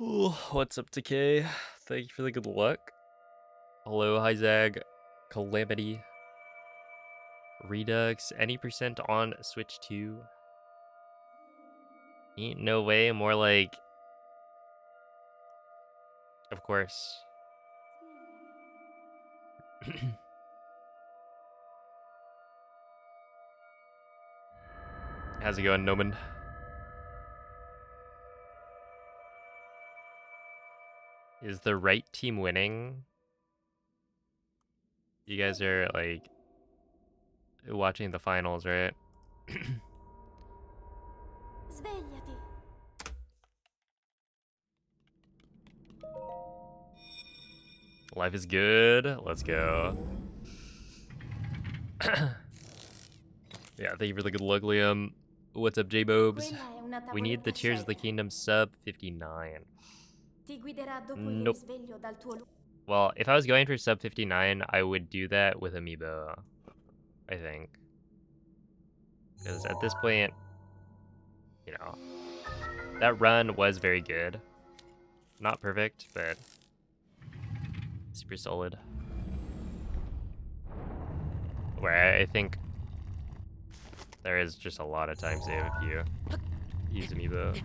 Ooh, what's up, Decay? Thank you for the good luck. Hello, Hyzag, Calamity, Redux, any percent on Switch 2? Ain't no way, more like, of course. How's it going, Noman? Is the right team winning? You guys are, like, watching the finals, right? Svegliati. Life is good. Let's go. Yeah, thank you for the good luck, Liam. What's up, J-Bobes? Quella è una We need tavoletta the Tears of the scellera. Kingdom sub 59. Ti guiderà dopo il Nope. risveglio dal tuo Well, if I was going for sub 59, I would do that with Amiibo, I think. Because at this point, you know, that run was very good. Not perfect, but super solid. Where I think there is just a lot of time save if you use Amiibo.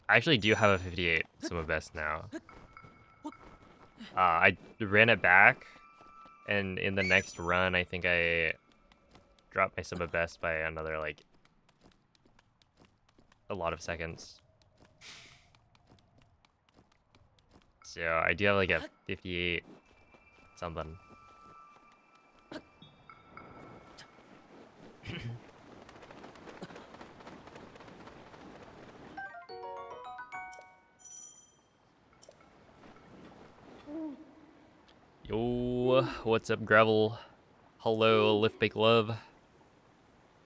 I actually do have a 58 Summa Best now. I ran it back, and in the next run, I think I dropped my Summa Best by another, like, a lot of seconds. So I do have like a 58 something. Yo, what's up, Gravel? Hello, Lift Bake Love.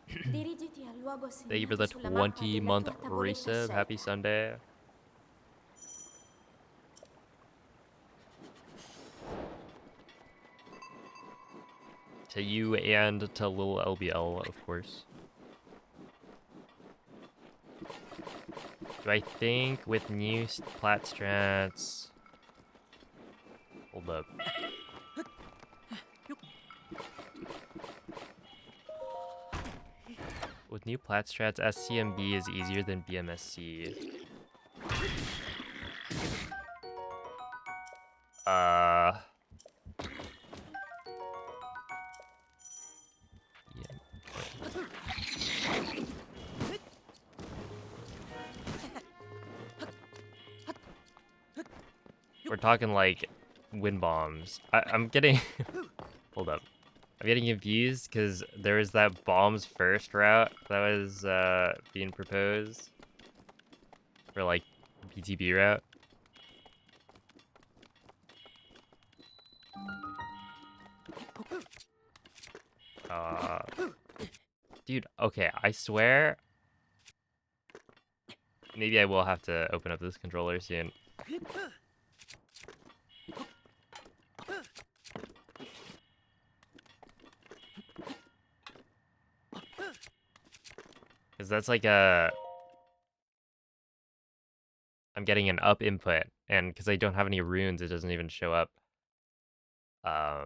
Dirigiti al luogo Thank you for segnato the sulla mappa della 20-month tua tavoletta resub. Happy scellera. Sunday. To you and to Lil LBL, of course. Do I think with new plat strats... Hold up. With new plat strats, SCMB is easier than BMSC. Yeah. We're talking like wind bombs. I'm getting... Hold up. I'm getting confused because there was that bombs first route that was being proposed for like BTB route. Dude, okay, I swear maybe I will have to open up this controller soon. Because that's like a... I'm getting an up input, and because I don't have any runes, it doesn't even show up. Yeah,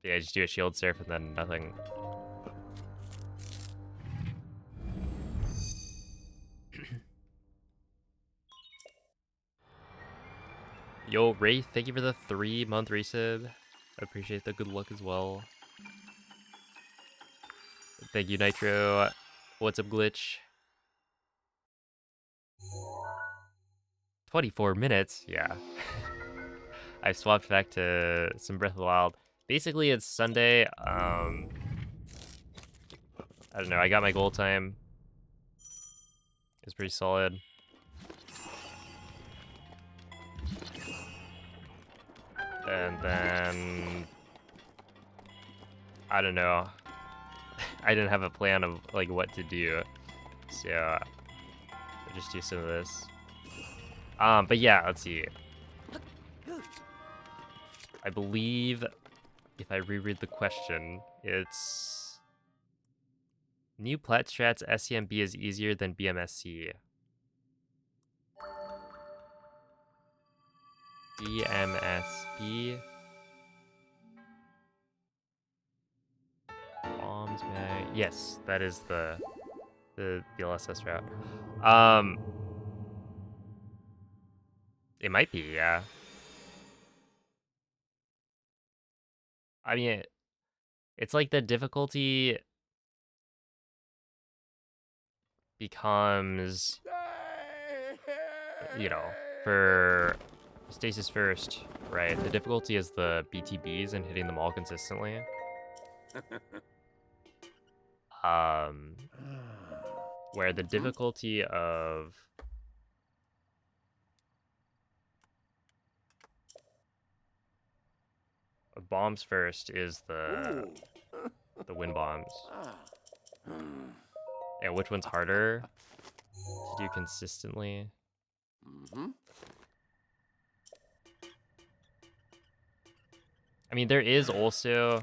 I just do a shield surf and then nothing. Yo, Wraith, thank you for the 3-month resub. I appreciate the good luck as well. Thank you, Nitro. What's up, Glitch? 24 minutes? Yeah. I swapped back to some Breath of the Wild. Basically, it's Sunday. I don't know. I got my goal time. It's pretty solid. And then... I don't know. I didn't have a plan of like what to do. So, I'll just do some of this. But yeah, let's see. I believe if I reread the question, it's new plat strats SCMB is easier than BMSC. BMSB. Bombs mag. Yes, that is the BLSS route. It might be, yeah. I mean, it's like the difficulty becomes, you know, for stasis first, right? The difficulty is the BTBs and hitting them all consistently. Where the difficulty of bombs first is the wind bombs. Yeah, which one's harder to do consistently? I mean, there is also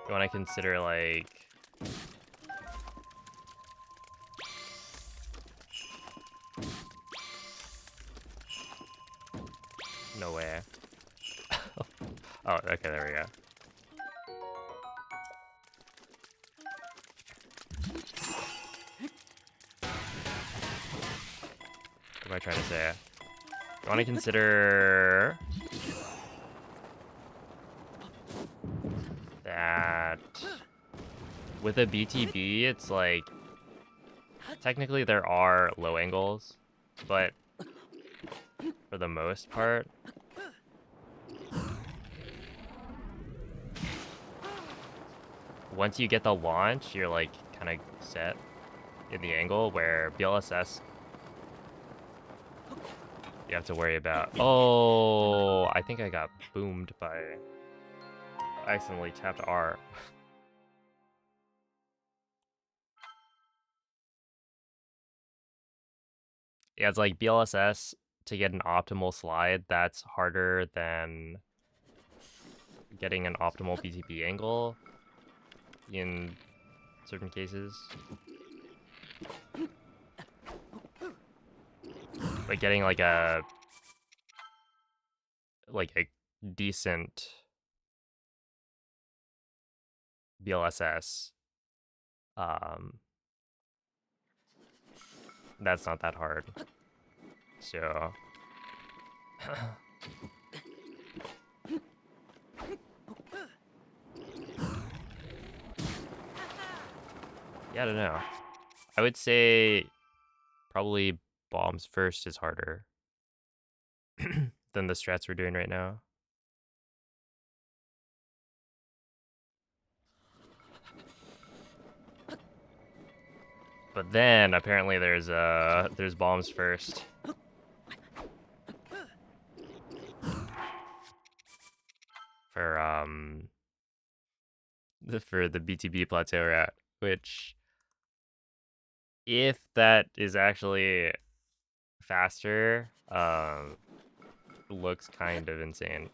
when I consider like no way. Oh, okay, there we go. What am I trying to say? I want to consider that with a BTB, it's like technically there are low angles, but for the most part, once you get the launch, you're like kind of set in the angle, where BLSS you have to worry about. Oh, I think I got boomed by I accidentally tapped R. Yeah, it's like BLSS to get an optimal slide, that's harder than getting an optimal BTB angle in certain cases. But getting like a decent BLSS, that's not that hard. So yeah, I don't know. I would say probably bombs first is harder than the strats we're doing right now. But then apparently there's bombs first. For the BTB plateau route, which if that is actually faster, looks kind of insane.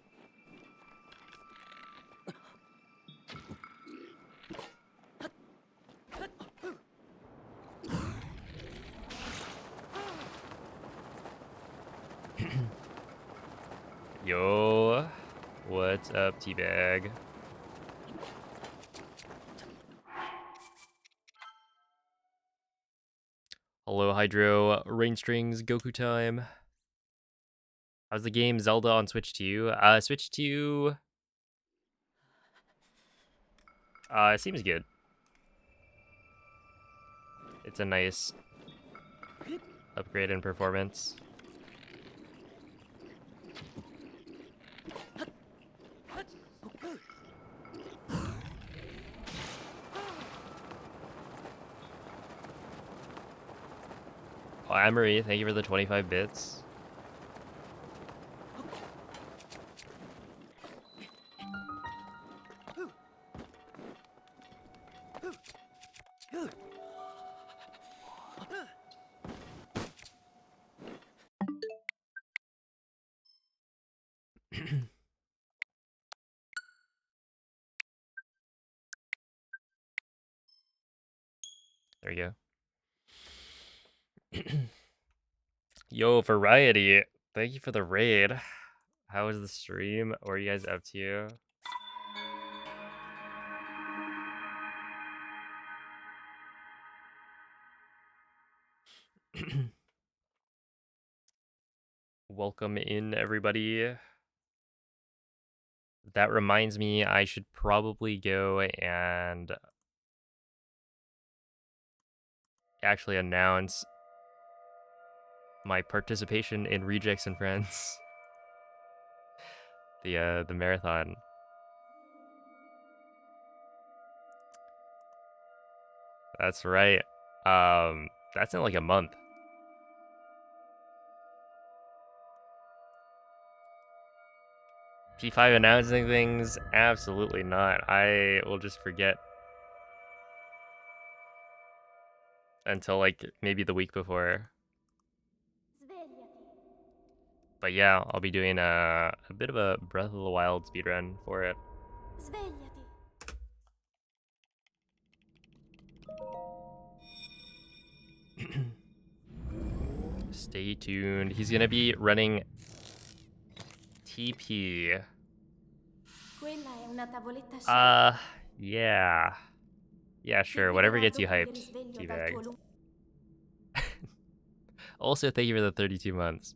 Yo, what's up, Teabag? Hello, Hydro, Rain Strings, Goku time. How's the game Zelda on Switch 2? Switch 2, it seems good. It's a nice upgrade in performance. Oh, Anne-Marie, thank you for the 25 bits. There you go. Yo, Variety, thank you for the raid. How was the stream? What are you guys up to? Welcome in, everybody. That reminds me, I should probably go and actually announce my participation in Rejects and Friends. The marathon. That's right. That's in like a month. P5 announcing things? Absolutely not. I will just forget until like maybe the week before. But yeah, I'll be doing a bit of a Breath of the Wild speedrun for it. Svegliati. Stay tuned. He's gonna be running TP. Quella è una tavoletta scelta. Yeah. Yeah, Ti sure. Whatever guiderà gets you dopo il hyped, risveglio dal teabag. tuo lungo. Also, thank you for the 32 months.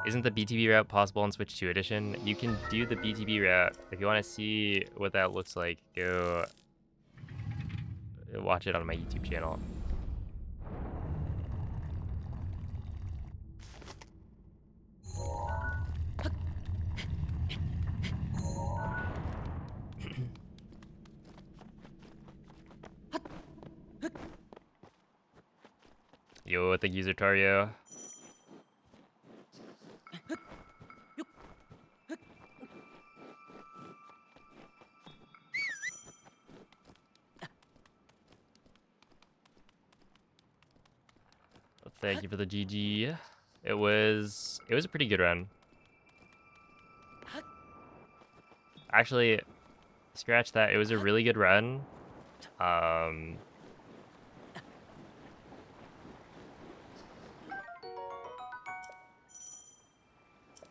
Isn't the BTB route possible on Switch 2 edition? You can do the BTB route. If you want to see what that looks like, go watch it on my YouTube channel. Yo, thank you, Zutario. Thank you for the GG. It was a pretty good run. Actually, scratch that. It was a really good run.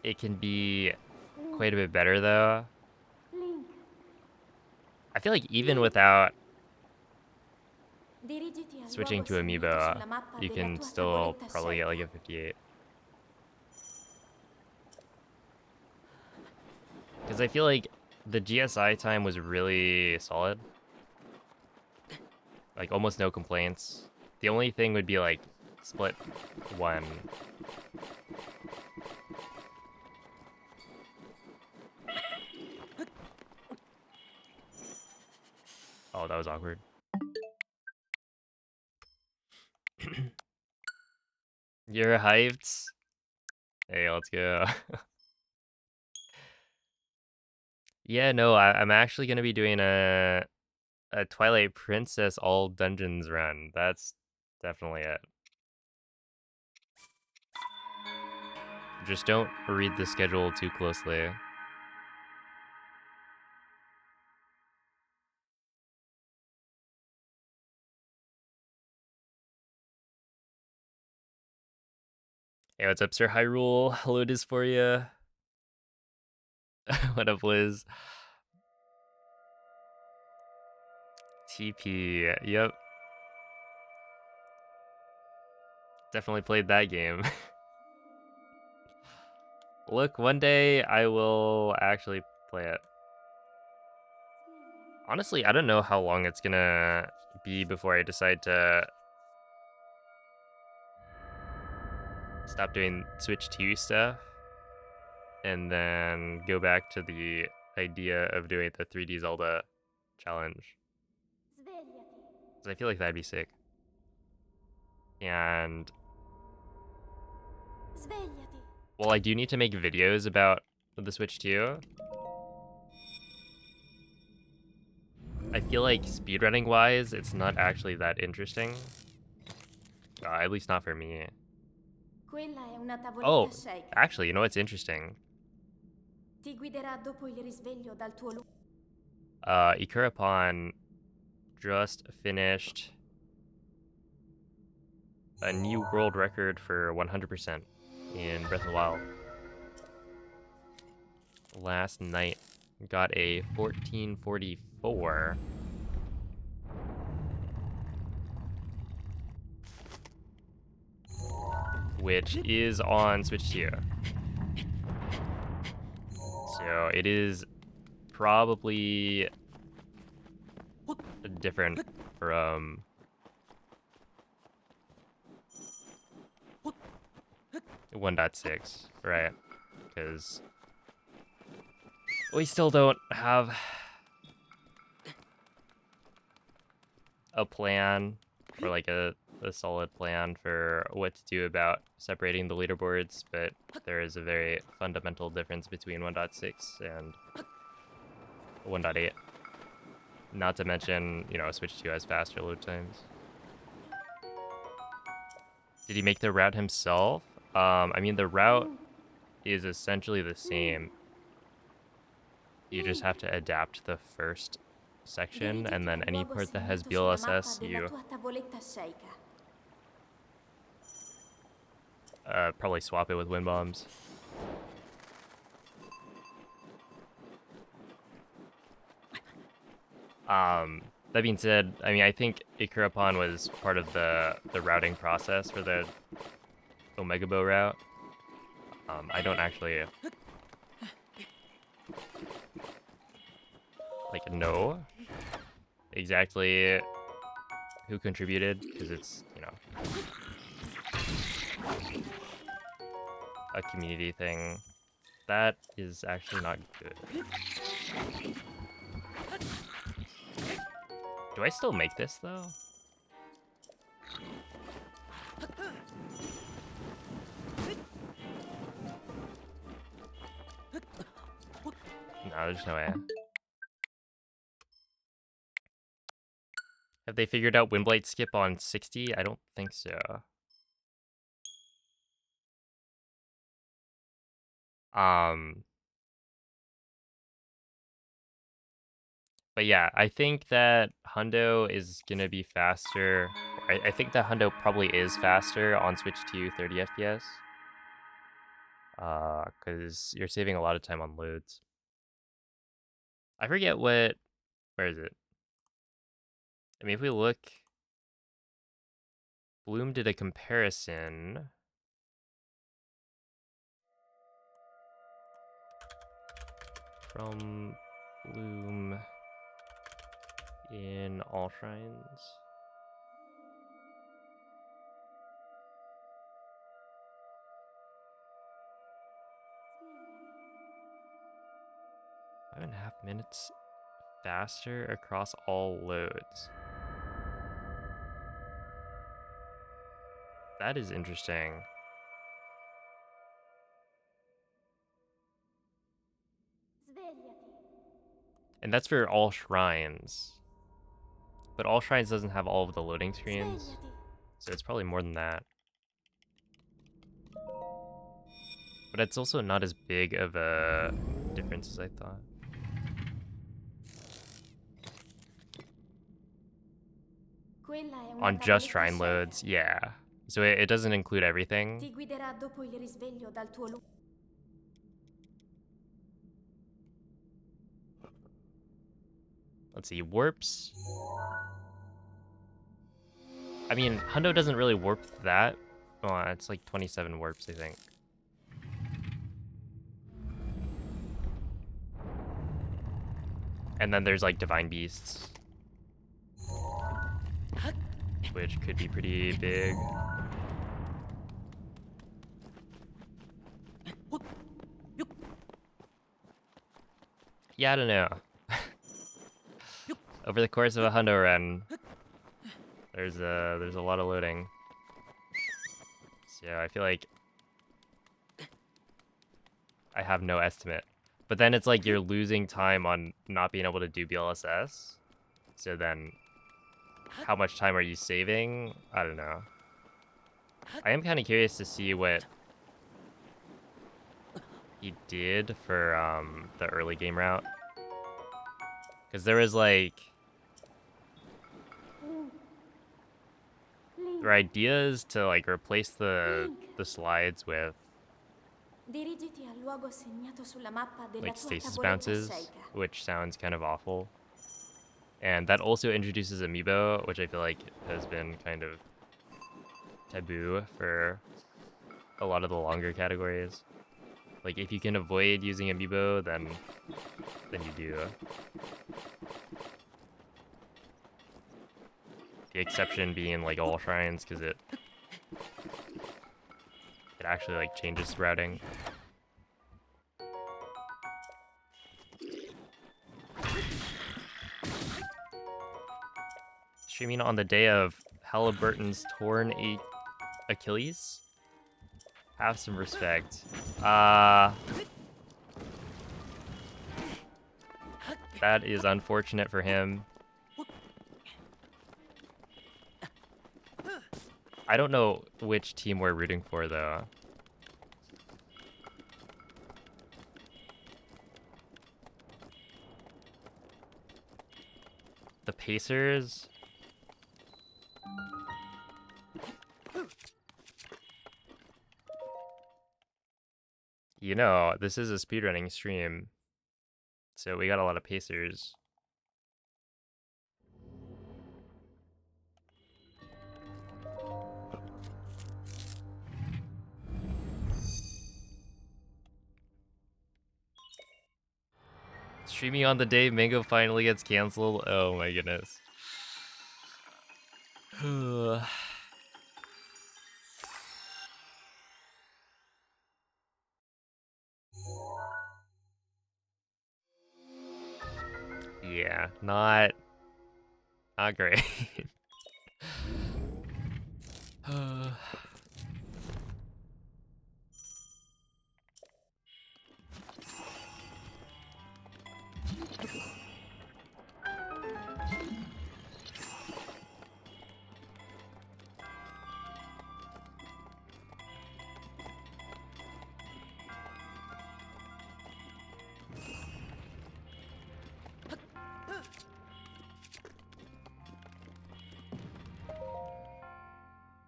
It can be quite a bit better though. I feel like even without Dirigiti al switching luogo to segnalato Amiibo, sulla mappa you della can tua still tavoletta probably get like scelta. a 58. Because I feel like the GSI time was really solid. Like almost no complaints. The only thing would be like split one. Oh, that was awkward. You're hyped? Hey, let's go. Yeah, no, I'm actually gonna be doing a Twilight Princess all dungeons run. That's definitely it. Just don't read the schedule too closely. Hey, what's up, Sir Hyrule? Hello, Dysphoria. What up, Liz? TP, yep. Definitely played that game. Look, one day I will actually play it. Honestly, I don't know how long it's gonna be before I decide to stop doing Switch 2 stuff and then go back to the idea of doing the 3D Zelda challenge. Because I feel like that'd be sick. And Svegliati. well, I do need to make videos about the Switch 2. I feel like speedrunning wise, it's not actually that interesting. At least not for me. Quella è una tavoletta Oh, shake. actually, you know what's interesting? Ti guiderà dopo il risveglio dal tuo luogo. Ikurapon just finished a new world record for 100% in Breath of the Wild. Last night got a 1444. Which is on Switch 2. So it is probably different from 1.6, right? Because we still don't have a plan or like a solid plan for what to do about separating the leaderboards, but there is a very fundamental difference between 1.6 and 1.8. Not to mention, you know, Switch 2 has faster load times. Did he make the route himself? I mean, the route is essentially the same. You just have to adapt the first section, and Dirigiti then al any luogo part that has segnato sulla mappa BLSS, della you tua tavoletta shake. probably swap it with wind bombs. That being said, I mean, I think Ikurapon was part of the routing process for the Omega Bow route. I don't actually like know exactly who contributed, because it's, you know, a community thing. That is actually not good. Do I still make this though? No, there's no way. Have they figured out Windblade skip on 60? I don't think so. But yeah, I think that Hundo is gonna be faster. I think that Hundo probably is faster on Switch to 30 FPS. Because you're saving a lot of time on loads. I forget what. Where is it? I mean, if we look, Bloom did a comparison. From Bloom in All Shrines. Five and a half minutes faster across all loads. That is interesting. And that's for all shrines. But all shrines doesn't have all of the loading screens, so it's probably more than that. But it's also not as big of a difference as I thought. On just shrine loads, yeah. So it doesn't include everything. Ti guiderà dopo il risveglio dal tuo luogo. Let's see, warps. I mean, Hundo doesn't really warp that. Oh, it's like 27 warps, I think. And then there's like Divine Beasts, which could be pretty big. Yeah, I don't know. Over the course of a Hundo run, there's a lot of loading. So I feel like I have no estimate. But then it's like you're losing time on not being able to do BLSS. So then, how much time are you saving? I don't know. I am kind of curious to see what he did for the early game route. Because there was like... There are ideas to like replace the slides with Dirigiti al luogo segnato sulla mappa della like tua stasis tavoletta bounces, sceicca. which sounds kind of awful. And that also introduces amiibo, which I feel like has been kind of taboo for a lot of the longer categories. Like if you can avoid using amiibo, then you do. The exception being like all shrines, because it actually like changes routing. Streaming on the day of Halliburton's torn Achilles? Have some respect. That is unfortunate for him. I don't know which team we're rooting for, though. The Pacers? You know, this is a speedrunning stream, so we got a lot of Pacers. Streaming on the day Mango finally gets canceled. Oh my goodness. Yeah, not great.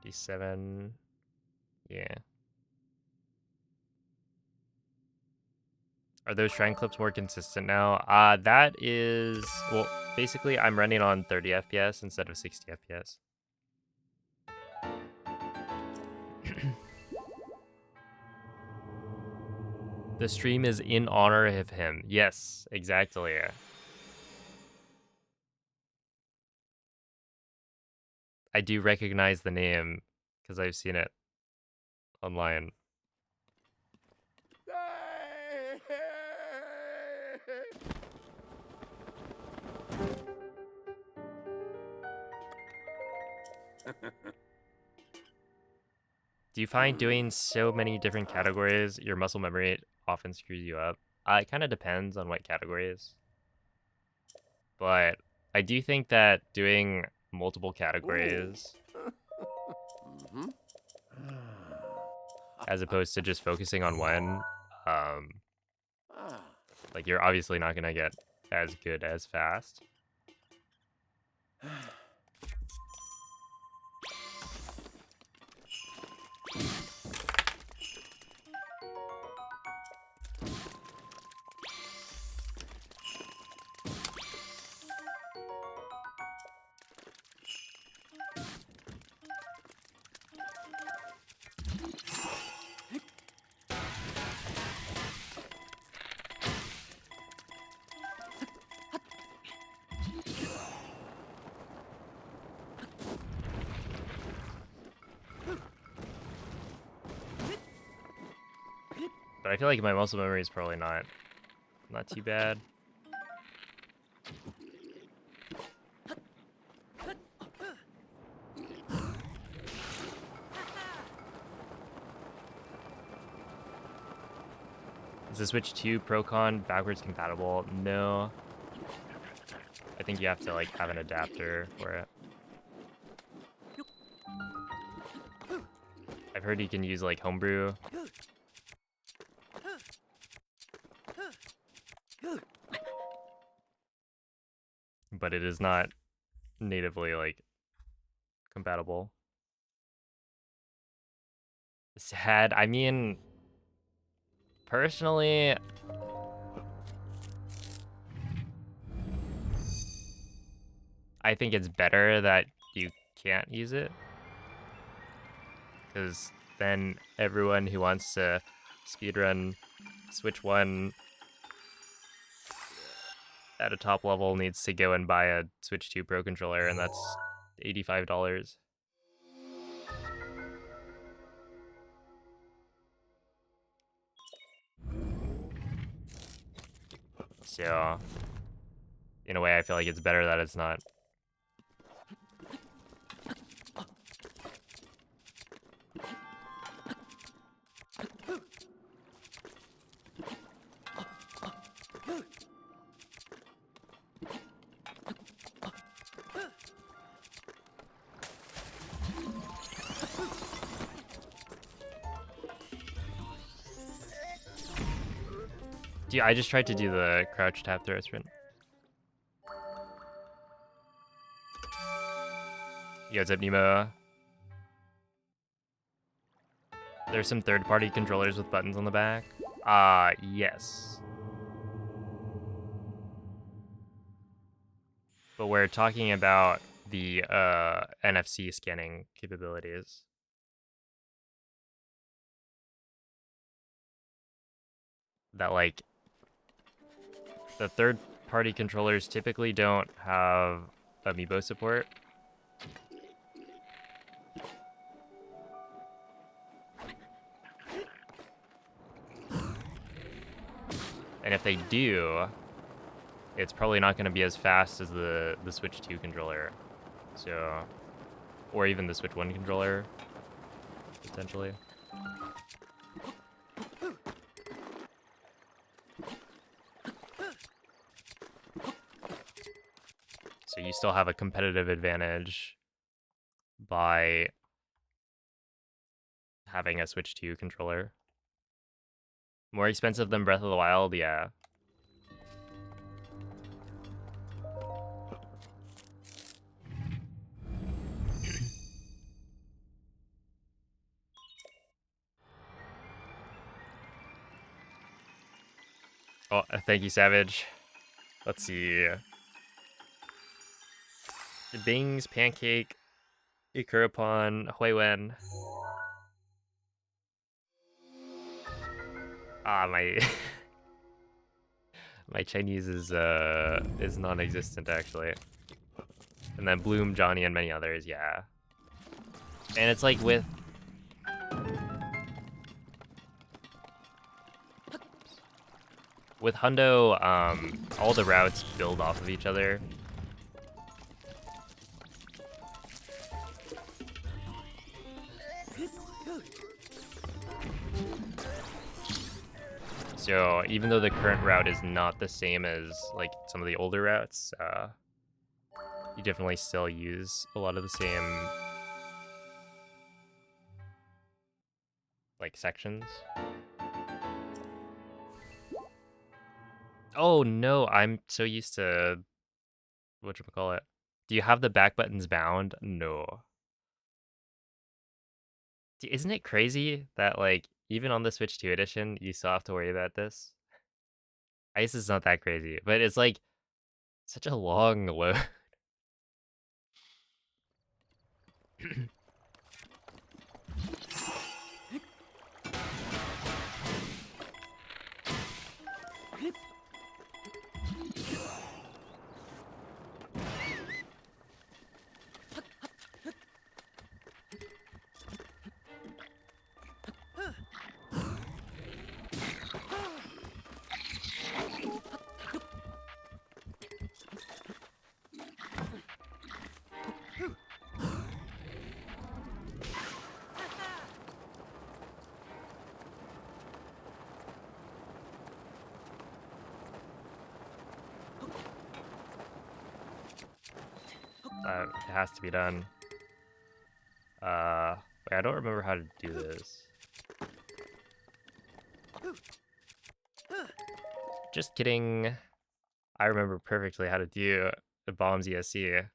D7. Yeah. Are those shrine clips more consistent now? That is... Well, basically, I'm running on 30 FPS instead of 60 FPS. The stream is in honor of him. Yes, exactly. I do recognize the name because I've seen it online. Do you find doing so many different categories, your muscle memory often screws you up? It kind of depends on what categories. But I do think that doing multiple categories as opposed to just focusing on one, like you're obviously not gonna get as good as fast. But I feel like my muscle memory is probably not too bad. Is the Switch 2 Procon backwards compatible? No. I think you have to like have an adapter for it. I've heard you can use like homebrew. But it is not natively like compatible. Sad. I mean, personally, I think it's better that you can't use it, because then everyone who wants to speedrun Switch 1 at a top level needs to go and buy a Switch 2 Pro controller, and that's $85. So, in a way, I feel like it's better that it's not. Dude, I just tried to do the crouch tap throw sprint. Yo, what's up, Nemo? There's some third-party controllers with buttons on the back. Yes. But we're talking about the NFC scanning capabilities. That like the third-party controllers typically don't have amiibo support. And if they do, it's probably not going to be as fast as the Switch 2 controller. So, or even the Switch 1 controller, potentially. So you still have a competitive advantage by having a Switch 2 controller. More expensive than Breath of the Wild, yeah. Oh, thank you, Savage. Let's see. Bings, Pancake, Ikurapon, Huiwen. My my Chinese is non-existent actually. And then Bloom, Johnny, and many others, yeah. And it's like with Hundo, all the routes build off of each other. So even though the current route is not the same as like some of the older routes, you definitely still use a lot of the same like sections. Oh no, I'm so used to whatchamacallit. Do you have the back buttons bound? No. Isn't it crazy that like even on the Switch 2 edition, you still have to worry about this? I guess it's not that crazy, but it's like such a long load. That has to be done. Wait, I don't remember how to do this. Just kidding. I remember perfectly how to do the bombs ESC.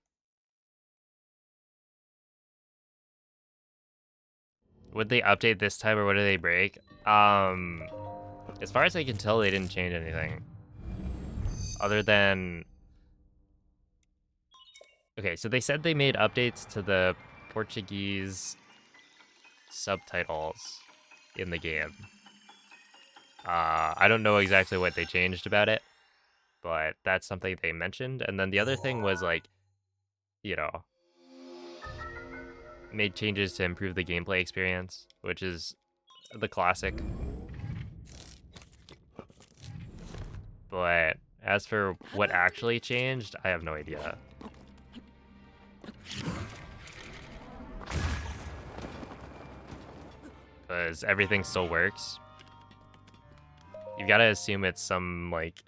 Would they update this time or what did they break? As far as I can tell, they didn't change anything. Other than... Okay, so they said they made updates to the Portuguese subtitles in the game. I don't know exactly what they changed about it, but that's something they mentioned. And then the other thing was like, you know, made changes to improve the gameplay experience, which is the classic. But as for what actually changed, I have no idea. Because everything still works. You've got to assume it's some, like,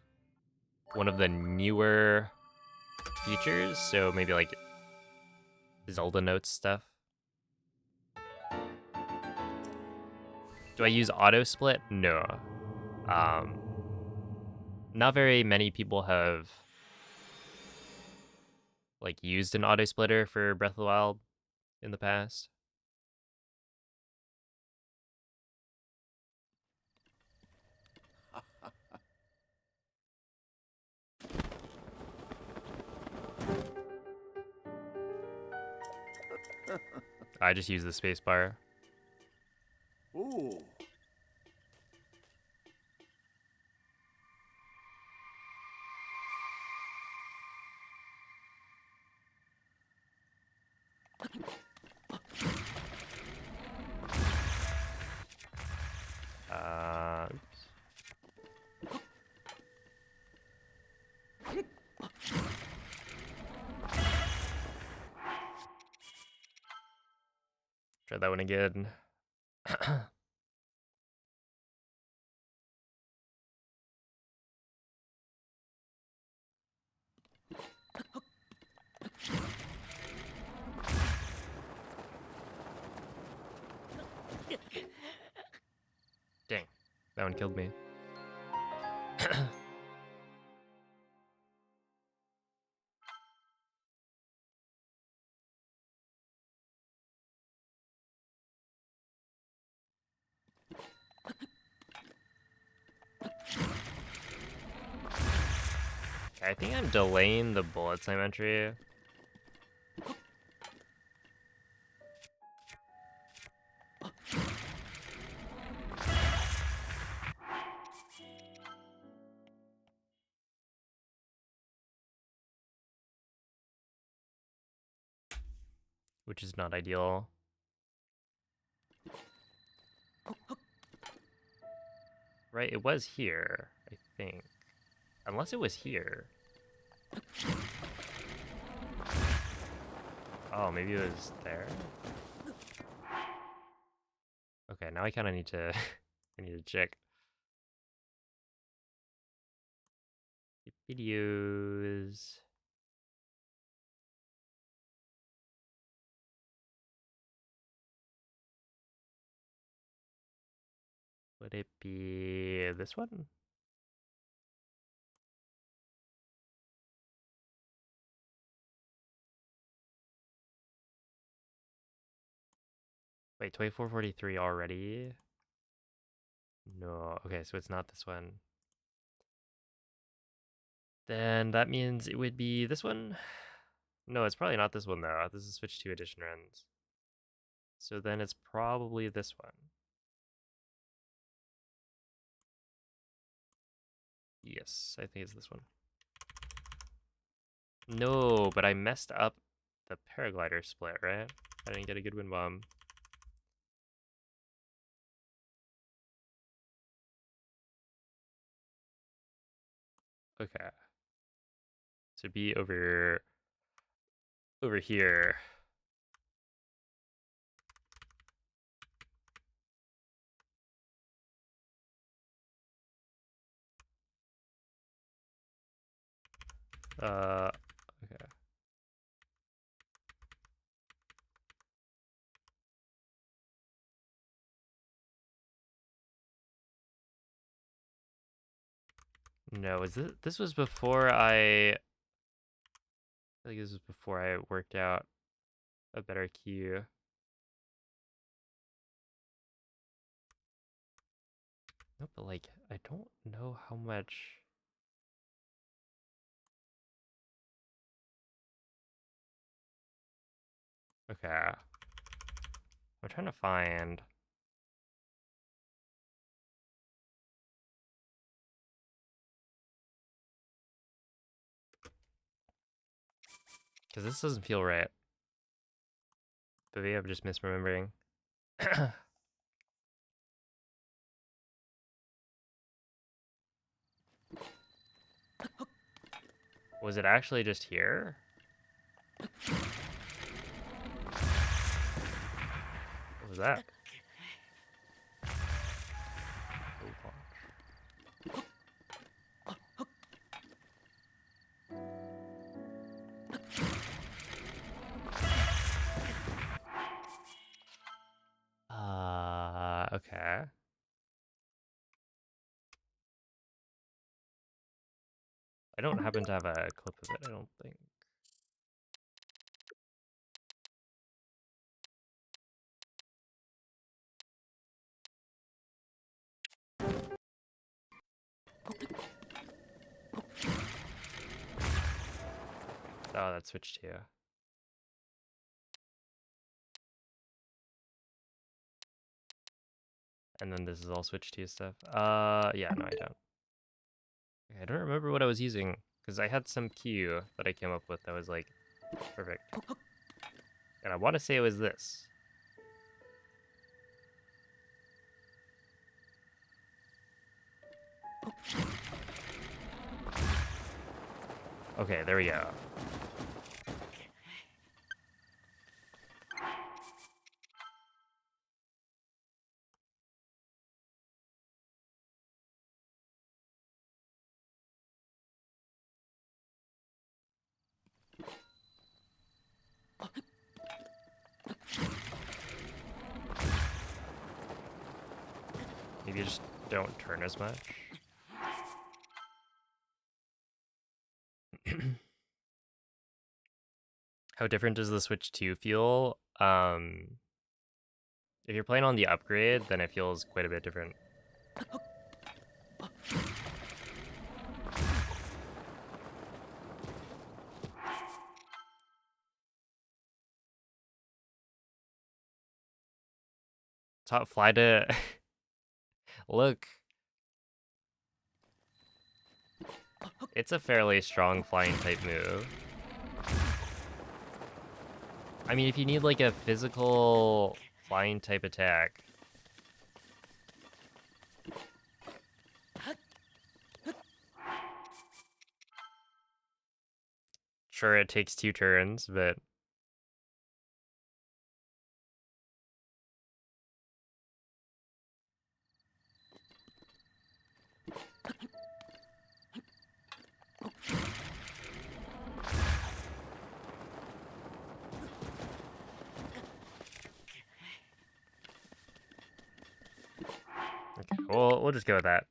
one of the newer features. So maybe, like, Zelda Notes stuff. Do I use auto split? No. Um, not very many people have, like, used an auto splitter for Breath of the Wild in the past. I just use the spacebar. Ooh. Oops. Try that one again. Dang, that one killed me. I think I'm delaying the bullet time entry. Which is not ideal. Right, it was here, I think. Unless it was here. Oh, maybe it was there? Okay, now I kind of need to... I need to check. Videos... Would it be this one? Wait, 2443 already? No, okay, so it's not this one. Then that means it would be this one? No, it's probably not this one though. This is Switch 2 edition runs. So then it's probably this one. Yes, I think it's this one. No, but I messed up the paraglider split, right? I didn't get a good wind bomb. Okay. So be over here. Okay. No, this was before I think this was before I worked out a better queue. No, but like I don't know how much. Okay. I'm trying to find. Because this doesn't feel right. But maybe I'm just misremembering. Was it actually just here? What was that? Okay. I don't happen to have a clip of it, I don't think. Oh, that switched too. And then this is all switch to stuff. Yeah, no, I don't. I don't remember what I was using because I had some cue that I came up with that was like perfect. And I want to say it was this. Okay, there we go. Maybe you just don't turn as much. How different does the Switch 2 feel? If you're playing on the upgrade, then it feels quite a bit different. Top fly to look. It's a fairly strong flying type move. I mean, if you need like a physical flying type attack. Sure, it takes 2 turns, but okay, we'll just go with that.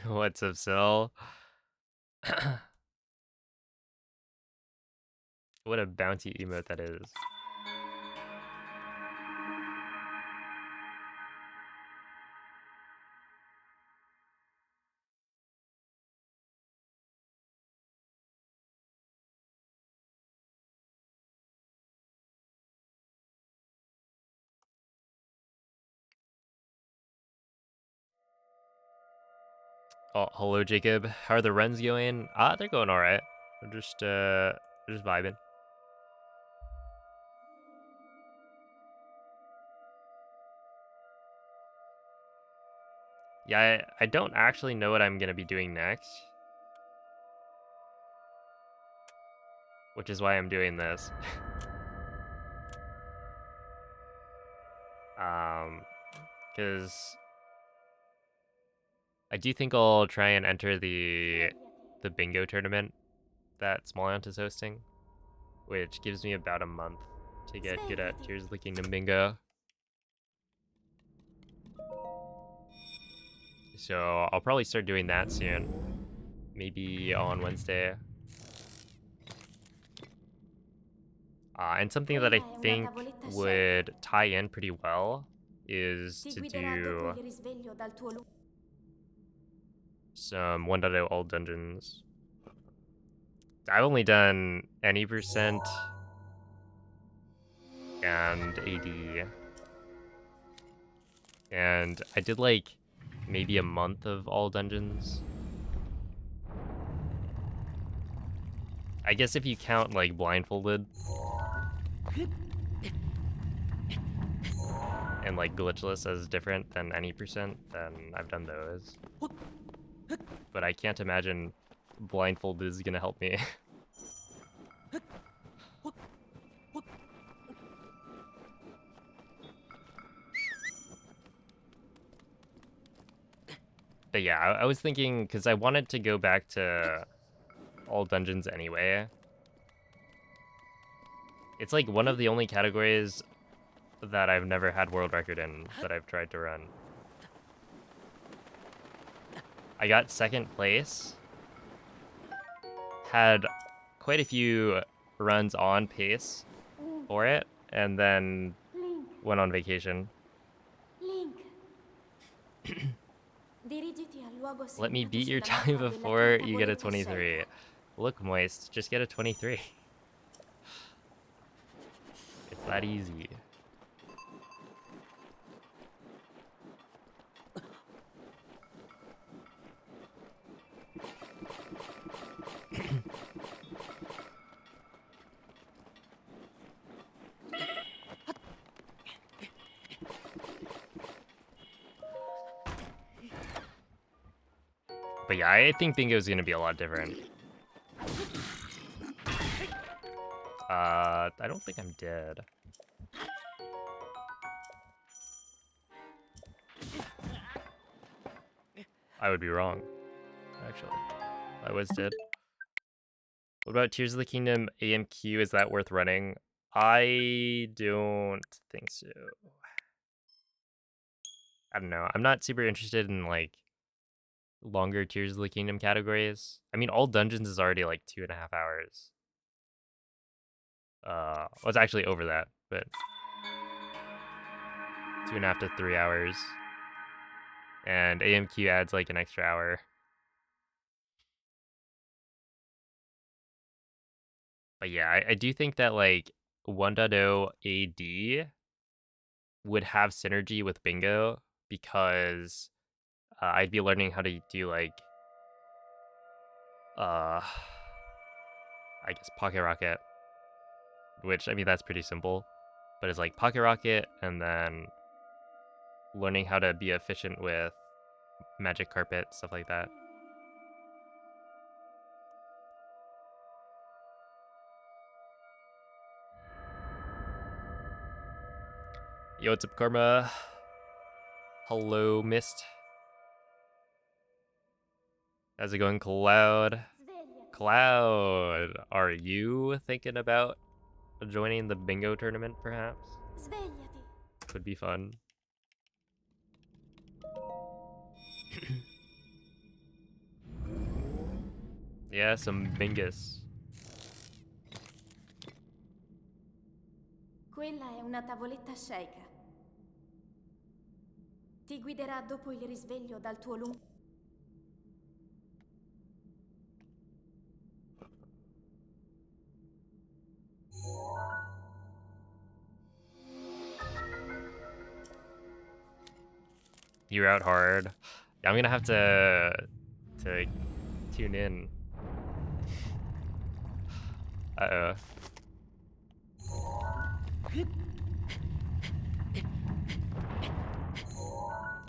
What's up, Sil? What a bounty emote that is. Oh, hello, Jacob. How are the runs going? They're going all right. We're just vibing. Yeah, I don't actually know what I'm gonna be doing next, which is why I'm doing this. Because I do think I'll try and enter the bingo tournament that Smallaunt is hosting, which gives me about a month to get good at Tears of the Kingdom bingo. So I'll probably start doing that soon. Maybe on Wednesday. And something that I think would tie in pretty well is to do some 1.0 all dungeons. I've only done any percent and AD. And I did like maybe a month of all dungeons. I guess if you count like blindfolded and like glitchless as different than any percent, then I've done those. But I can't imagine blindfolded is gonna help me. But yeah, I was thinking, because I wanted to go back to all dungeons anyway. It's like one of the only categories that I've never had world record in that I've tried to run. I got 2nd place. Had quite a few runs on pace for it, and then went on vacation. Let me beat your time before you get a 23. Look, Moist, just get a 23. It's that easy. But yeah, I think bingo is gonna be a lot different. I don't think I'm dead. I would be wrong, actually. I was dead. What about Tears of the Kingdom AMQ? Is that worth running? I don't think so. I don't know. I'm not super interested in like longer Tears of the Kingdom categories. I mean, all dungeons is already like 2.5 hours. Well, it's actually over that, but 2.5 to 3 hours. And AMQ adds like an extra hour. But yeah, I do think that like 1.0 AD would have synergy with bingo because I'd be learning how to do like I guess Pocket Rocket, which I mean that's pretty simple, but it's like Pocket Rocket and then learning how to be efficient with Magic Carpet, stuff like that. Yo, what's up, Karma? Hello, Mist. How's it going, Cloud? Cloud, are you thinking about joining the bingo tournament, perhaps? Could be fun. Yeah, some bingus. Quella è una tavoletta sceicca. Ti guiderà dopo il risveglio dal tuo lungo... You're out hard. Yeah, I'm gonna have to tune in. Uh-oh.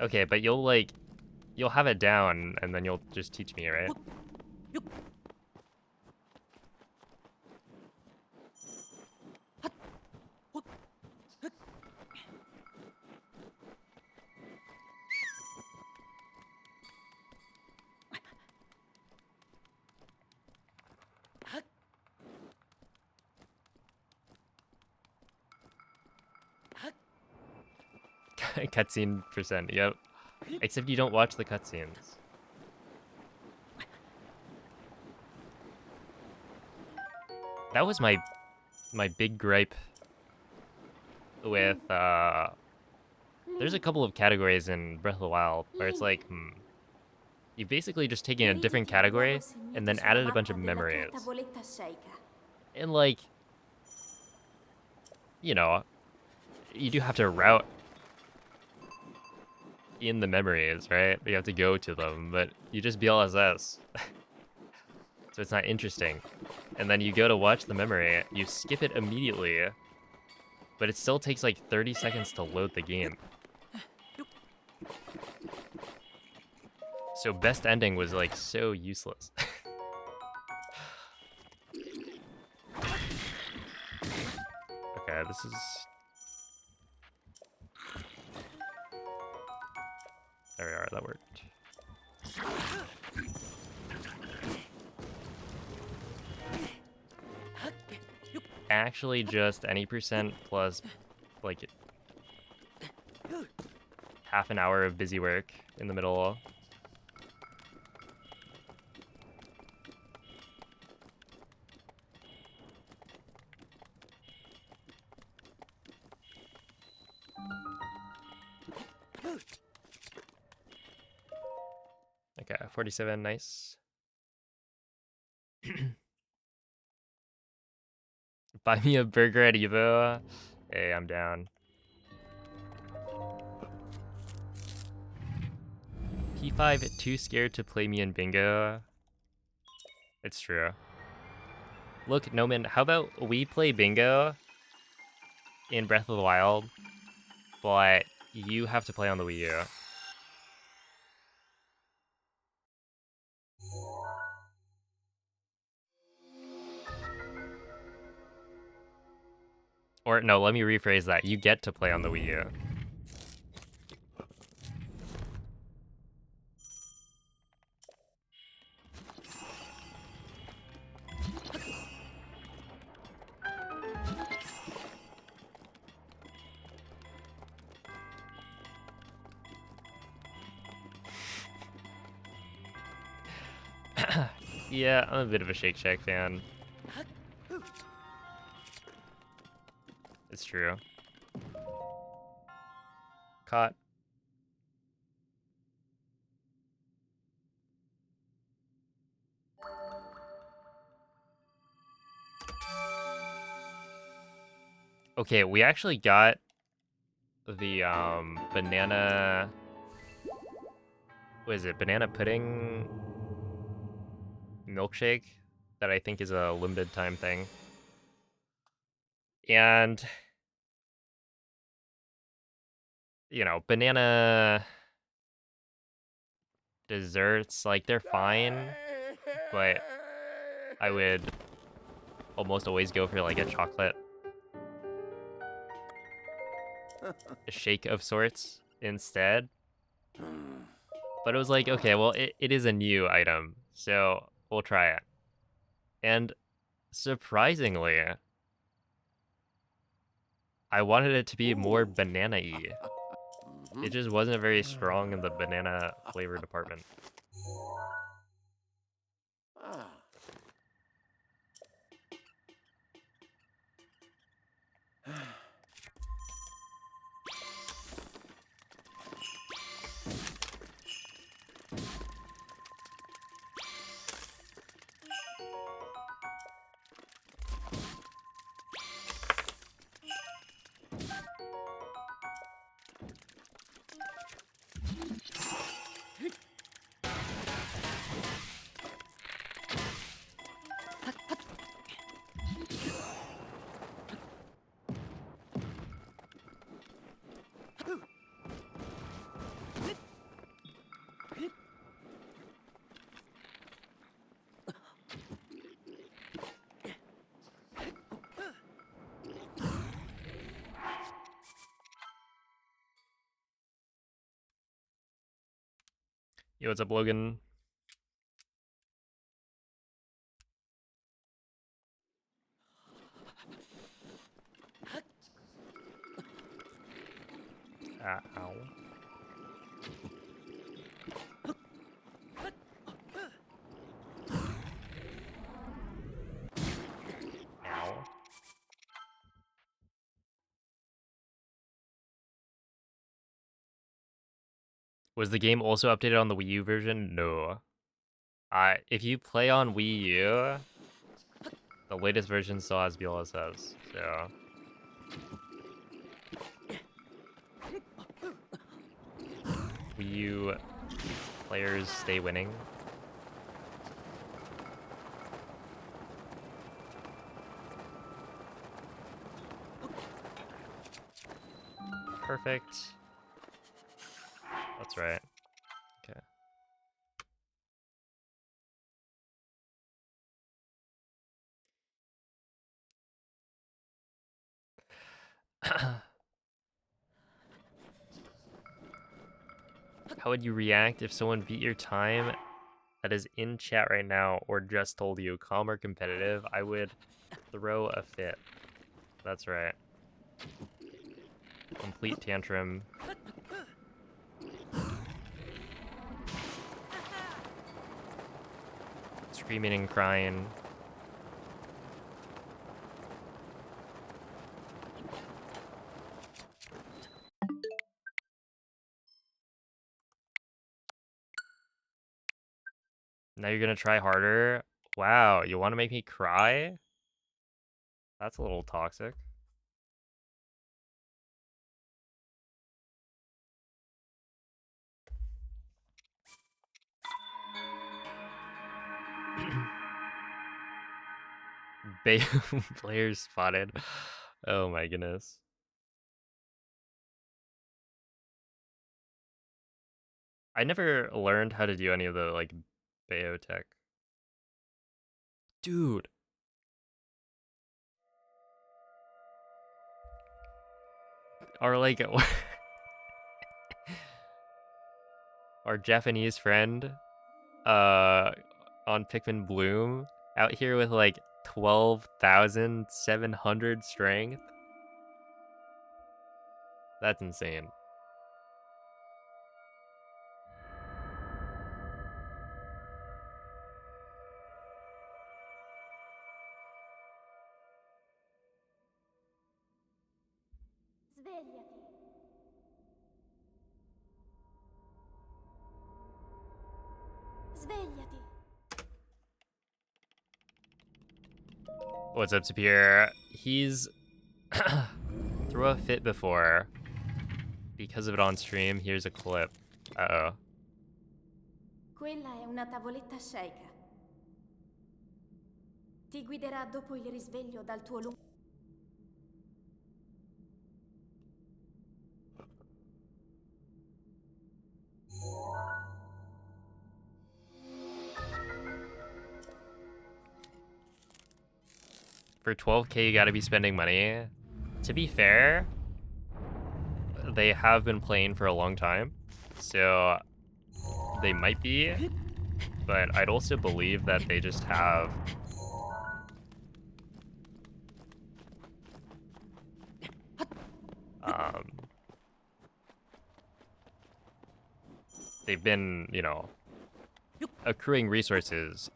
Okay, but you'll have it down and then you'll just teach me, right? Cutscene percent, yep. Except you don't watch the cutscenes. That was my big gripe with there's a couple of categories in Breath of the Wild where it's like, you've basically just taken a different category and then added a bunch of memories. And like, you know, you do have to route in the memories, right? You have to go to them, but you just BLSS. So it's not interesting. And then you go to watch the memory, you skip it immediately, but it still takes like 30 seconds to load the game. So best ending was like so useless. Okay, this is... There we are, that worked. Actually just any percent plus like half an hour of busy work in the middle. Okay, 47, nice. Buy me a burger at Evo. Hey, I'm down. P5 too scared to play me in bingo. It's true. Look, Noman, how about we play bingo in Breath of the Wild, but you have to play on the Wii U. Or no, let me rephrase that. You get to play on the Wii U. Yeah, I'm a bit of a Shake Shack fan. It's true. Caught. Okay, we actually got the banana... What is it? Banana pudding milkshake that I think is a limited time thing. And, you know, banana desserts, like, they're fine, but I would almost always go for, like, a chocolate shake of sorts instead. But it was like, okay, well, it is a new item, so we'll try it. And surprisingly, I wanted it to be more banana-y. It just wasn't very strong in the banana flavor department. Ah. Yo, what's up, Logan? Ow. Was the game also updated on the Wii U version? No. If you play on Wii U, the latest version still has BLSS, so... Wii U players stay winning. Perfect. That's right. Okay. How would you react if someone beat your time that is in chat right now or just told you calm or competitive? I would throw a fit. That's right. Complete tantrum. Screaming and crying. Now you're gonna try harder? Wow, you wanna make me cry? That's a little toxic. Players spotted. Oh my goodness. I never learned how to do any of the, like, Bayo tech. Dude. Our, like, our Japanese friend, on Pikmin Bloom, out here with, like, 12,700 strength. That's insane. Svegliati. Svegliati. What's up, Sapir? He's threw a fit before. Because of it on stream, here's a clip. Uh-oh. Quella è una tavoletta sceicca. Ti guiderà dopo il risveglio dal tuo lungo... For 12K, you gotta be spending money. To be fair, they have been playing for a long time, so they might be, but I'd also believe that they just have they've been, you know, accruing resources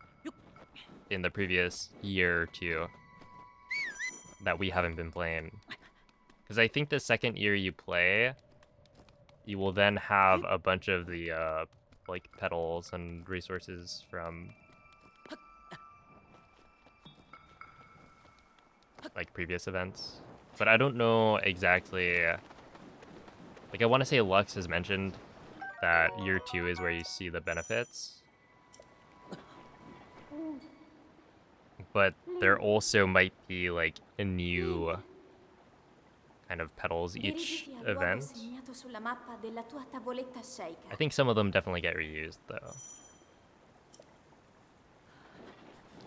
in the previous year or two that we haven't been playing. Because I think the second year you play, you will then have a bunch of the, like, petals and resources from, like, previous events. But I don't know exactly... Like, I want to say Lux has mentioned that year 2 is where you see the benefits. But there also might be, like, a new kind of petals each Dirigiti al luogo event. segnato sulla mappa della tua tavoletta sceicca. I think some of them definitely get reused, though.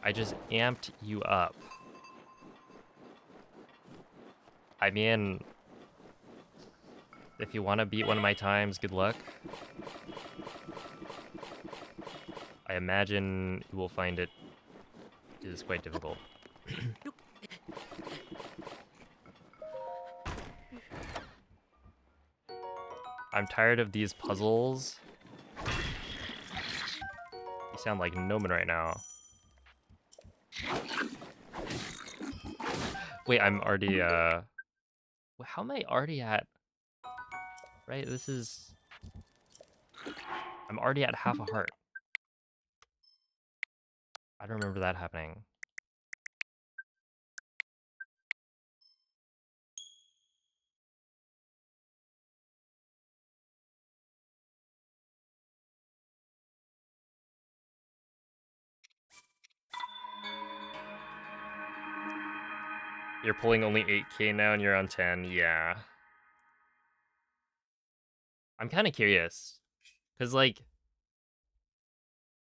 I just amped you up. I mean, if you want to beat one of my times, good luck. I imagine you will find it is quite difficult. I'm tired of these puzzles. You sound like Noman right now. Wait, I'm already, how am I already at... Right, this is... I'm already at half a heart. I don't remember that happening. You're pulling only 8k now and you're on 10. Yeah. I'm kind of curious. Because, like,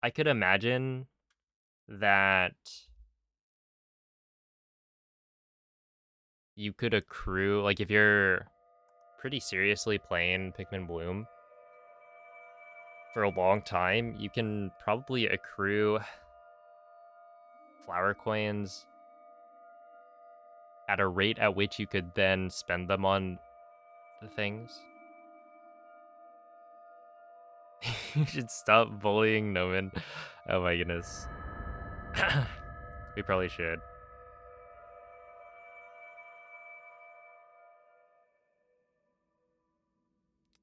I could imagine that you could accrue, like, if you're pretty seriously playing Pikmin Bloom for a long time, you can probably accrue flower coins at a rate at which you could then spend them on the things. You should stop bullying Noman. Oh my goodness. We probably should.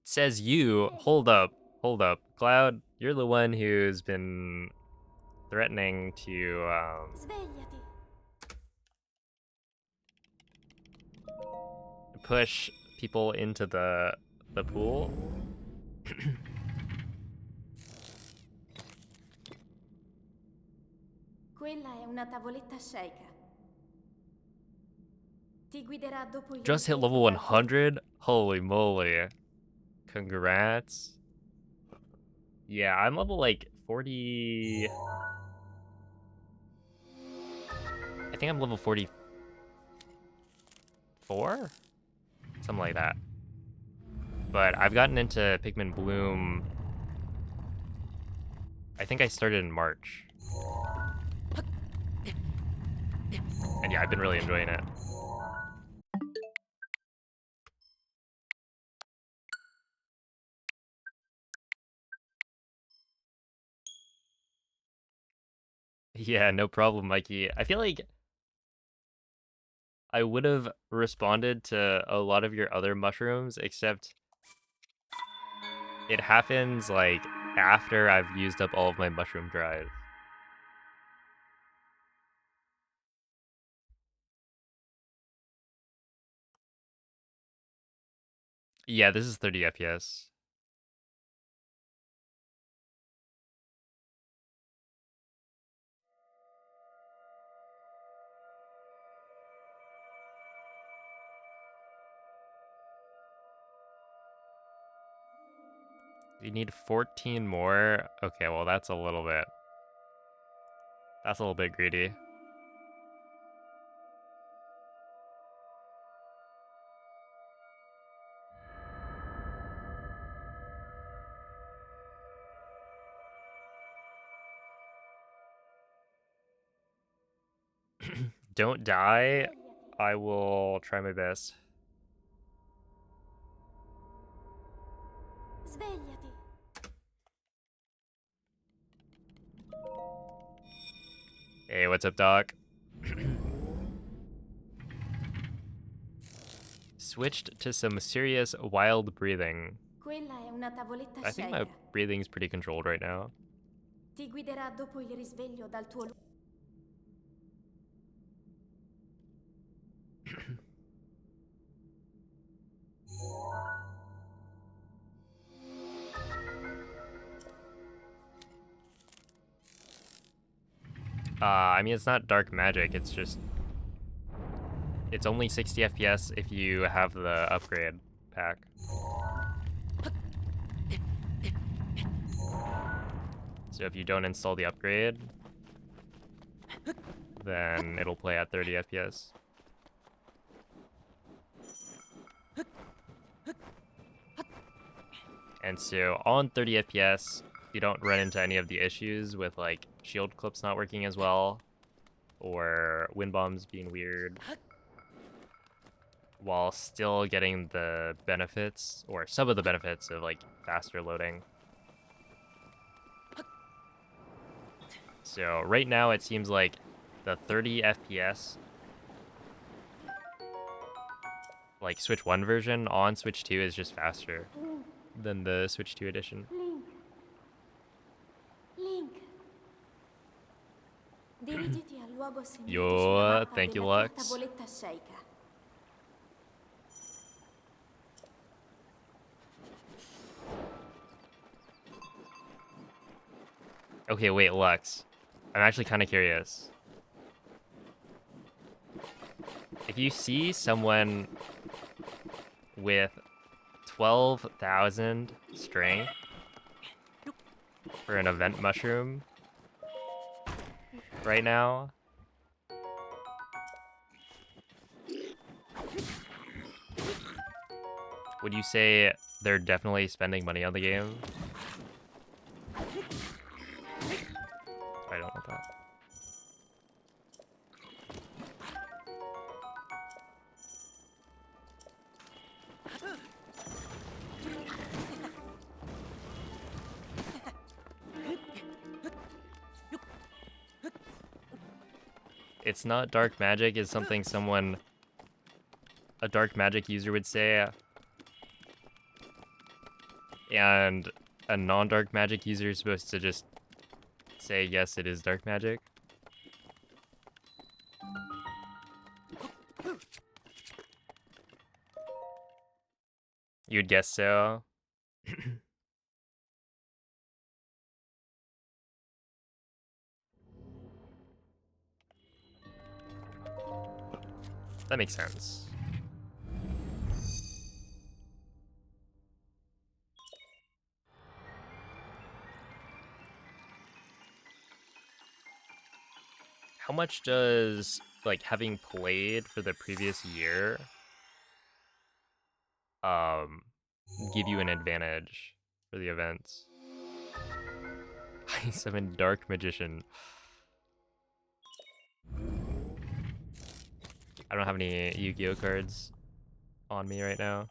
Says you. Hold up. Hold up. Cloud, you're the one who's been threatening to Svegliati. push people into the pool. Quella è una tavoletta sceicca. Ti guiderà dopo il Just hit risveglio level dal tuo... 100? Holy moly. Congrats. Yeah, I'm level like 40. I think I'm level 44? Something like that. But I've gotten into Pikmin Bloom. I think I started in March. And yeah, I've been really enjoying it. Yeah, no problem, Mikey. I feel like I would have responded to a lot of your other mushrooms, except it happens like after I've used up all of my mushroom drives. Yeah, this is 30 FPS. You need 14 more? Okay, well that's a little bit. That's a little bit greedy. Don't die. Svegliati. I will try my best. Svegliati. Hey, what's up, Doc? Switched to some serious wild breathing. Quella è una tavoletta I think my sceicca. breathing's pretty controlled right now. Ti guiderà dopo il risveglio dal tuo... I mean, it's not dark magic, it's just... It's only 60 FPS if you have the upgrade pack. So if you don't install the upgrade, then it'll play at 30 FPS. And so on 30 FPS, you don't run into any of the issues with like shield clips not working as well, or wind bombs being weird, while still getting the benefits, or some of the benefits of like faster loading. So right now it seems like the 30 FPS, like Switch 1 version on Switch 2 is just faster Link, than the Switch 2 edition. Link. Dirigiti al luogo a sinistra sulla Yo, mappa thank you, della tua Lux. tavoletta sceicca. Okay, wait, Lux. I'm actually kind of curious. If you see someone with 12,000 strength for an event mushroom right now, would you say they're definitely spending money on the game? I don't want that. It's not dark magic is something a dark magic user would say, and a non-dark magic user is supposed to just say, yes, it is dark magic. You'd guess so. That makes sense. How much does, like, having played for the previous year give you an advantage for the events? I summon Dark Magician. I don't have any Yu-Gi-Oh cards on me right now.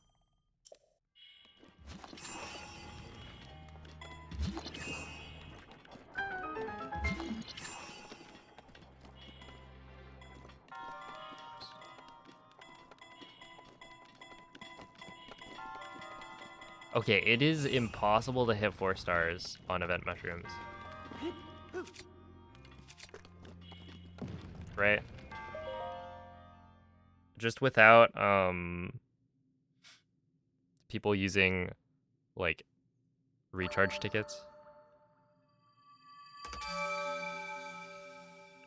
Okay, it is impossible to hit 4 stars on event mushrooms. Right? Just without people using like recharge tickets.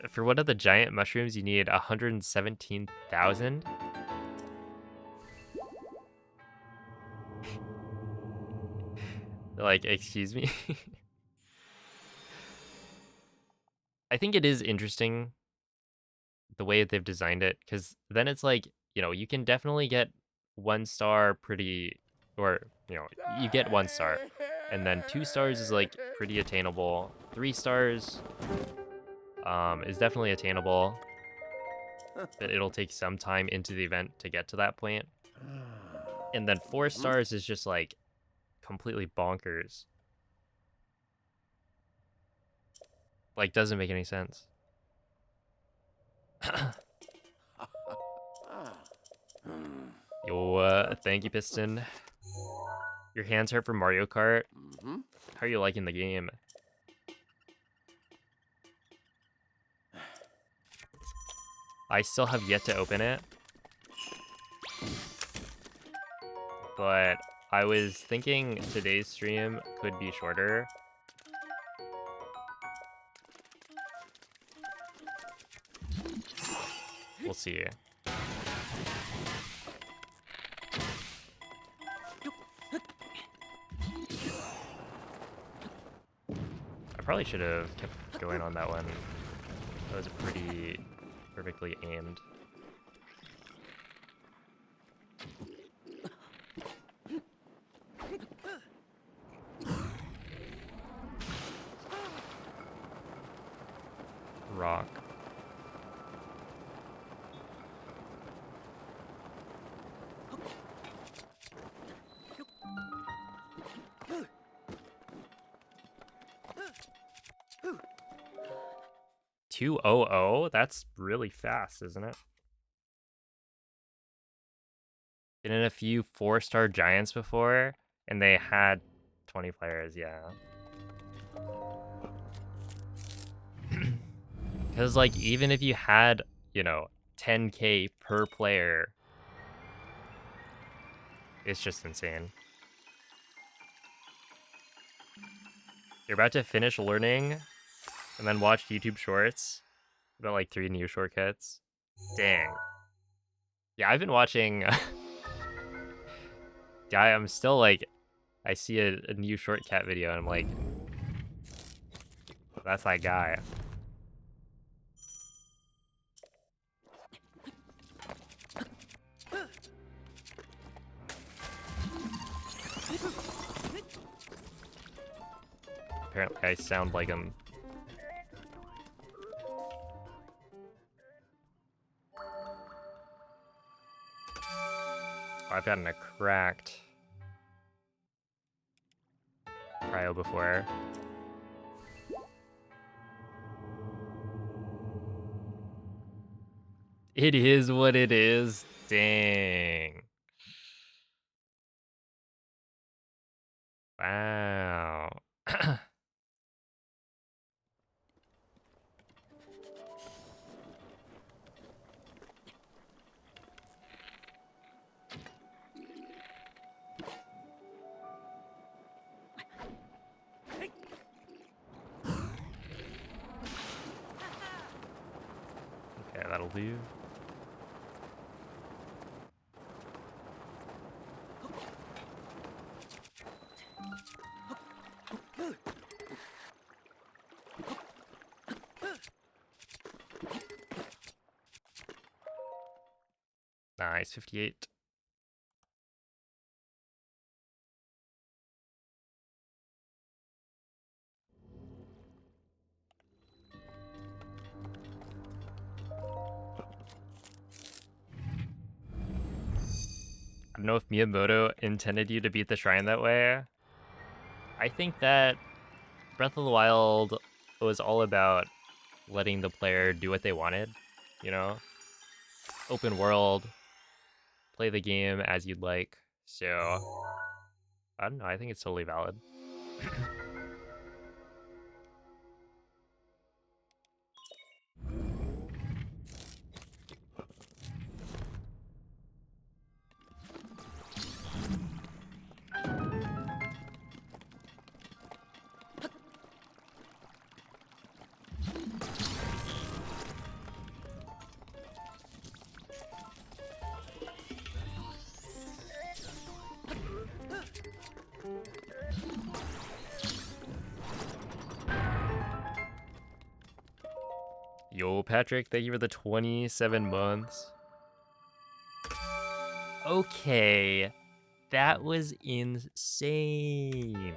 For one of the giant mushrooms, you need 117,000. Like, excuse me. I think it is interesting the way they've designed it, because then it's like, you know, you can definitely get 1 star pretty, or, you know, you get 1 star. And then 2 stars is like pretty attainable. 3 stars is definitely attainable. But it'll take some time into the event to get to that point. And then 4 stars is just like completely bonkers. Like, doesn't make any sense. Yo, thank you, Piston. Your hands hurt from Mario Kart? How are you liking the game? I still have yet to open it. But I was thinking today's stream could be shorter. We'll see. I probably should have kept going on that one. That was pretty perfectly aimed. Rock. $200? That's really fast, isn't it? Been in a few 4-star giants before, and they had 20 players, yeah. Because, like, even if you had, you know, 10K per player, it's just insane. You're about to finish learning and then watch YouTube shorts about, like, 3 new shortcuts. Dang. Yeah, I've been watching... yeah, I'm still, like... I see a new shortcut video and I'm like... That's that guy. Apparently I sound like him. Oh, I've gotten a cracked cryo before. It is what it is. Dang. Wow. Okay, that'll do. Nice, 58. I don't know if Miyamoto intended you to beat the shrine that way. I think that Breath of the Wild was all about letting the player do what they wanted, you know? Open world, play the game as you'd like. So, I don't know, I think it's totally valid. Yo, Patrick, thank you for the 27 months. Okay, that was insane.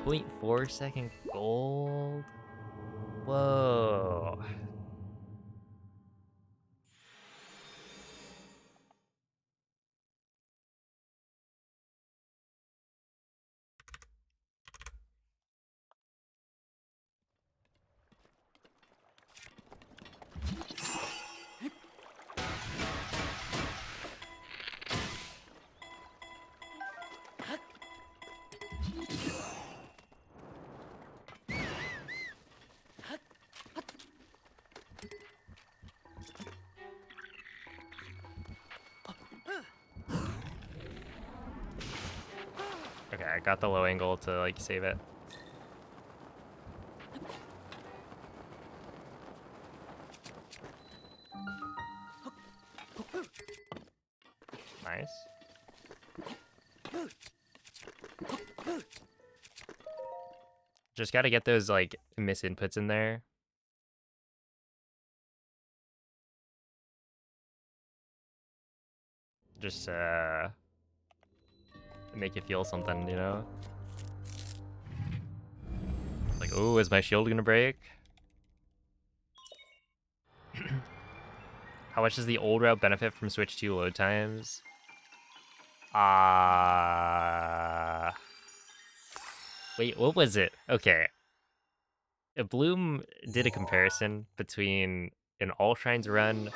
0.4 second gold? Whoa. Okay, I got the low angle to, like, save it. Nice. Just gotta get those, like, miss inputs in there. Just, make you feel something, you know? Like, oh, is my shield gonna break? How much does the old route benefit from Switch 2 load times? Wait, what was it? Okay. Bloom did a comparison between an All Shrines run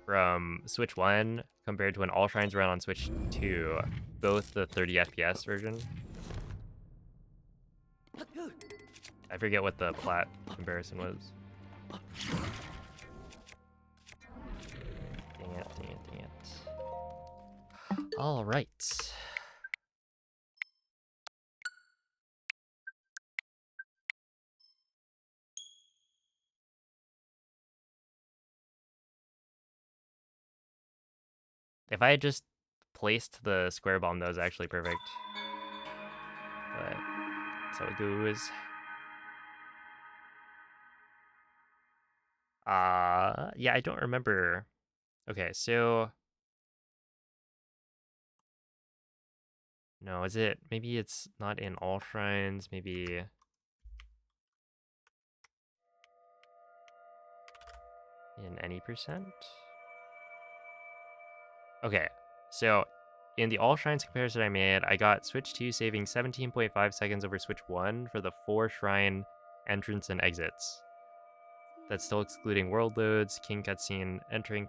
from Switch 1 compared to an All Shrines run on Switch 2, both the 30 FPS version. I forget what the plat comparison was. Dang it, dang it, dang it. All right. If I had just placed the square bomb, that was actually perfect. But that's how it goes. Yeah, I don't remember. Okay, so no, is it? Maybe it's not in all shrines. Maybe in any percent. Okay, so in the all shrines comparison I made, I got Switch 2 saving 17.5 seconds over Switch 1 for the 4 shrine entrance and exits. That's still excluding world loads, king cutscene, entering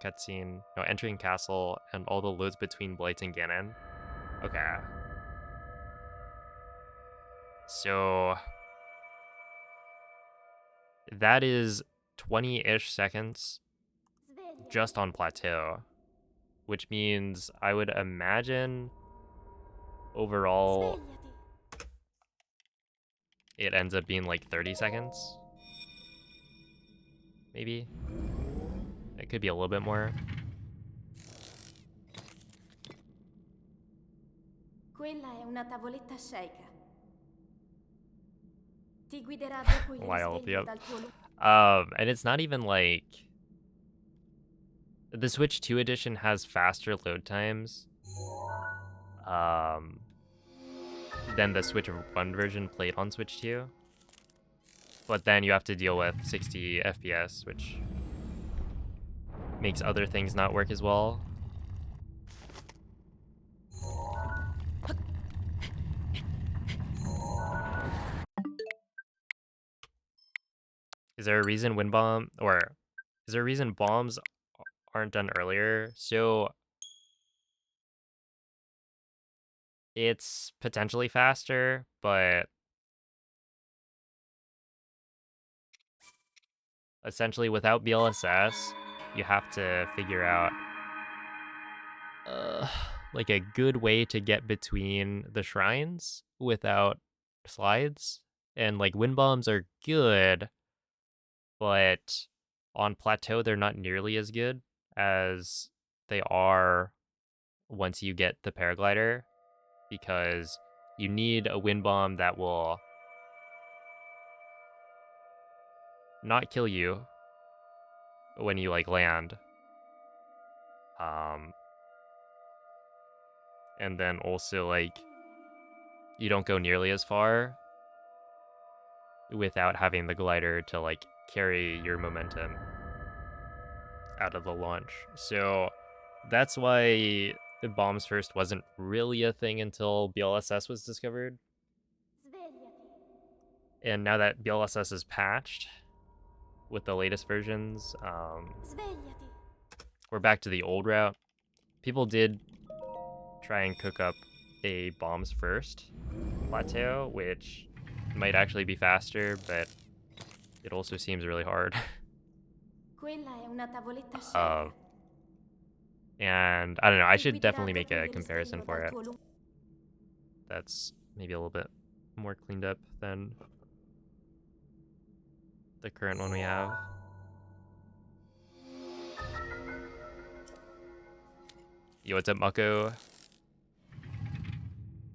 castle, and all the loads between Blight and Ganon. Okay. So that is 20-ish seconds Svegliati. just on plateau, which means I would imagine overall Svegliati. it ends up being like 30 seconds. Maybe. It could be a little bit more. Quella è una tavoletta sceicca. Ti guiderà dopo il Wild, risveglio yep. dal tuo And it's not even like the Switch 2 edition has faster load times um, than the Switch 1 version played on Switch 2. But then you have to deal with 60 FPS, which makes other things not work as well. Is there a reason is there a reason bombs aren't done earlier? So it's potentially faster, but essentially without BLSS, you have to figure out like a good way to get between the shrines without slides. And like wind bombs are good, but on plateau they're not nearly as good as they are once you get the paraglider, because you need a wind bomb that will not kill you when you like land. Um and then also like you don't go nearly as far without having the glider to like carry your momentum out of the launch. So that's why the bombs first wasn't really a thing until BLSS was discovered. Svegliati. And now that BLSS is patched with the latest versions, Svegliati. we're back to the old route. People did try and cook up a bombs first plateau, which might actually be faster, but it also seems really hard. Quella è una tavoletta uh, sceicca. and I don't know, I Ti should guiderà definitely make dopo a il comparison risveglio for dal it. tuo lungo. That's maybe a little bit more cleaned up than the current one we have. Yo, what's up, Mako?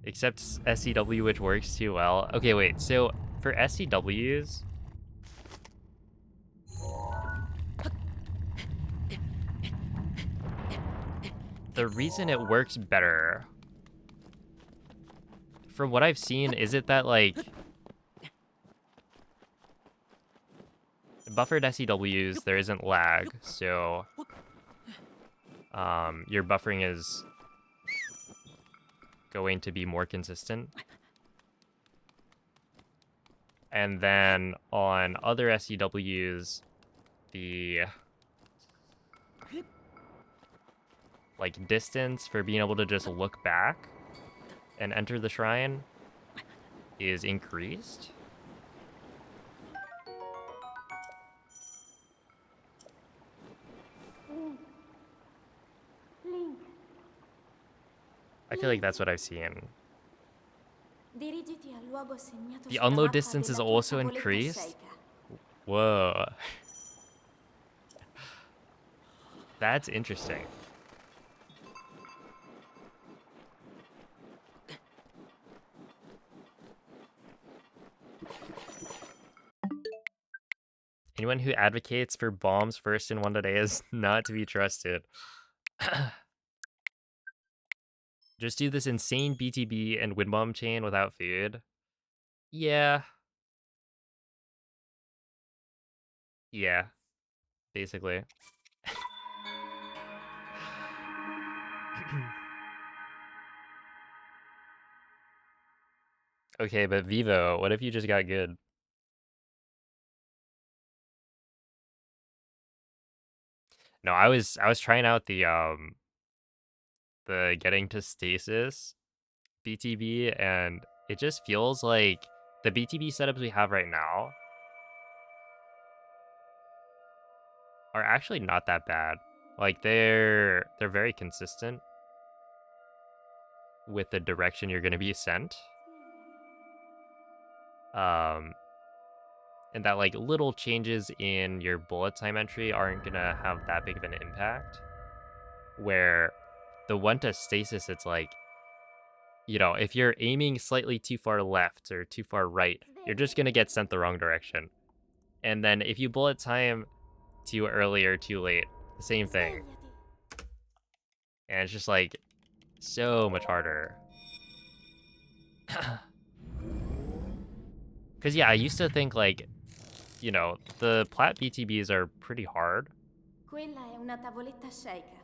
Except SCW, which works too well. Okay, wait, so for SCWs, the reason it works better, from what I've seen, is it that, like, buffered SCWs, there isn't lag, so your buffering is going to be more consistent. And then on other SCWs, the like distance for being able to just look back and enter the shrine is increased. feel like that's what I've seen. Dirigiti al luogo segnato The sulla unload mappa distance is della tua also tavoletta increased? sceicca. Whoa. That's interesting. Anyone who advocates for bombs first in 1.a is not to be trusted. Just do this insane BTB and wind bomb chain without food. Yeah. Yeah, basically. Okay, but Vivo, what if you just got good? No, I was trying out the getting to stasis BTB, and it just feels like the BTB setups we have right now are actually not that bad. Like they're very consistent with the direction you're going to be sent. And that like little changes in your bullet time entry aren't going to have that big of an impact. Where the one to stasis, it's like, you know, if you're aiming slightly too far left or too far right, you're just going to get sent the wrong direction. And then if you bullet time too early or too late, the same thing. Svegliati. And it's just like so much harder. Because yeah, I used to think like, you know, the plat BTBs are pretty hard. Quella è una tavoletta sceicca.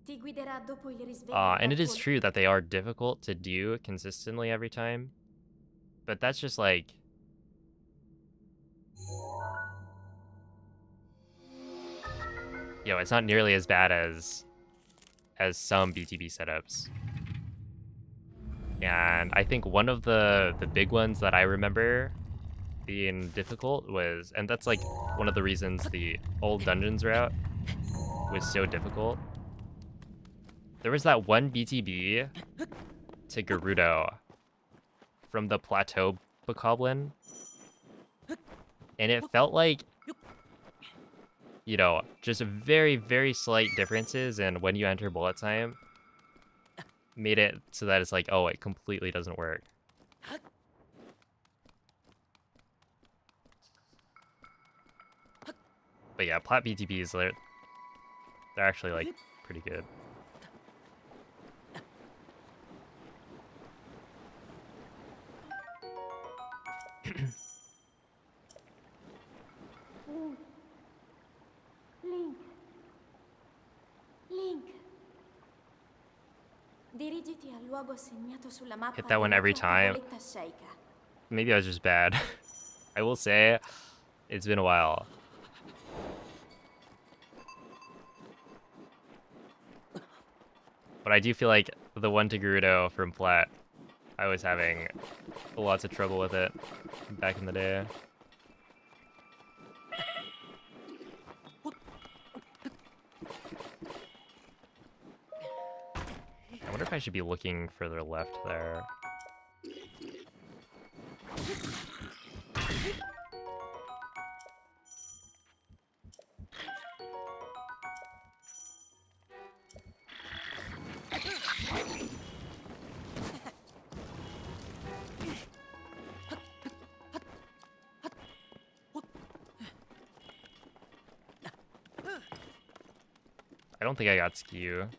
Ti guiderà dopo il risveglio And dal it is tuo... true that they are difficult to do consistently every time. But that's just like, you know, it's not nearly as bad as some BTB setups. And I think one of the big ones that I remember being difficult was, and that's like one of the reasons the old dungeons route was so difficult. There was that one BTB to Gerudo from the Plateau Bokoblin, and it felt like, you know, just very, very slight differences in when you enter bullet time made it so that it's like, oh, it completely doesn't work. But yeah, plat BTBs, they're actually like pretty good. Link. Link. Dirigiti al luogo segnato sulla mappa Hit that one della every tua time. tavoletta sceicca. Maybe I was just bad. I will say, it's been a while. But I do feel like the one to Gerudo from Plat, I was having lots of trouble with it back in the day. I wonder if I should be looking further left there. I don't think I got skew.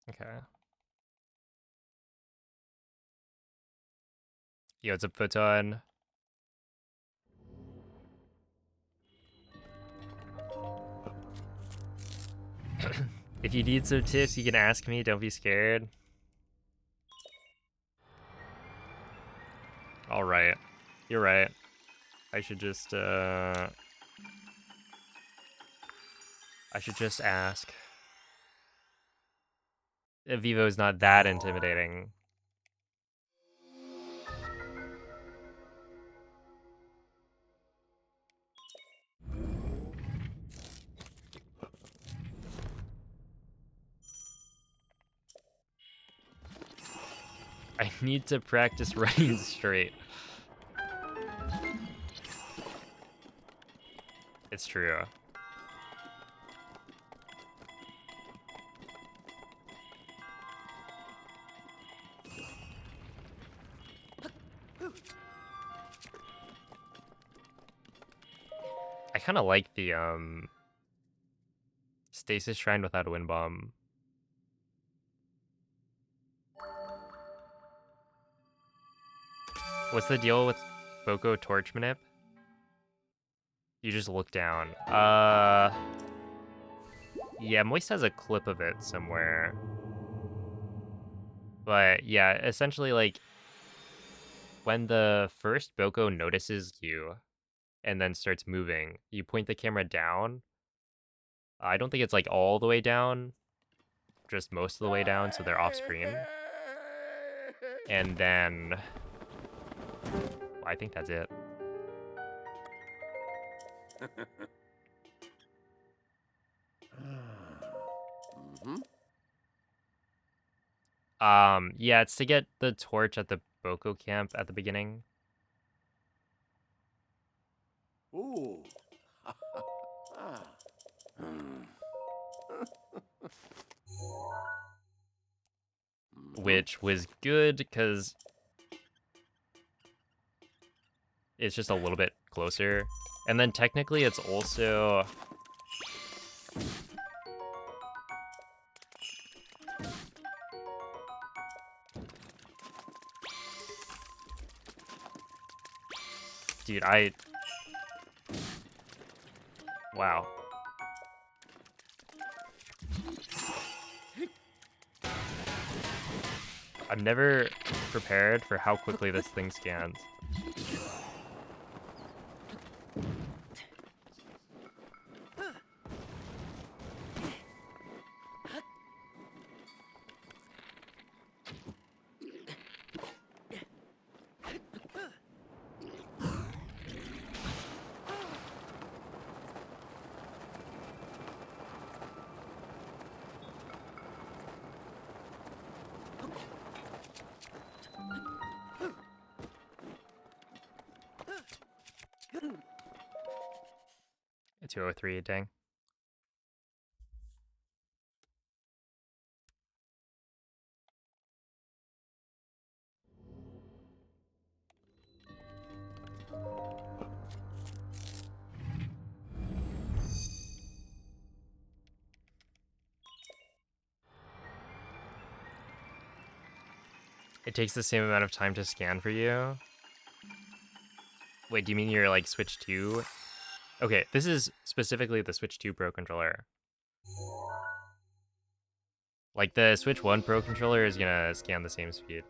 Okay. Yo, what's up, Photon? If you need some tips, you can ask me. Don't be scared. All right. You're right. I should just ask. Vivo's not that intimidating. I need to practice running straight. It's true. I kind of like the Stasis Shrine without a wind bomb. What's the deal with Boko Torch Manip? You just look down. Yeah, Moist has a clip of it somewhere. But yeah, essentially like when the first Boko notices you and then starts moving, you point the camera down. I don't think it's like all the way down, just most of the way down, so they're off screen. And then I think that's it. Yeah, it's to get the torch at the Boko camp at the beginning. Ooh. Ah. Which was good because it's just a little bit closer. And then technically it's also... Dude, wow. I'm never prepared for how quickly this thing scans. It's 203, dang. It takes the same amount of time to scan for you? Wait, do you mean you're like Switch 2? Okay, this is specifically the Switch 2 Pro controller. Like the Switch 1 Pro controller is gonna scan the same speed.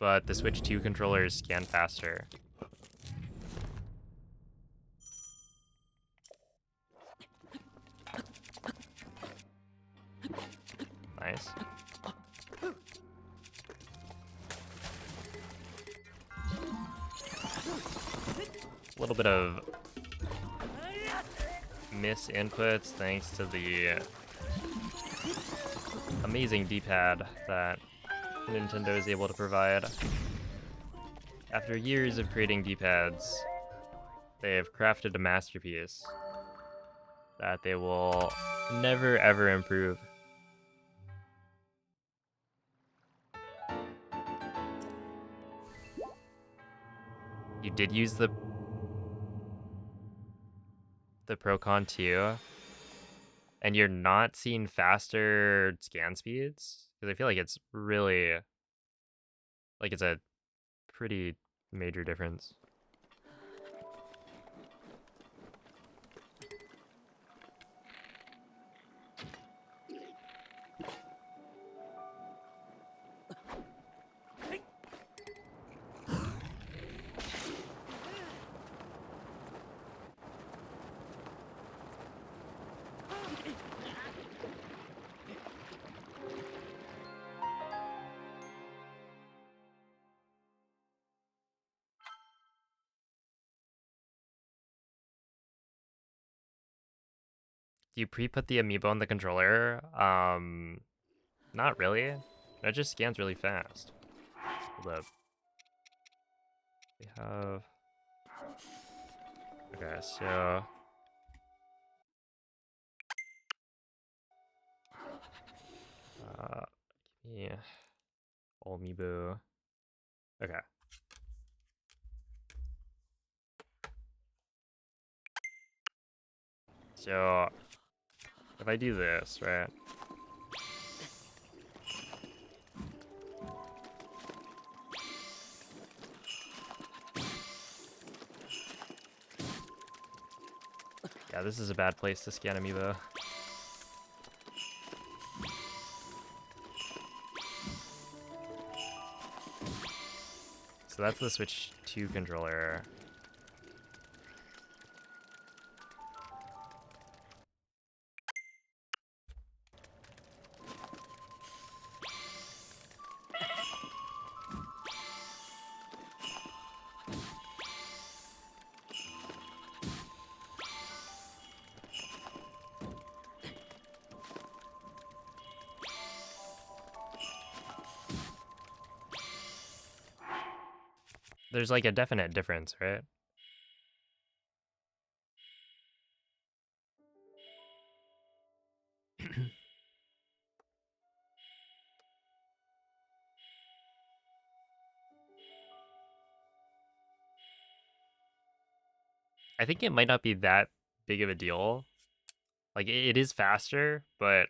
But the Switch 2 controllers scan faster. Nice. A little bit of miss inputs thanks to the amazing D-pad that Nintendo is able to provide. After years of creating D-pads, they have crafted a masterpiece that they will never ever improve. You did use the Procon 2, and you're not seeing faster scan speeds? Because I feel like it's really, like it's a pretty major difference. Do you pre-put the amiibo on the controller? Not really. That just scans really fast. Hold up. We have... Okay, so... yeah. All amiibo. Okay. So, if I do this, right? Yeah, this is a bad place to scan amiibo. So that's the Switch 2 controller. There's like a definite difference, right? I think it might not be that big of a deal. Like it is faster, but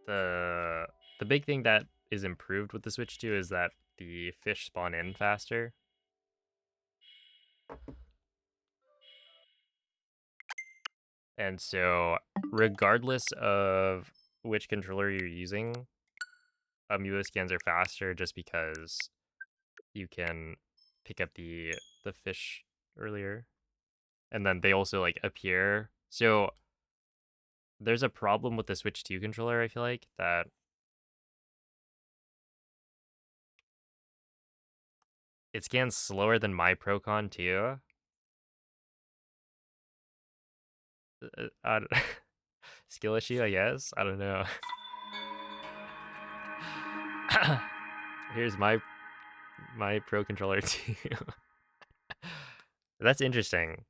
the big thing that is improved with the Switch 2 is that the fish spawn in faster. And so regardless of which controller you're using, amiibo scans are faster just because you can pick up the fish earlier. And then they also like appear. So there's a problem with the Switch 2 controller, I feel like, that it scans slower than my Procon too. Skill issue, I guess. I don't know. Here's my Pro controller too. That's interesting.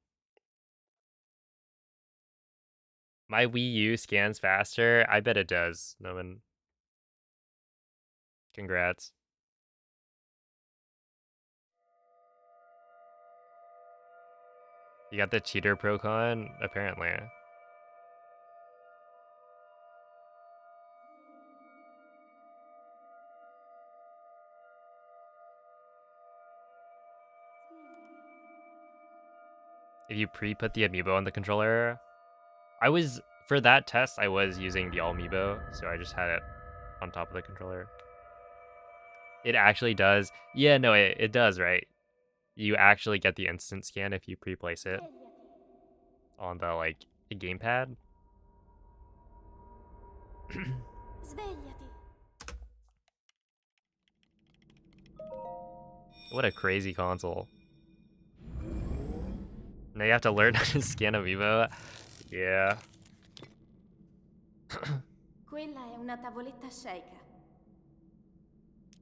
My Wii U scans faster. I bet it does. No one. Congrats. You got the cheater Procon, apparently. If you pre-put the amiibo on the controller, for that test, I was using the all amiibo, so I just had it on top of the controller. It actually does. Yeah, no, it does, right? You actually get the instant scan if you pre-place it on the, like, gamepad. Svegliati. What a crazy console. Now you have to learn how to scan amiibo. Yeah. Quella è una tavoletta Sheikah.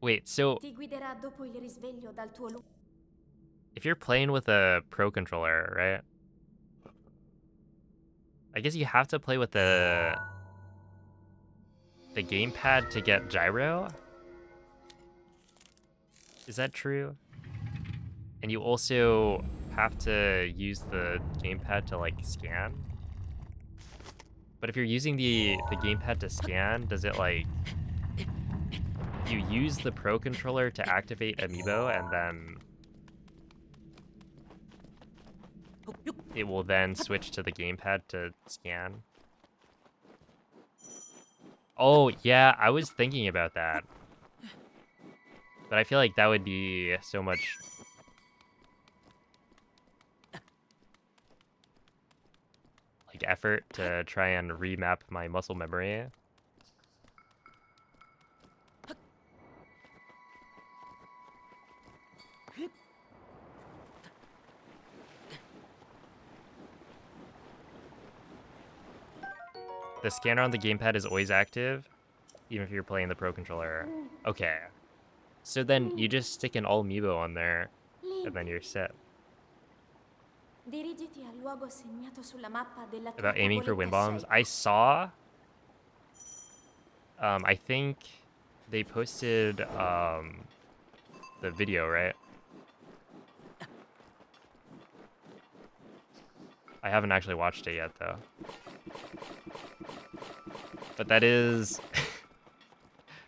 Wait, so Ti guiderà dopo il risveglio dal tuo if you're playing with a Pro controller, right? I guess you have to play with the gamepad to get gyro? Is that true? And you also have to use the gamepad to, like, scan? But if you're using the gamepad to scan, does it, like... You use the Pro controller to activate amiibo, and then... it will then switch to the gamepad to scan? Oh, yeah, I was thinking about that. But I feel like that would be so much... like, effort to try and remap my muscle memory. The scanner on the gamepad is always active, even if you're playing the Pro Controller. Okay. So then you just stick an all amiibo on there, and then you're set. Dirigiti al luogo segnato sulla mappa della tua About aiming for wind tavoletta bombs, scelta. I saw. I think they posted the video, right? I haven't actually watched it yet, though. But that is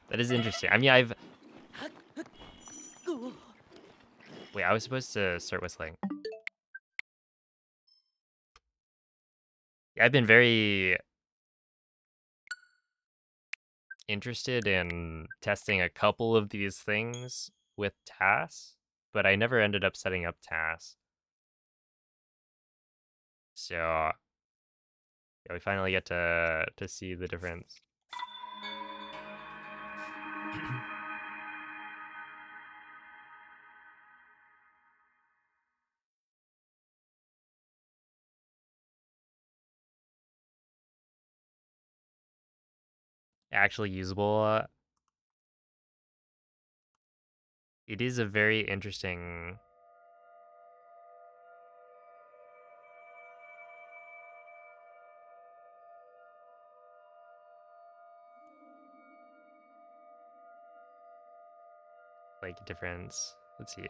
that is interesting. I mean, wait, I was supposed to start whistling. Yeah, I've been very interested in testing a couple of these things with tasks, but I never ended up setting up tasks. So yeah, we finally get to see the difference. Actually usable. It is a very interesting. Like difference. Let's see.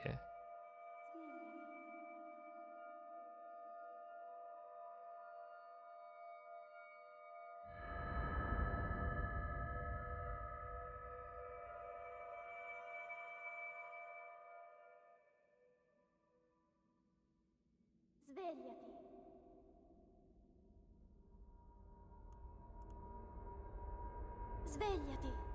Svegliati. Svegliati.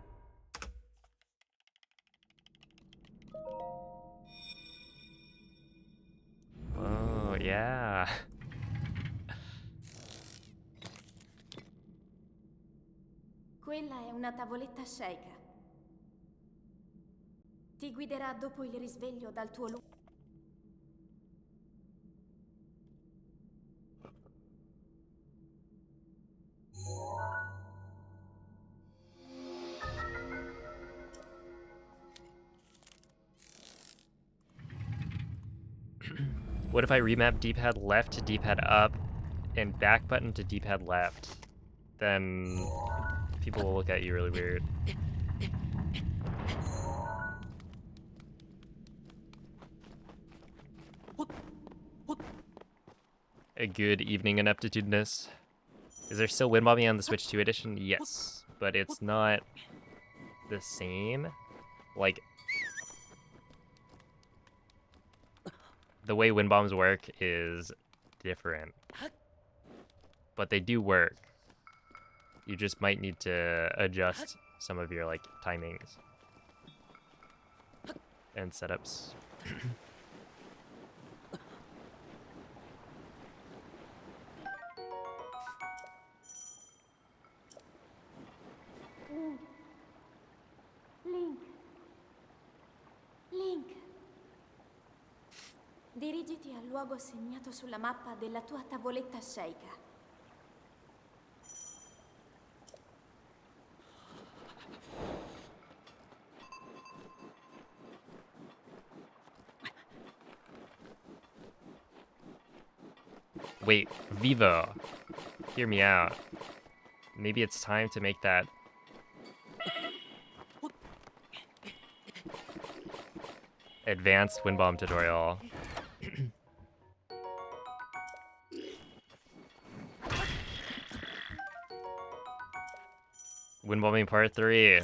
Oh yeah. Quella è una tavoletta sceika. Ti guiderà dopo il risveglio dal tuo luogo. What if I remap D-pad left to D-pad up and back button to D-pad left? Then people will look at you really weird. A good evening ineptitudeness. Is there still wind bombing on the Switch 2 edition? Yes, but it's not the same. Like, the way wind bombs work is different, but they do work. You just might need to adjust some of your like timings and setups. Link. Link. Dirigiti al luogo segnato sulla mappa della tua tavoletta sceika. Wait, Vivo, hear me out. Maybe it's time to make that advanced wind bomb tutorial. Wind bombing part 3.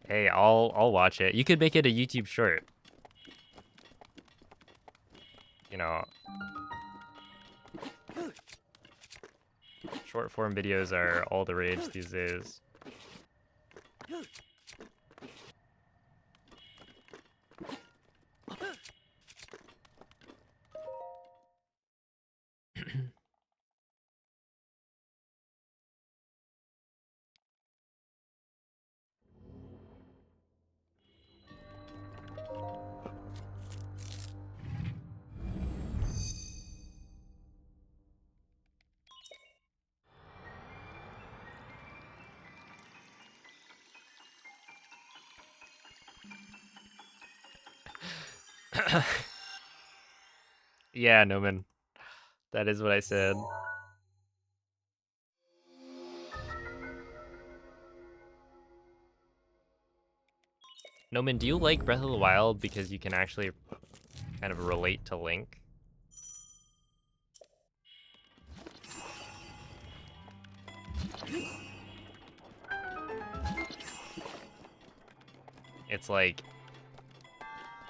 Hey, I'll watch it. You could make it a YouTube short. You know, short form videos are all the rage these days. Yeah, Noman. That is what I said. Noman, do you like Breath of the Wild because you can actually kind of relate to Link? It's like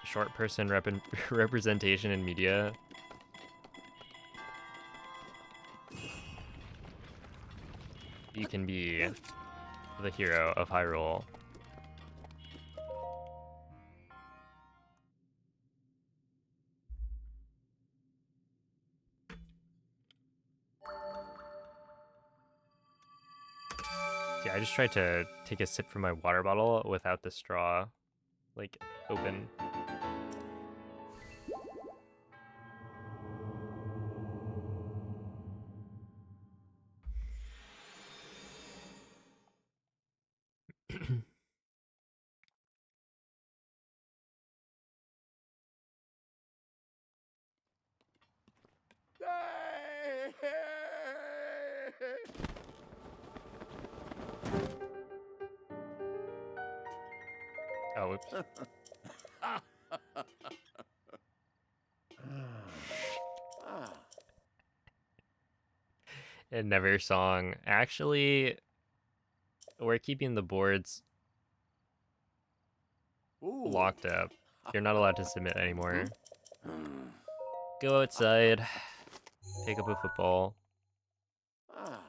short person representation in media. You can be the hero of Hyrule. Yeah, I just tried to take a sip from my water bottle without the straw, like, open. Oh, whoops. And Never Song. Actually, we're keeping the boards Ooh. locked up. You're not allowed to submit anymore. Go outside, pick up a football. Ah.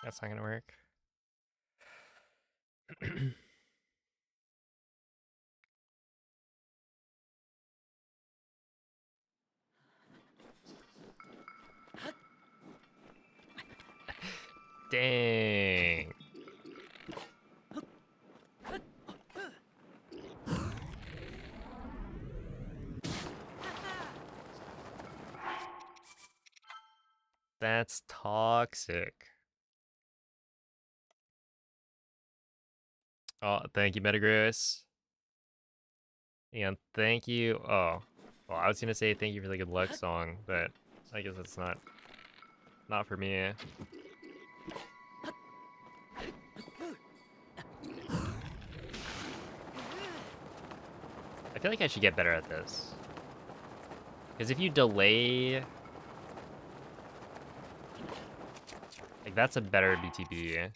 That's not gonna work. Dang. That's toxic. Oh, thank you, Metagross. And thank you. Oh, well, I was gonna say thank you for the good luck song, but I guess that's not for me. I feel like I should get better at this. Because if you delay, like, that's a better BTB.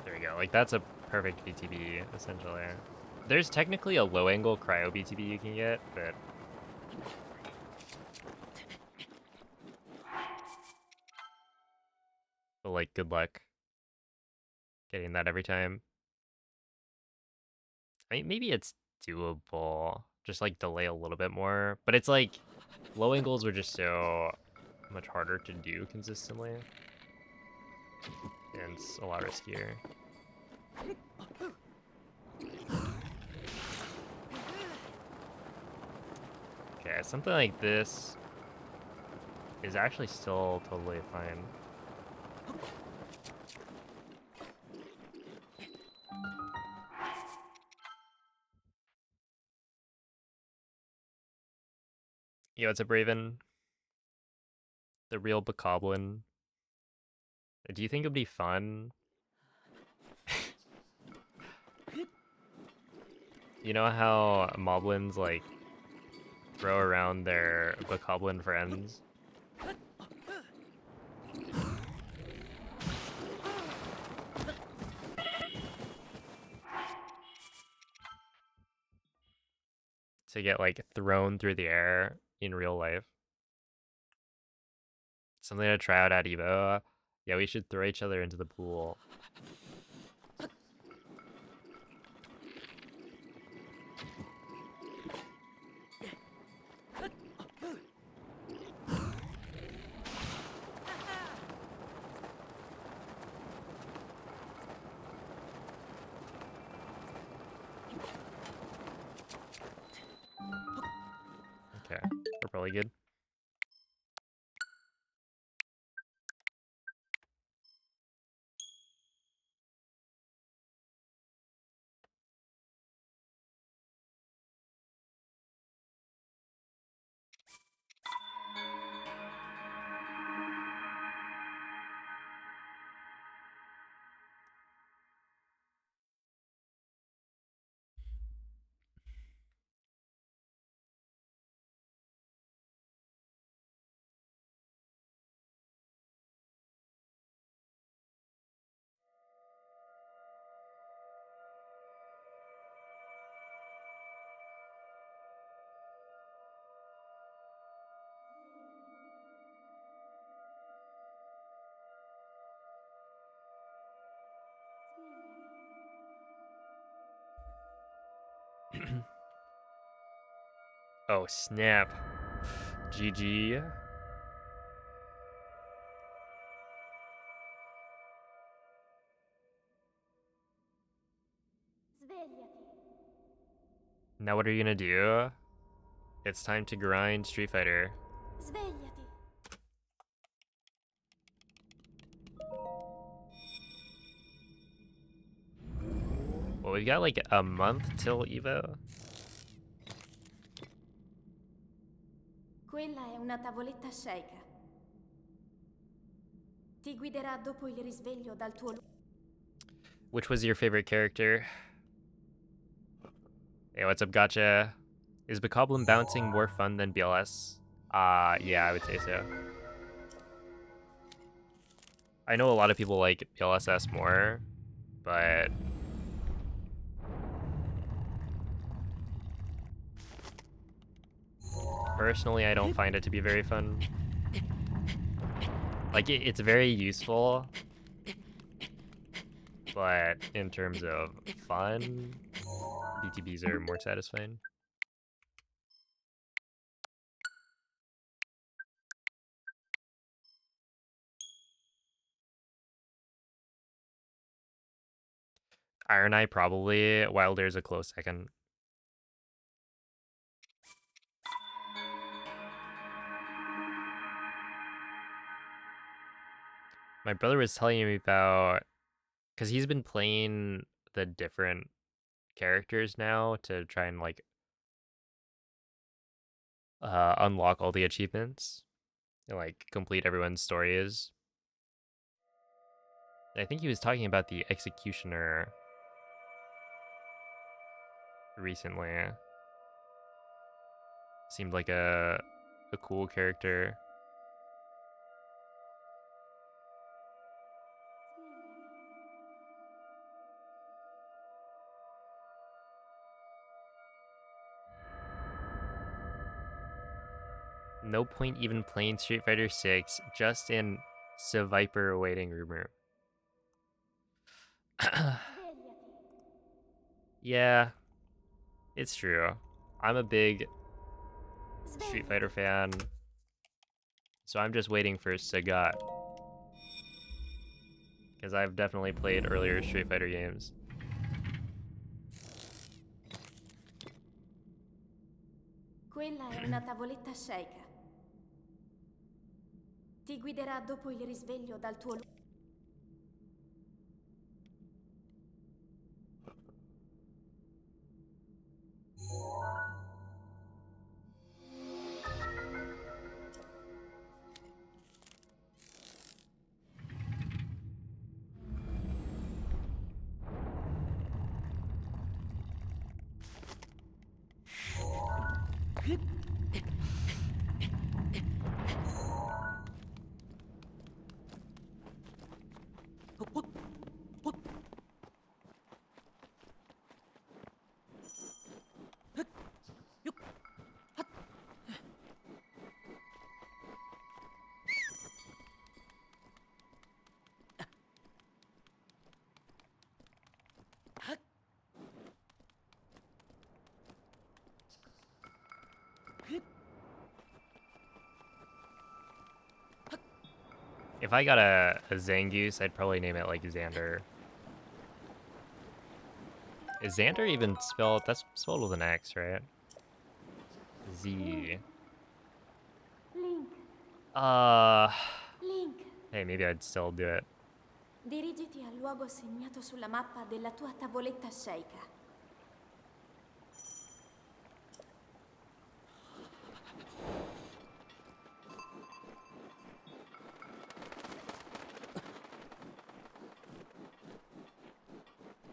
There we go. Like, that's a perfect BTB, essentially. There's technically a low angle cryo BTB you can get, but like, good luck getting that every time. I mean, maybe it's doable. Just like delay a little bit more, but it's like low angles were just so much harder to do consistently. And it's a lot riskier. Okay, something like this is actually still totally fine. Yo, it's a Braven. The real Bokoblin. Do you think it would be fun? You know how Moblins like throw around their Bokoblin friends? To get like thrown through the air in real life. Something to try out at Evo. Yeah, we should throw each other into the pool. Okay, we're probably good. Oh, snap. GG. Svegliati. Now what are you gonna do? It's time to grind Street Fighter. Svegliati. Well, we've got like a month till Evo. Quella è una tavoletta sceicca. Ti guiderà dopo il risveglio dal tuo... Which was your favorite character? Hey, what's up, Gotcha? Is Bokoblin bouncing more fun than BLS? Yeah, I would say so. I know a lot of people like BLSS more, but personally, I don't find it to be very fun. Like, it's very useful, but in terms of fun, BTBs are more satisfying. Iron Eye probably, Wilder's a close second. My brother was telling me about, because he's been playing the different characters now to try and like unlock all the achievements and like complete everyone's stories. I think he was talking about the Executioner recently. Seemed like a cool character. No point even playing Street Fighter 6 just in Viper waiting rumor. Svegliati. Yeah, it's true. I'm a big Street Fighter Svegliati. fan. So I'm just waiting for Sagat. Because I've definitely played earlier Street Fighter games. Quella è una tavoletta Sheikah. Ti guiderà dopo il risveglio dal tuo luogo. If I got a Zangoose, I'd probably name it like Xander. Is Xander even spelled? That's spelled with an X, right? Z. Link, Uh, Link, hey, maybe I'd still do it. dirigiti al luogo segnato sulla mappa della tua tavoletta Sheikah.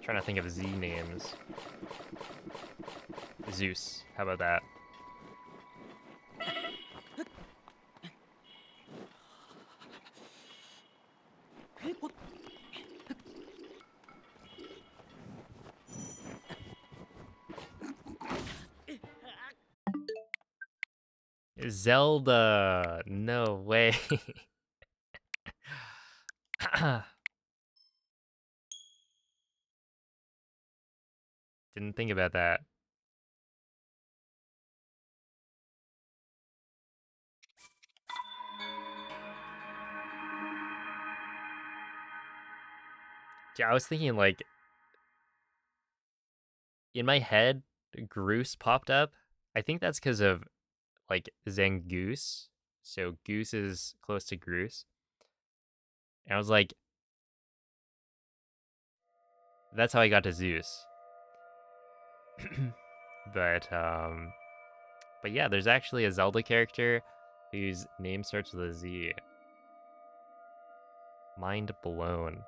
Trying to think of Z names. Zeus. How about that? Zelda. No way. Didn't think about that. Yeah, I was thinking like in my head, Groose popped up. I think that's because of like Zangoose. So Goose is close to Groose. And I was like, that's how I got to Zeus. but but yeah, there's actually a Zelda character whose name starts with a Z. Mind blown.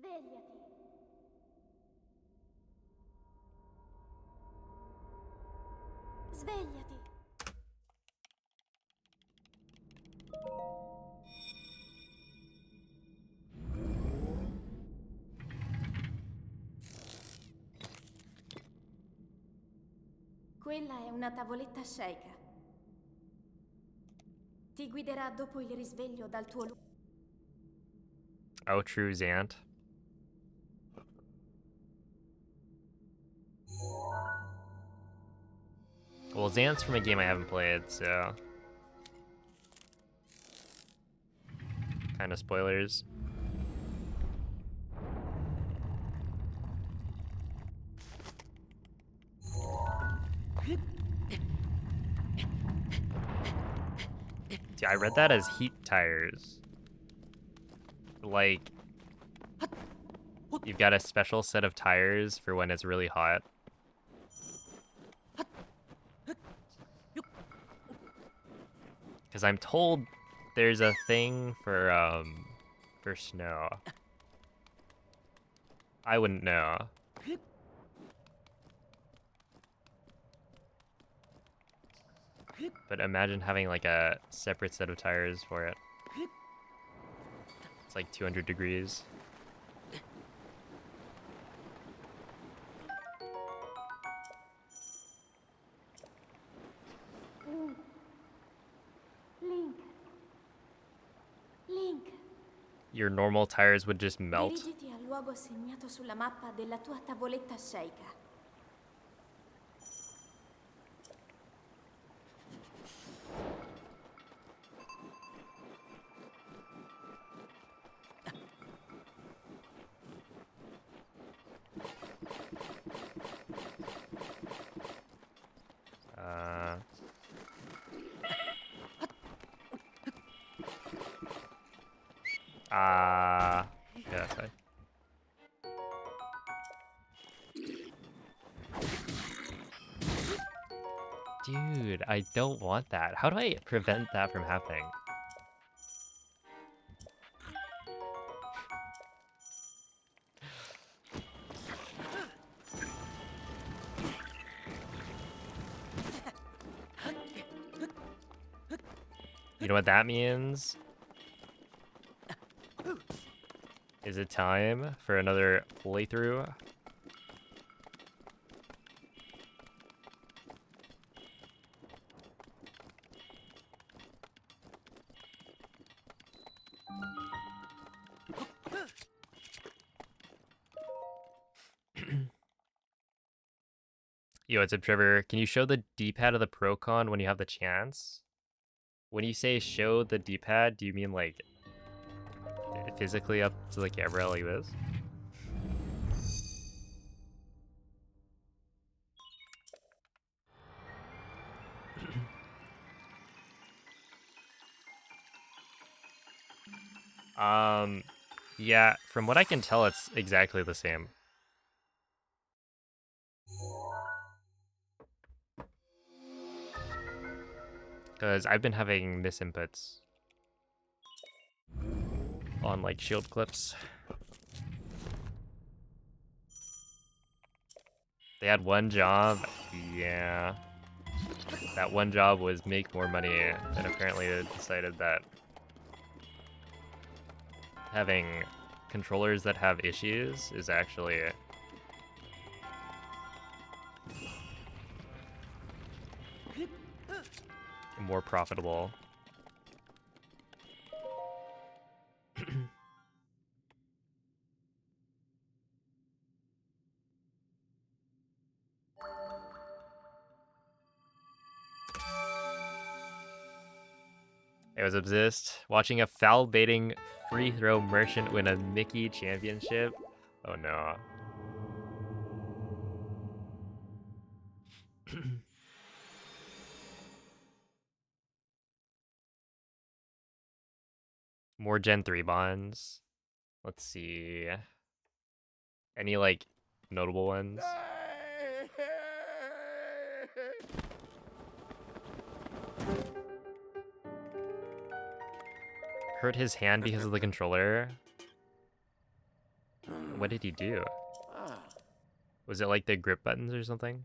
Svegliati. Svegliati. Quella è una tavoletta Sheikah. Ti guiderà dopo il risveglio dal tuo luogo. Oh, true Zant. Well, Zant's from a game I haven't played, so kind of spoilers. See, I read that as heat tires. Like, you've got a special set of tires for when it's really hot. Because I'm told there's a thing for snow. I wouldn't know. But imagine having like a separate set of tires for it. It's like 200 degrees. your normal tires would just melt. Dirigiti al luogo segnato sulla mappa della tua tavoletta sceicca. Yeah, that's fine. Dude, I don't want that. How do I prevent that from happening? You know what that means? Is it time for another playthrough? Yo, what's up, Trevor? Can you show the D-pad of the Procon when you have the chance? When you say show the D-pad, do you mean like physically up to the camera like this? Yeah, from what I can tell, it's exactly the same. Because I've been having misinputs on like shield clips. They had one job, yeah. That one job was make more money, and apparently they decided that having controllers that have issues is actually more profitable. It was obsessed watching a foul baiting free throw merchant win a Mickey championship. Oh no. More Gen 3 bonds. Let's see. Any like notable ones? Hurt his hand because of the controller. What did he do? Was it like the grip buttons or something?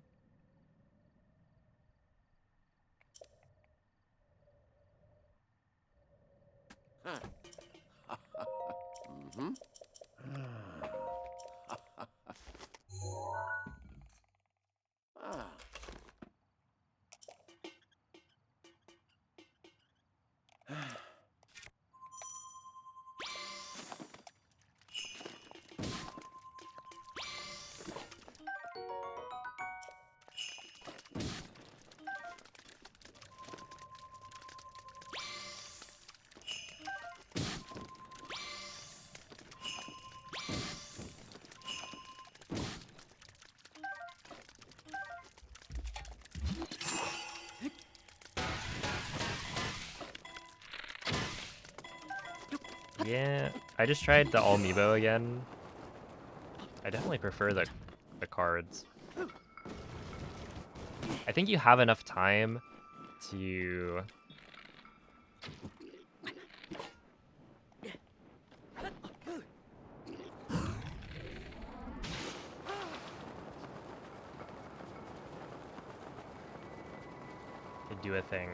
Mm-hmm. Yeah, I just tried the all amiibo again. I definitely prefer the cards. I think you have enough time to do a thing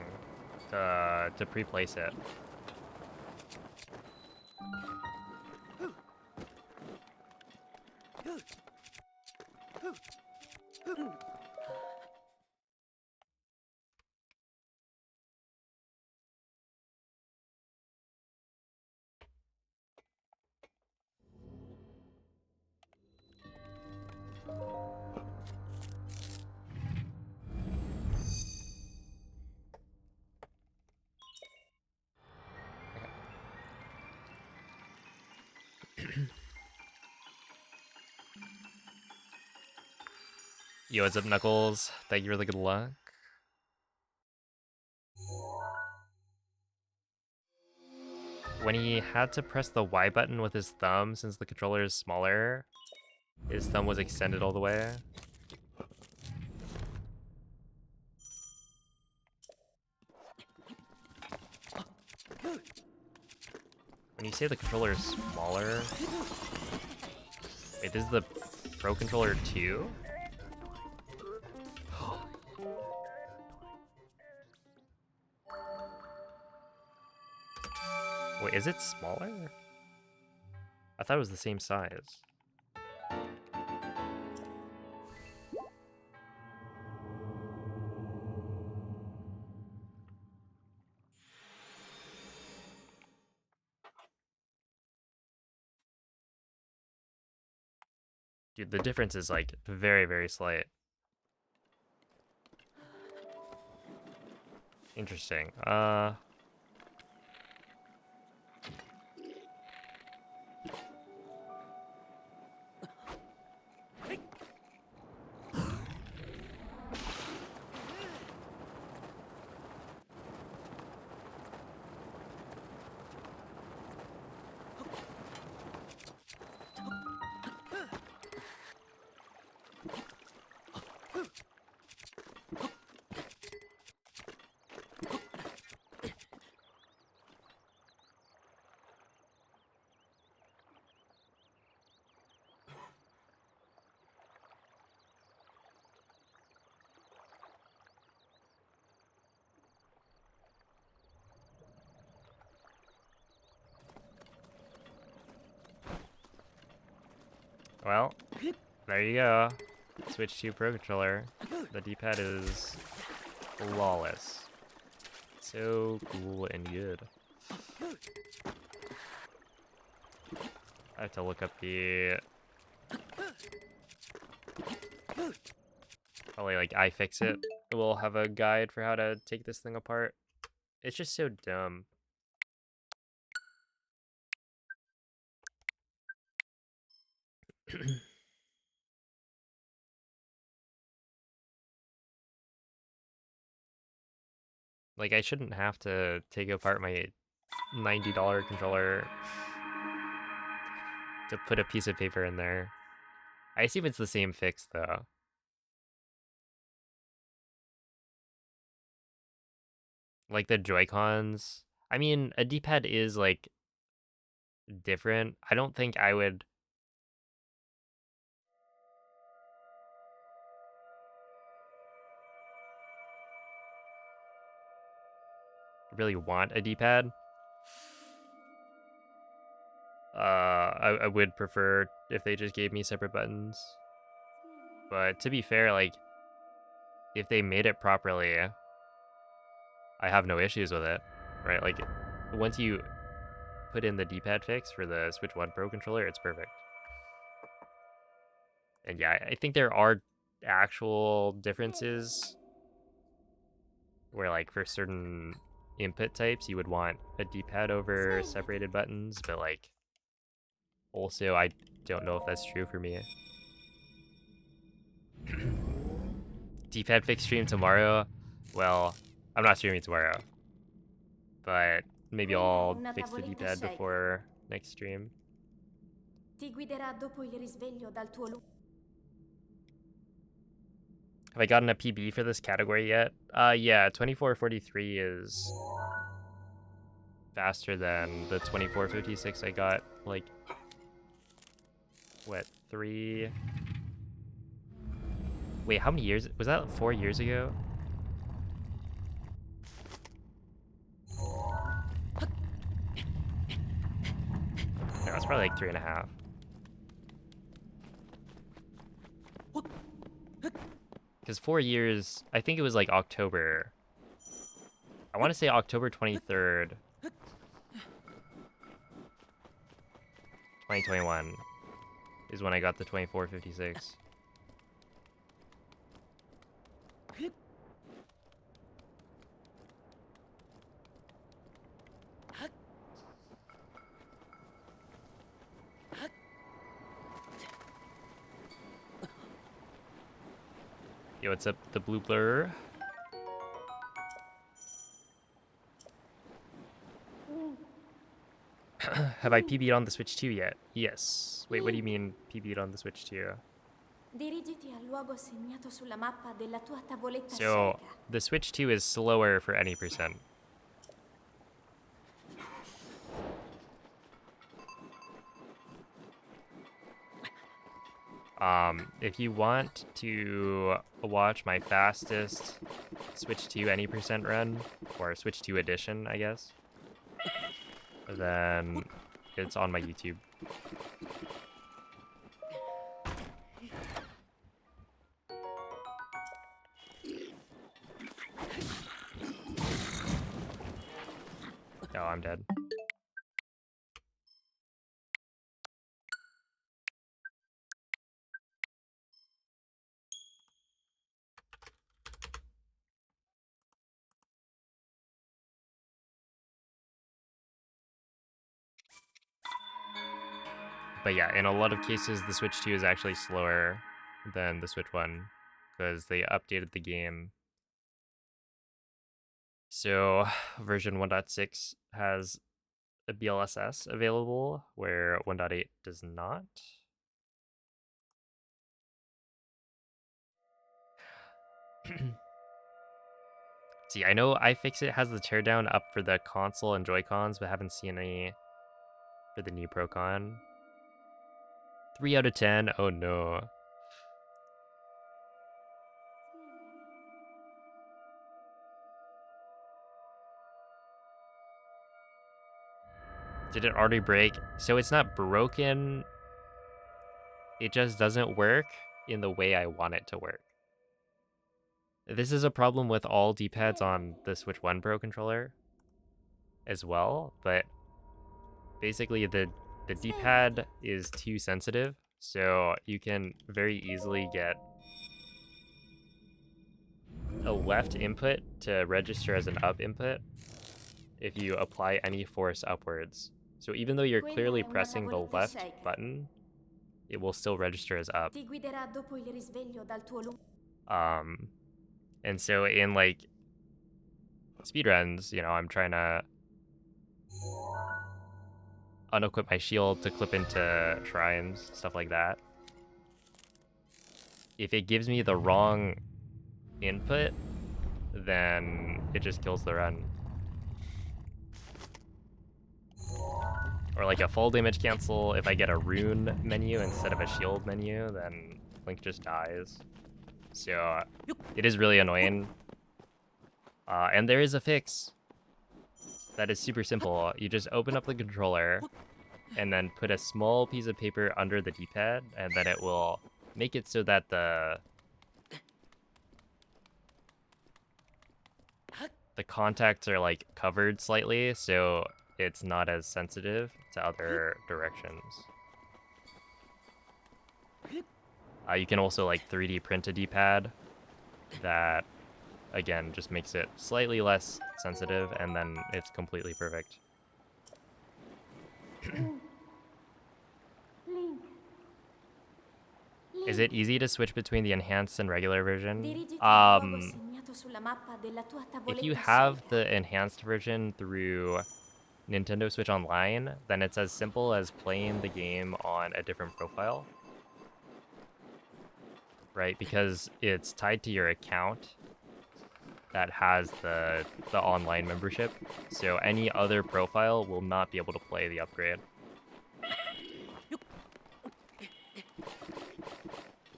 to pre-place it. Yo, what's up, Knuckles? Thank you for the good luck. When he had to press the Y button with his thumb, since the controller is smaller, his thumb was extended all the way. When you say the controller is smaller... Wait, this is the Pro Controller 2? Wait, is it smaller? I thought it was the same size. Dude, the difference is like very, very slight. Interesting. Well, there you go. Switch to Pro Controller. The D-pad is flawless. So cool and good. I have to look up the... Probably like iFixit. We'll have a guide for how to take this thing apart. It's just so dumb. Like, I shouldn't have to take apart my $90 controller to put a piece of paper in there. I assume it's the same fix, though. Like the Joy-Cons. I mean, a D-pad is, like, different. I don't think I would... really want a D-pad. I would prefer if they just gave me separate buttons. But to be fair, like, if they made it properly, I have no issues with it, right? Like, once you put in the D-pad fix for the Switch 1 Pro controller, it's perfect. And yeah, I think there are actual differences where, like, for certain input types, you would want a D-pad over separated buttons, but, like, also, I don't know if that's true for me. D-pad fix stream tomorrow? Well, I'm not streaming tomorrow. But maybe I'll fix the D-pad before next stream. Ti guiderà dopo il risveglio dal tuo Have I gotten a PB for this category yet? Yeah, 2443 is faster than the 2456 I got, like, what, 3... Wait, how many years? Was that 4 years ago? No, it's probably like 3.5. Because 4 years, I think it was like October. I want to say October 23rd. 2021 is when I got the 2456. Yo, what's up, the blue blur? Have I PB'd on the Switch 2 yet? Yes. Wait, what do you mean PB'd on the Switch 2? Dirigiti al luogo segnato sulla mappa della tua tavoletta So, sceicca. the Switch 2 is slower for any percent. If you want to watch my fastest Switch 2 any percent run, or Switch 2 edition, I guess, then it's on my YouTube. Oh, I'm dead. But yeah, in a lot of cases, the Switch 2 is actually slower than the Switch 1 because they updated the game. So version 1.6 has a BLSS available where 1.8 does not. See, I know iFixit has the teardown up for the console and Joy-Cons, but haven't seen any for the new Procon. 3 out of 10? Oh no. Did it already break? So it's not broken, it just doesn't work in the way I want it to work. This is a problem with all D-pads on the Switch 1 Pro controller as well, but basically the D-pad is too sensitive, so you can very easily get a left input to register as an up input if you apply any force upwards. So even though you're Quella clearly è una pressing the tavoletta left sceicca. button, it will still register as up. Ti guiderà dopo il risveglio dal tuo lungo. And so in like speedruns, you know, I'm trying to unequip my shield to clip into shrines, stuff like that. If it gives me the wrong input, then it just kills the run. Or like a full damage cancel, if I get a rune menu instead of a shield menu, then Link just dies. So it is really annoying. And there is a fix that is super simple. You just open up the controller and then put a small piece of paper under the D-pad, and then it will make it so that the contacts are like covered slightly, so it's not as sensitive to other directions. You can also like 3D print a D-pad that, again, just makes it slightly less sensitive, and then it's completely perfect. Link. Is it easy to switch between the enhanced and regular version? Dirigiti al luogo segnato sulla mappa della tua If you tavoletta have sceicca. the enhanced version through Nintendo Switch Online, then it's as simple as playing the game on a different profile, right? Because it's tied to your account that has the online membership. So any other profile will not be able to play the upgrade.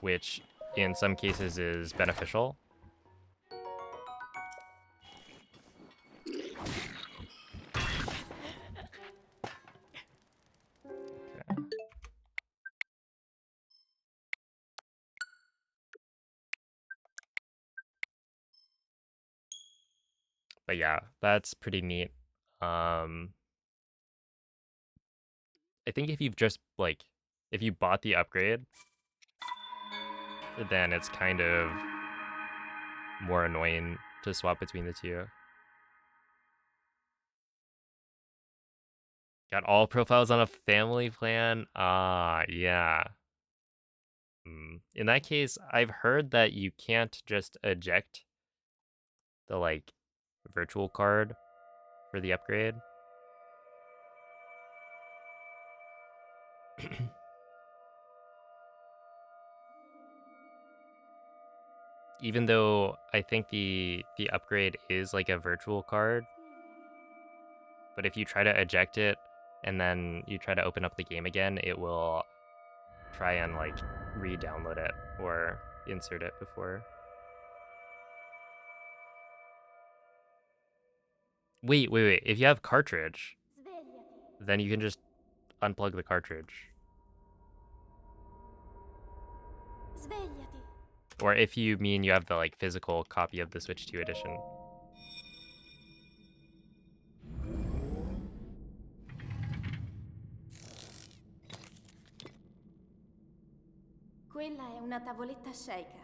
Which in some cases is beneficial. Okay. But yeah, that's pretty neat. I think if you've just like, if you bought the upgrade, then it's kind of more annoying to swap between the two. Got all profiles on a family plan? Ah, yeah. In that case, I've heard that you can't just eject the like virtual card for the upgrade. Even though I think the upgrade is like a virtual card, but if you try to eject it and then you try to open up the game again, it will try and like re-download it or insert it before. Wait. If you have cartridge, Svegliati. then you can just unplug the cartridge. Svegliati. Or if you mean you have the like physical copy of the Switch 2 edition. Quella è una tavoletta sceicca.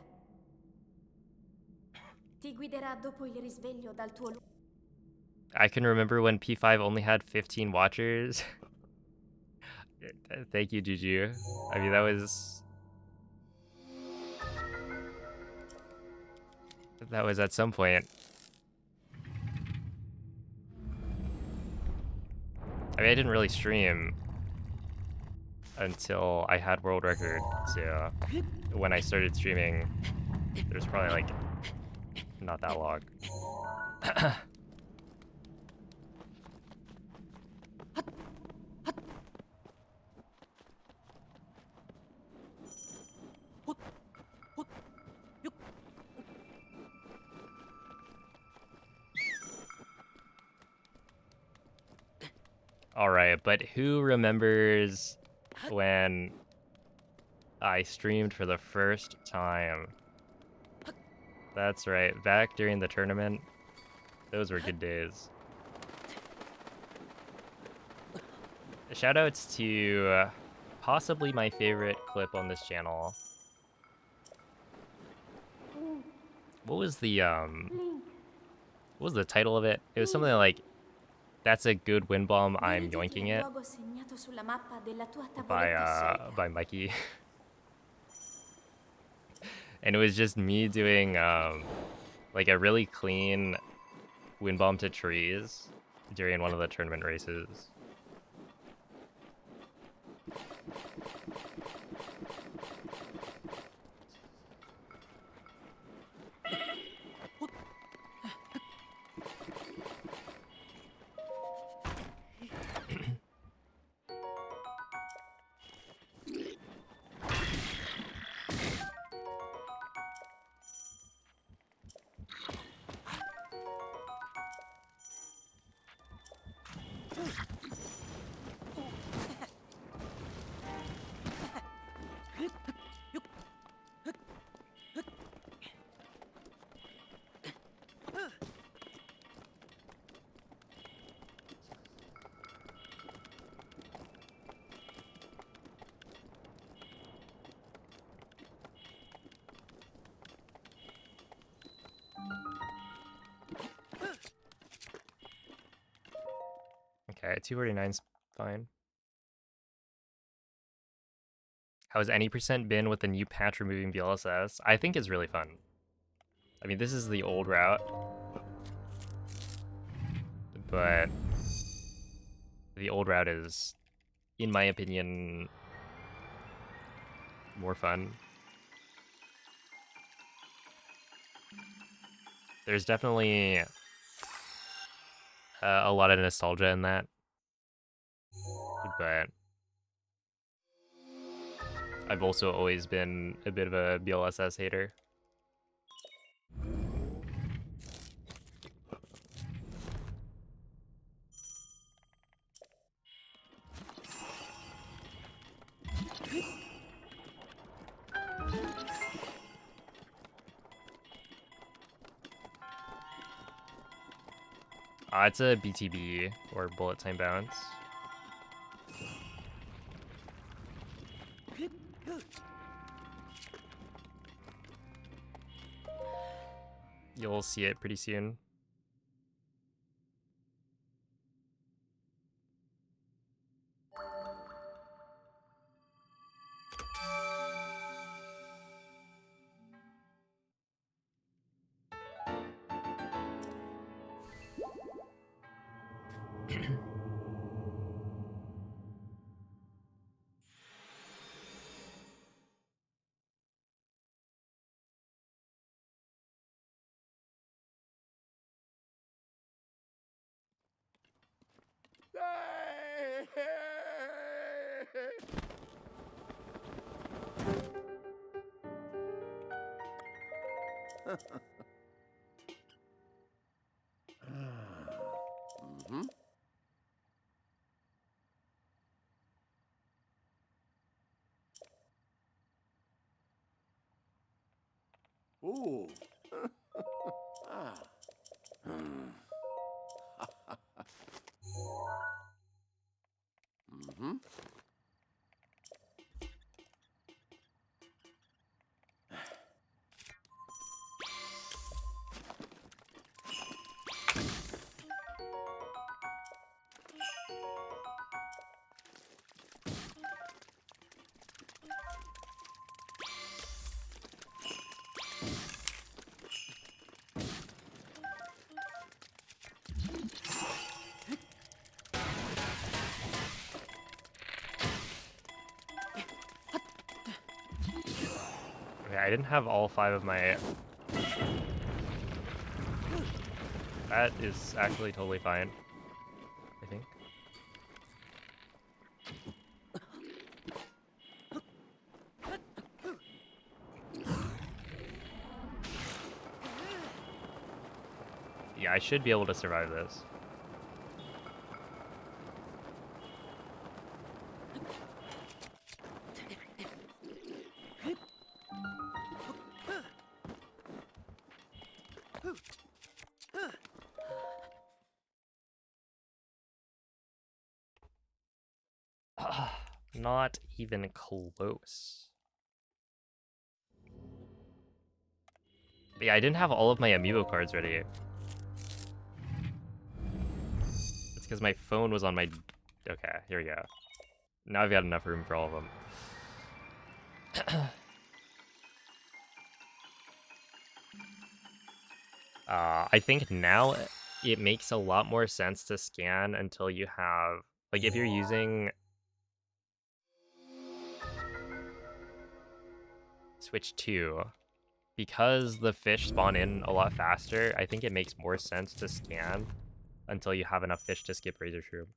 Ti guiderà dopo il risveglio dal tuo I can remember when P5 only had 15 watchers. Thank you, Juju. I mean, that was at some point. I mean, I didn't really stream until I had world record. So when I started streaming, there's probably like not that long. All right, but who remembers when I streamed for the first time? That's right, back during the tournament. Those were good days. Shoutouts to possibly my favorite clip on this channel. What was the title of it? It was something like "That's a good wind bomb, I'm Dirigiti yoinking al it" luogo segnato sulla mappa della tua by tavoletta sceicca. by Mikey. And it was just me doing like a really clean wind bomb to trees during one of the tournament races. Okay, 249's fine. How's any percent been with the new patch removing VLSS? I think it's really fun. I mean, this is the old route, but the old route is, in my opinion, more fun. There's definitely a lot of nostalgia in that, but I've also always been a bit of a BLSS hater. It's a BTB, or bullet time bounce. You'll see it pretty soon. Mm-hmm. Ooh. Ah. Hmm. Mm-hmm. Okay, I didn't have all 5 of my... That is actually totally fine, I think. Yeah, I should be able to survive this. Not even close. But yeah, I didn't have all of my amiibo cards ready. It's because my phone was on my... Okay, here we go. Now I've got enough room for all of them. I think now it makes a lot more sense to scan until you have... Like, if you're using... Switch 2, because the fish spawn in a lot faster, I think it makes more sense to scan until you have enough fish to skip Razor Shroom.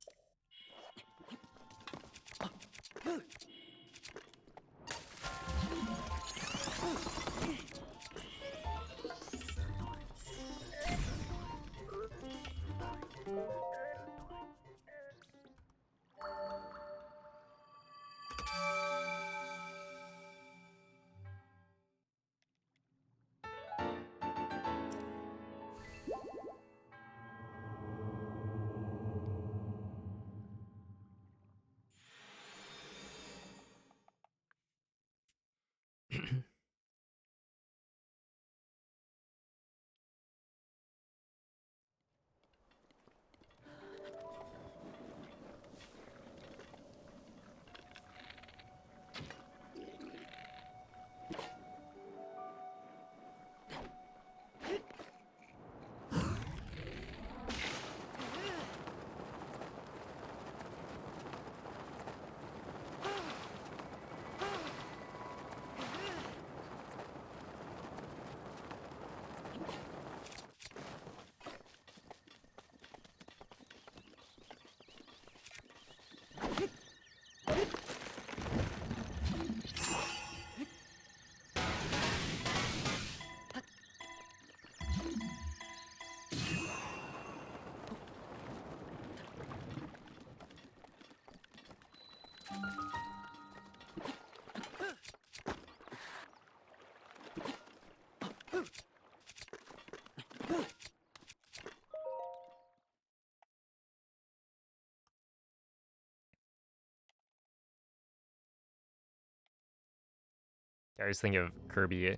I was thinking of Kirby.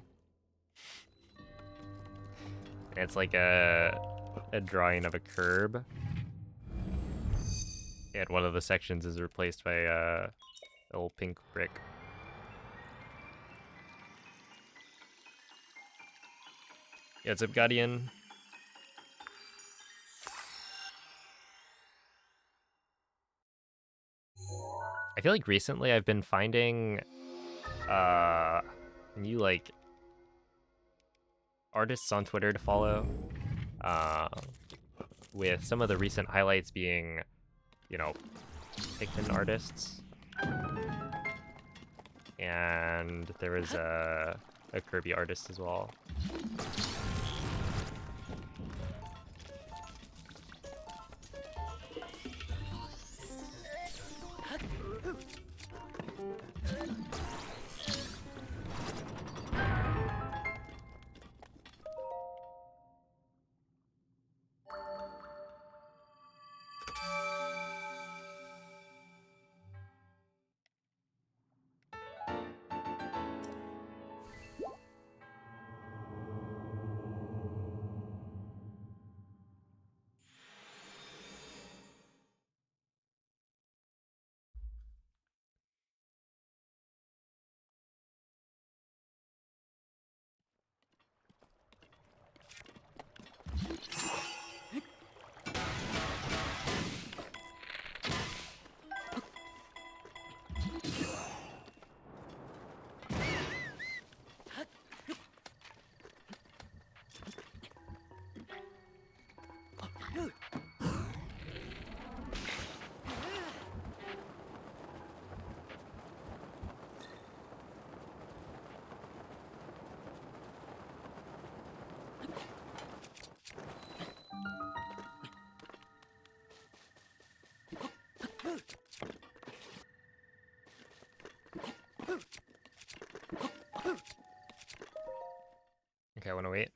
It's like a drawing of a curb. And one of the sections is replaced by a little pink brick. Yeah, it's Guardian. I feel like recently I've been finding new like artists on Twitter to follow. With some of the recent highlights being, you know, Pikmin artists. And there was a Kirby artist as well. Okay, I want to wait.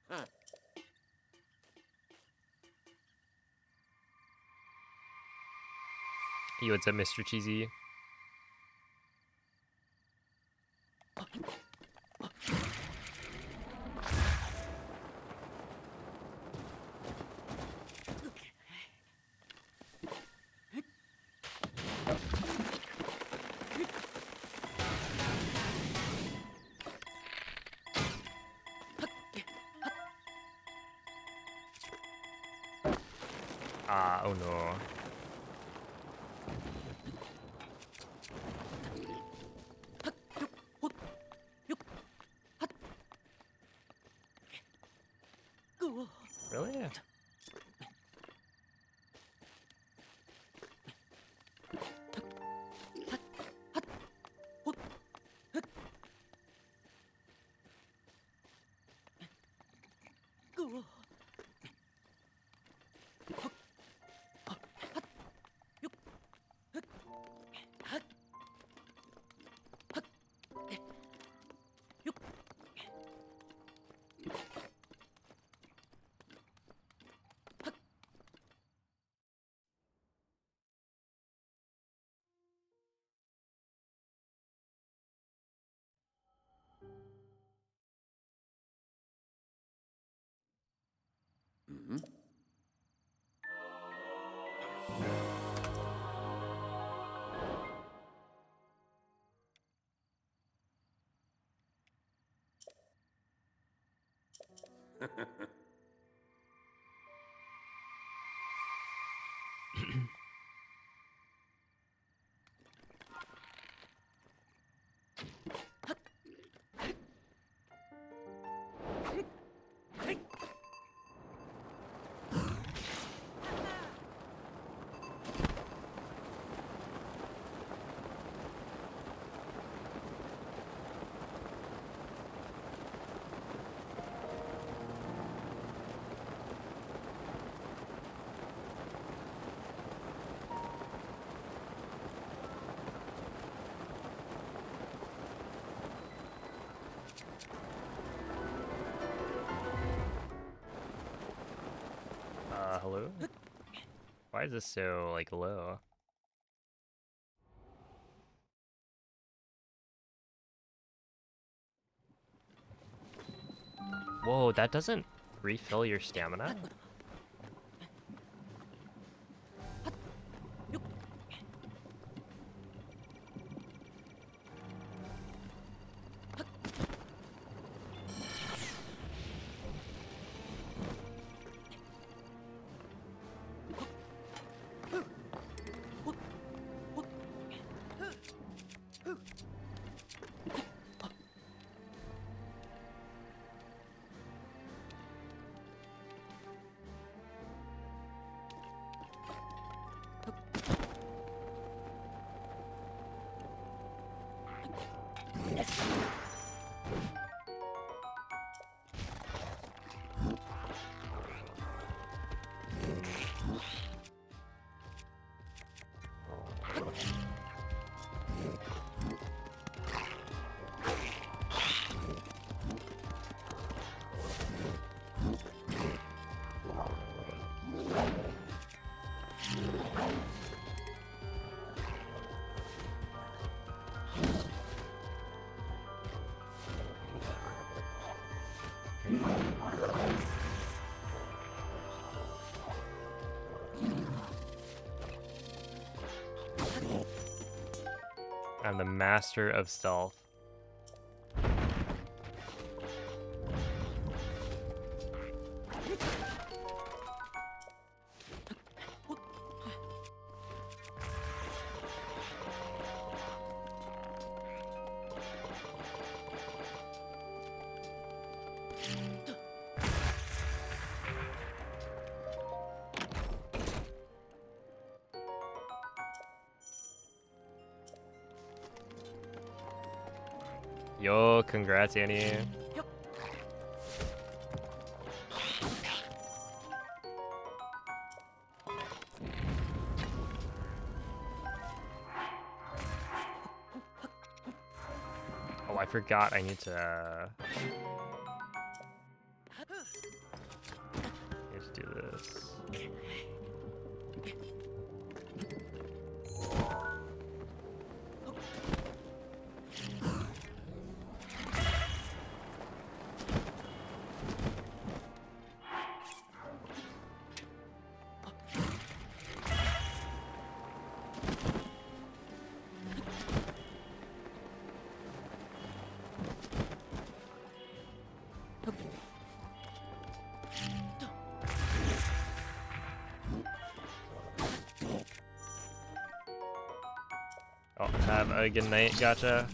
Huh. Yo, what's up, Mr. Cheesy? Ah, oh no. Really? Mm-hmm. Hello? Why is this so, like, low? Whoa, that doesn't refill your stamina? I'm the master of stealth. Yo, congrats, Annie. Oh, I forgot I need to do this. Oh, have a good night, gotcha.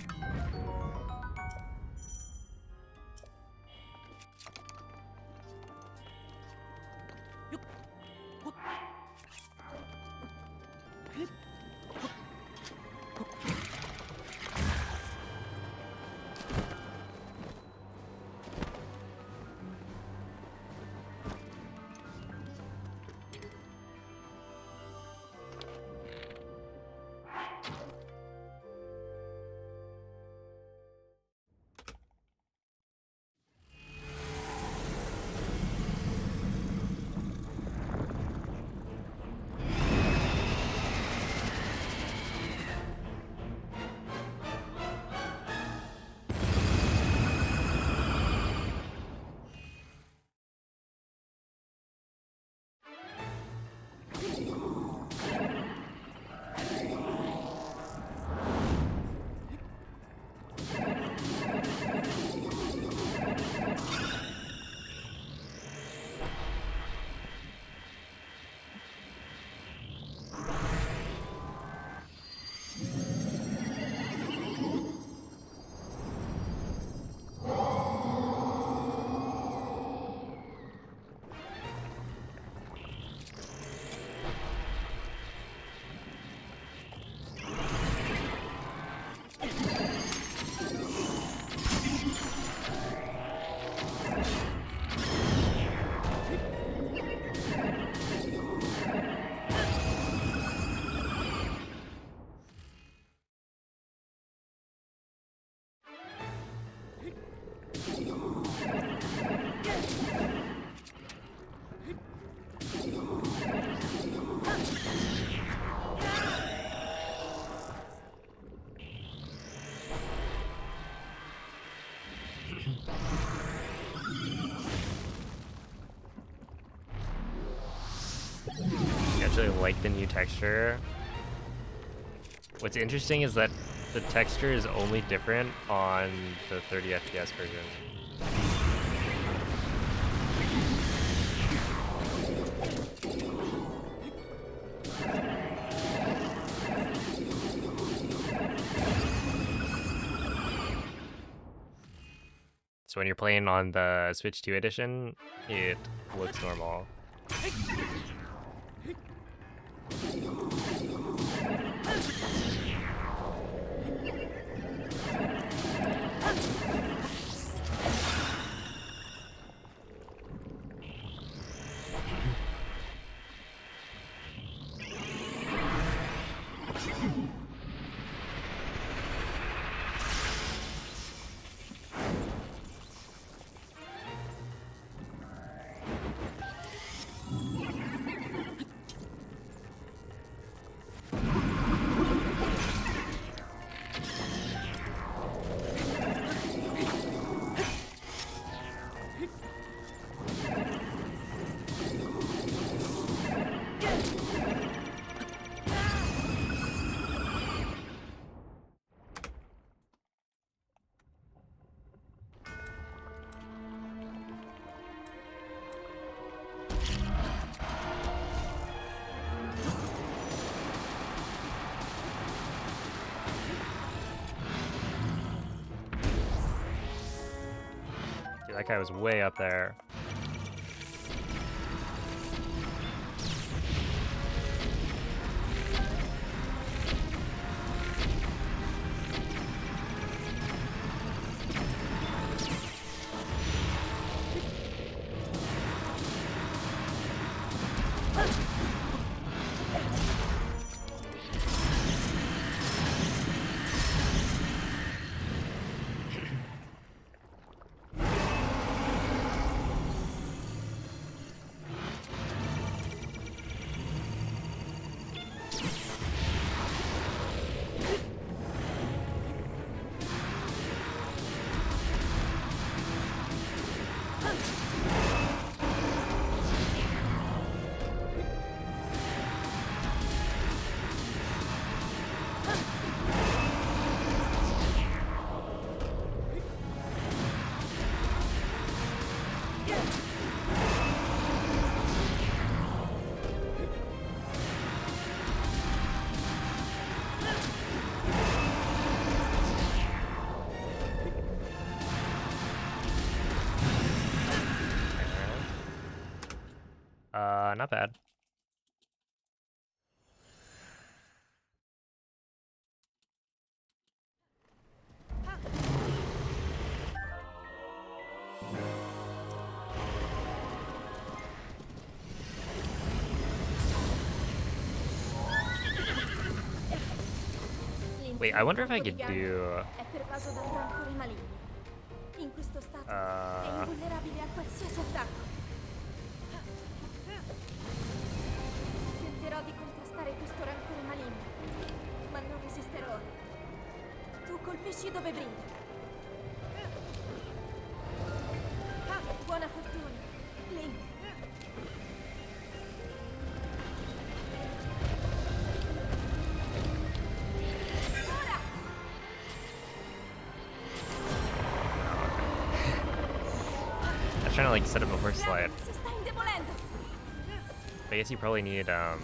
I actually like the new texture. What's interesting is that the texture is only different on the 30 FPS version. So when you're playing on the Switch 2 edition, it looks normal. That guy was way up there. Not bad. Wait, I wonder if I could do... È pervaso da un rancore maligno. In questo stato è invulnerabile a qualsiasi attacco. Tenterò di contrastare questo rancore maligno, ma non resisterò. Tu colpisci dove brilla. Buona fortuna, Link. I was trying to like set up a horse slide. Si sta indebolendo. I guess you probably need a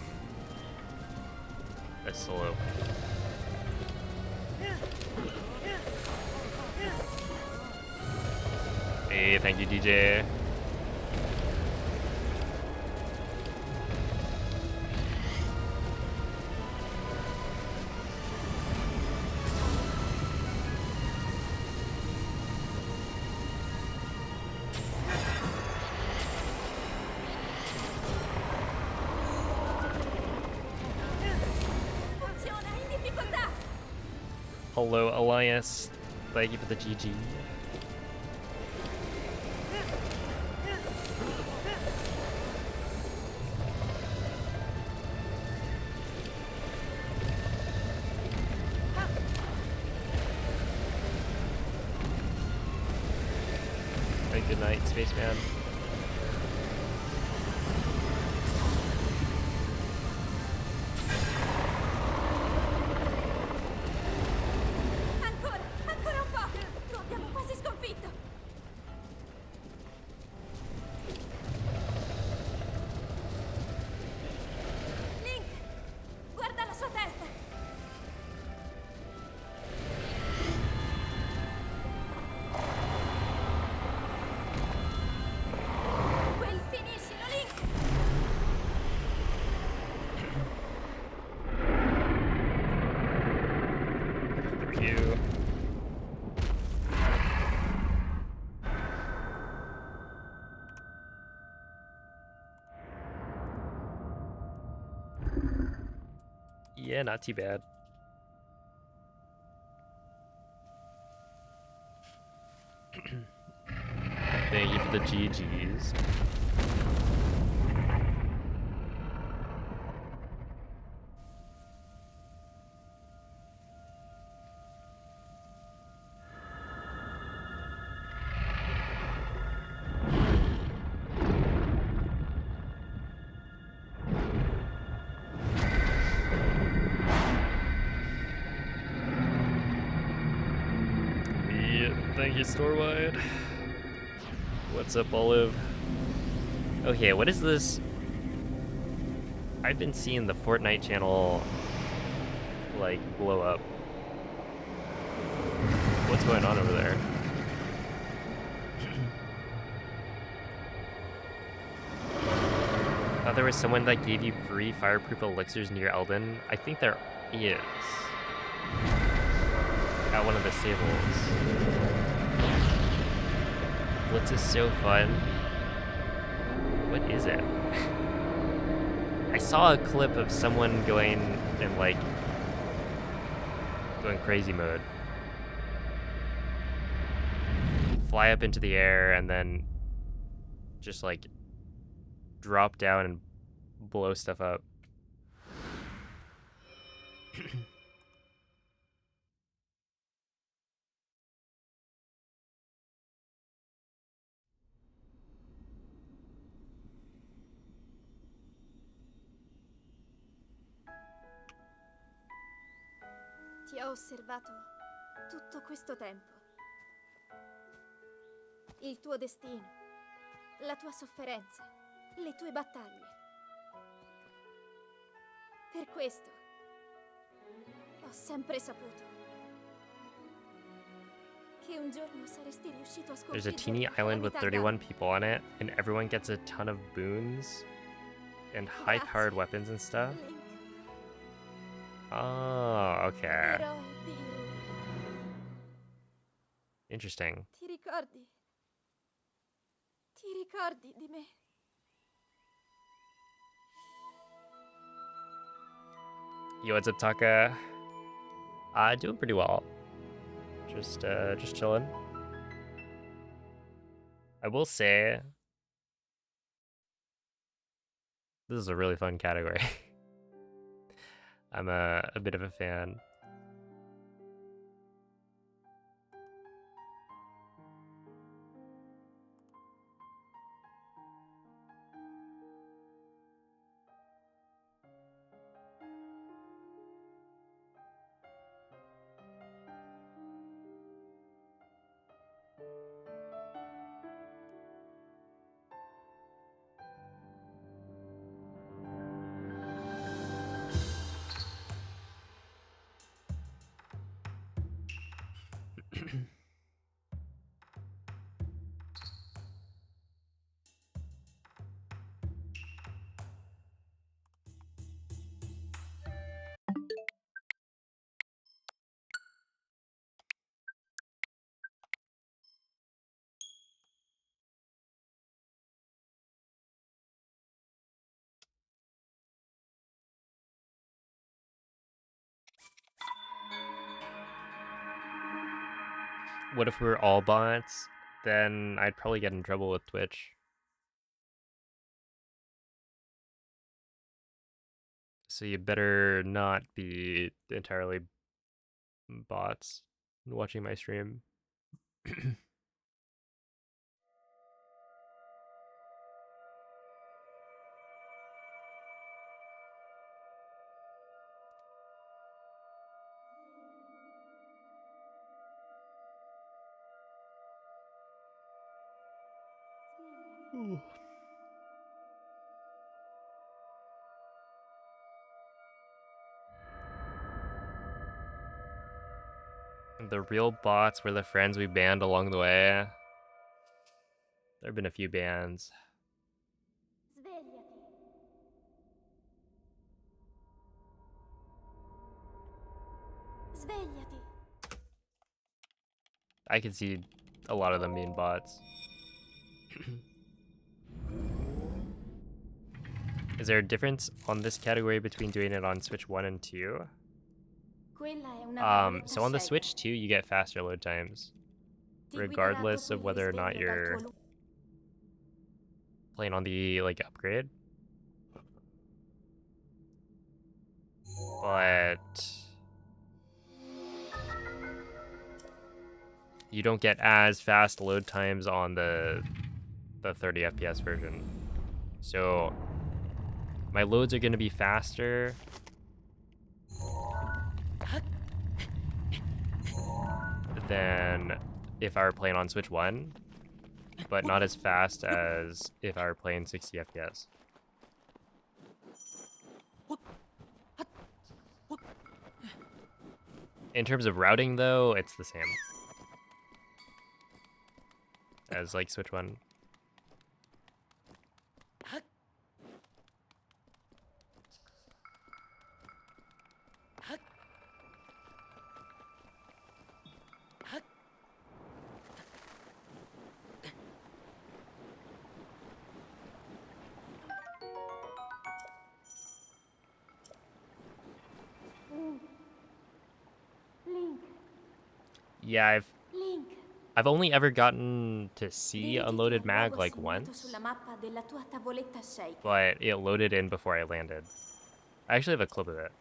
slope. Hey, thank you, DJ. Funziona in difficoltà. Hello, Elias. Thank you for the GG. Hey, good night, Spaceman. Ancora un po'. Lo abbiamo quasi sconfitto. Link, guarda la sua testa. Quel finiscilo, Link. For you. Yeah, not too bad. Thank you for the GGs. Thank you, Storewide. What's up, Olive? Okay, what is this? I've been seeing the Fortnite channel, like, blow up. What's going on over there? thought there was someone that gave you free fireproof elixirs near Eldon. I think there is. At one of the stables. Blitz is so fun. What is it? I saw a clip of someone going in like going crazy mode. Fly up into the air and then just like drop down and blow stuff up. Ti ho osservato tutto questo tempo. Il tuo destino, la tua sofferenza, le tue battaglie. Per questo ho sempre saputo che un giorno saresti riuscito a There's a sconfiggere teeny le island with calamità 31 people on it, and everyone gets a ton of boons and high-powered Grazie, weapons and stuff. Link, Oh, okay. eroe di... Interesting. Ti ricordi? Ti ricordi di me? Yo, what's up, Taka? Doing pretty well. Just chilling. I will say, this is a really fun category. I'm a bit of a fan. What if we were all bots? Then I'd probably get in trouble with Twitch. So you better not be entirely bots watching my stream. Ooh. The real bots were the friends we banned along the way. There have been a few bans. Svegliati. Svegliati. I could see a lot of them being bots. Is there a difference on this category between doing it on Switch 1 and 2? Quella è una tavoletta So on the scelta. Switch 2, you get faster load times, Ti guiderà regardless dopo of il whether or not risveglio dal you're tuo playing on the like upgrade. But you don't get as fast load times on the 30 FPS version. So my loads are going to be faster than if I were playing on Switch 1, but not as fast as if I were playing 60 FPS. In terms of routing, though, it's the same as like Switch 1. Yeah, Link, I've only ever gotten to see dirigiti unloaded al mag luogo like segnato once, sulla mappa della tua tavoletta sceicca. but it loaded in before I landed. I actually have a clip of it.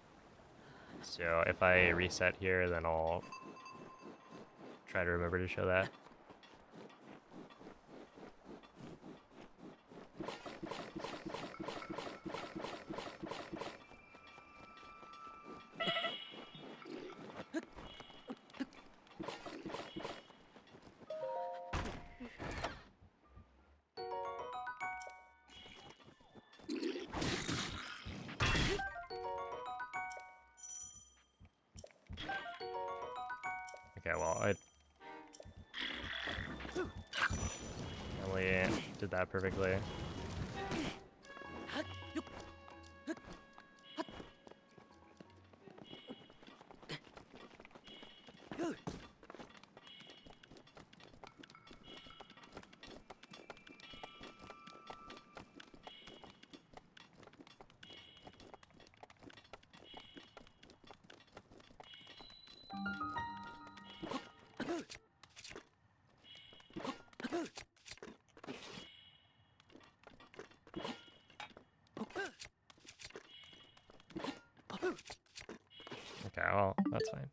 So if I reset here, then I'll try to remember to show that. Okay, well, I only did that perfectly. Okay, well, that's fine.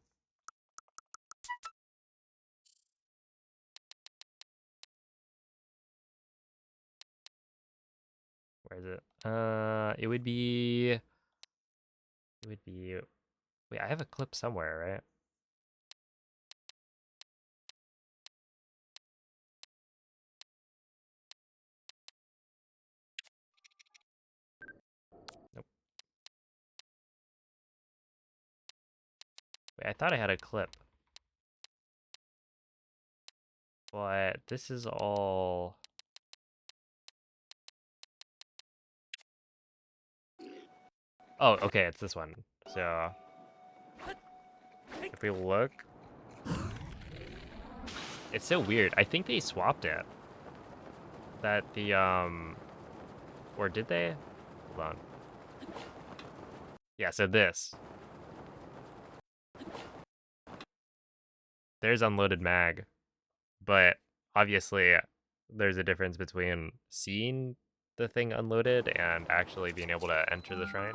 Where is it? It would be... Wait, I have a clip somewhere, right? Nope. Wait, I thought I had a clip. But this is all... Oh, okay, it's this one. So, if we look... It's so weird. I think they swapped it. That the, Or did they? Hold on. Yeah, so this. There's unloaded mag. But, obviously, there's a difference between seeing the thing unloaded and actually being able to enter the shrine.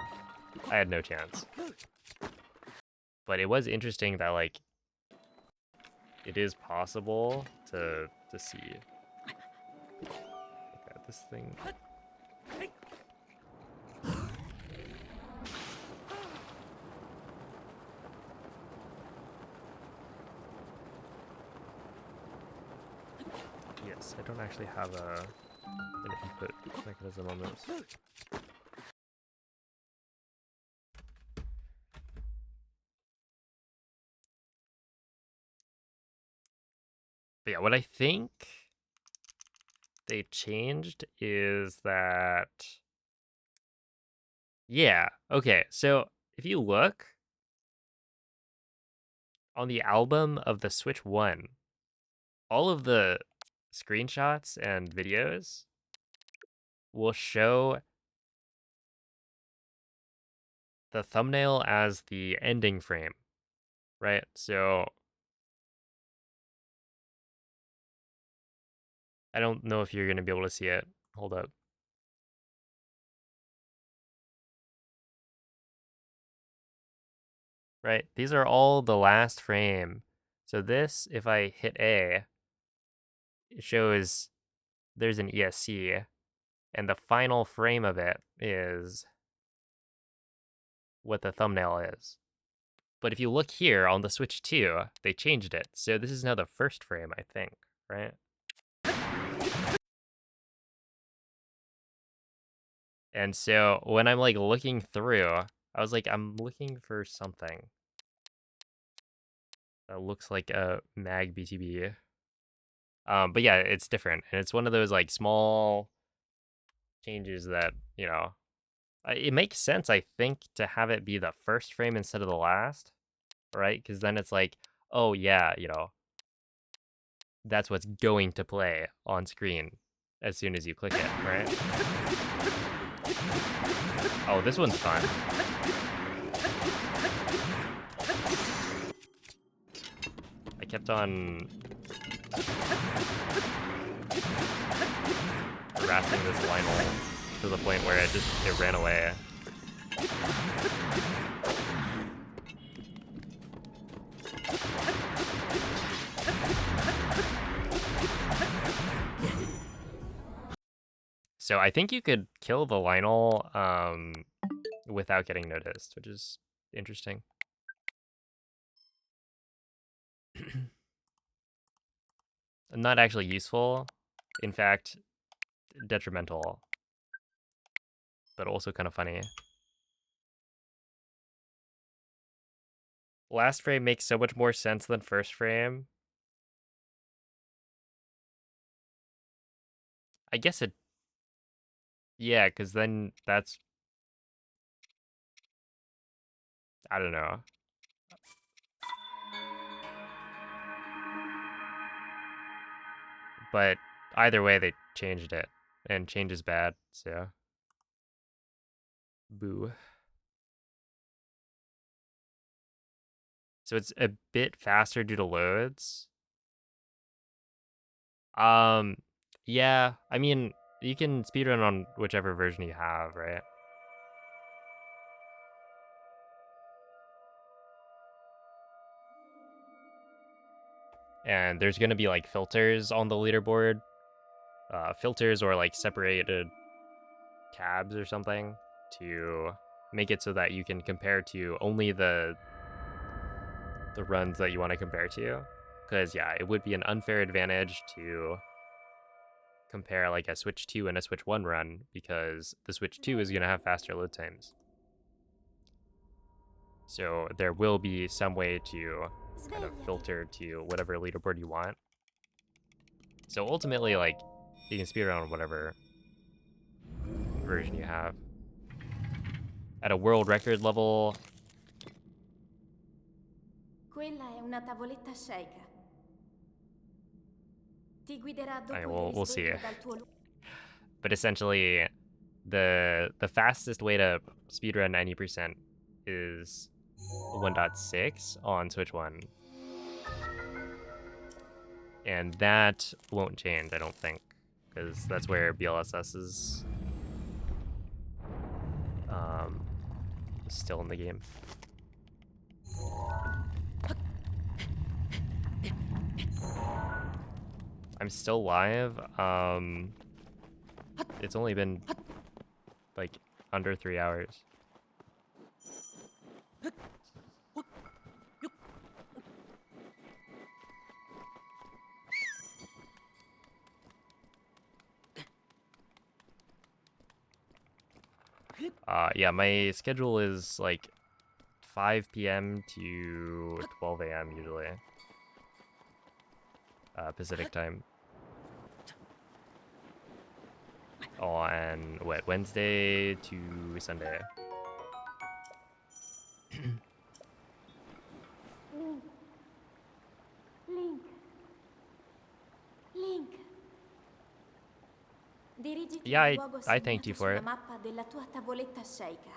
I had no chance. But it was interesting that, like, it is possible to see. Look at this thing. Yes, I don't actually have an input mechanism on this. But yeah, what I think they changed is that... Yeah, okay, so if you look on the album of the Switch 1, all of the screenshots and videos will show the thumbnail as the ending frame, right? So I don't know if you're going to be able to see it. Hold up. Right? These are all the last frame. So this, if I hit A, it shows there's an ESC, and the final frame of it is what the thumbnail is. But if you look here on the Switch 2, they changed it. So this is now the first frame, I think, right? And so when I'm like looking through, I was like, I'm looking for something that looks like a mag BTB. But yeah, it's different. And it's one of those like small changes that, you know, it makes sense, I think, to have it be the first frame instead of the last, right? Because then it's like, oh yeah, you know, that's what's going to play on screen as soon as you click it, right? Oh, this one's fun. I kept on harassing this Lionel to the point where it ran away. So I think you could kill the Lionel without getting noticed, which is interesting. Not actually useful. In fact, detrimental. But also kind of funny. Last frame makes so much more sense than first frame. I guess it... Yeah, because then that's... I don't know. But either way, they changed it. And change is bad, so... Boo. So it's a bit faster due to loads. Yeah, I mean, you can speedrun on whichever version you have, right? And there's gonna be like filters on the leaderboard. Filters or like separated tabs or something to make it so that you can compare to only the runs that you want to compare to. Because yeah, it would be an unfair advantage to compare like a Switch 2 and a Switch 1 run because the Switch 2 is going to have faster load times. So there will be some way to kind of filter to whatever leaderboard you want. So ultimately, like, you can speedrun on whatever version you have. At a world record level, Quella è una tavoletta sceicca. Ti guiderà dopo il we'll see. risveglio dal tuo But essentially, the fastest way to speedrun 90% is 1.6 on Switch 1. And that won't change, I don't think, because that's where BLSS is still in the game. I'm still live. It's only been like under 3 hours. Yeah, my schedule is like 5 p.m. to 12 a.m. usually. Pacific time. On what, Wednesday to Sunday. Link. Link. Dirigiti Yeah, al luogo I thanked you segnato for sulla it. mappa della tua tavoletta sceicca.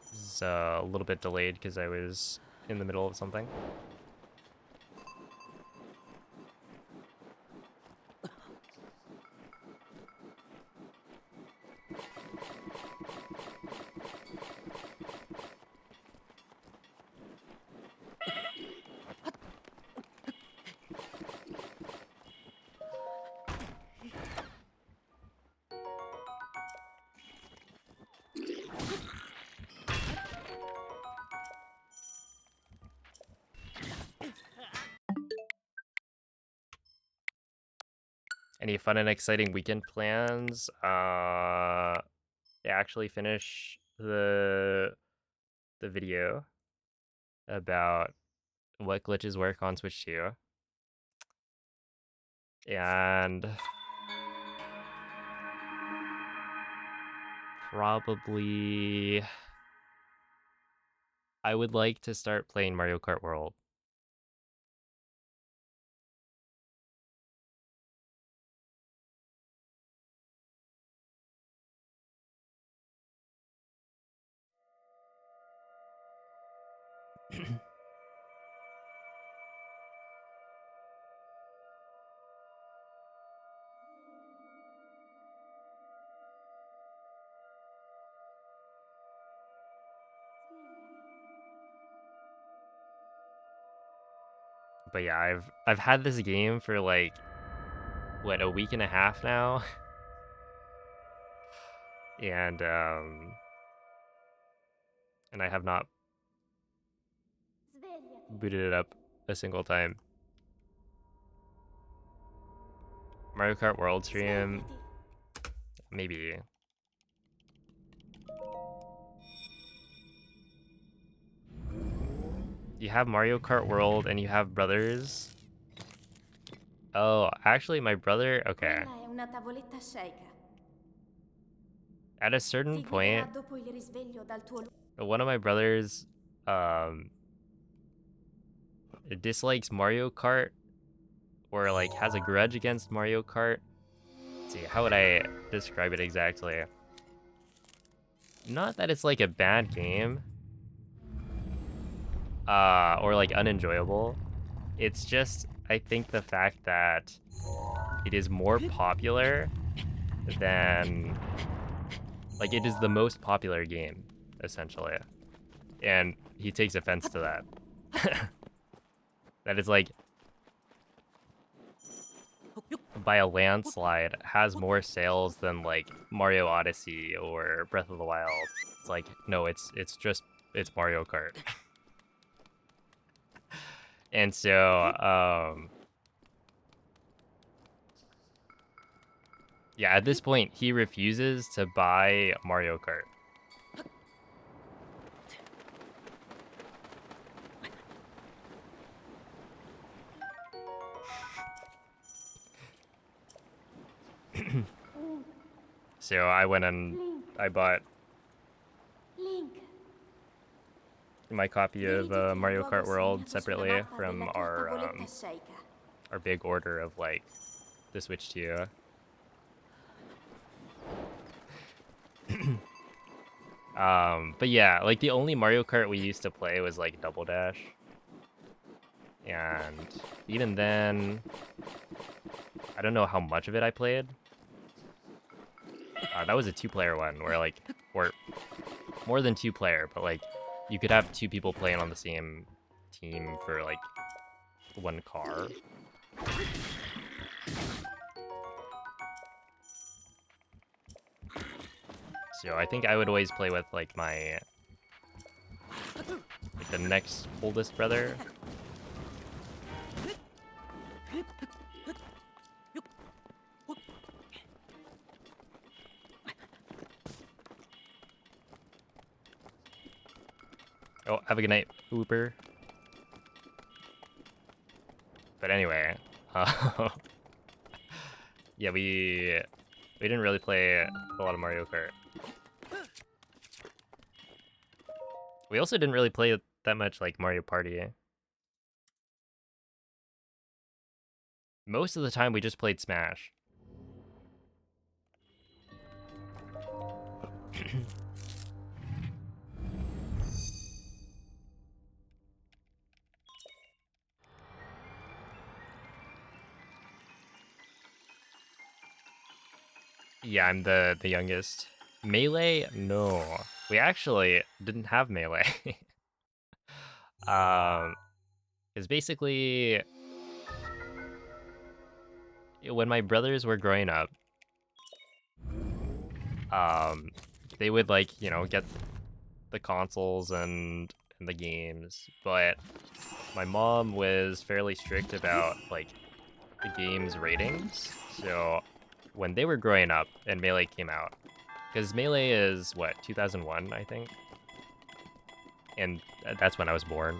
It's a little bit delayed because I was in the middle of something. Any fun and exciting weekend plans? Actually finish the video about what glitches work on Switch 2. And probably I would like to start playing Mario Kart World. But yeah, I've had this game for like what, a week and a half now, and I have not Svegliati. booted it up a single time. Mario Kart World stream, Svegliati. maybe. You have Mario Kart World and you have brothers. Oh, actually, my brother. Okay, Quella è una tavoletta shake. at a certain Ti guiderà point, dopo il risveglio dal tuo one of my brothers um dislikes Mario Kart, or like has a grudge against Mario Kart. Let's see, how would I describe it exactly? Not that it's like a bad game, or like unenjoyable. It's just, I think, the fact that it is more popular than, like, it is the most popular game, essentially. And he takes offense to that. That is like, by a landslide, has more sales than like Mario Odyssey or Breath of the Wild. It's like, no, it's Mario Kart. And so, yeah, at this point, he refuses to buy Mario Kart. So I went and Link. I bought Link. my copy of Dirigiti al Mario luogo Kart World segnato sulla separately mappa from della tua tavoletta shake. our big order of like the Switch 2. But yeah, like the only Mario Kart we used to play was like Double Dash, and even then, I don't know how much of it I played. That was a two-player one where like, or more than two-player, but like you could have two people playing on the same team for like one car. So I think I would always play with like my, like the next oldest brother. Oh, have a good night, Hooper. But anyway, yeah, we didn't really play a lot of Mario Kart. We also didn't really play that much like Mario Party. Most of the time, we just played Smash. Yeah, I'm the youngest. Melee? No. We actually didn't have Melee. Because basically, when my brothers were growing up, they would like, get the consoles and the games, but my mom was fairly strict about like the game's ratings. So when they were growing up and Melee came out, because Melee is what, 2001, I think, and that's when I was born.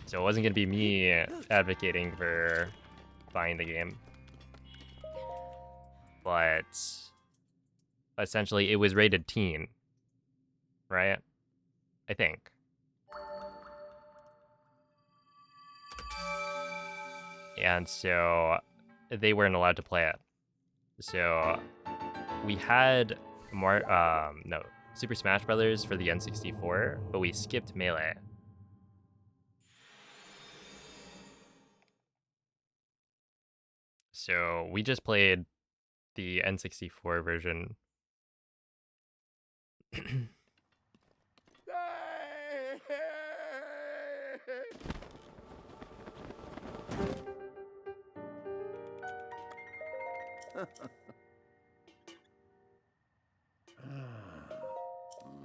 So it wasn't gonna be me advocating for buying the game, but essentially it was rated teen, right? I think. And so they weren't allowed to play it. So we had no, Super Smash Brothers for the N64, but we skipped Melee. So we just played the N64 version.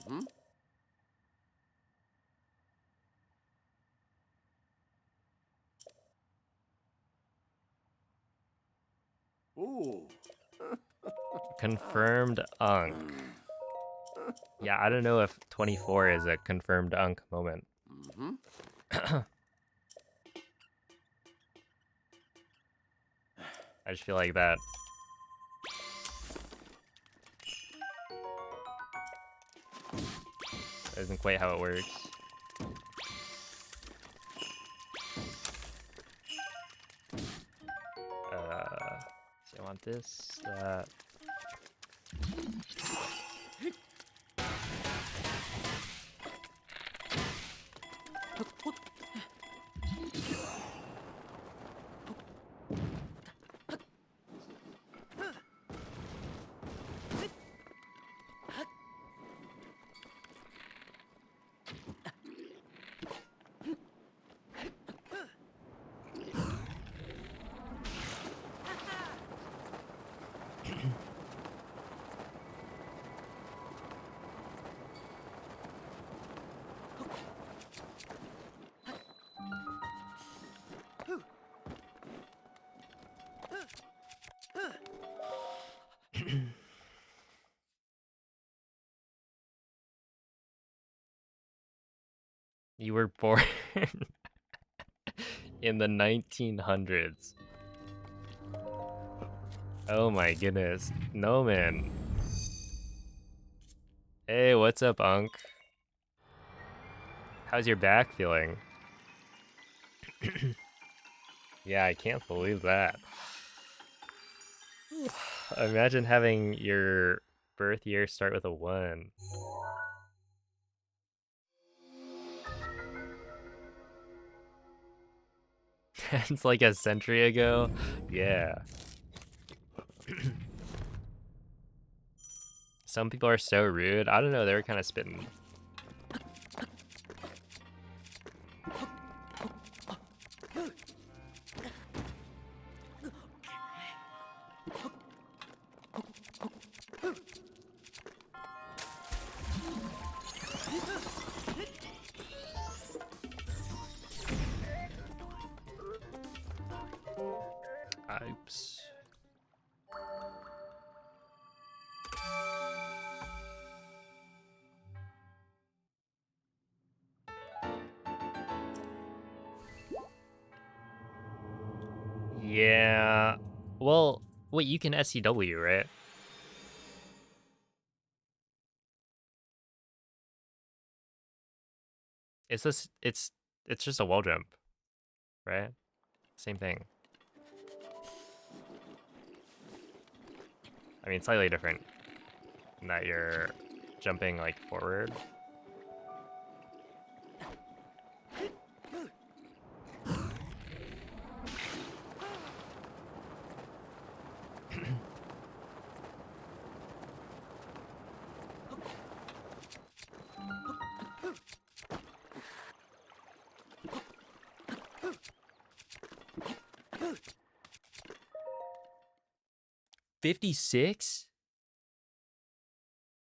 Mm-hmm. Ooh. Confirmed unk. Yeah, I don't know if 24 is a confirmed unk moment. Mm-hmm. I just feel like that isn't quite how it works. So I want this, that. You were born in the 1900s. Oh my goodness. No, man. Hey, what's up, Unk? How's your back feeling? Yeah, I can't believe that. Imagine having your birth year start with a 1. It's like a century ago. Yeah. Some people are so rude. I don't know, they were kind of spitting. Oops. Yeah. Well, wait, you can SCW, right? It's this it's just a wall jump, right? Same thing. I mean, slightly different in that you're jumping like forward. $56?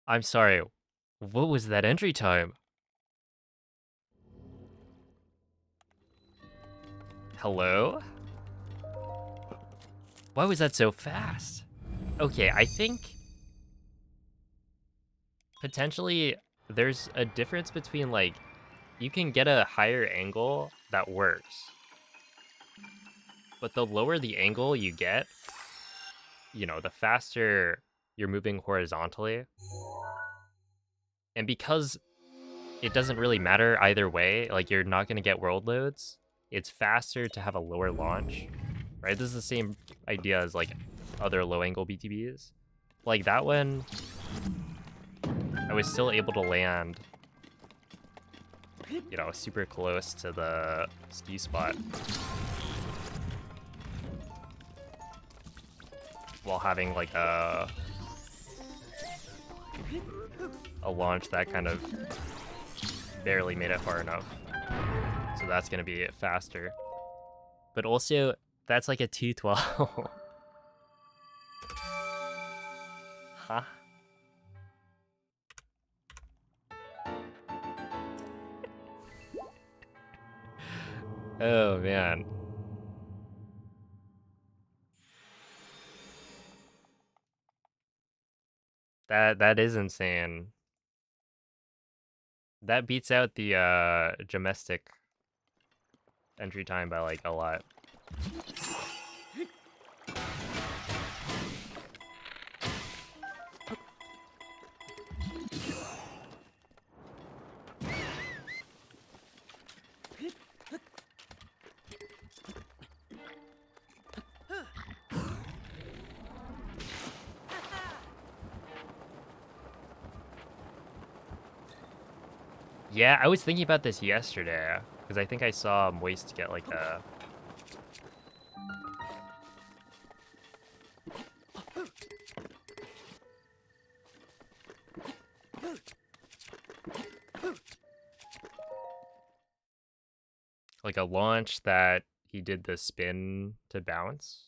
I'm sorry. What was that entry time? Hello? Why was that so fast? Okay, I think potentially there's a difference between like you can get a higher angle that works. But the lower the angle you get, you know, the faster you're moving horizontally. And because it doesn't really matter either way, like you're not going to get world loads, it's faster to have a lower launch, right? This is the same idea as like other low angle BTBs. Like that one, I was still able to land, you know, super close to the ski spot while having like a launch that kind of barely made it far enough. So that's going to be faster. But also, that's like a 212. Huh? Oh man. That is insane. That beats out the domestic entry time by like a lot. Yeah, I was thinking about this yesterday because I think I saw Moist get like a launch that he did the spin to bounce.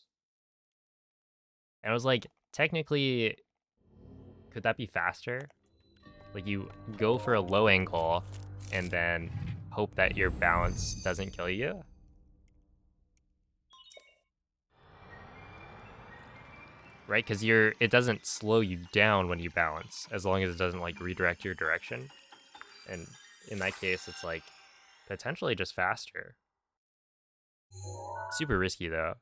And I was like, technically, could that be faster? Like you go for a low angle and then hope that your bounce doesn't kill you. Right? Because it doesn't slow you down when you bounce, as long as it doesn't like redirect your direction. And in that case, it's like potentially just faster. Super risky though.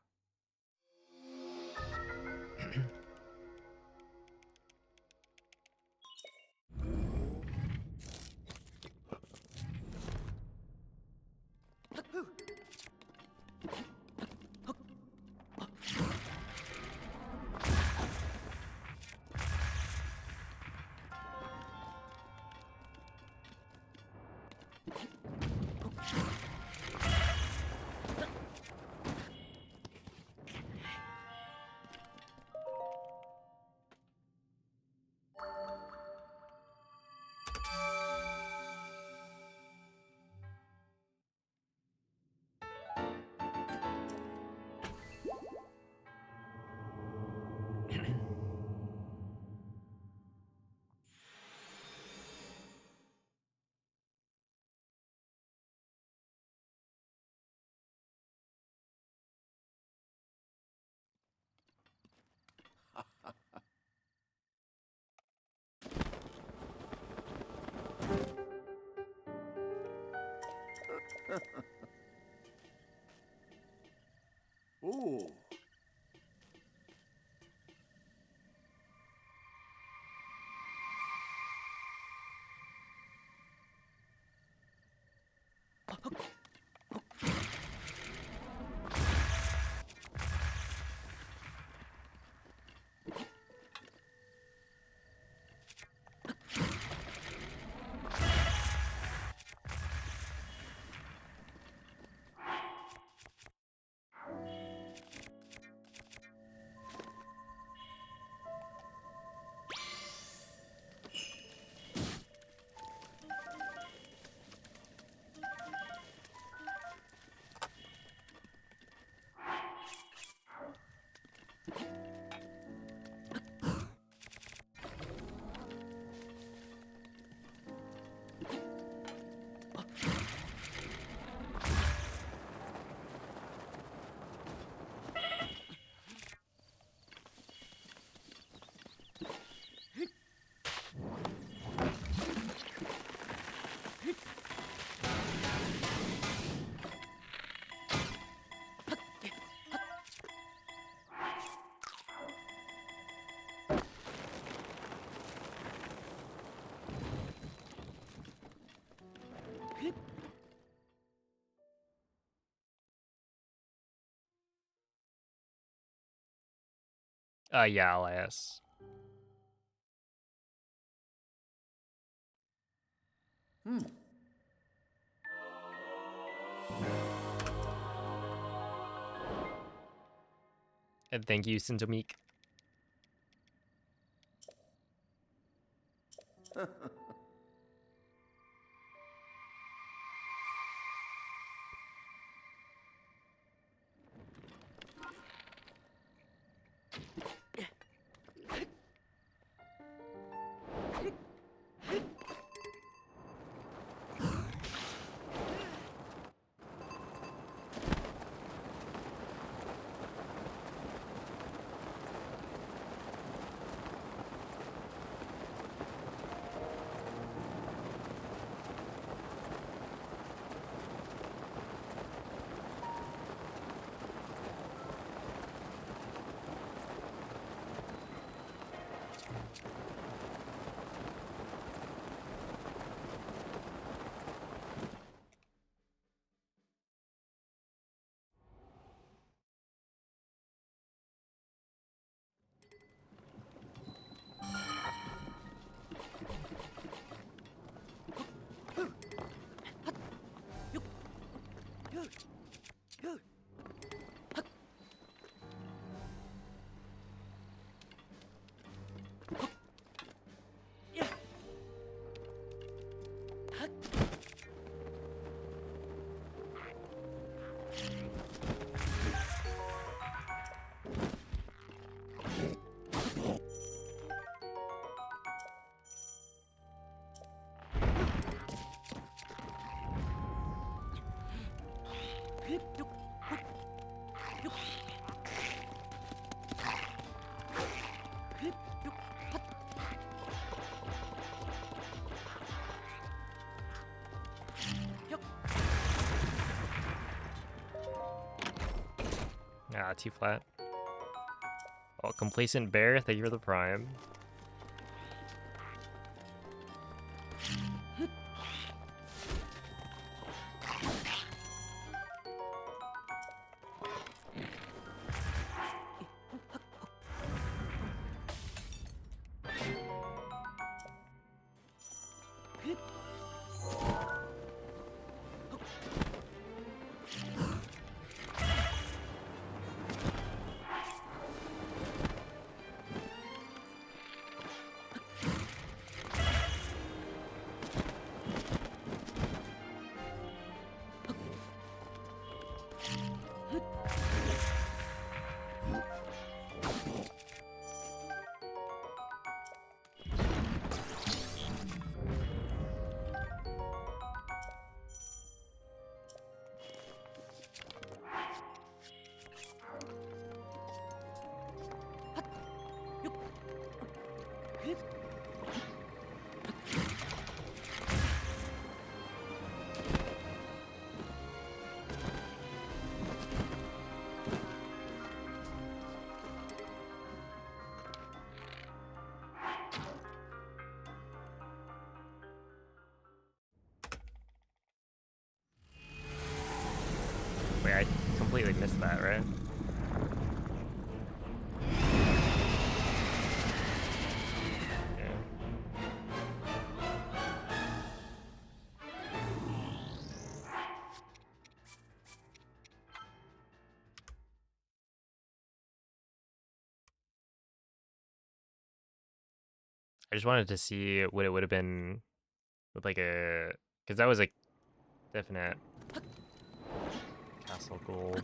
Ooh. Yeah, LIS. Hmm. And thank you, Sintomik. Ah, T flat. Oh, complacent bear, thank you for the prime. Wait, I completely missed that, right? Yeah. I just wanted to see what it would have been with like a, because that was a definite castle gold.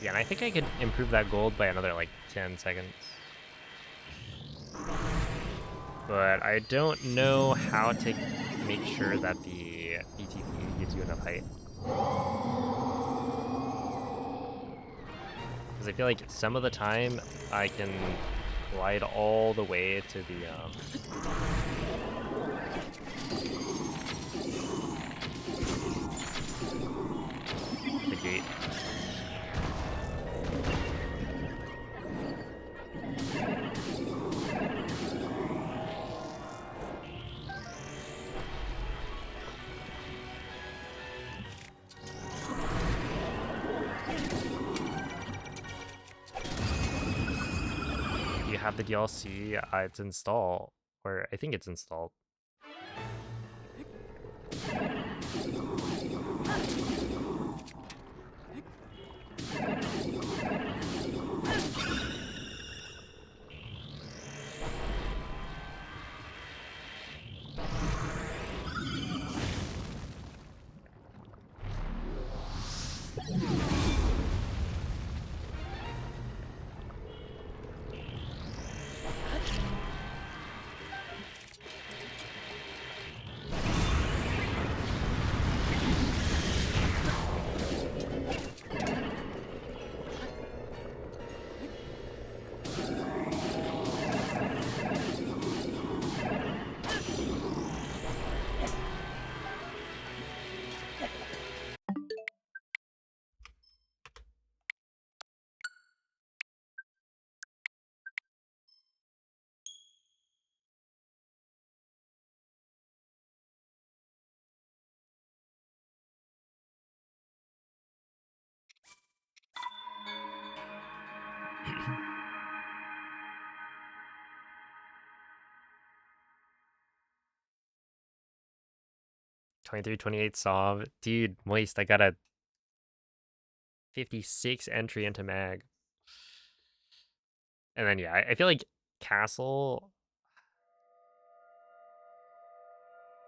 Yeah, and I think I could improve that gold by another like 10 seconds. But I don't know how to make sure that the BTP gives you enough height. Because I feel like some of the time I can glide all the way to the gate. You have the DLC, it's installed, or I think it's installed. 23, 28 Sov. Dude, Moist, I got a 56 entry into mag. And then, yeah, I feel like Castle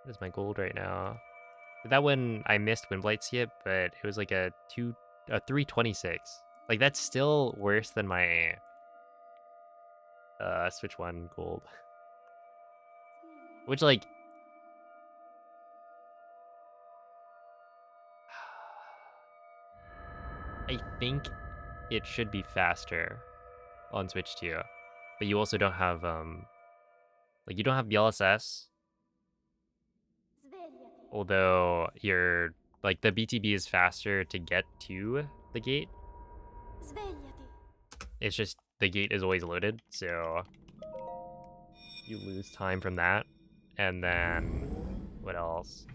is my gold right now. That one I missed Windblight Skip, but it was like a 326. Like that's still worse than my Switch 1 gold. Which like I think it should be faster on Switch 2. But you also don't have like you don't have BLSS, Svegliati. although you're like the BTB is faster to get to the gate. Svegliati. It's just the gate is always loaded, so you lose time from that. And then what else?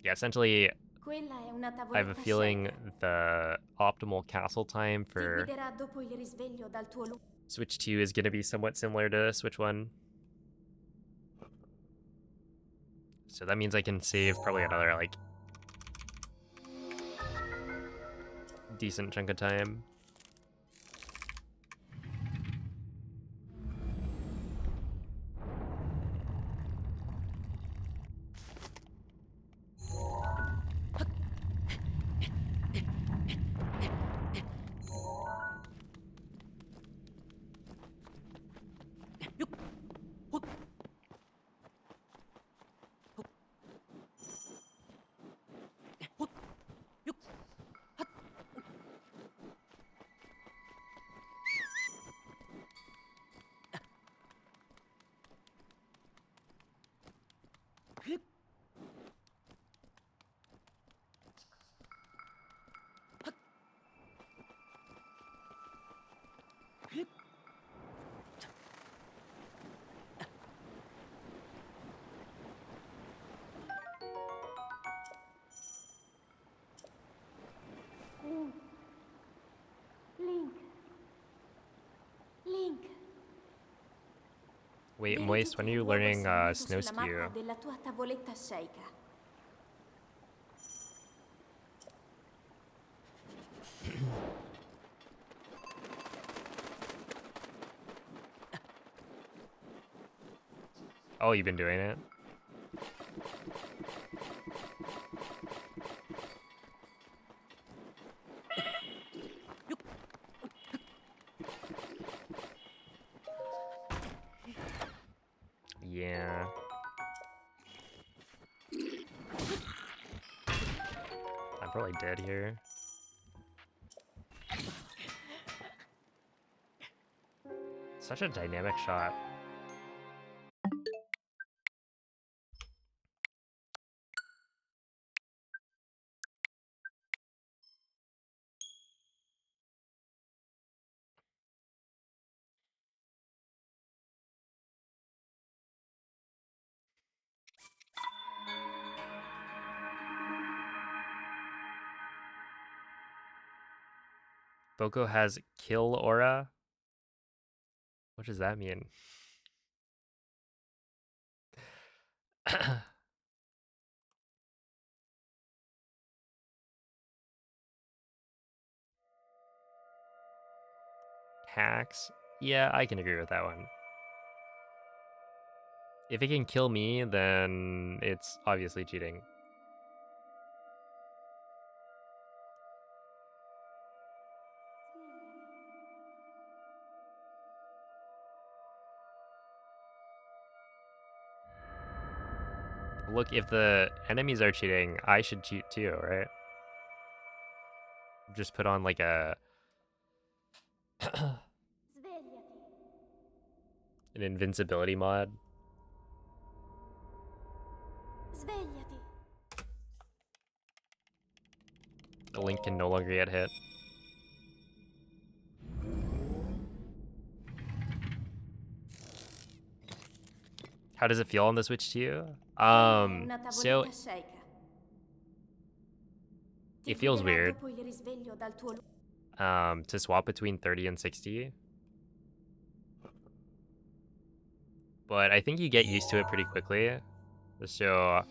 Yeah, essentially Quella è una I have a tavoletta feeling scelta. the optimal castle time Ti for guiderà dopo il risveglio dal tuo Switch 2 is going to be somewhat similar to Switch 1. So that means I can save probably another like decent chunk of time. Link. Link. Wait, Moist, Dirigiti when are al you luogo learning segnato snow sulla mappa skew? della tua tavoletta sceicca. Oh, you've been doing it? Yeah. I'm probably dead here. Such a dynamic shot. Boko has kill aura? What does that mean? Hacks? Yeah, I can agree with that one. If it can kill me, then it's obviously cheating. Look, if the enemies are cheating, I should cheat too, right? Just put on like a Svegliati. an invincibility mod. Svegliati. The Link can no longer get hit. How does it feel on the Switch to you? Quella è una So tavoletta sceicca. Ti it feels guiderà weird dopo il risveglio dal tuo to swap between 30 and 60. but I think you get used to it pretty quickly. So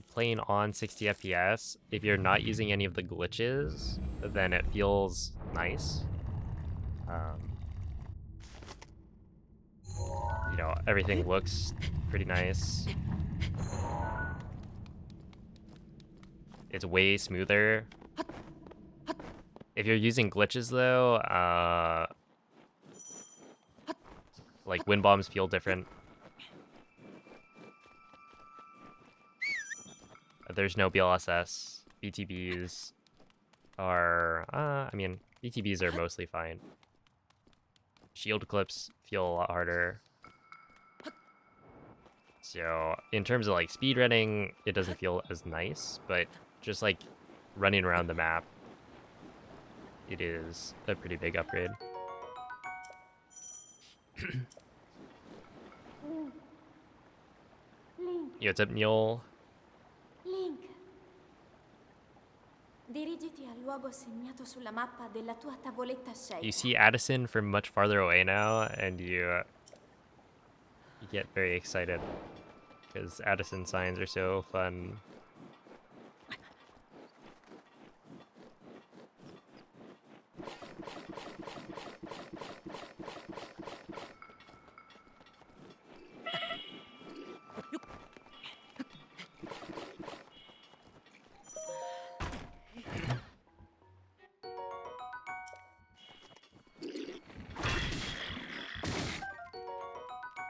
playing on 60 FPS, if you're not using any of the glitches, then it feels nice. You know, everything looks pretty nice. It's way smoother. If you're using glitches though, like wind bombs feel different. There's no BLSS. BTBs are, I mean, BTBs are mostly fine. Shield clips feel a lot harder. So in terms of like speedrunning, it doesn't feel as nice, but just like running around the map, it is a pretty big upgrade. Link, Yo, what's up, Neil? Link. Dirigiti al luogo segnato sulla mappa della tua tavoletta You scelta. see Addison from much farther away now, and you get very excited because Addison signs are so fun.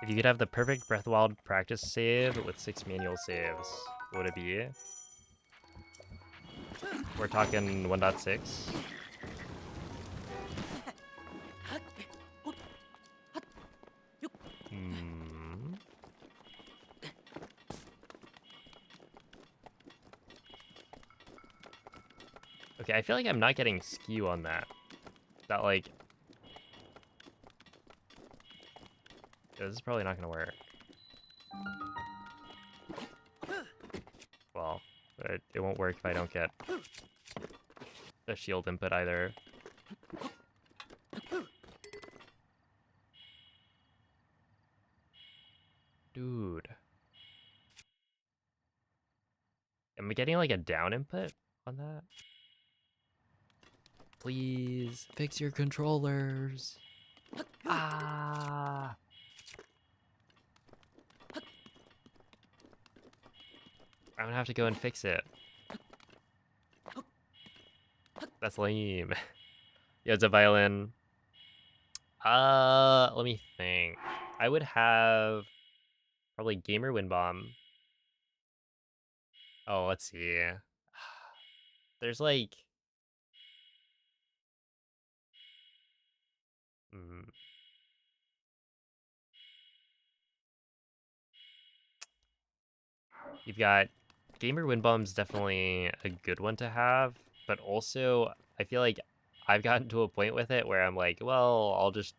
If you could have the perfect Breath of the Wild practice save with 6 manual saves, what would it be? We're talking 1.6. Hmm. Okay, I feel like I'm not getting skew on that. That like... This is probably not gonna work. Well, it won't work if I don't get a shield input either. Dude. Am I getting like a down input on that? Please fix your controllers. Ah. I'm gonna have to go and fix it. That's lame. Yeah, it's a violin. Let me think. I would have probably Gamer Wind Bomb. Oh, let's see. There's like... Mm, you've got Gamer Wind Bomb's definitely a good one to have, but also I feel like I've gotten to a point with it where I'm like, well, I'll just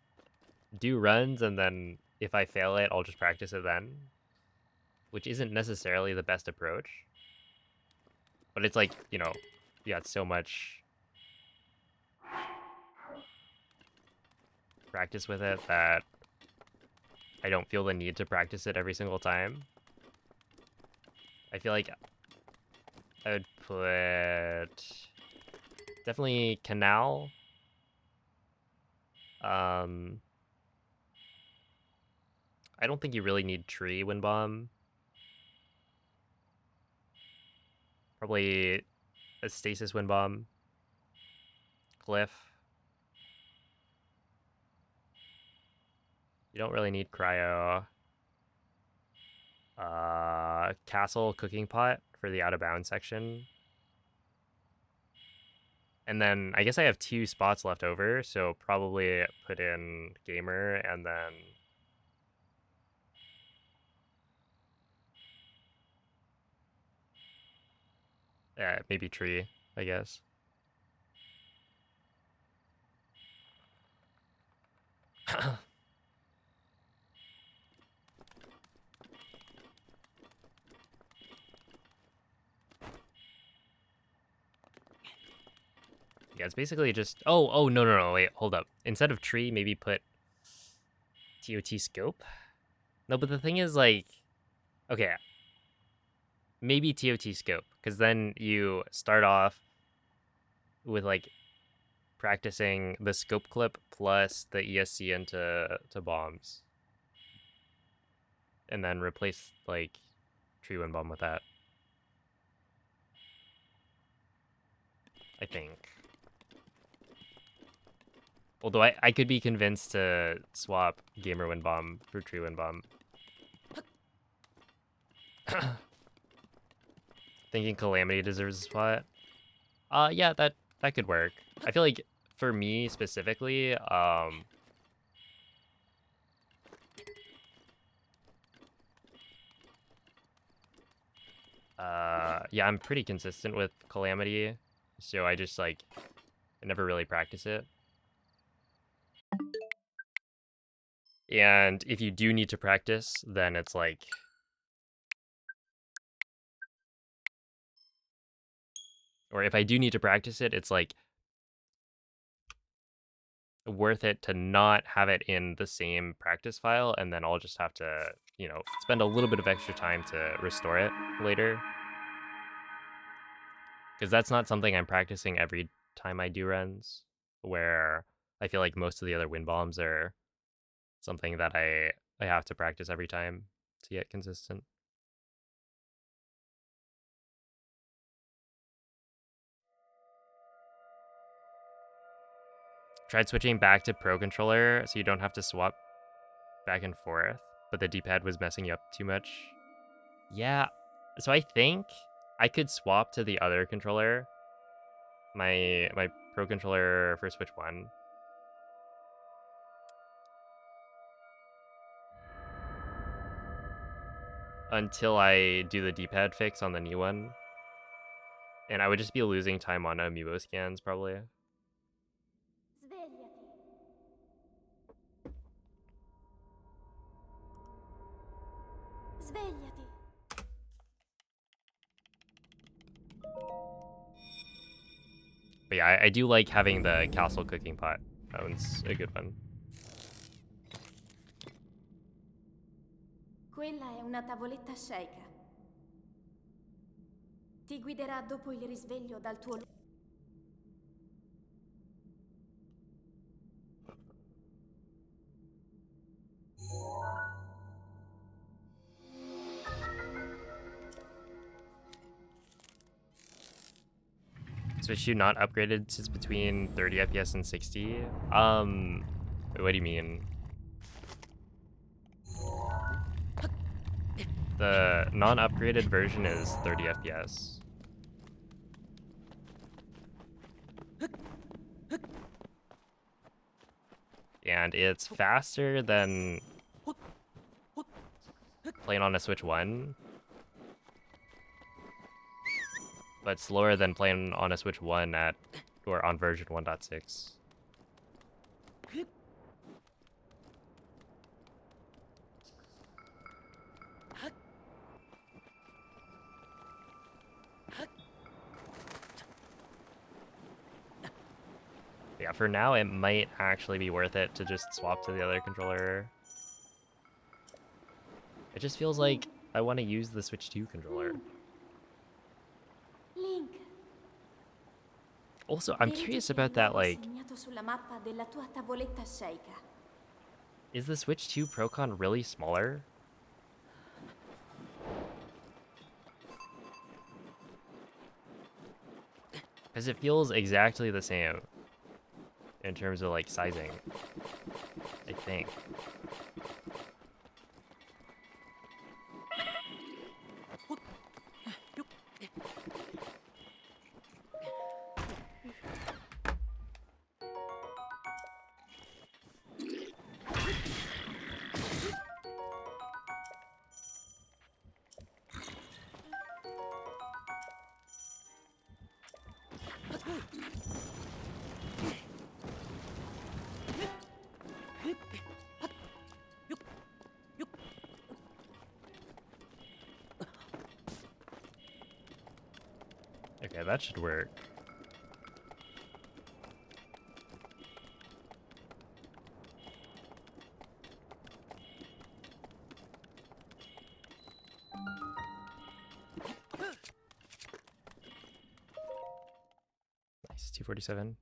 do runs and then if I fail it, I'll just practice it then, which isn't necessarily the best approach. But it's like, you know, you got so much practice with it that I don't feel the need to practice it every single time. I feel like I would put definitely Canal. I don't think you really need Tree Wind Bomb. Probably a Stasis Wind Bomb. Cliff. You don't really need Cryo. Castle Cooking Pot for the out of bounds section. And then I guess I have 2 spots left over, so probably put in Gamer and then maybe Tree, I guess. Yeah, it's basically just... Oh, no, wait, hold up. Instead of Tree, maybe put TOT scope? No, but the thing is, like, okay, maybe TOT scope, because then you start off with like practicing the scope clip plus the ESC into bombs, and then replace like tree wind bomb with that. I think. Although I could be convinced to swap gamer wind bomb for tree wind bomb. Thinking Calamity deserves a spot. Yeah, that could work. I feel like for me specifically, yeah, I'm pretty consistent with Calamity, so I just like I never really practice it. And if you do need to practice, then it's like or if I do need to practice it, it's like worth it to not have it in the same practice file, and then I'll just have to, you know, spend a little bit of extra time to restore it later. Because that's not something I'm practicing every time I do runs, where I feel like most of the other wind bombs are something that I have to practice every time to get consistent. Tried switching back to Pro Controller so you don't have to swap back and forth, but the D-pad was messing you up too much. Yeah, so I think I could swap to the other controller, my Pro Controller for Switch 1. Until I do the D-pad fix on the new one. And I would just be losing time on amiibo scans, probably. Svegliati. Svegliati. But yeah, I do like having the castle cooking pot. That one's a good one. Quella è una tavoletta sceicca. Ti guiderà dopo il risveglio dal tuo luogo. Switch 2 not upgraded since between 30 FPS and 60? What do you mean? The non-upgraded version is 30 FPS. And it's faster than playing on a Switch 1, but slower than playing on a Switch 1 at or on version 1.6. Yeah, for now it might actually be worth it to just swap to the other controller. It just feels like I want to use the Switch 2 controller. Link. Also, I'm curious about that, like, Segnato sulla mappa della tua tavoletta sceicca. is the Switch 2 Procon really smaller? Because it feels exactly the same in terms of, like, sizing, I think. Okay, that should work. Nice, 247.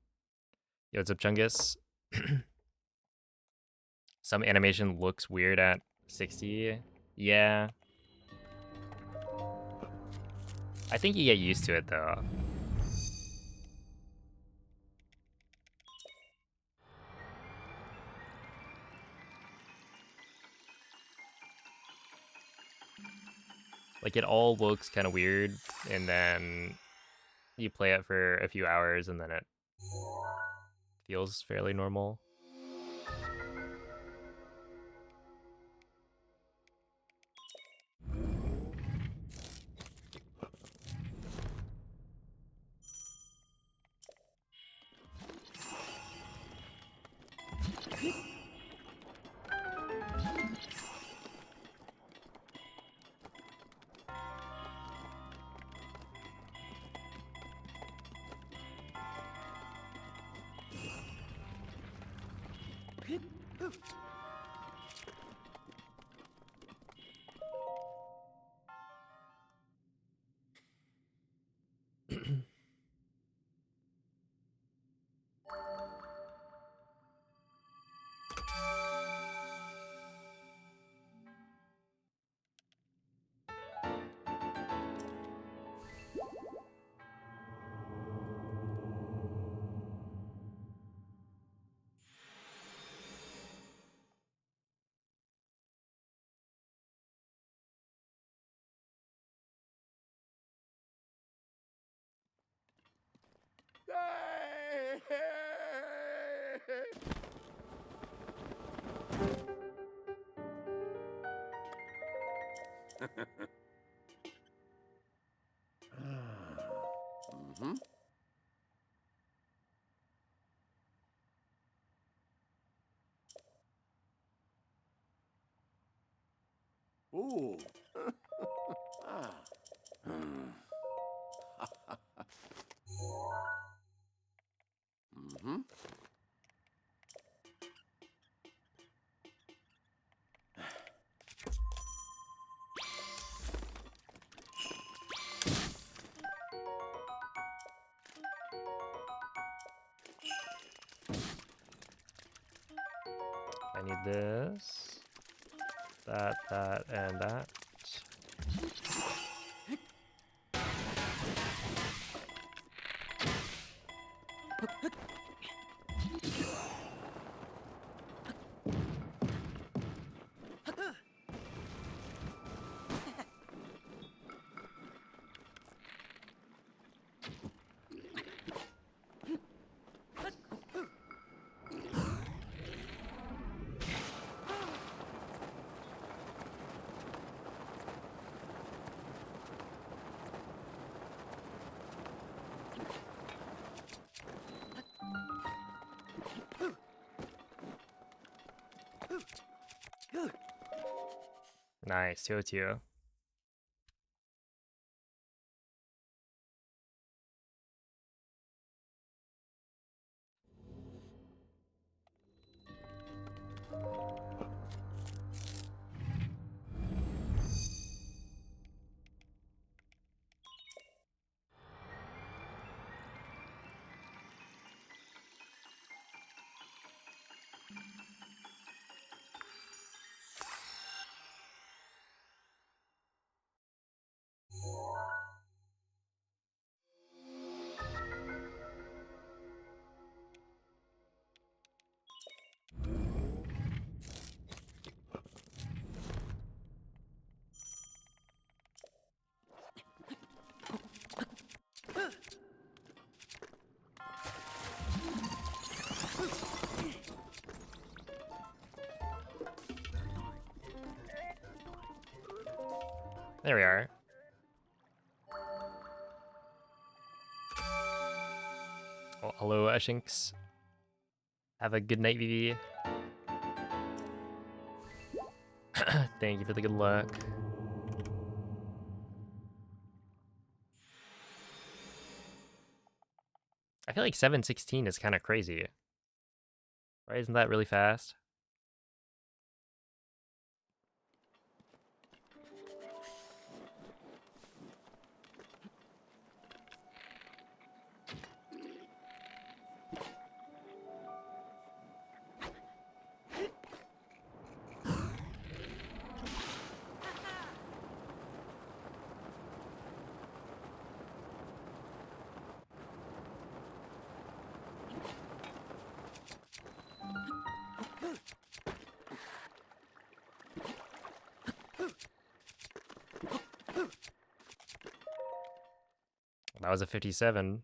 Yo, what's up, Chungus? Some animation looks weird at 60. Yeah. I think you get used to it, though. Like, it all looks kind of weird, and then you play it for a few hours, and then it feels fairly normal. Mm-hmm. Ooh. Ah. Hmm. Mm-hmm. I need this, that, and that. Nice, 202. There we are. Oh, hello, Ashinks. Have a good night, Vivi. Thank you for the good luck. I feel like 716 is kind of crazy. Right? Isn't that really fast? was a 57.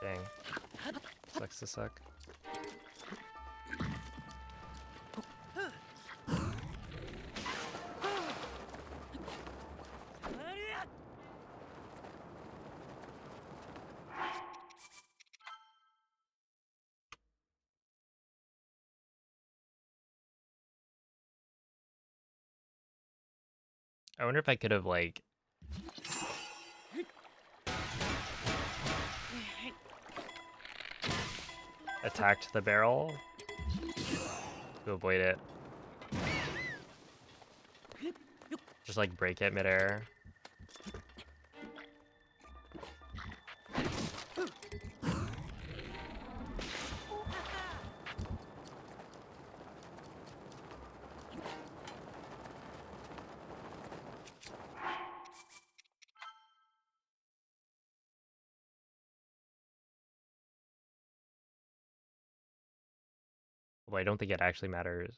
Dang. Sucks to suck. I wonder if I could have, like, attacked the barrel to avoid it. Just, like, break it midair. Well, I don't think it actually matters.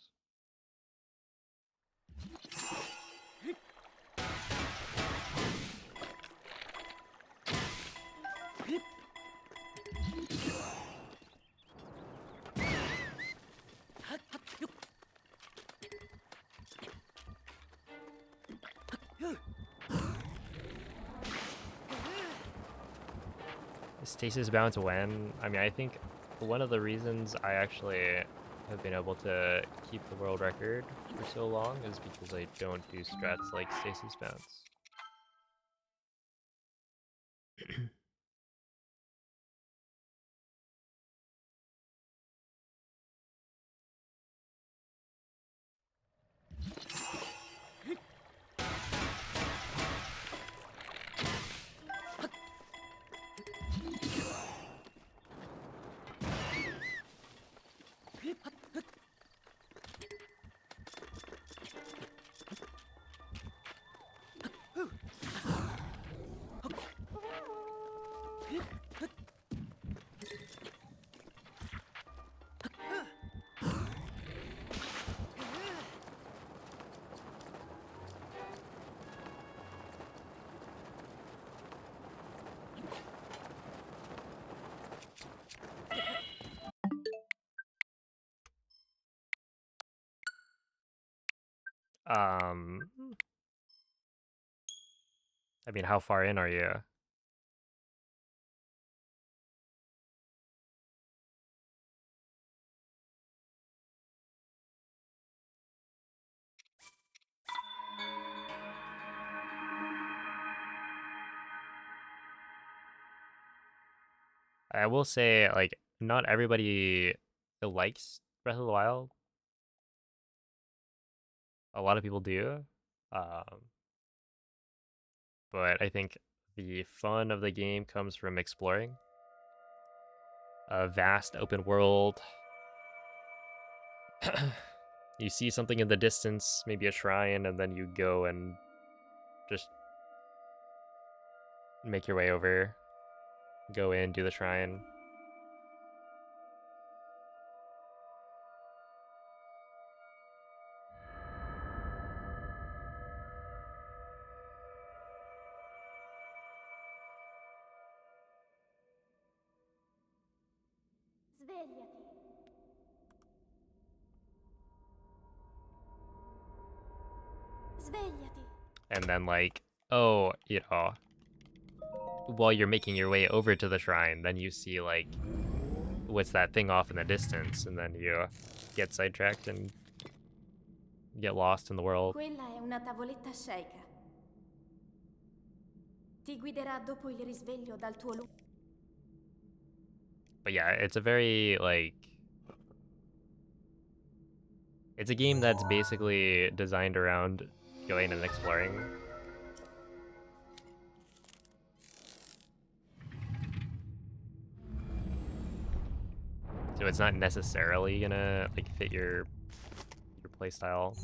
Stasis bounce when? I mean, I think one of the reasons I actually have been able to keep the world record for so long is because I don't do strats like stasis bounce. Um, I mean, how far in are you? I will say, like, not everybody likes Breath of the Wild. A lot of people do. Um, but I think the fun of the game comes from exploring a vast open world. You see something in the distance, maybe a shrine, and then you go and just make your way over, go in, do the shrine. Svegliati. Svegliati. And then, like, oh, while you're making your way over to the shrine, then you see, like, what's that thing off in the distance, and then you get sidetracked and get lost in the world. Quella è una tavoletta sceicca. Ti guiderà dopo il risveglio dal tuo lungo. But yeah, it's a very, like, it's a game that's basically designed around going and exploring. So it's not necessarily gonna, like, fit your playstyle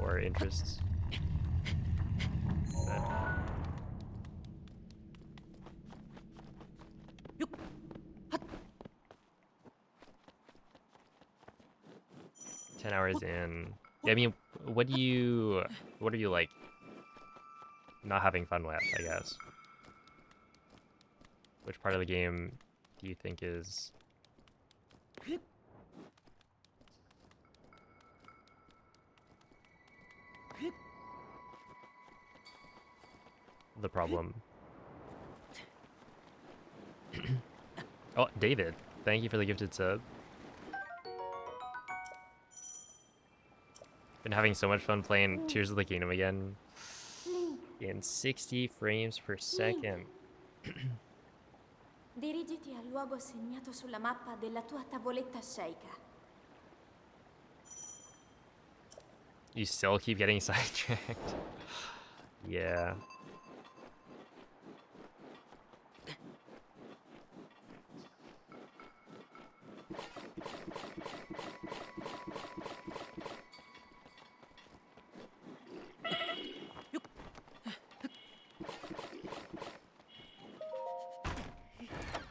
or interests. But 10 hours in. Yeah, I mean, what are you, like, not having fun with, I guess? Which part of the game do you think is the problem? Oh, David, thank you for the gifted sub. Been having so much fun playing Tears of the Kingdom again Link, in 60 frames per second. dirigiti al luogo segnato sulla mappa della tua tavoletta sceicca. You still keep getting sidetracked. Yeah.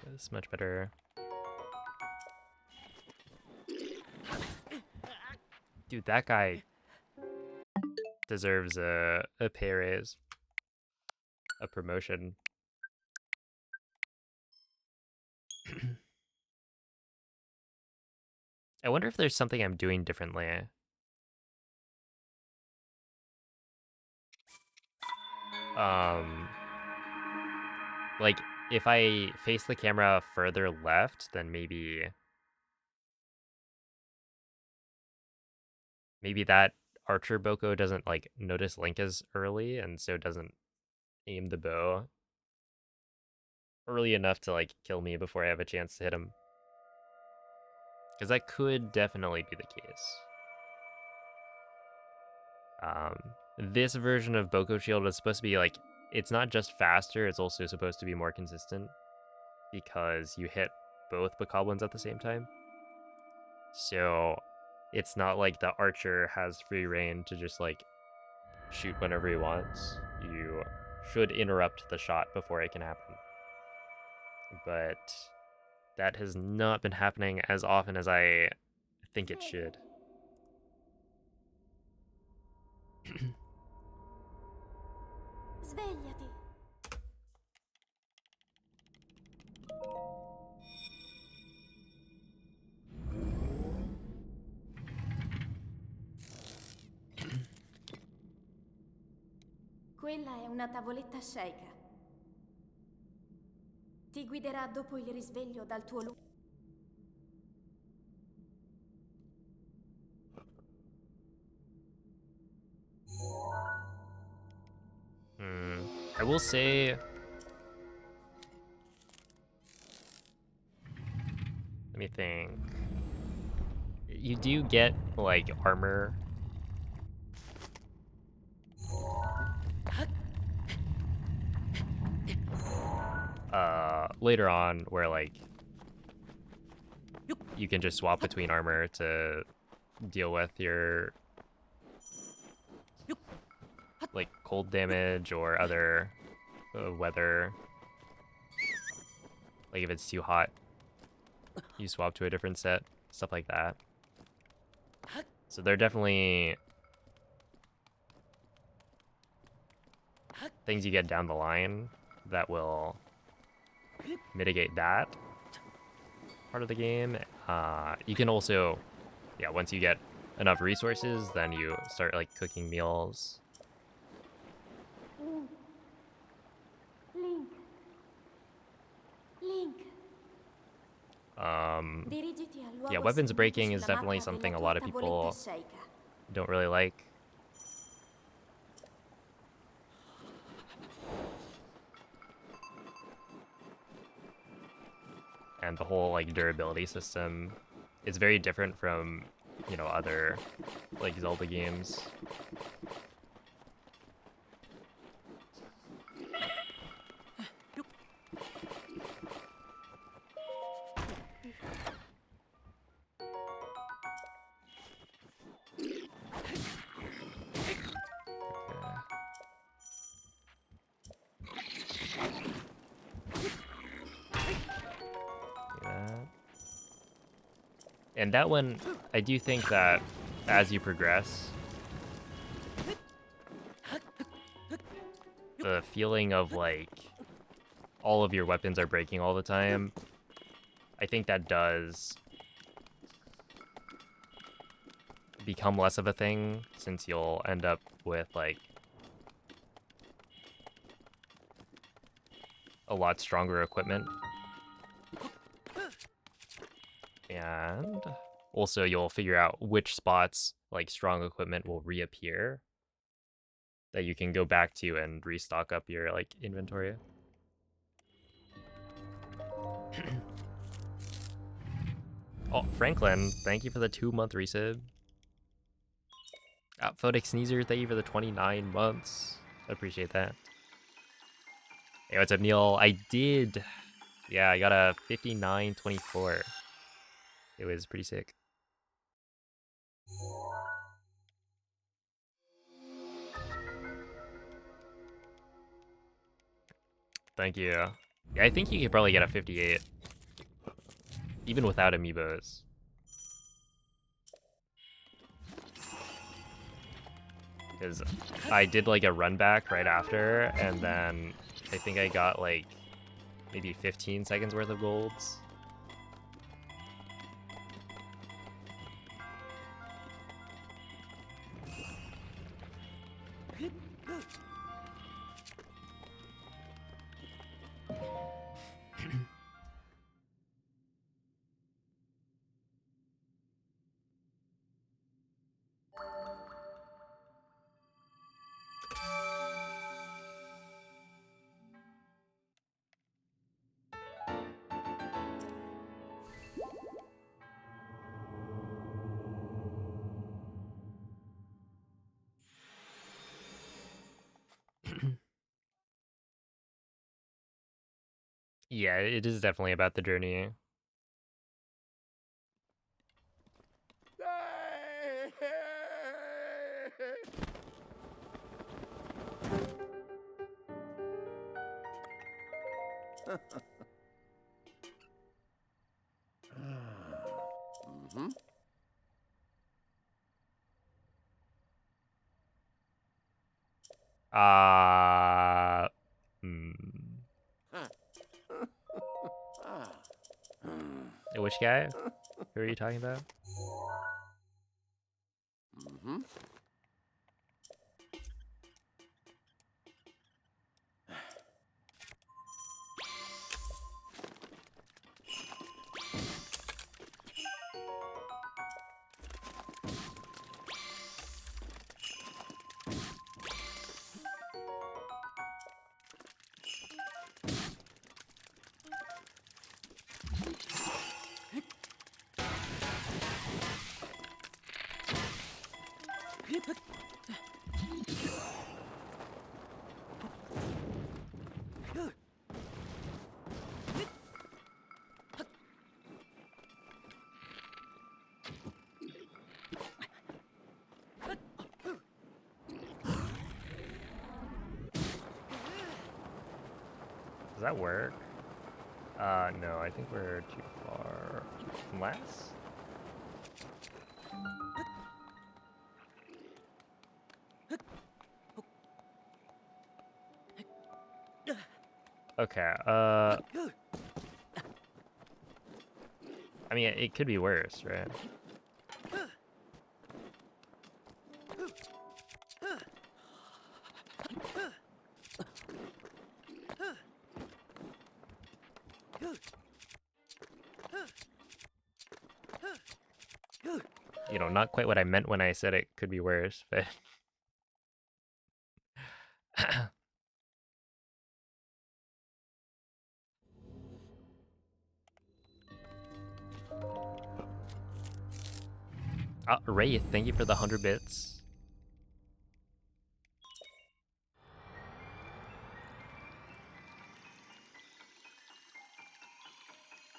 This is much better. Dude, that guy deserves a pay raise, a promotion. I wonder if there's something I'm doing differently. Like, if I face the camera further left, then maybe that archer Boko doesn't, like, notice Link as early, and so doesn't aim the bow early enough to, like, kill me before I have a chance to hit him. Because that could definitely be the case. This version of Boko Shield is supposed to be, like, it's not just faster, it's also supposed to be more consistent because you hit both bokoblins at the same time. So it's not like the archer has free reign to just, like, shoot whenever he wants. You should interrupt the shot before it can happen. But that has not been happening as often as I think it should. Svegliati. Quella è una tavoletta sceicca. Ti guiderà dopo il risveglio dal tuo lungo. I will say Let me think. You do get, like, armor. Later on, where, like, you can just swap between armor to deal with your, like, cold damage or other weather. Like, if it's too hot, you swap to a different set, stuff like that. So they're definitely things you get down the line that will mitigate that part of the game. You can also, yeah, once you get enough resources, then you start like cooking meals. Link. Link. Dirigiti al luogo Yeah, weapons segnato breaking is sulla definitely mappa something della a lot of tua tavoletta people sceicca. don't really like. And the whole like durability system is very different from, you know, other like Zelda games. And that one, I do think that as you progress, the feeling of like all of your weapons are breaking all the time, I think that does become less of a thing, since you'll end up with like a lot stronger equipment. And also you'll figure out which spots like strong equipment will reappear that you can go back to and restock up your like inventory. Oh, Franklin, thank you for the 2-month resub. Photic Sneezer, thank you for the 29 months. I appreciate that. Hey, what's up, Neil? I did. Yeah, I got a 59-24. It was pretty sick. Thank you. Yeah, I think you could probably get a 58. Even without amiibos. Because I did like a run back right after, and then I think I got like maybe 15 seconds worth of golds. Yeah, it is definitely about the journey. Mm-hmm. Hmm. Ah. Which guy? Who are you talking about? Mm-hmm. Does that work? No, I think we're too far. Unless? Okay, I mean, it could be worse, right? You know, not quite what I meant when I said it could be worse, but... Ray, thank you for the 100 bits.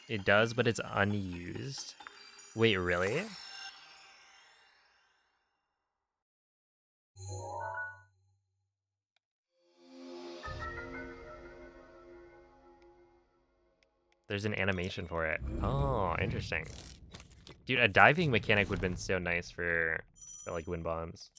It does, but it's unused. Wait, really? There's an animation for it. Oh, interesting. Dude, a diving mechanic would have been so nice for like wind bombs.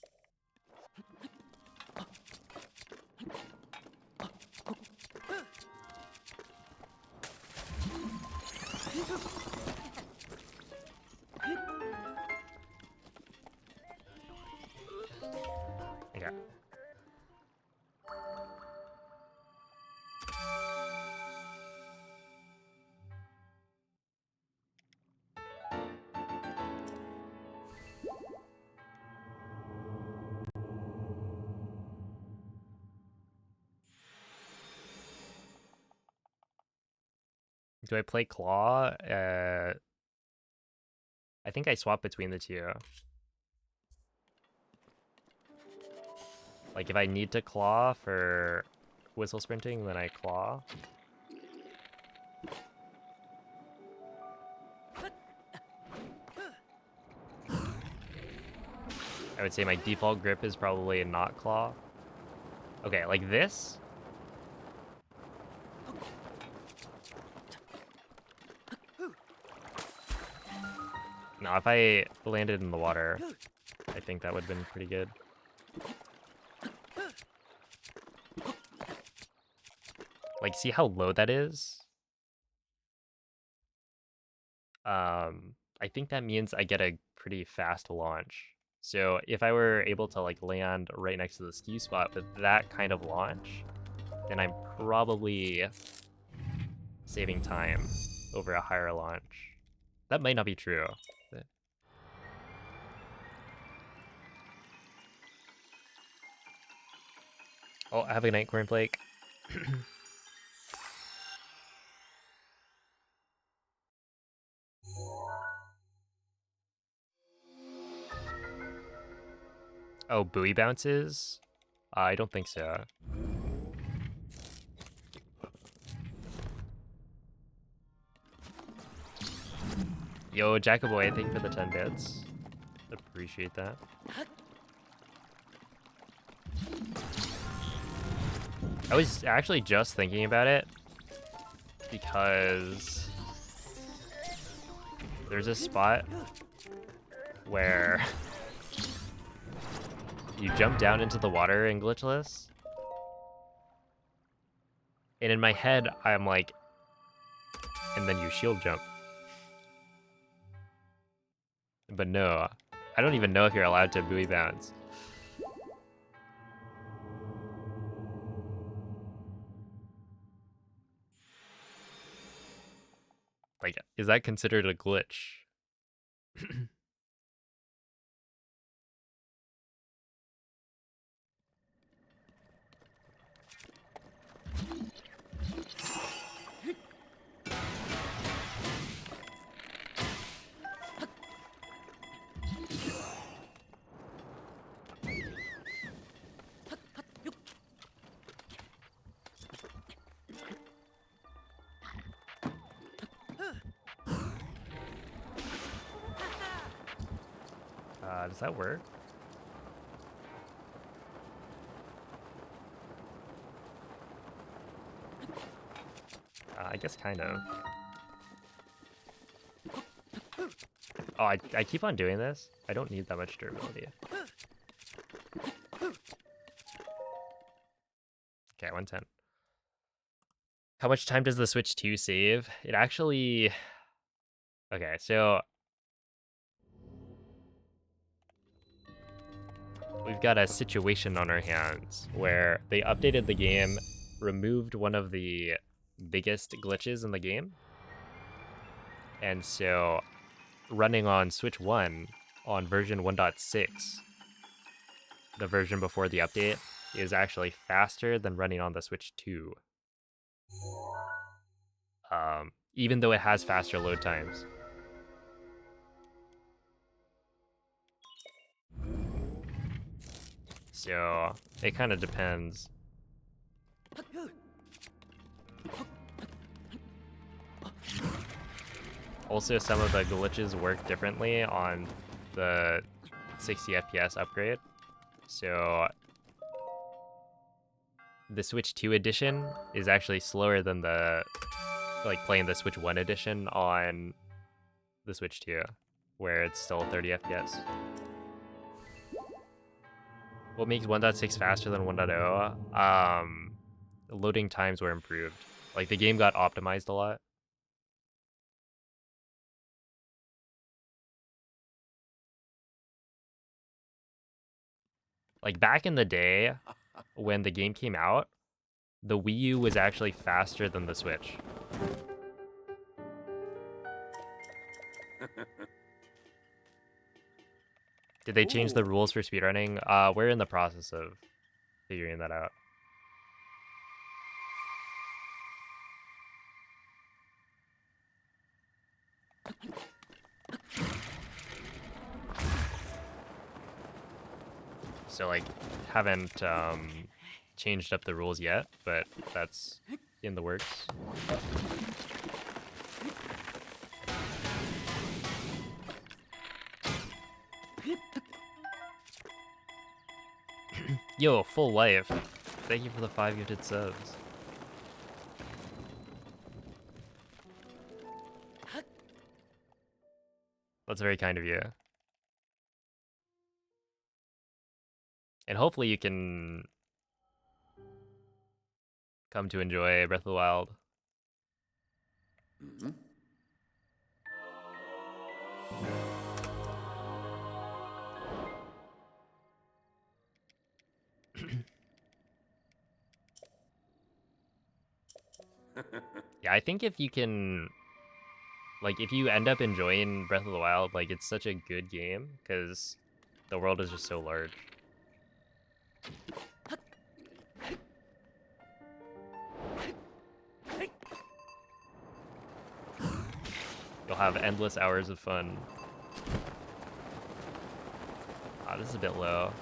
Okay. Do I play claw? I think I swap between the two. Like if I need to claw for whistle sprinting, then I claw. I would say my default grip is probably a not claw. Okay, like this. Now, if I landed in the water, I think that would have been pretty good. Like, see how low that is? I think that means I get a pretty fast launch. So if I were able to like land right next to the ski spot with that kind of launch, then I'm probably saving time over a higher launch. That might not be true. But... Oh, have a night, Cornflake. Oh, buoy bounces? I don't think so. Yo, Jackaboy, thank you for the 10 bits. Appreciate that. I was actually just thinking about it because there's a spot where you jump down into the water in glitchless, and in my head I'm like, and then you shield jump. But no, I don't even know if you're allowed to buoy bounce. Like, is that considered a glitch? Does that work? I guess kind of. Oh, I keep on doing this. I don't need that much durability. Okay, 110. How much time does the Switch 2 save? It actually... Okay, so... We've got a situation on our hands where they updated the game, removed one of the biggest glitches in the game. And so, running on Switch 1 on version 1.6, the version before the update, is actually faster than running on the Switch 2. Even though it has faster load times. So, it kind of depends. Also, some of the glitches work differently on the 60 FPS upgrade. So, the Switch 2 edition is actually slower than the, like, playing the Switch 1 edition on the Switch 2, where it's still 30 FPS. What makes 1.6 faster than 1.0? Loading times were improved. Like, the game got optimized a lot. Like, back in the day, when the game came out, the Wii U was actually faster than the Switch. Did they change the Ooh. rules for speedrunning? We're in the process of figuring that out. So, like, haven't changed up the rules yet, but that's in the works. Yo, full life. Thank you for the 5 gifted subs. That's very kind of you. And hopefully you can come to enjoy Breath of the Wild. Mhm. Yeah, I think if you can, like, if you end up enjoying Breath of the Wild, like, it's such a good game, because the world is just so large. You'll have endless hours of fun. Ah, this is a bit low.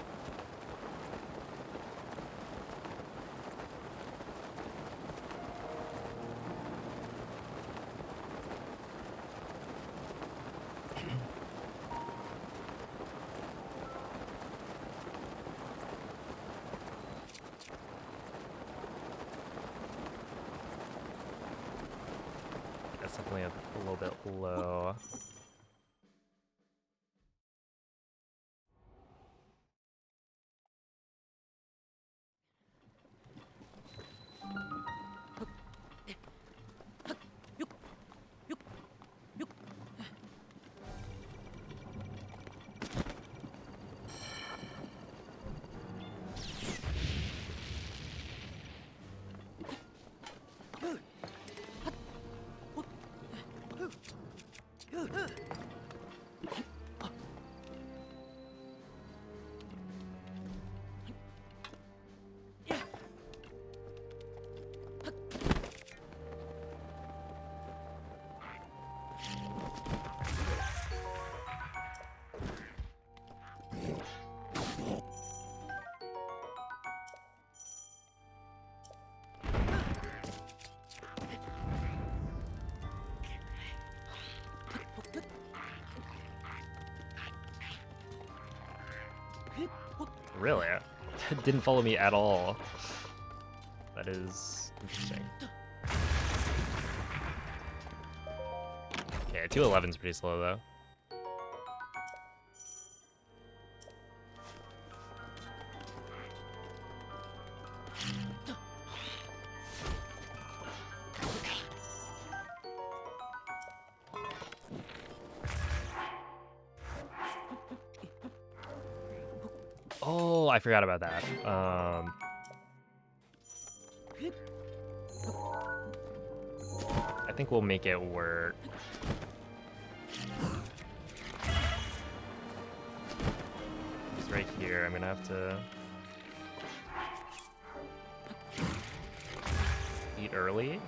That's definitely a little bit low. Really? Didn't follow me at all. That is interesting. Okay, 211's pretty slow though. Oh, I forgot about that. I think we'll make it work. It's right here. I'm gonna have to eat early.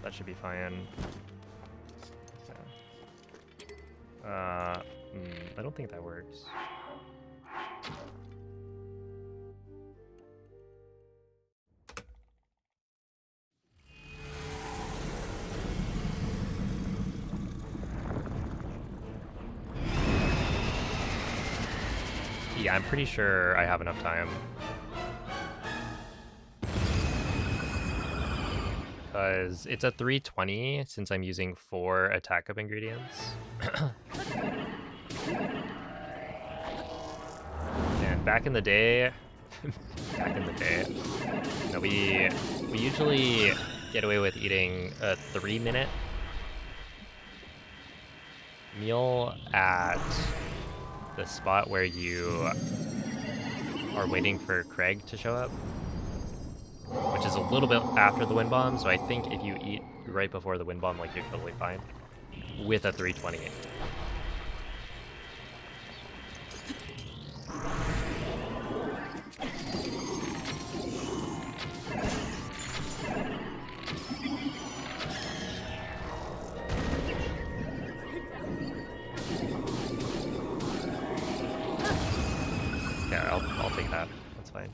That should be fine. I don't think that works. Yeah, I'm pretty sure I have enough time. Because it's a 320 since I'm using 4 attack up ingredients. And back in the day, you know, we usually get away with eating a 3-minute meal at the spot where you are waiting for Craig to show up, which is a little bit after the wind bomb. So I think if you eat right before the wind bomb, like, you're totally fine with a 320. Yeah, I'll take that. That's fine.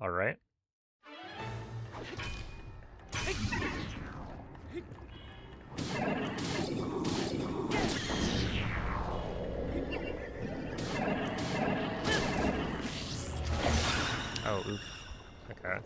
All right. Oh, oof. Okay.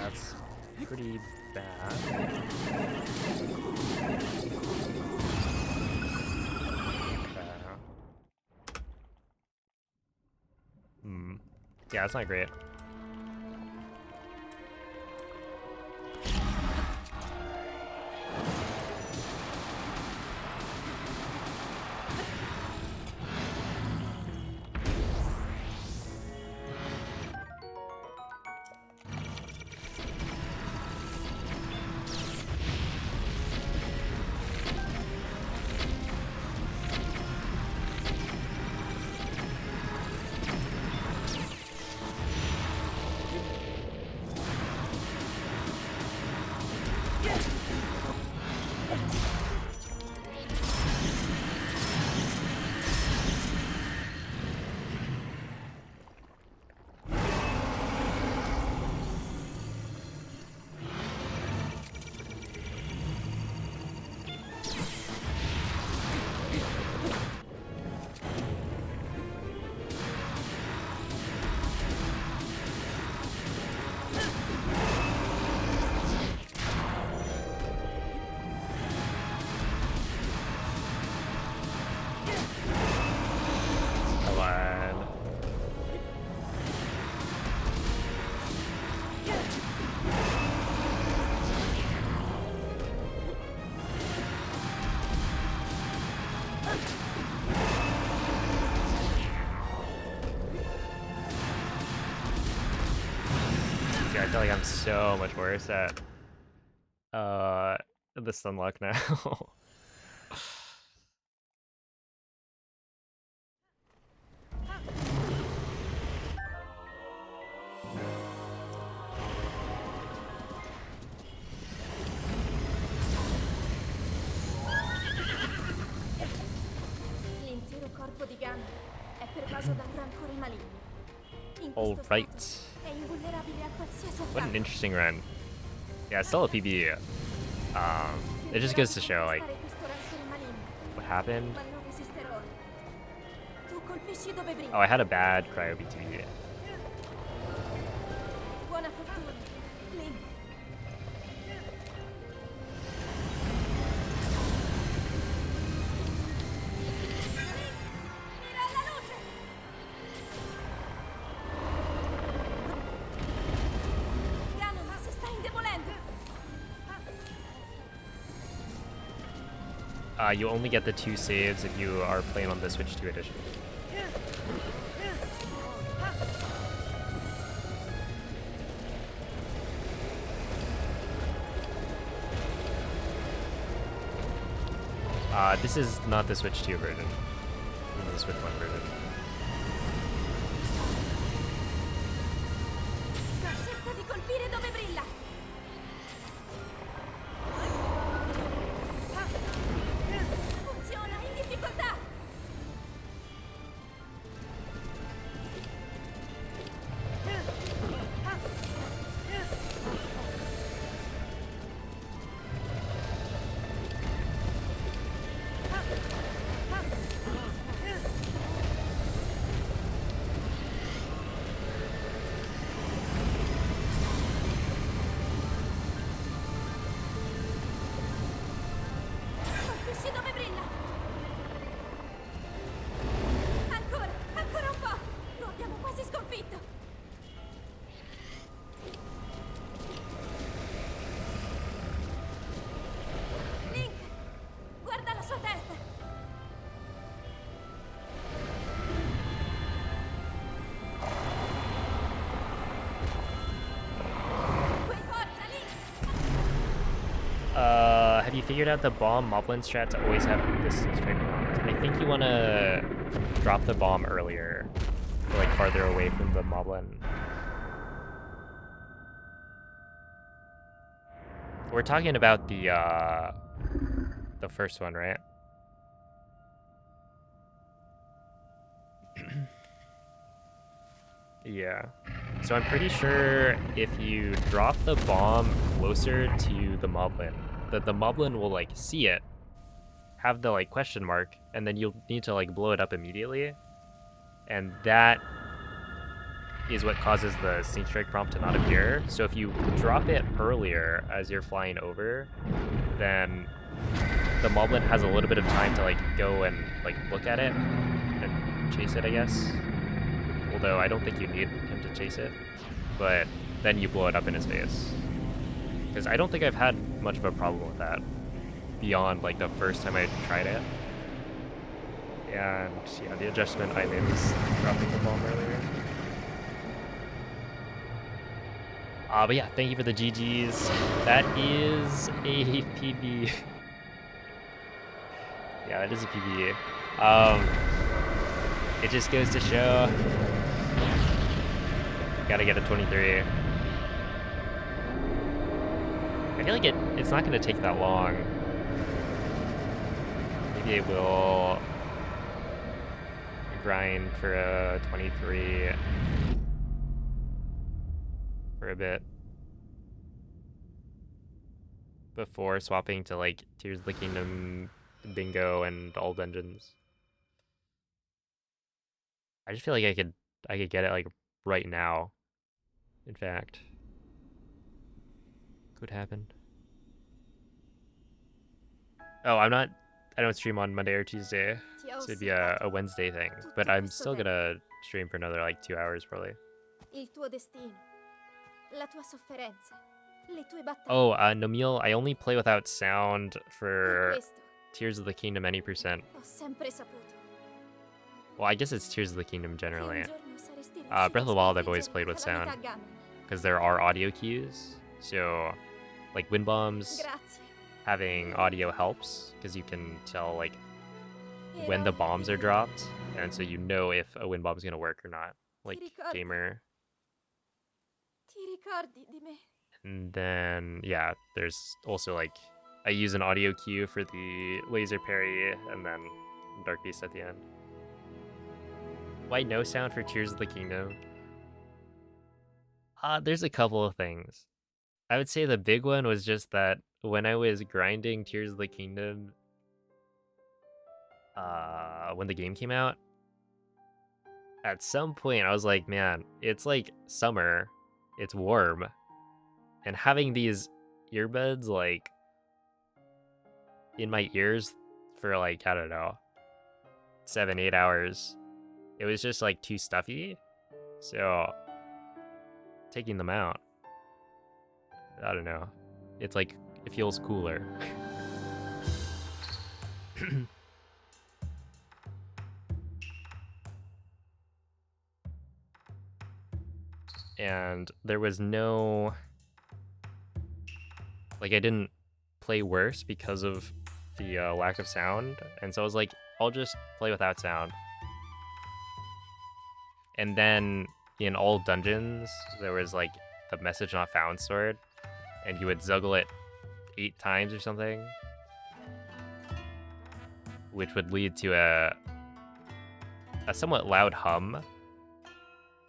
That's pretty bad. Yeah, that's not great. Dude, I feel like I'm so much worse at the Stunlock now. L'intero corpo di gambe è pervaso da un rancore maligno. In All questo right. stato è invulnerabile a qualsiasi What an attacco. interesting run. Yeah, it's still a PB. It just goes to show like Contrastare questo rancore maligno, what happened. ma non resisterò. Tu colpisci dove Oh, I brilla. had a bad cryo BTB. Buona fortuna, Link. Mira alla luce! Ganon si sta indebolendo. You only get the 2 saves if you are playing on the Switch 2 edition. This is not the Switch 2 version. This is the Switch 1 version. Cerca di colpire dove brilla. Funziona, in difficoltà. Colpisci dove brilla. Ancora, ancora un po'. Lo abbiamo quasi sconfitto. Link, guarda la sua testa. Qui forza, Link. Have you figured out the bomb Moblin strat to always have this straight prompt? I think you want to drop the bomb earlier, or like farther away from the Moblin. We're talking about the first one, right? Yeah. So I'm pretty sure if you drop the bomb closer to the Moblin, the Moblin will like see it, have the like question mark, and then you'll need to like blow it up immediately. And that is what causes the sneak strike prompt to not appear. So if you drop it earlier as you're flying over, then the Moblin has a little bit of time to like go and like look at it and chase it, I guess. Although I don't think you need him to chase it, but then you blow it up in his face. Because I don't think I've had much of a problem with that beyond like the first time I tried it. And yeah, the adjustment I made was dropping the bomb earlier. But yeah, thank you for the GGs. That is a PB. Yeah, that is a PB. It just goes to show, gotta get a 23. I feel like it's not gonna take that long. Maybe I will grind for a 23 for a bit before swapping to like Tears of the Kingdom, Bingo, and all dungeons. I just feel like I could get it like right now. In fact, could happen. Oh, I don't stream on Monday or Tuesday, so it'd be a Wednesday thing. But I'm still gonna stream for another like 2 hours probably. Il tuo destino, la tua sofferenza, le tue battaglie. Oh, Nomil, I only play without sound Per for questo Tears of the Kingdom any percent. ho sempre saputo Well, I guess it's Tears of the Kingdom che un generally. giorno saresti Breath of the riuscito a Wild I've always sconfiggere played la with sound. calamità Ganon. because there are audio cues. So, like wind bombs, Grazie. having audio helps because you can tell like when the Eroe bombs are di- dropped, and so you know if a wind bomb's gonna work or not. Like ricordi? gamer. Ti ricordi di me? And then yeah, there's also like I use an audio cue for the laser parry and then Dark Beast at the end. Why no sound for Tears of the Kingdom? There's a couple of things. I would say the big one was just that when I was grinding Tears of the Kingdom, when the game came out, at some point I was like, man, it's like summer, it's warm, and having these earbuds like in my ears for like, I don't know, 7-8 hours, it was just like too stuffy. So taking them out, I don't know, it's like it feels cooler. And there was no, like, I didn't play worse because of the lack of sound, and so I was like, I'll just play without sound. And then in all dungeons there was like the message not found sword, and you would zuggle it 8 times or something, which would lead to a somewhat loud hum.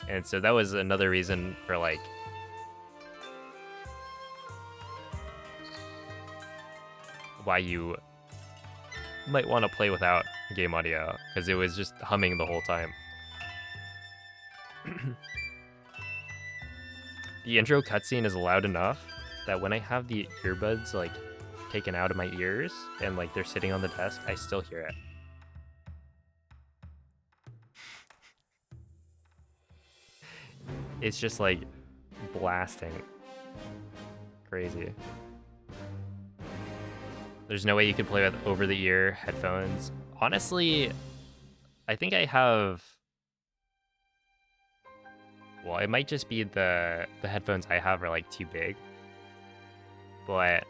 And so that was another reason for like why you might want to play without game audio, because it was just humming the whole time. The intro cutscene is loud enough that when I have the earbuds like taken out of my ears and like they're sitting on the desk, I still hear it. It's just like blasting. Crazy. There's no way you could play with over-the-ear headphones. Honestly, I think I have... Well, it might just be the headphones I have are like too big. But...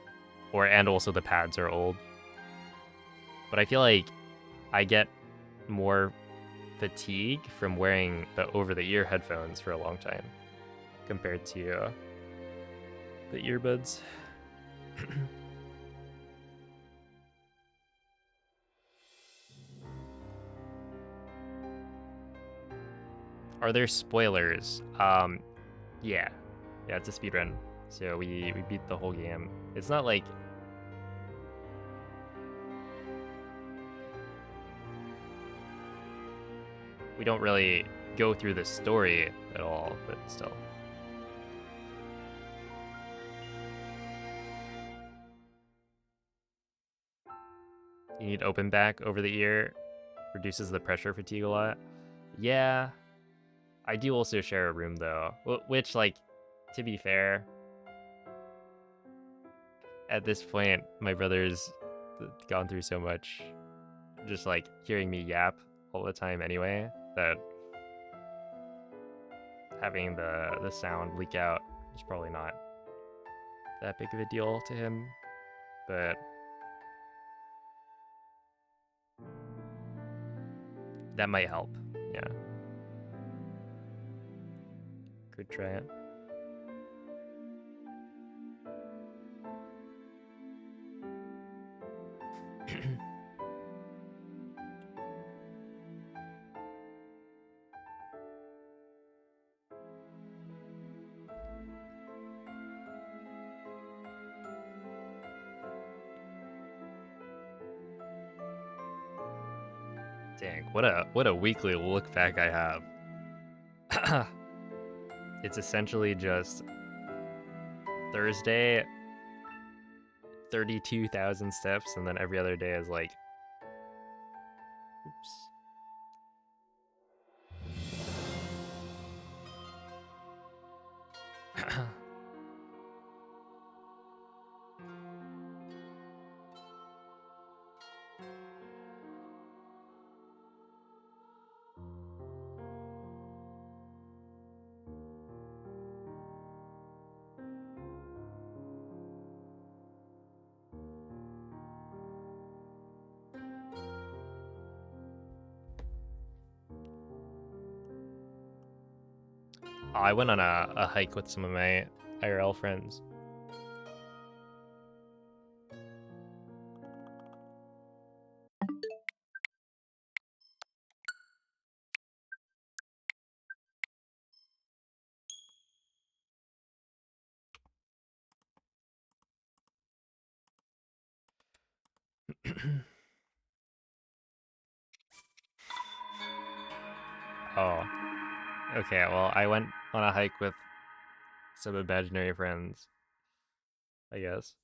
and also the pads are old. But I feel like I get more fatigue from wearing the over-the-ear headphones for a long time compared to the earbuds. Are there spoilers? Yeah. Yeah, it's a speedrun. So we beat the whole game. It's not like... We don't really go through the story at all, but still. You need open back over the ear. Reduces the pressure fatigue a lot. Yeah. I do also share a room though, which, like, to be fair, at this point, my brother's gone through so much, just like hearing me yap all the time anyway, that having the sound leak out is probably not that big of a deal to him, but that might help. Yeah. Could try it. Dang, what a weekly look back I have. It's essentially just Thursday, 32,000 steps, and then every other day is like, oops. I went on a hike with some of my IRL friends. Oh, okay. Well, I went on a hike with some imaginary friends, I guess.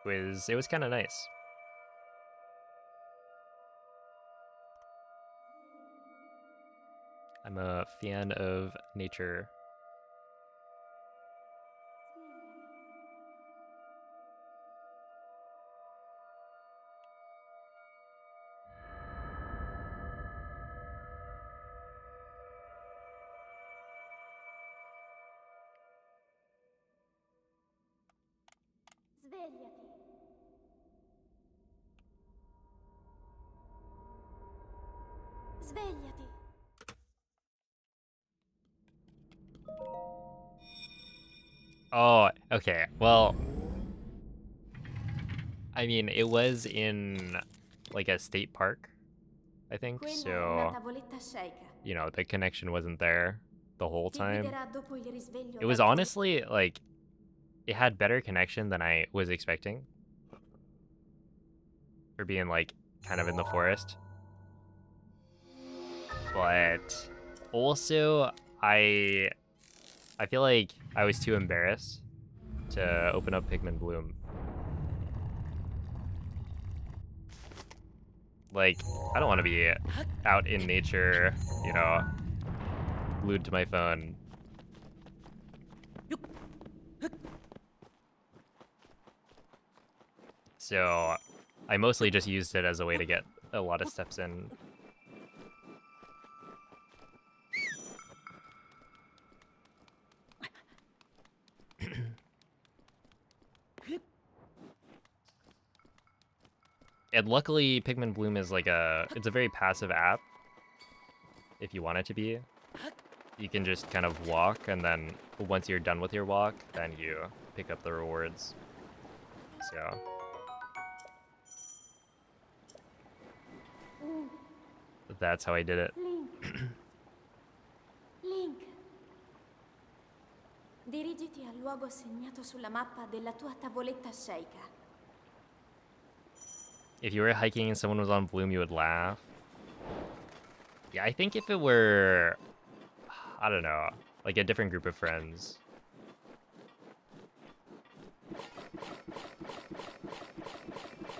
It was kind of nice. I'm a fan of nature. Svegliati. Svegliati. Oh, okay. Well, I mean, it was in like a state park, I think. Quella è una So, tavoletta sceicca. the connection wasn't there the whole Ti time. guiderà dopo il risveglio It was dal tuo... honestly like it had better connection than I was expecting for being like kind of in the forest. But also I feel like I was too embarrassed to open up Pikmin Bloom. Like, I don't want to be out in nature, glued to my phone. So I mostly just used it as a way to get a lot of steps in. And luckily, Pikmin Bloom is it's a very passive app, if you want it to be. You can just kind of walk, and then once you're done with your walk, then you pick up the rewards. So, that's how I did it. Link. Link. Dirigiti al luogo segnato sulla mappa della tua tavoletta sceicca. If you were hiking and someone was on Bloom, you would laugh. Yeah, I think if it were, I don't know, like a different group of friends.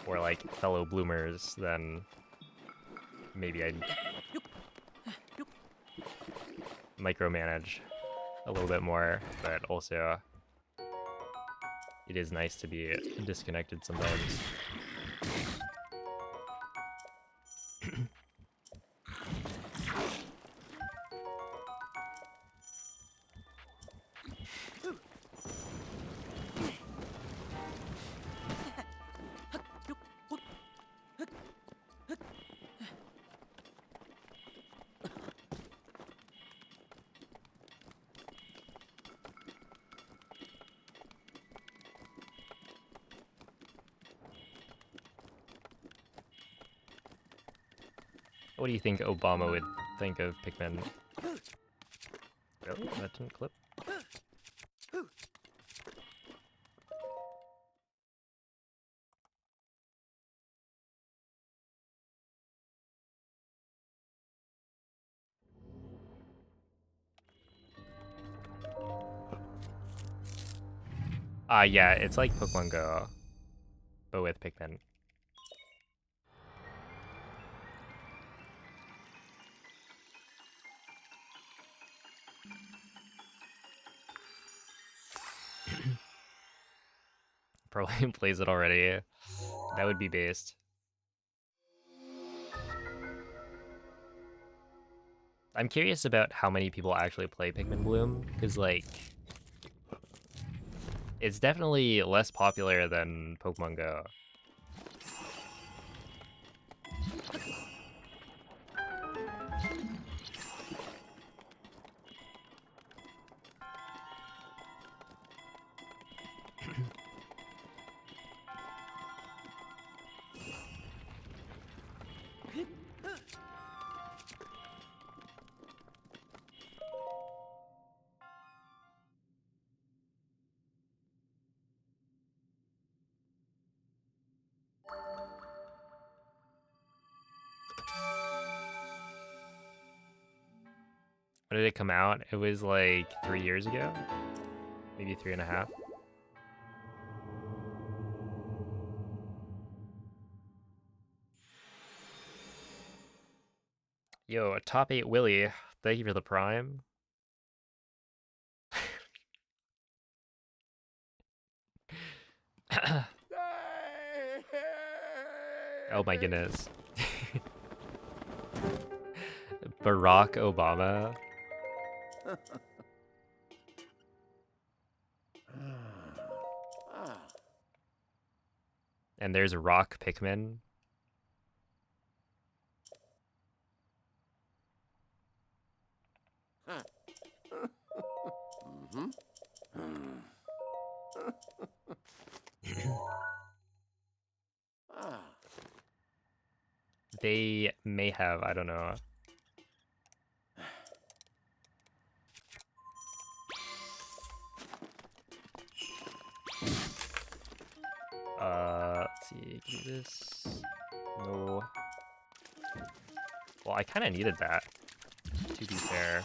Or like fellow bloomers, then maybe I'd micromanage a little bit more, but also it is nice to be disconnected sometimes. What do you think Obama would think of Pikmin? Really? That didn't clip? Yeah, it's like Pokemon Go, but with Pikmin. Probably plays it already. That would be based. I'm curious about how many people actually play Pikmin Bloom, because like it's definitely less popular than Pokemon Go. When did it come out? It was like 3 years ago, maybe 3.5. Yo, a top 8 Willy. Thank you for the prime. Oh my goodness. Barack Obama. Ah. And there's Rock Pikmin. Mm-hmm. Ah. They may have, I don't know. Let's see, can do this. No. Well, I kind of needed that, to be fair.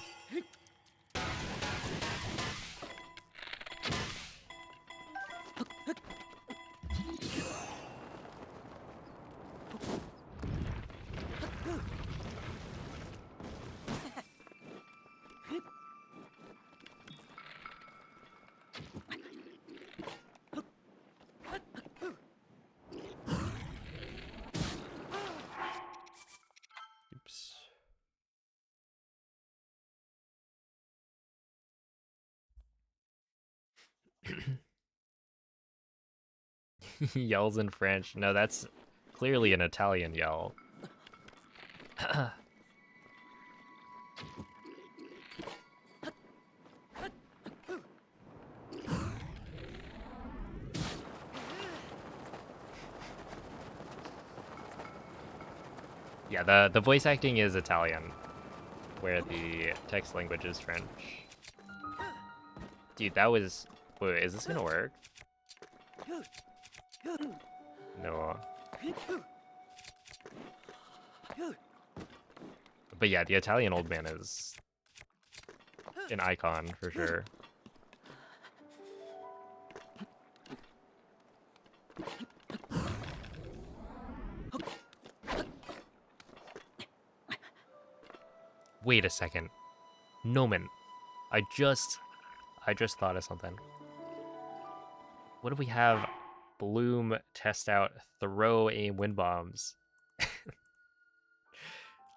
Oops. Yells in French. No, that's clearly an Italian yell. Yeah, the voice acting is Italian, where the text language is French. Dude, that was... Wait, is this gonna work? No. But yeah, the Italian old man is an icon for sure. Wait a second. Nomen. I just thought of something. What if we have Bloom test out throw aim wind bombs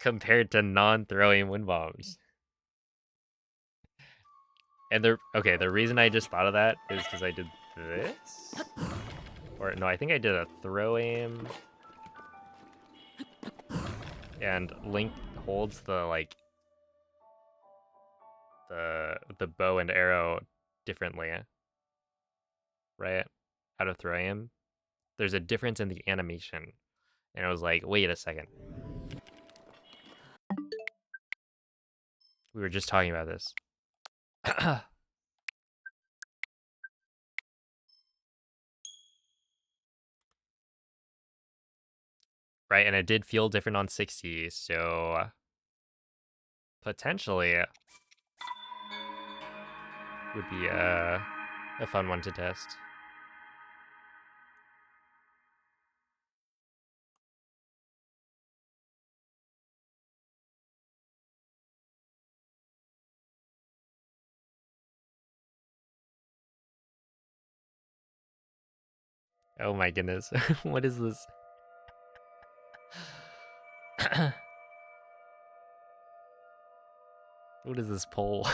compared to non-throw aim wind bombs? And the reason I just thought of that is because I did this? Or no, I think I did a throw aim. And Link holds the like the bow and arrow differently, right? Out of throw aim. There's a difference in the animation. And I was like, wait a second. We were just talking about this. Right, and it did feel different on 60, so potentially would be a fun one to test. Oh my goodness. What is this? What is this poll?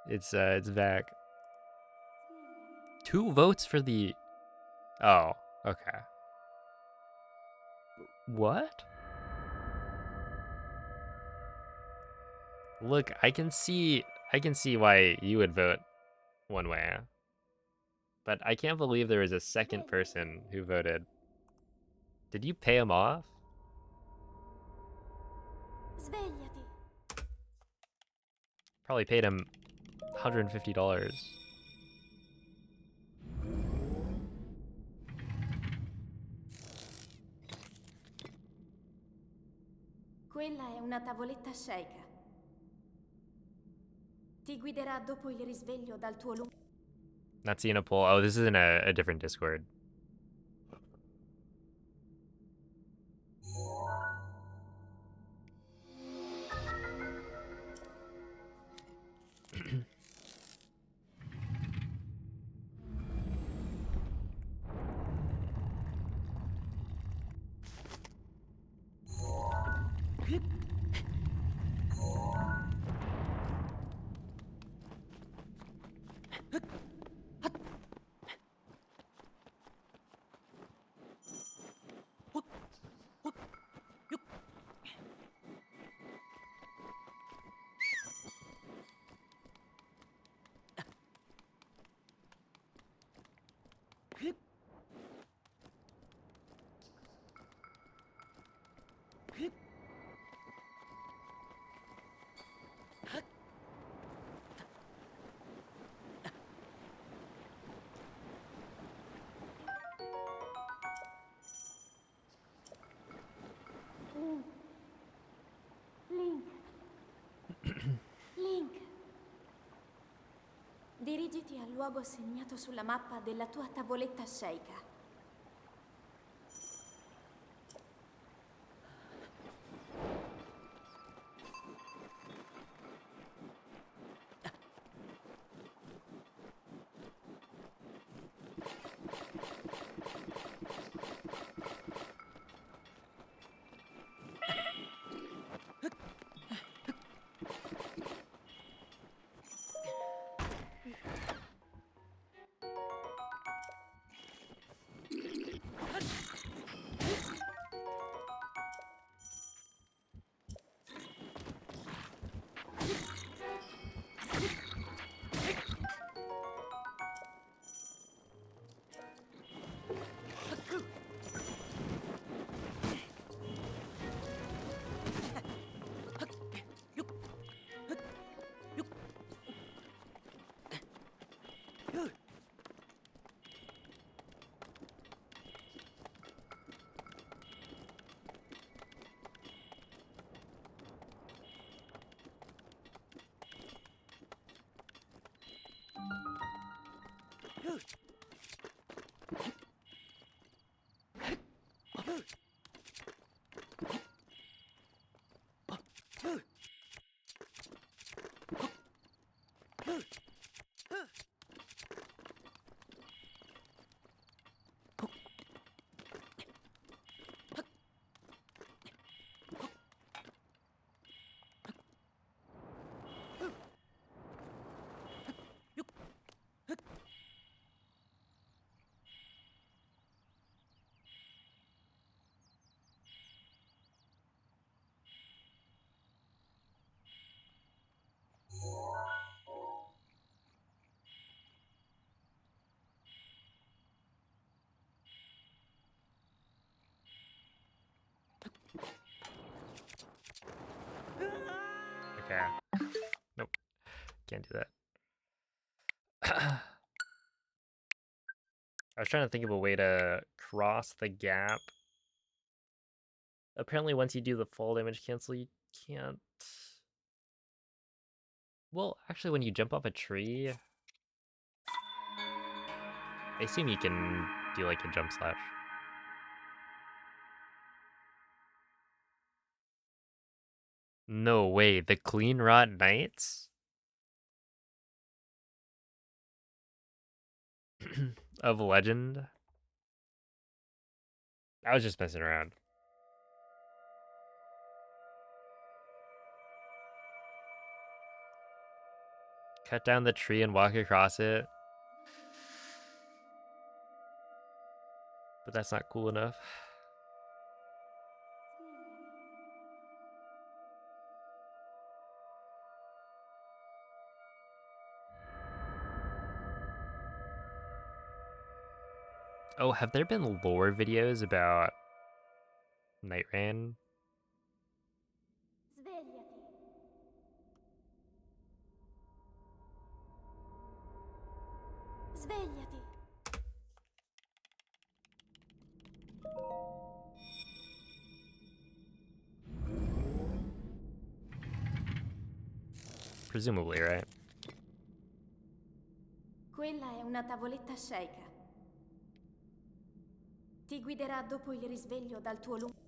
It's back. 2 votes for the... Oh, okay. What? Look, I can see why you would vote one way. But I can't believe there was a second person who voted. Did you pay him off? Svegliati. Probably paid him $150. Quella è una tavoletta sceika. Ti guiderà dopo il risveglio dal tuo lungo... Not seeing a poll. Oh, this is in a different Discord. Link. Link. Dirigiti al luogo segnato sulla mappa della tua tavoletta sceika. Okay. Nope. Can't do that. I was trying to think of a way to cross the gap. Apparently, once you do the fall damage cancel, you can't... Well, actually, when you jump off a tree... I assume you can do, like, a jump slash. No way, the Clean Rot Knights? Of Legend? I was just messing around. Cut down the tree and walk across it. But that's not cool enough. Oh, have there been lore videos about Night Rain? Svegliati. Svegliati. Presumably, right? Quella è una tavoletta sceicca. Ti guiderà dopo il risveglio dal tuo lungo...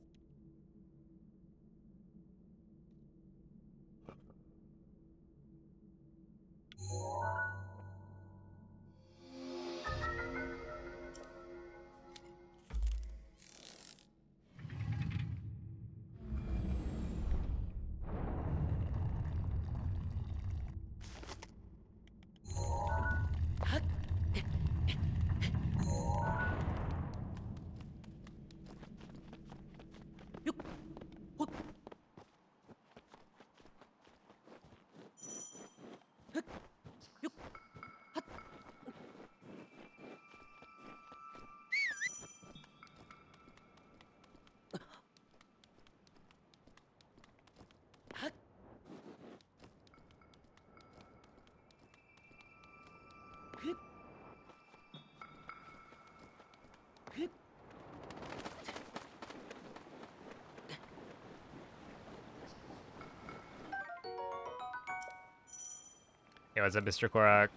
Hey, what's up, Mr. Korok?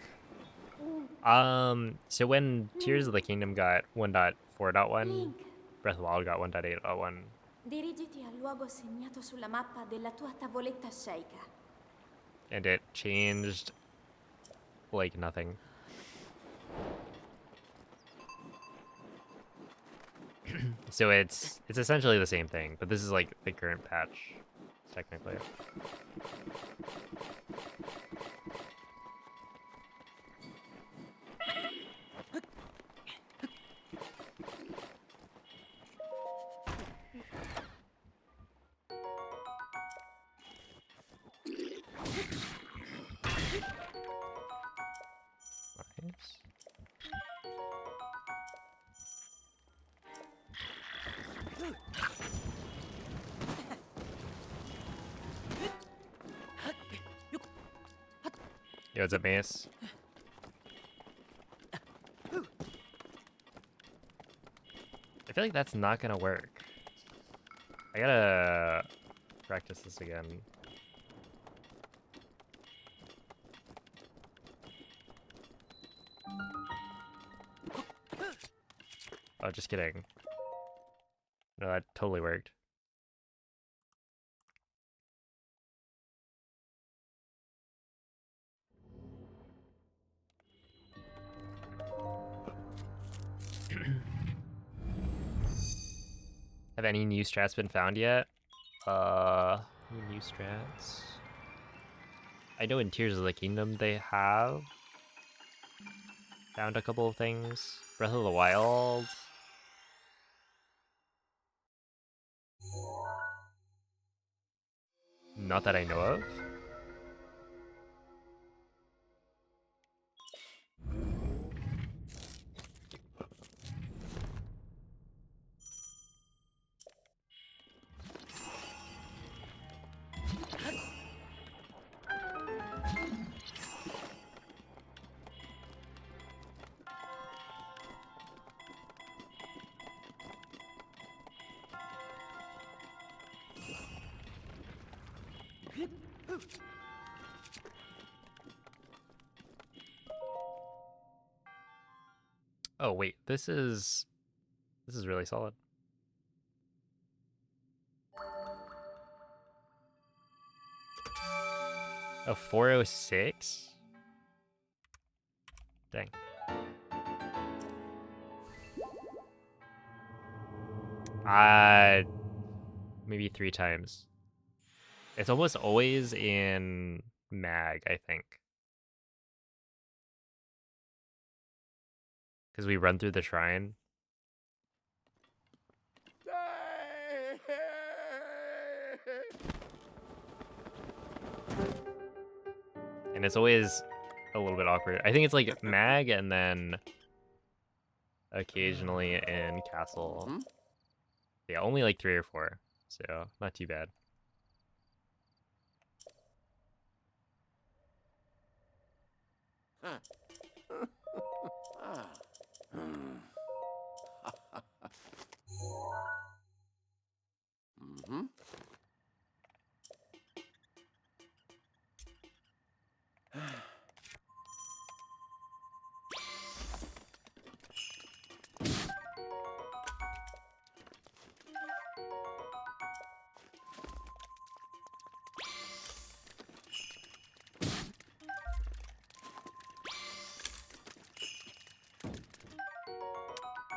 So when Tears of the Kingdom got 1.4.1, Link, Breath of the Wild got 1.8.1, dirigiti al luogo segnato sulla mappa della tua tavoletta sceicca. and it changed like nothing. So it's essentially the same thing, but this is like the current patch, technically. Nice. Yo, what's up, Mace? I feel like that's not gonna work. I gotta practice this again. Oh, just kidding. No, that totally worked. Have any new strats been found yet? Any new strats? I know in Tears of the Kingdom they have found a couple of things. Breath of the Wild. Not that I know of. Oh wait, this is really solid. A 406? Dang. Maybe 3 times. It's almost always in mag, I think. Because we run through the shrine. And it's always a little bit awkward. I think it's like mag and then occasionally in castle. Mhm. Yeah, only like 3 or 4. So not too bad. Ah. Hmm. Mhm.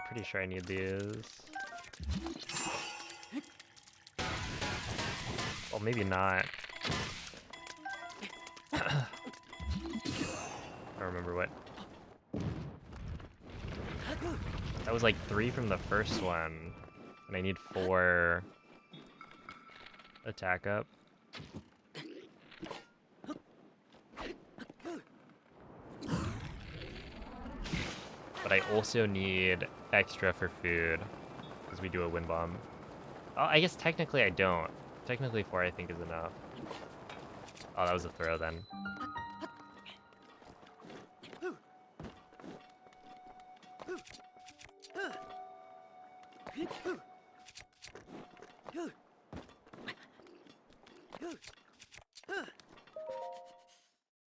Pretty sure I need these. Well, maybe not. I don't remember what. That was like 3 from the first one. And I need 4 attack up. But I also need extra for food. Because we do a wind bomb. Oh, I guess technically I don't. Technically 4 I think is enough. Oh, that was a throw then.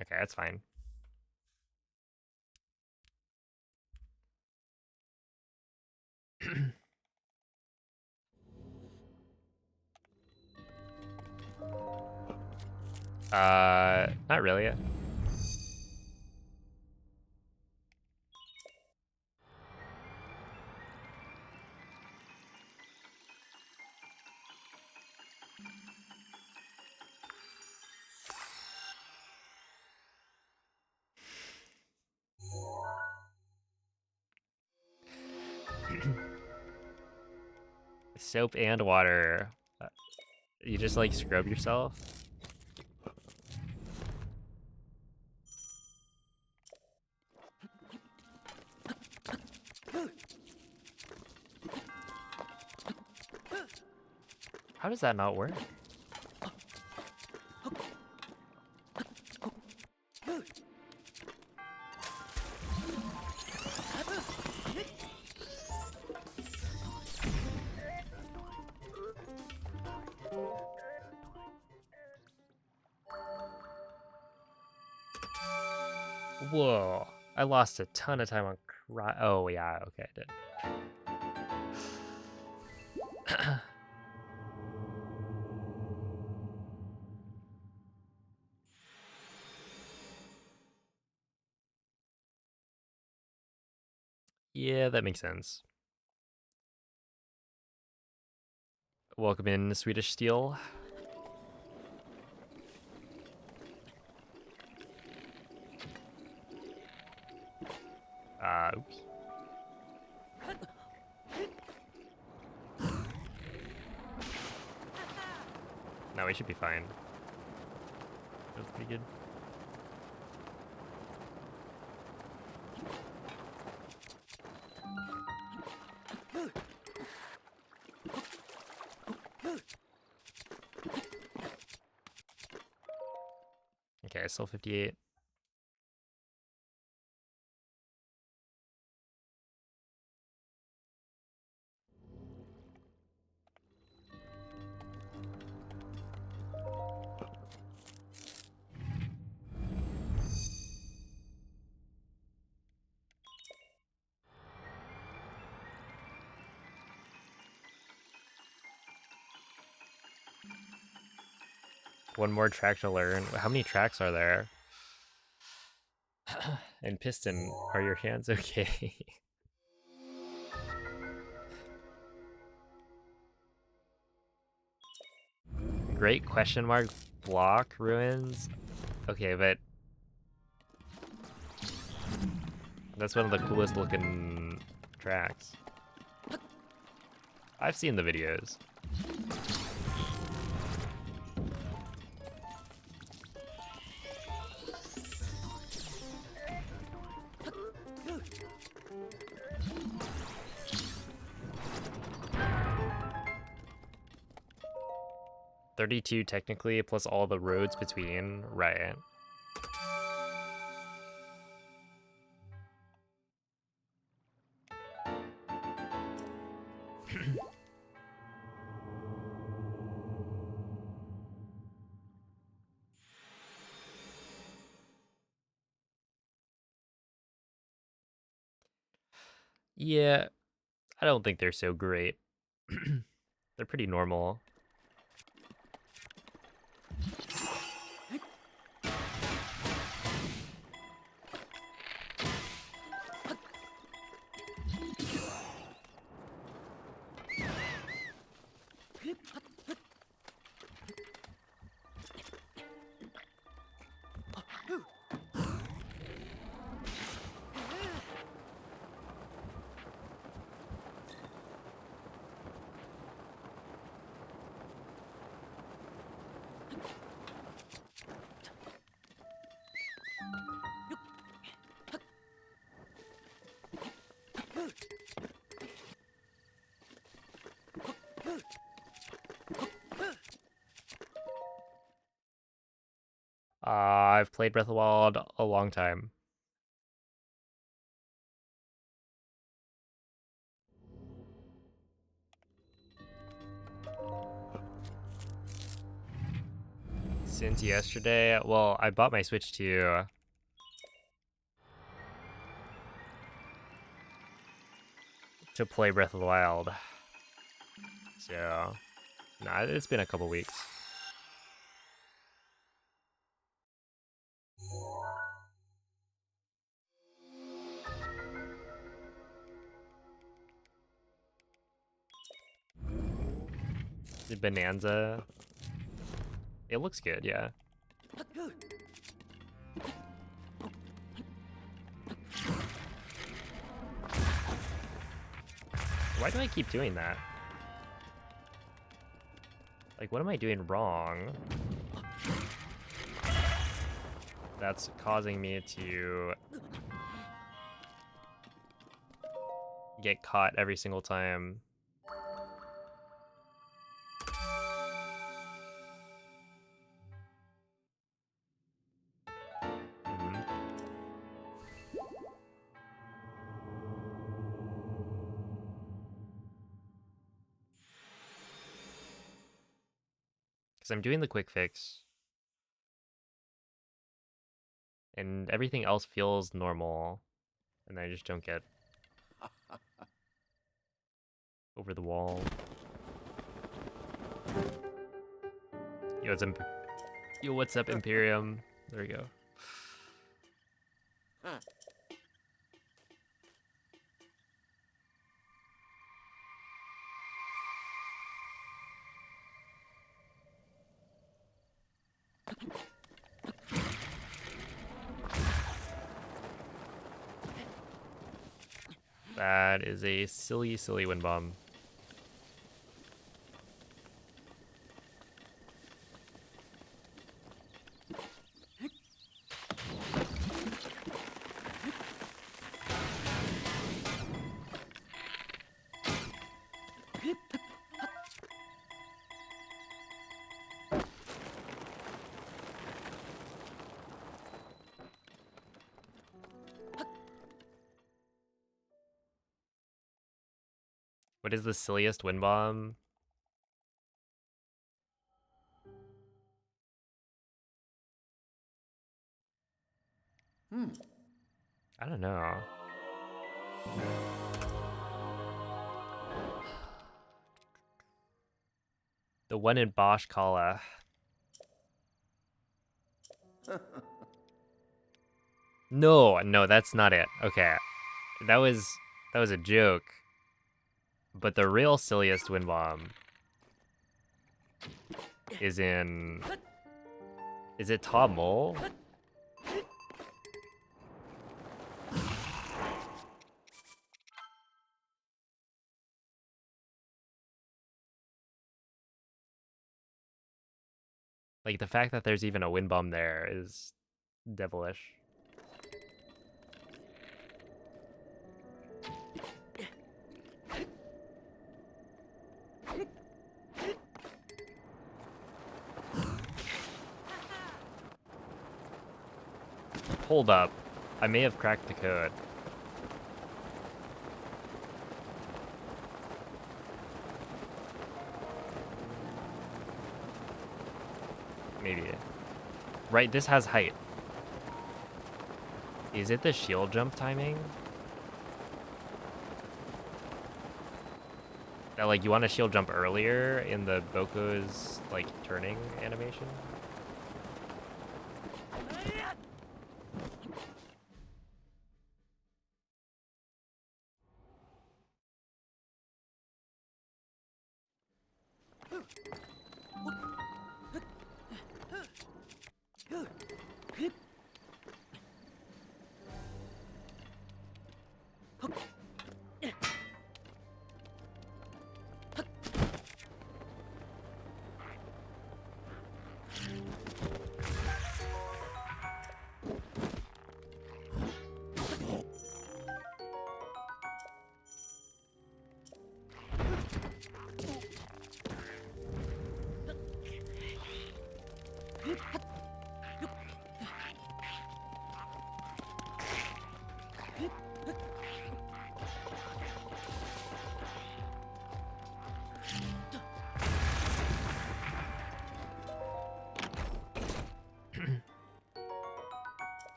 Okay, that's fine. Not really. Soap and water. You just like scrub yourself? How does that not work? Whoa. I lost a ton of time on oh yeah, okay, I did. Yeah, that makes sense. Welcome in, Swedish Steel. Oops. No, we should be fine. That was pretty good. Okay, still 58. One more track to learn. How many tracks are there? And Piston, are your hands okay? Great question mark block ruins. Okay, but That's one of the coolest looking tracks. I've seen the videos. $32 technically, plus all the roads between, right? Yeah, I don't think they're so great. They're pretty normal. I've played Breath of the Wild a long time. Since yesterday, well, I bought my Switch to play Breath of the Wild. So, nah, it's been a couple weeks. The Bonanza. It looks good, yeah. Why do I keep doing that? Like, what am I doing wrong? That's causing me to get caught every single time. Because I'm doing the quick fix. And everything else feels normal. And I just don't get over the wall. Yo, what's up, Imperium? There we go. That is a silly, silly wind bomb. What is the silliest wind bomb? I don't know. The one in Bosch Kala. No, that's not it. Okay. That was a joke. But the real silliest wind bomb is in... Is it Tom Mole? Like, the fact that there's even a wind bomb there is devilish. Hold up. I may have cracked the code. Maybe. Right, this has height. Is it the shield jump timing? That, like, you want to shield jump earlier in the Boko's, like, turning animation?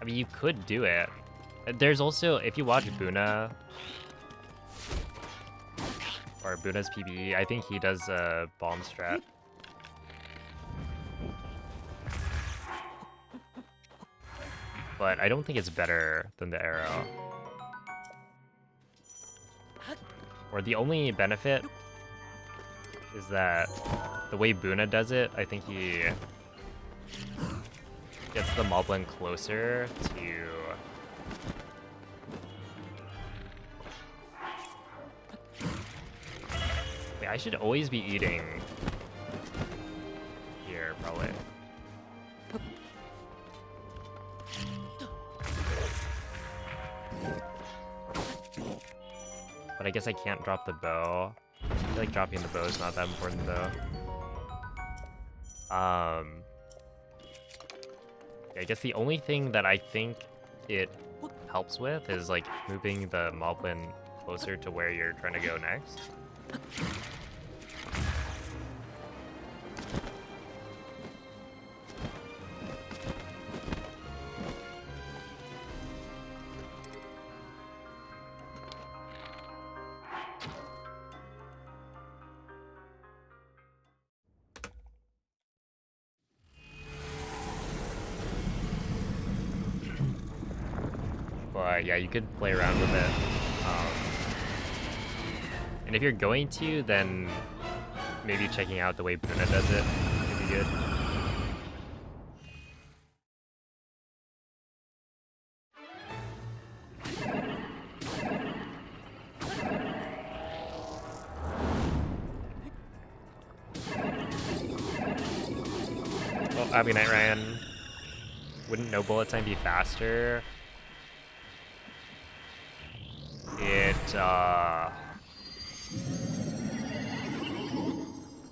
I mean, you could do it. There's also, if you watch Buna, or Buna's PB, I think he does a bomb strat. But I don't think it's better than the arrow. Or the only benefit is that the way Buna does it, I think he gets the moblin closer to... Wait, I should always be eating here, probably. But I guess I can't drop the bow. I feel like dropping the bow is not that important, though. I guess the only thing that I think it helps with is, like, moving the moblin closer to where you're trying to go next. But yeah, you could play around with it. And if you're going to, then maybe checking out the way Buna does it would be good. Oh, Happy Night, Ryan. Wouldn't no bullet time be faster? It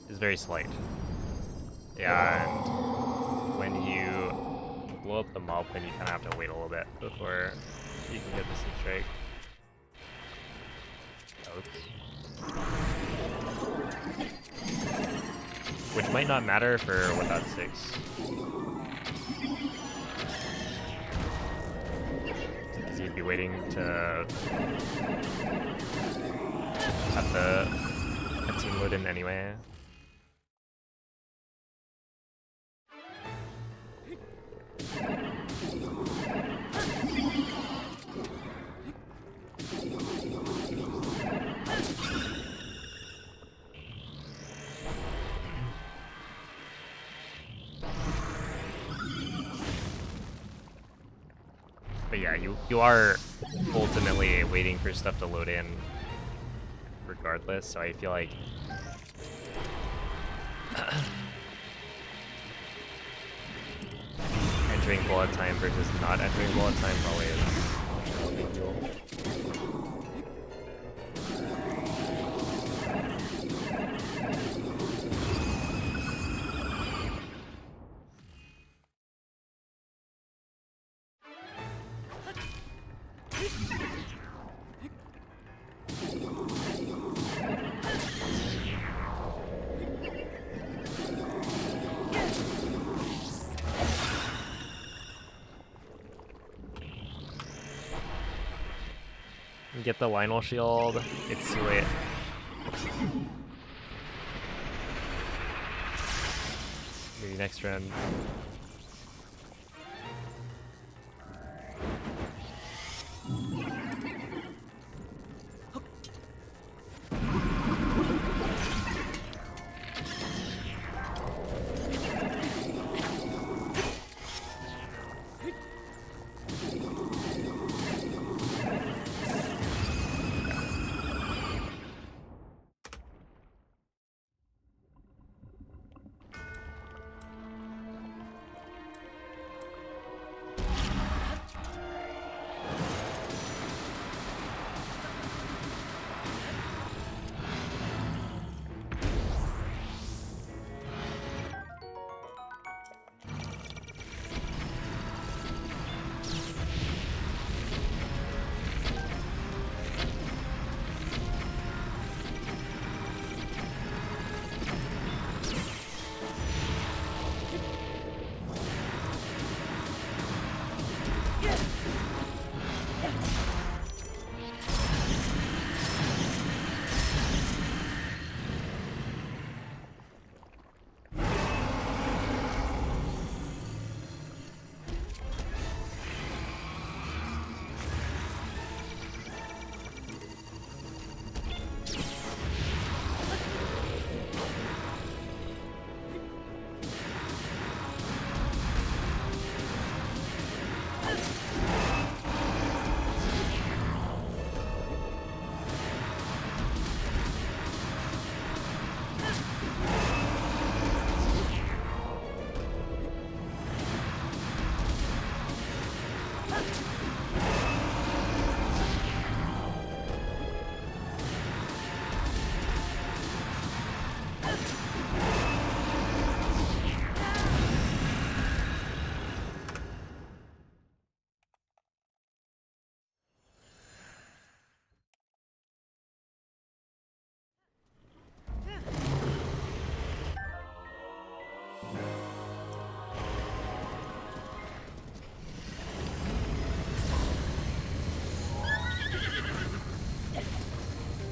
is very slight. Yeah, and when you blow up the mob, then you kind of have to wait a little bit before you can get the sneak strike. Which might not matter for 1.6. Because you'd be waiting to have the cutscene load in anyway. But yeah, you are ultimately waiting for stuff to load in regardless, so I feel like entering bullet time versus not entering bullet time probably is no big deal. Get the Lionel shield. It's too late. Maybe next round.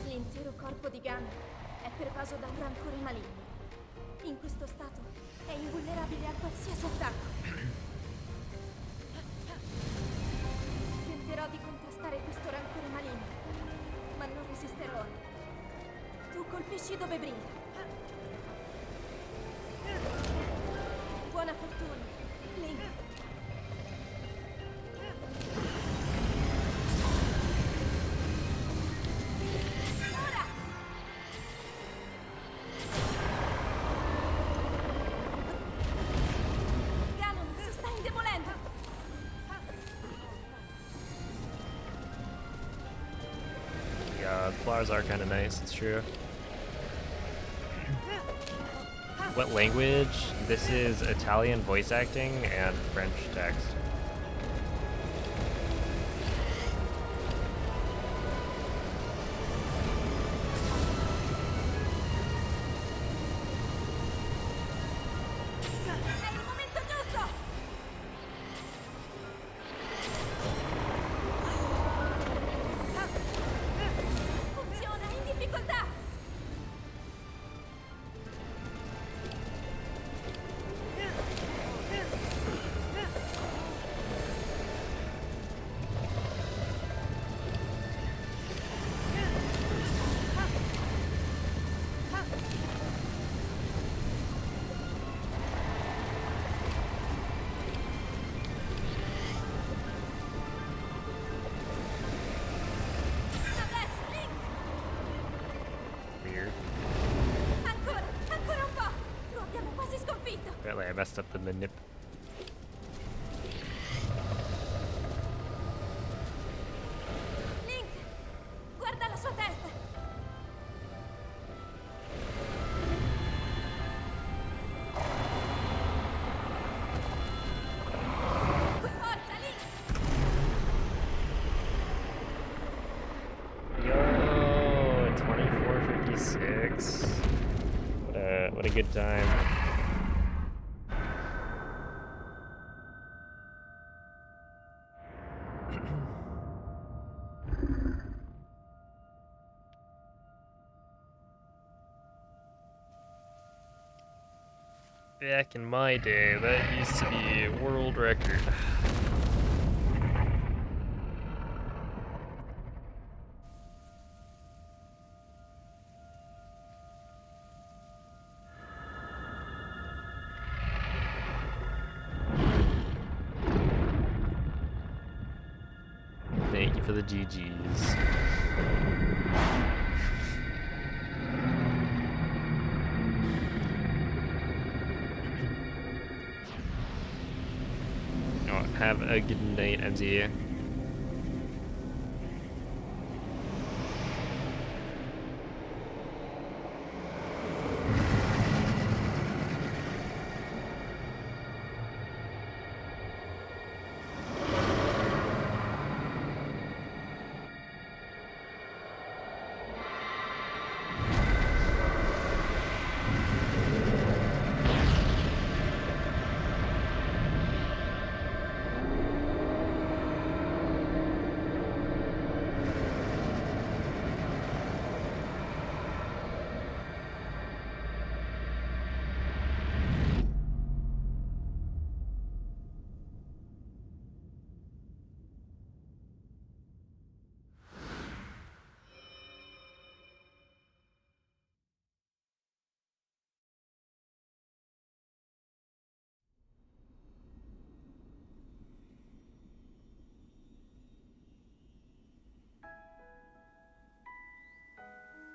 L'intero corpo di Gun è pervaso da un rancore maligno. In questo stato è invulnerabile a qualsiasi attacco. Tenterò di contrastare questo rancore maligno, ma non resisterò. Tu colpisci dove brinda. Buona fortuna, Link. Ora! Ganon si sta indebolendo. Yeah, the flowers are kind of nice, it's true. What language? This is Italian voice acting and French text. È il momento giusto! Funziona in difficoltà! Adesso, Link! Weird. Ancora un po'! Lo abbiamo quasi sconfitto! Apparently I messed up the manip. What a good time. Back in my day, that used to be a world record. Thank you for the GGs. Oh, have a good night, MZ.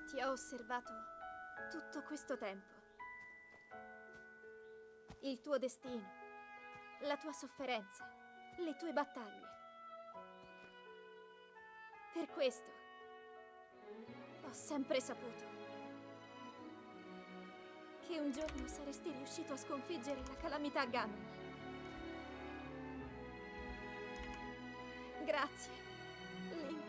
Ti ho osservato tutto questo tempo. Il tuo destino, la tua sofferenza, le tue battaglie. Per questo ho sempre saputo che un giorno saresti riuscito a sconfiggere la calamità Ganon. Grazie, Link.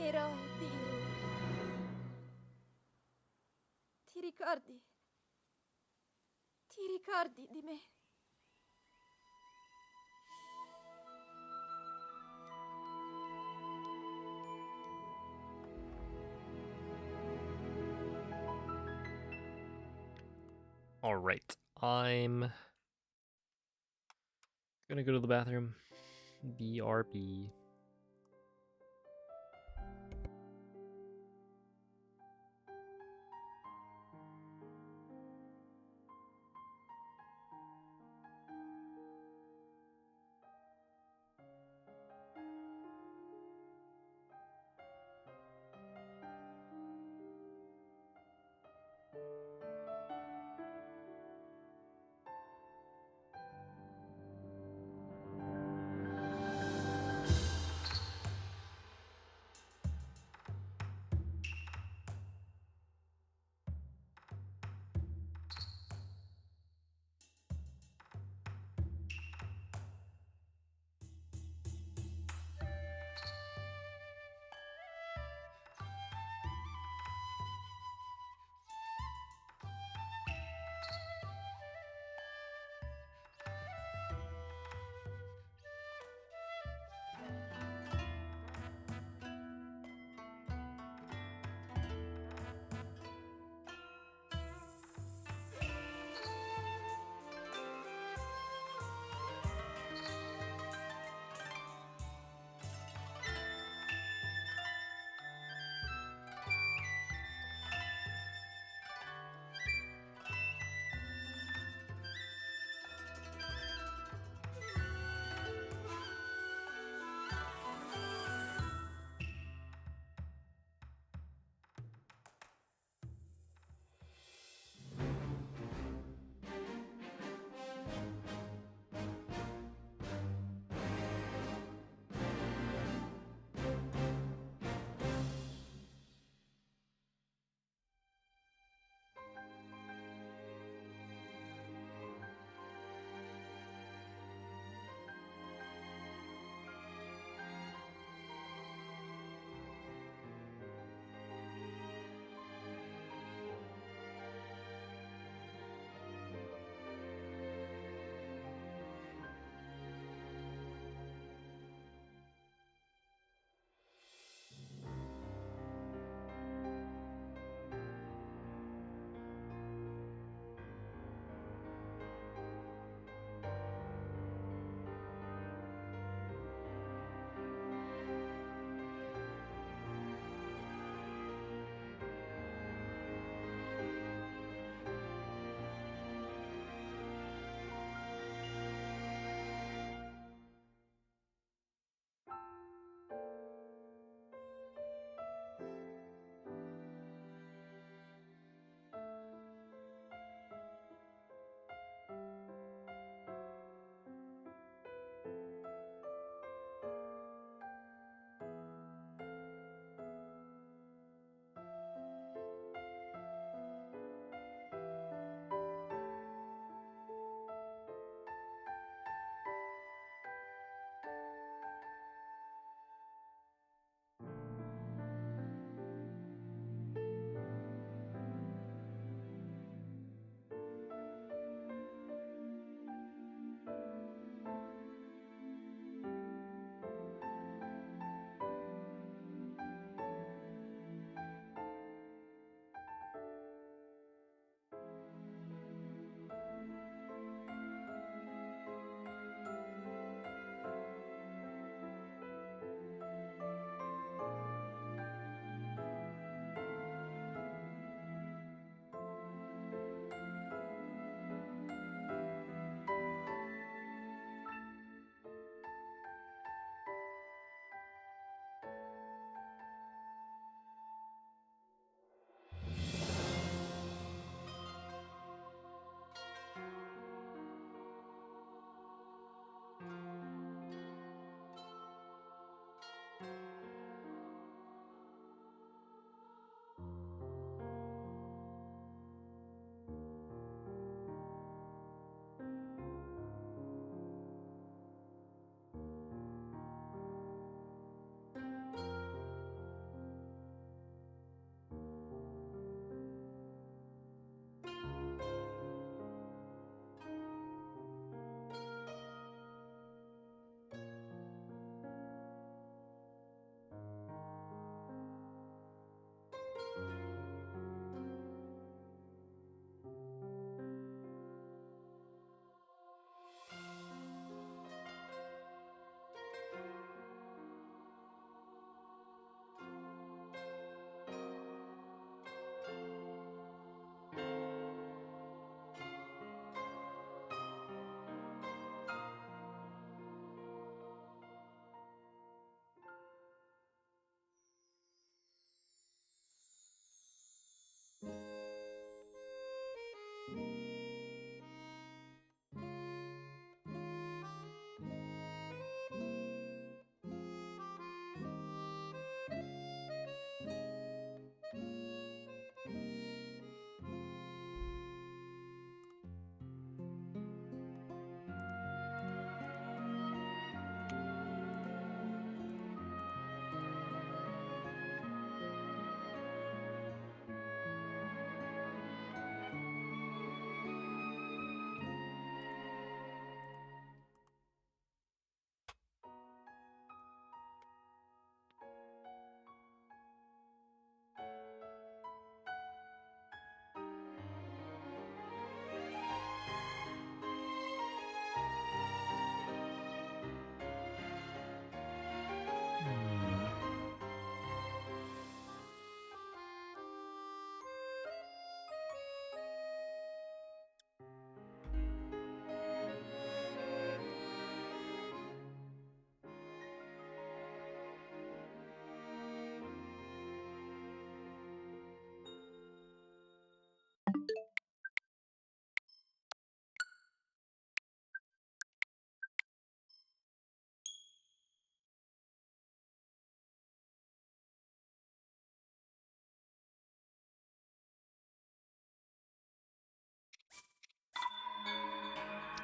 Eroe di... Ti ricordi? Ti ricordi di me? All right, I'm gonna go to the bathroom. BRB.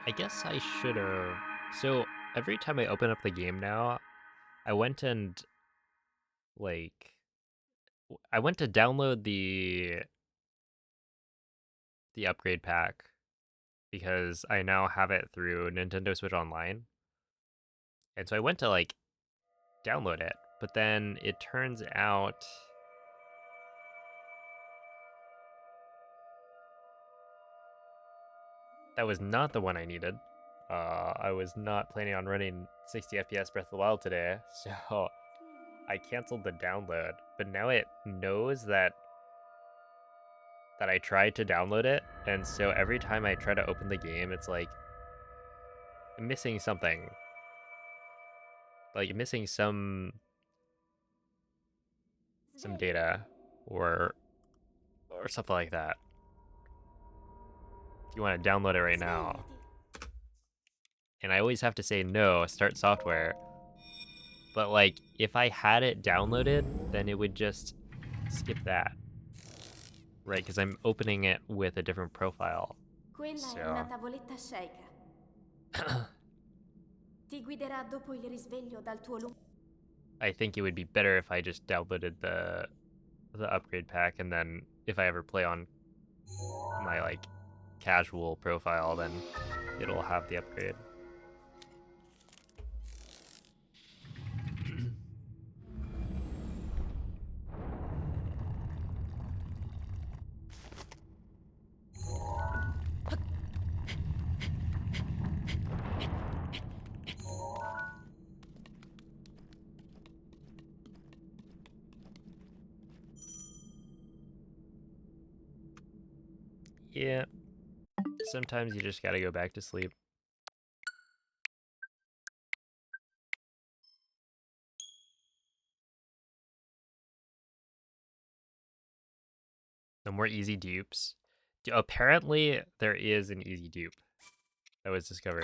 I guess I should have. So every time I open up the game now, I went and like I went to download the upgrade pack because I now have it through Nintendo Switch Online. And so I went to like download it, but then it turns out that was not the one I needed. I was not planning on running 60 FPS Breath of the Wild today, so I canceled the download. But now it knows that I tried to download it, and so every time I try to open the game, it's like missing something, like missing some data or something like that. If you want to download it right now, Svegliati. and I always have to say no, start software. But like if I had it downloaded, then it would just skip that, right? Because I'm opening it with a different profile. Quella è una So tavoletta sceicca. Ti guiderà dopo il risveglio dal tuo lungo... I think it would be better if I just downloaded the upgrade pack, and then if I ever play on my like casual profile, then it'll have the upgrade. Yeah, sometimes you just gotta go back to sleep. No more easy dupes. Apparently, there is an easy dupe that was discovered.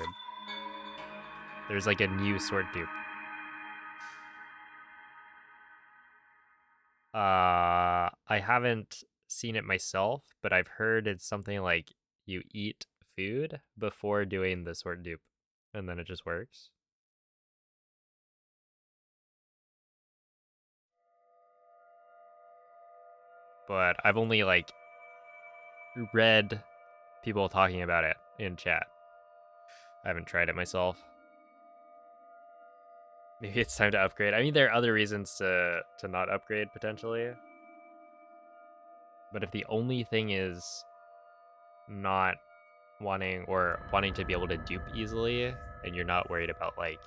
There's like a new sword dupe. I haven't seen it myself, but I've heard it's something like you eat food before doing the sword dupe, and then it just works. But I've only like read people talking about it in chat. I haven't tried it myself. Maybe it's time to upgrade. I mean, there are other reasons to not upgrade potentially. But if the only thing is not wanting to be able to dupe easily, and you're not worried about like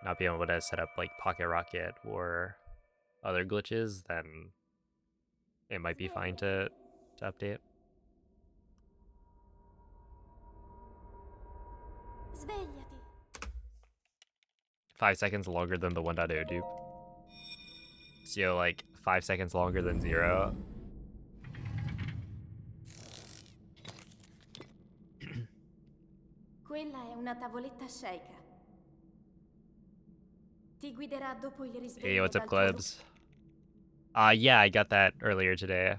not being able to set up like Pocket Rocket or other glitches, then it might be fine to update. Svegliati. 5 seconds longer than the 1.0 dupe. So like 5 seconds longer than 0. Quella è una tavoletta shake. Ti guiderà dopo il Hey, risveglio what's up, dal tuo Klebs? Yeah, I got that earlier today.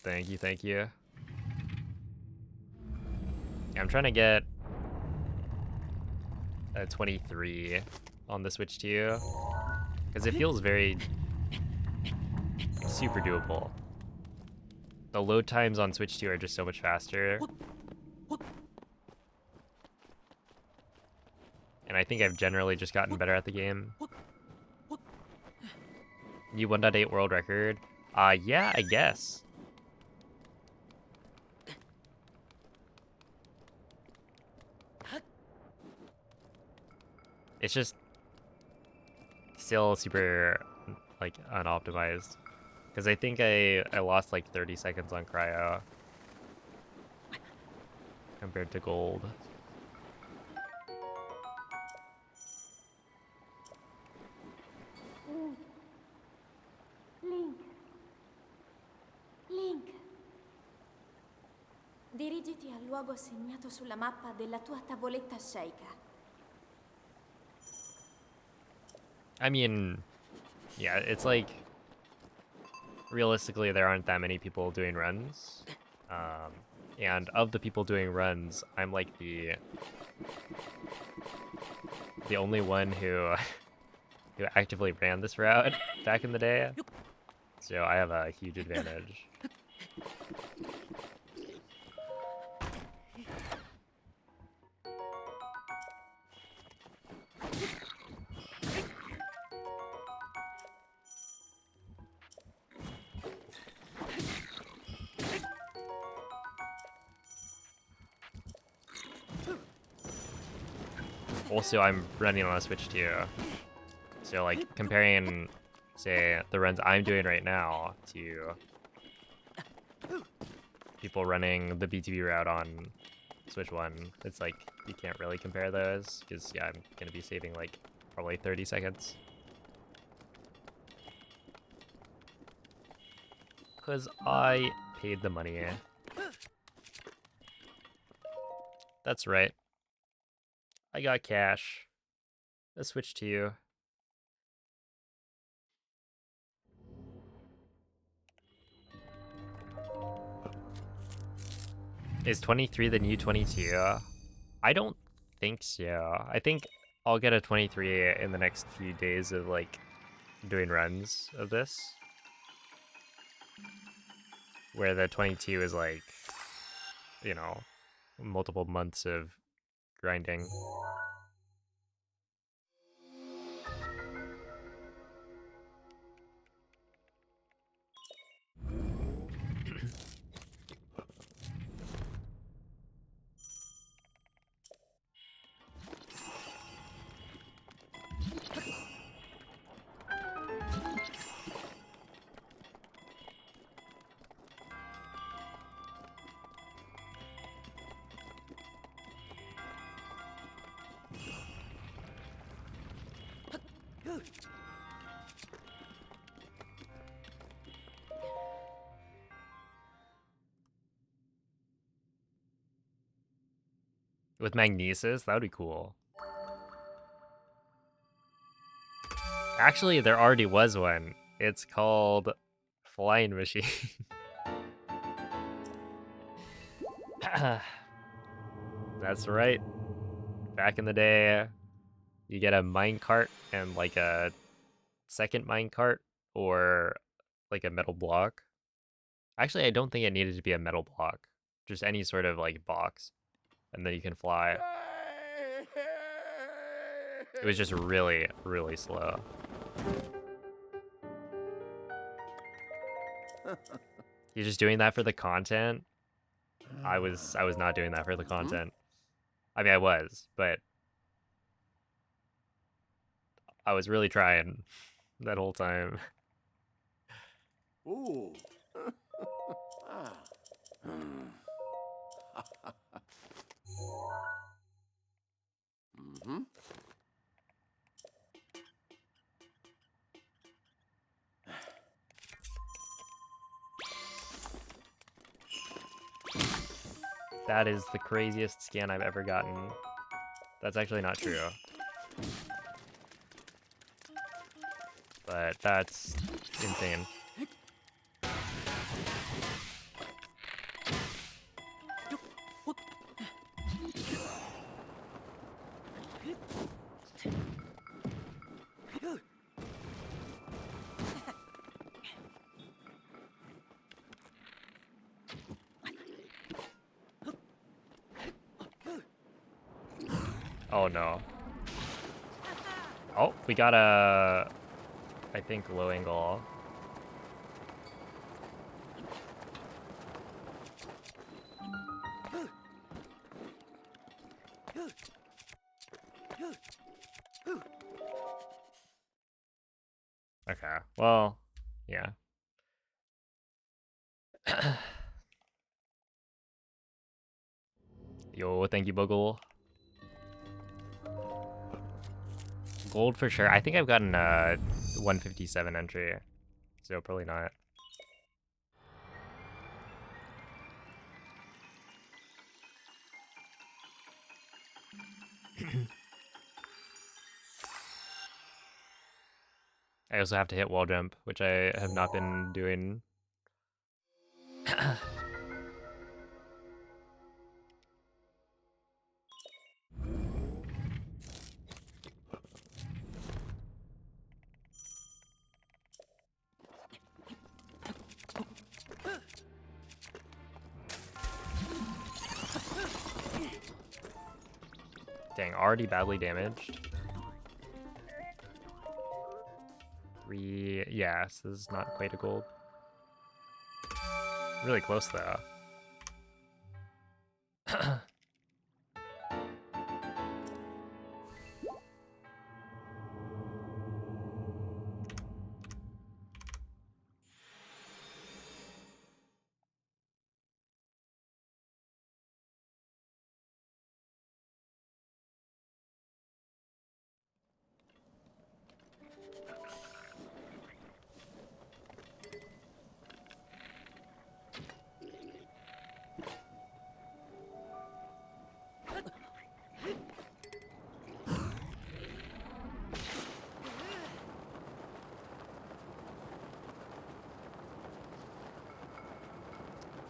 Thank you, thank you. Yeah, I'm trying to get a 23 on the Switch too, because it feels very super doable. The load times on Switch 2 are just so much faster. And I think I've generally just gotten better at the game. New 1.8 world record? Yeah, I guess. It's just still super, like, unoptimized. Because I think I lost like 30 seconds on cryo compared to gold. Link. Link. Dirigiti al luogo segnato sulla mappa della tua tavoletta shake. I mean, yeah, it's like, realistically, there aren't that many people doing runs. And of the people doing runs, I'm like the only one who who actively ran this route back in the day. So I have a huge advantage. Also, I'm running on a Switch too. So like comparing, say, the runs I'm doing right now to people running the BTB route on Switch 1, it's like you can't really compare those because yeah, I'm gonna be saving like probably 30 seconds. Because I paid the money. That's right. I got cash. Let's switch to you. Is 23 the new 22? I don't think so. I think I'll get a 23 in the next few days of like doing runs of this. Where the 22 is like, you know, multiple months of grinding. With magnesis, that would be cool. Actually, there already was one. It's called Flying Machine. That's right. Back in the day, you get a minecart and like a second minecart or like a metal block. Actually, I don't think it needed to be a metal block. Just any sort of like box. And then you can fly. It was just really, really slow. You're just doing that for the content? I was not doing that for the content. I mean, I was, but I was really trying that whole time. Ooh. Ah. Hmm. Mm-hmm. That is the craziest scan I've ever gotten. That's actually not true. But that's insane. Oh no. Oh, we got a, I think, low angle. Okay, well, yeah. Yo, thank you, Bogle. Gold for sure. I think I've gotten a 157 entry, so probably not. I also have to hit wall jump, which I have not been doing. Dang, already badly damaged. 3, yeah, so this is not quite a gold. Really close though.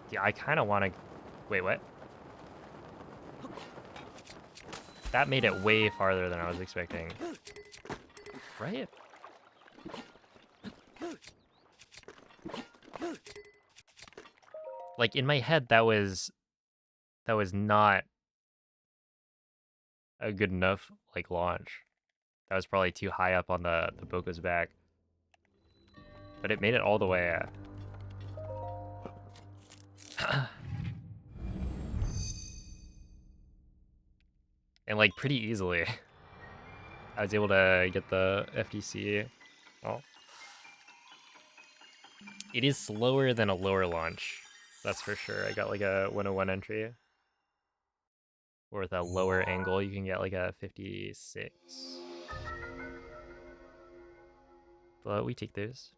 Yeah, I kind of want to... Wait, what? That made it way farther than I was expecting. Right? Like, in my head, that was not a good enough, like, launch. That was probably too high up on the Boko's back. But it made it all the way. And, like, pretty easily. I was able to get the FTC. Oh. It is slower than a lower launch. That's for sure. I got, like, a 101 entry. Or with a lower angle, you can get, like, a 56. But we take those.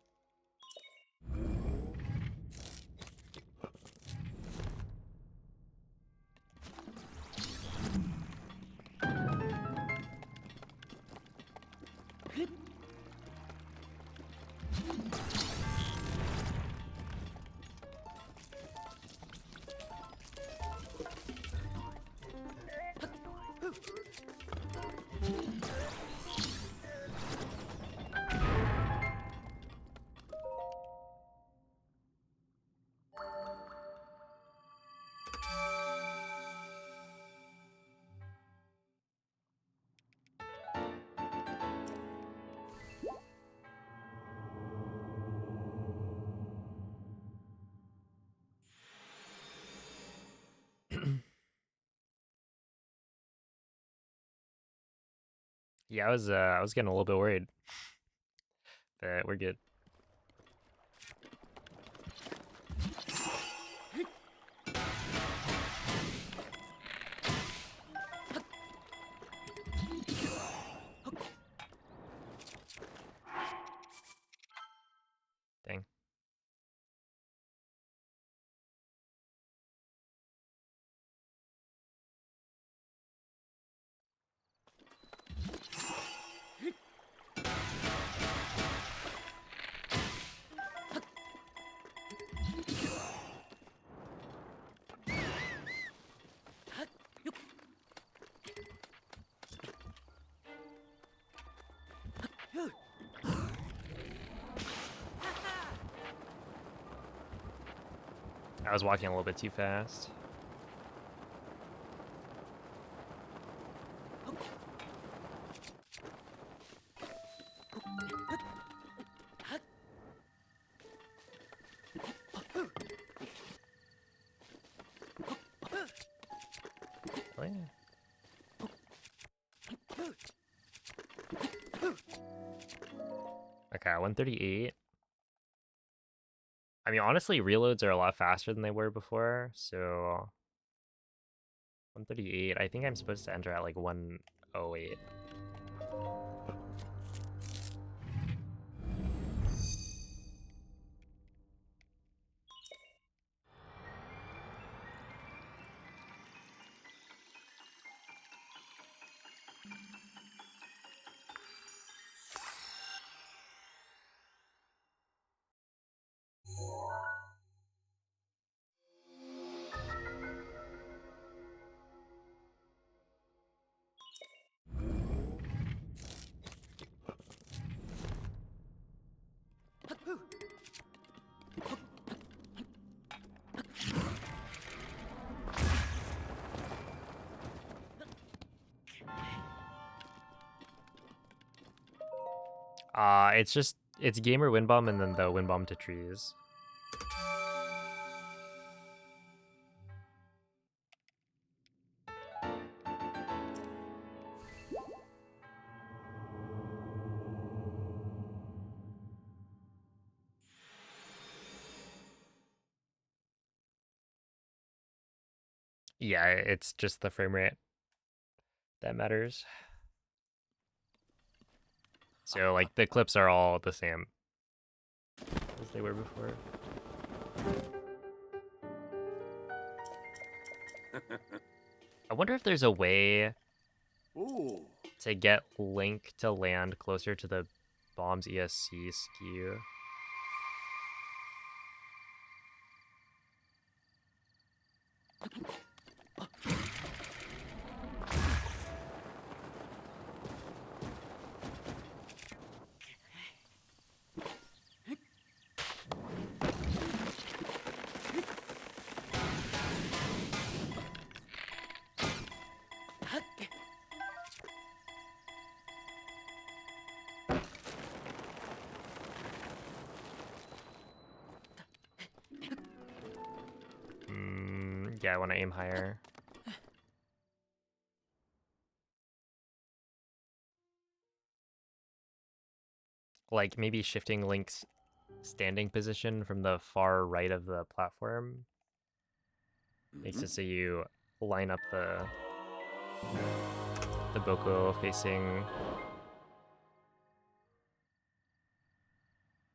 Yeah, I was getting a little bit worried. But we're good. Dang. I was walking a little bit too fast. Really? Okay, 138. I mean, honestly, reloads are a lot faster than they were before, so 138. I think I'm supposed to enter at like 108. It's gamer wind bomb and then the wind bomb to trees. Yeah, it's just the frame rate that matters. So like the clips are all the same as they were before. I wonder if there's a way Ooh. to get Link to land closer to the bomb's ESC skew. Yeah, I want to aim higher. Like maybe shifting Link's standing position from the far right of the platform makes it so you line up the Boko facing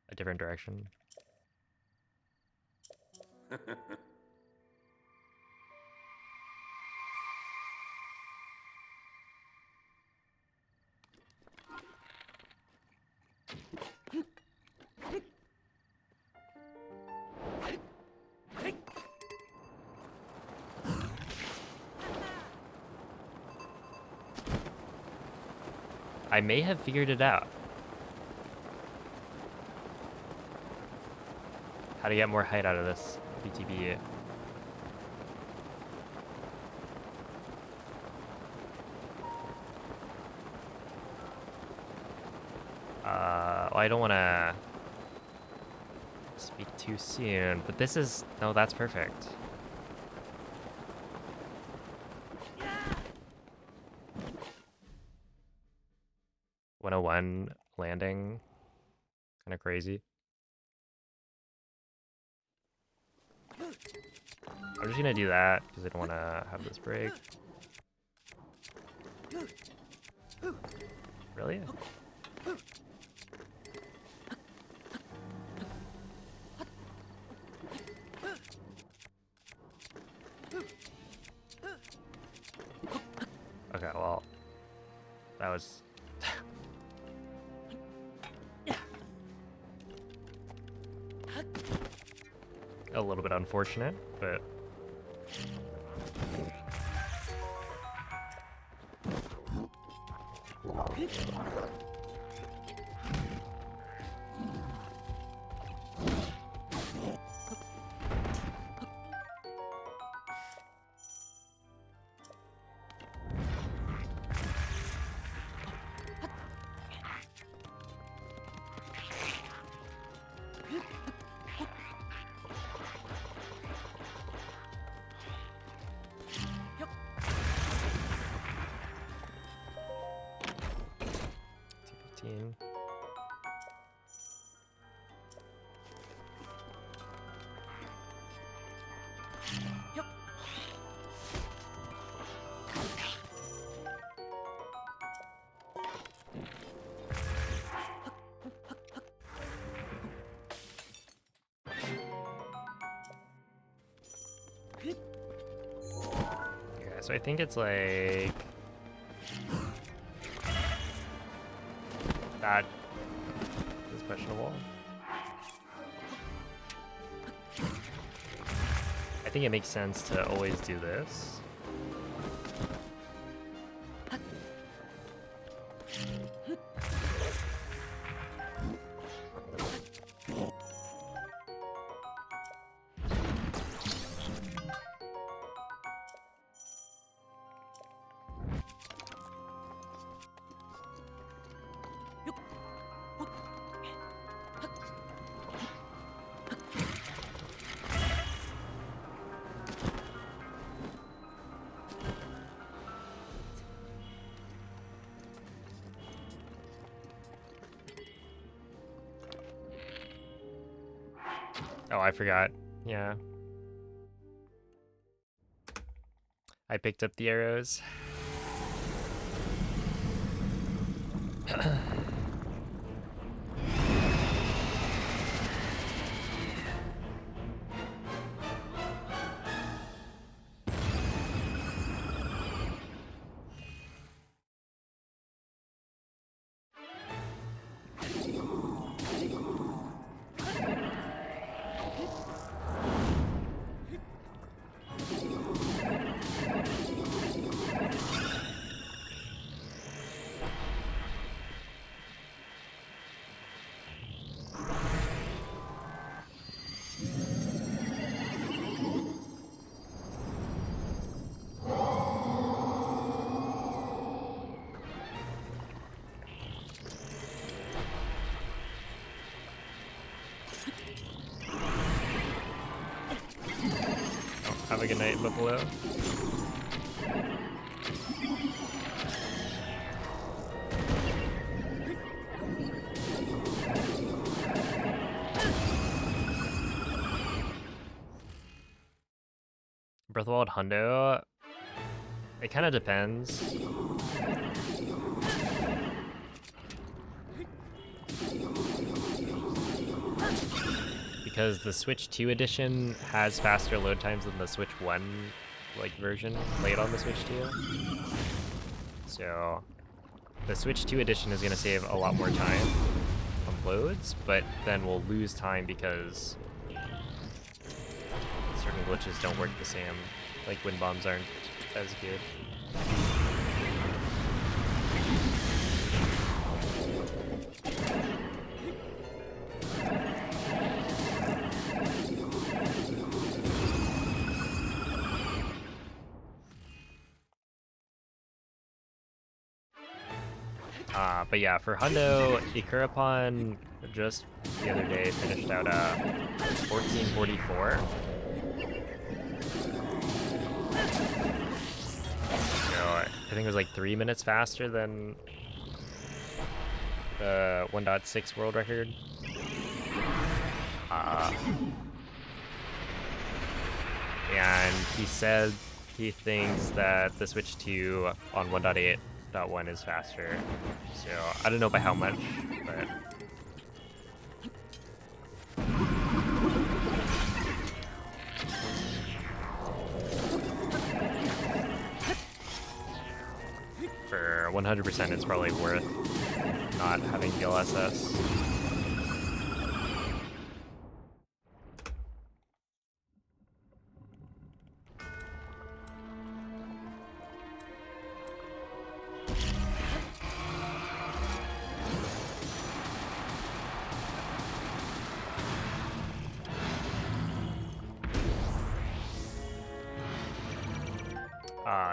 a different direction. I may have figured it out. How to get more height out of this BTB. Well, I don't want to speak too soon, but this is... No, that's perfect. Yeah. 101 landing. Kind of crazy. I'm just gonna do that because I don't want to have this break. Really? Okay, well, that was... a little bit unfortunate, but... 14. Okay, so I think it's like that is questionable. I think it makes sense to always do this. Oh, I forgot. Yeah. I picked up the arrows. Have a good night, Buffalo. Breath of the Wild Hundo, it kind of depends. Because the Switch 2 edition has faster load times than the Switch 1 version played on the Switch 2. So the Switch 2 edition is going to save a lot more time on loads, but then we'll lose time because certain glitches don't work the same. Like wind bombs aren't as good. But yeah, for Hundo, Ikurapon just the other day finished out 1444. So I think it was like 3 minutes faster than the 1.6 world record. And he said he thinks that the Switch 2 on 1.8.1 is faster. So I don't know by how much, but for 100% it's probably worth not having DLSS.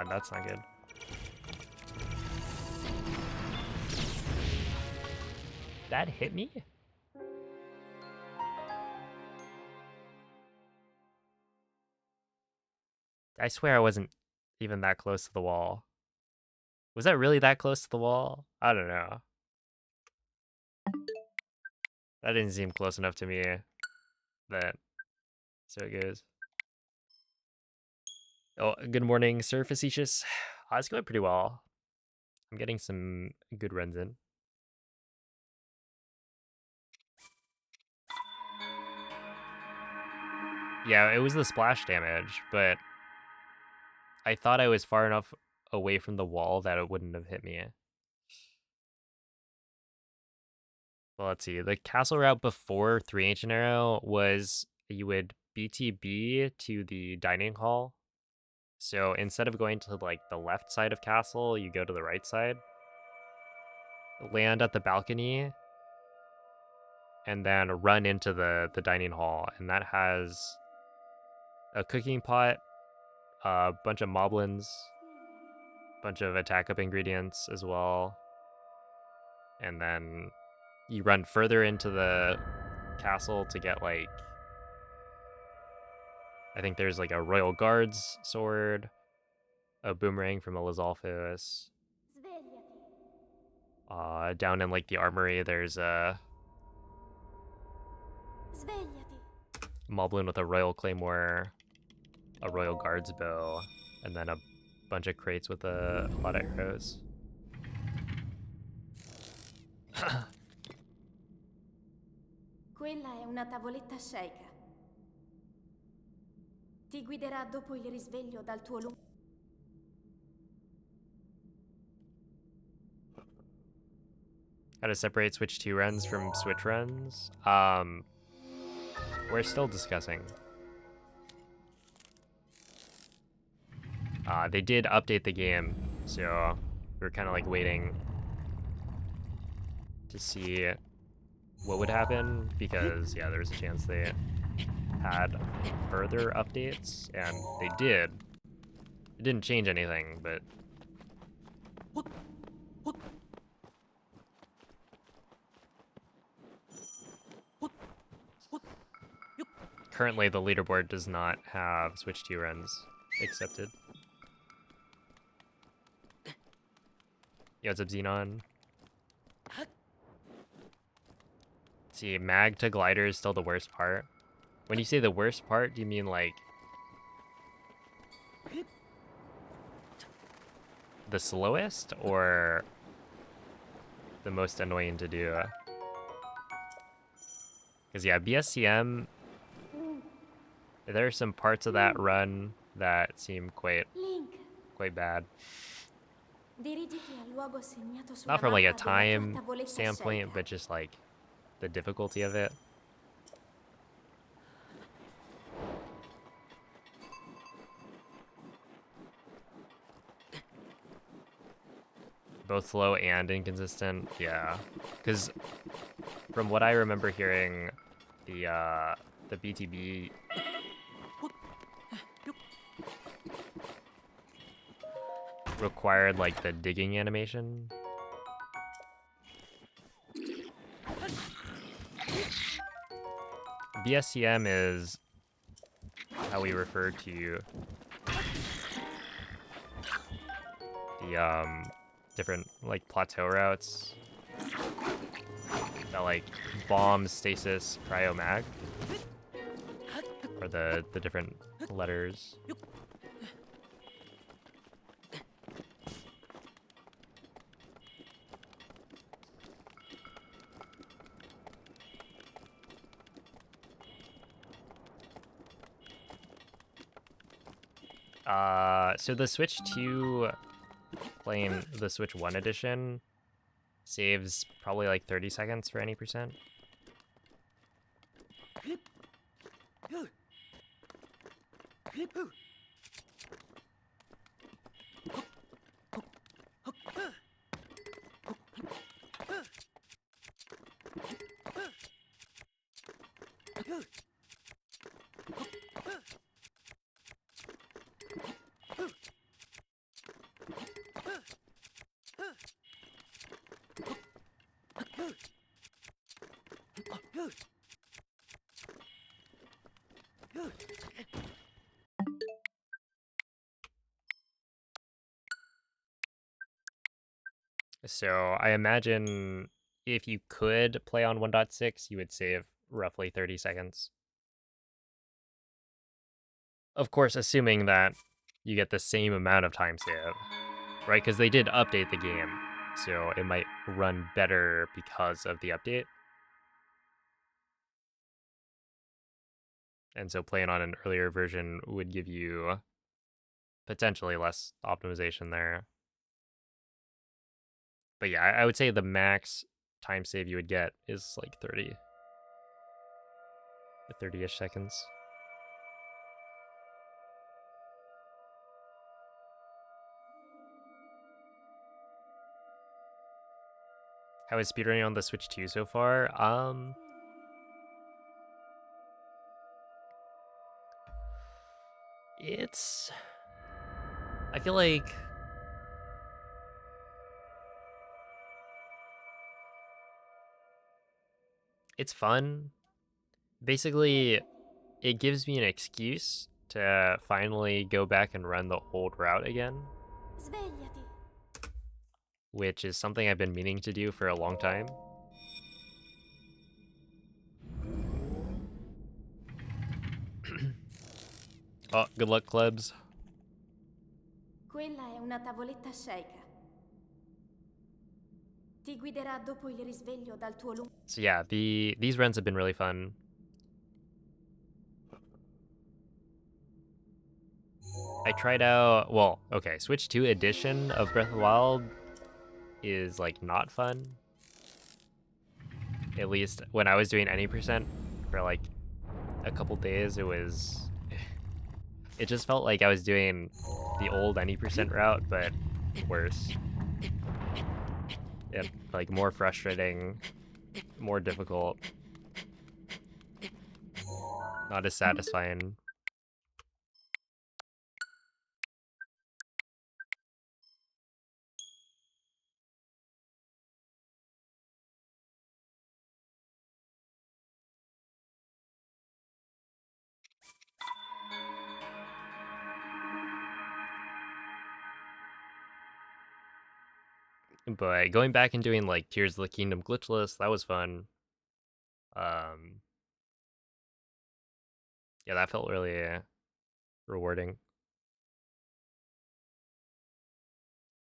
That's not good. That hit me? I swear I wasn't even that close to the wall. Was that really that close to the wall? I don't know. That didn't seem close enough to me. That so it goes. Oh, good morning, Sir Facetious. It's going pretty well. I'm getting some good runs in. Yeah, it was the splash damage, but I thought I was far enough away from the wall that it wouldn't have hit me. Well, let's see. The castle route before 3 Ancient Arrow was you would BTB to the dining hall. So instead of going to like the left side of castle, you go to the right side. Land at the balcony and then run into the dining hall, and that has a cooking pot, a bunch of moblins, bunch of attack up ingredients as well, and then you run further into the castle to get like I think there's like a royal guards sword, a boomerang from Elizalphos. Svegliati. Down in like the armory, there's a Svegliati. moblin with a royal claymore, a royal guards bow, and then a bunch of crates with a lot of arrows. Quella è una tavoletta sceicca. Ti guiderà dopo il risveglio dal tuo lungo... How to separate Switch 2 runs from Switch runs? We're still discussing. They did update the game, so we're kind of like waiting to see what would happen because yeah, there's a chance they had further updates, and they did. It didn't change anything, but currently the leaderboard does not have Switch 2 runs accepted. Yo, what's up, Xenon? See, mag to glider is still the worst part. When you say the worst part, do you mean like the slowest or the most annoying to do? Because yeah, BSCM, there are some parts of that run that seem quite Link, bad. dirigiti al luogo segnato sulla Not from like a mappa della tua time tavoletta standpoint, sceicca. but just like the difficulty of it. Both slow and inconsistent, yeah. Because from what I remember hearing, the BTB required like the digging animation. BSCM is how we refer to the different like plateau routes that like bomb, stasis, cryo, mag, or the different letters. So the Switch 2 playing the Switch 1 edition saves probably like 30 seconds for any percent. So I imagine if you could play on 1.6, you would save roughly 30 seconds. Of course, assuming that you get the same amount of time save, right? Because they did update the game, so it might run better because of the update. And so playing on an earlier version would give you potentially less optimization there. But yeah, I would say the max time save you would get is like 30-ish seconds. How is speedrunning on the Switch 2 so far? I feel like it's fun. Basically, it gives me an excuse to finally go back and run the old route again, Svegliati. which is something I've been meaning to do for a long time. Oh, good luck, Klebs. Quella è una tavoletta sceicca. Ti guiderà dopo il risveglio dal tuo lungo... So yeah, these runs have been really fun. I tried out, well, okay, Switch 2 edition of Breath of the Wild is like not fun. At least when I was doing any percent for like a couple days, it just felt like I was doing the old any percent route, but worse. And like more frustrating, more difficult, not as satisfying. But going back and doing like Tears of the Kingdom glitchless, that was fun. Yeah, that felt really rewarding.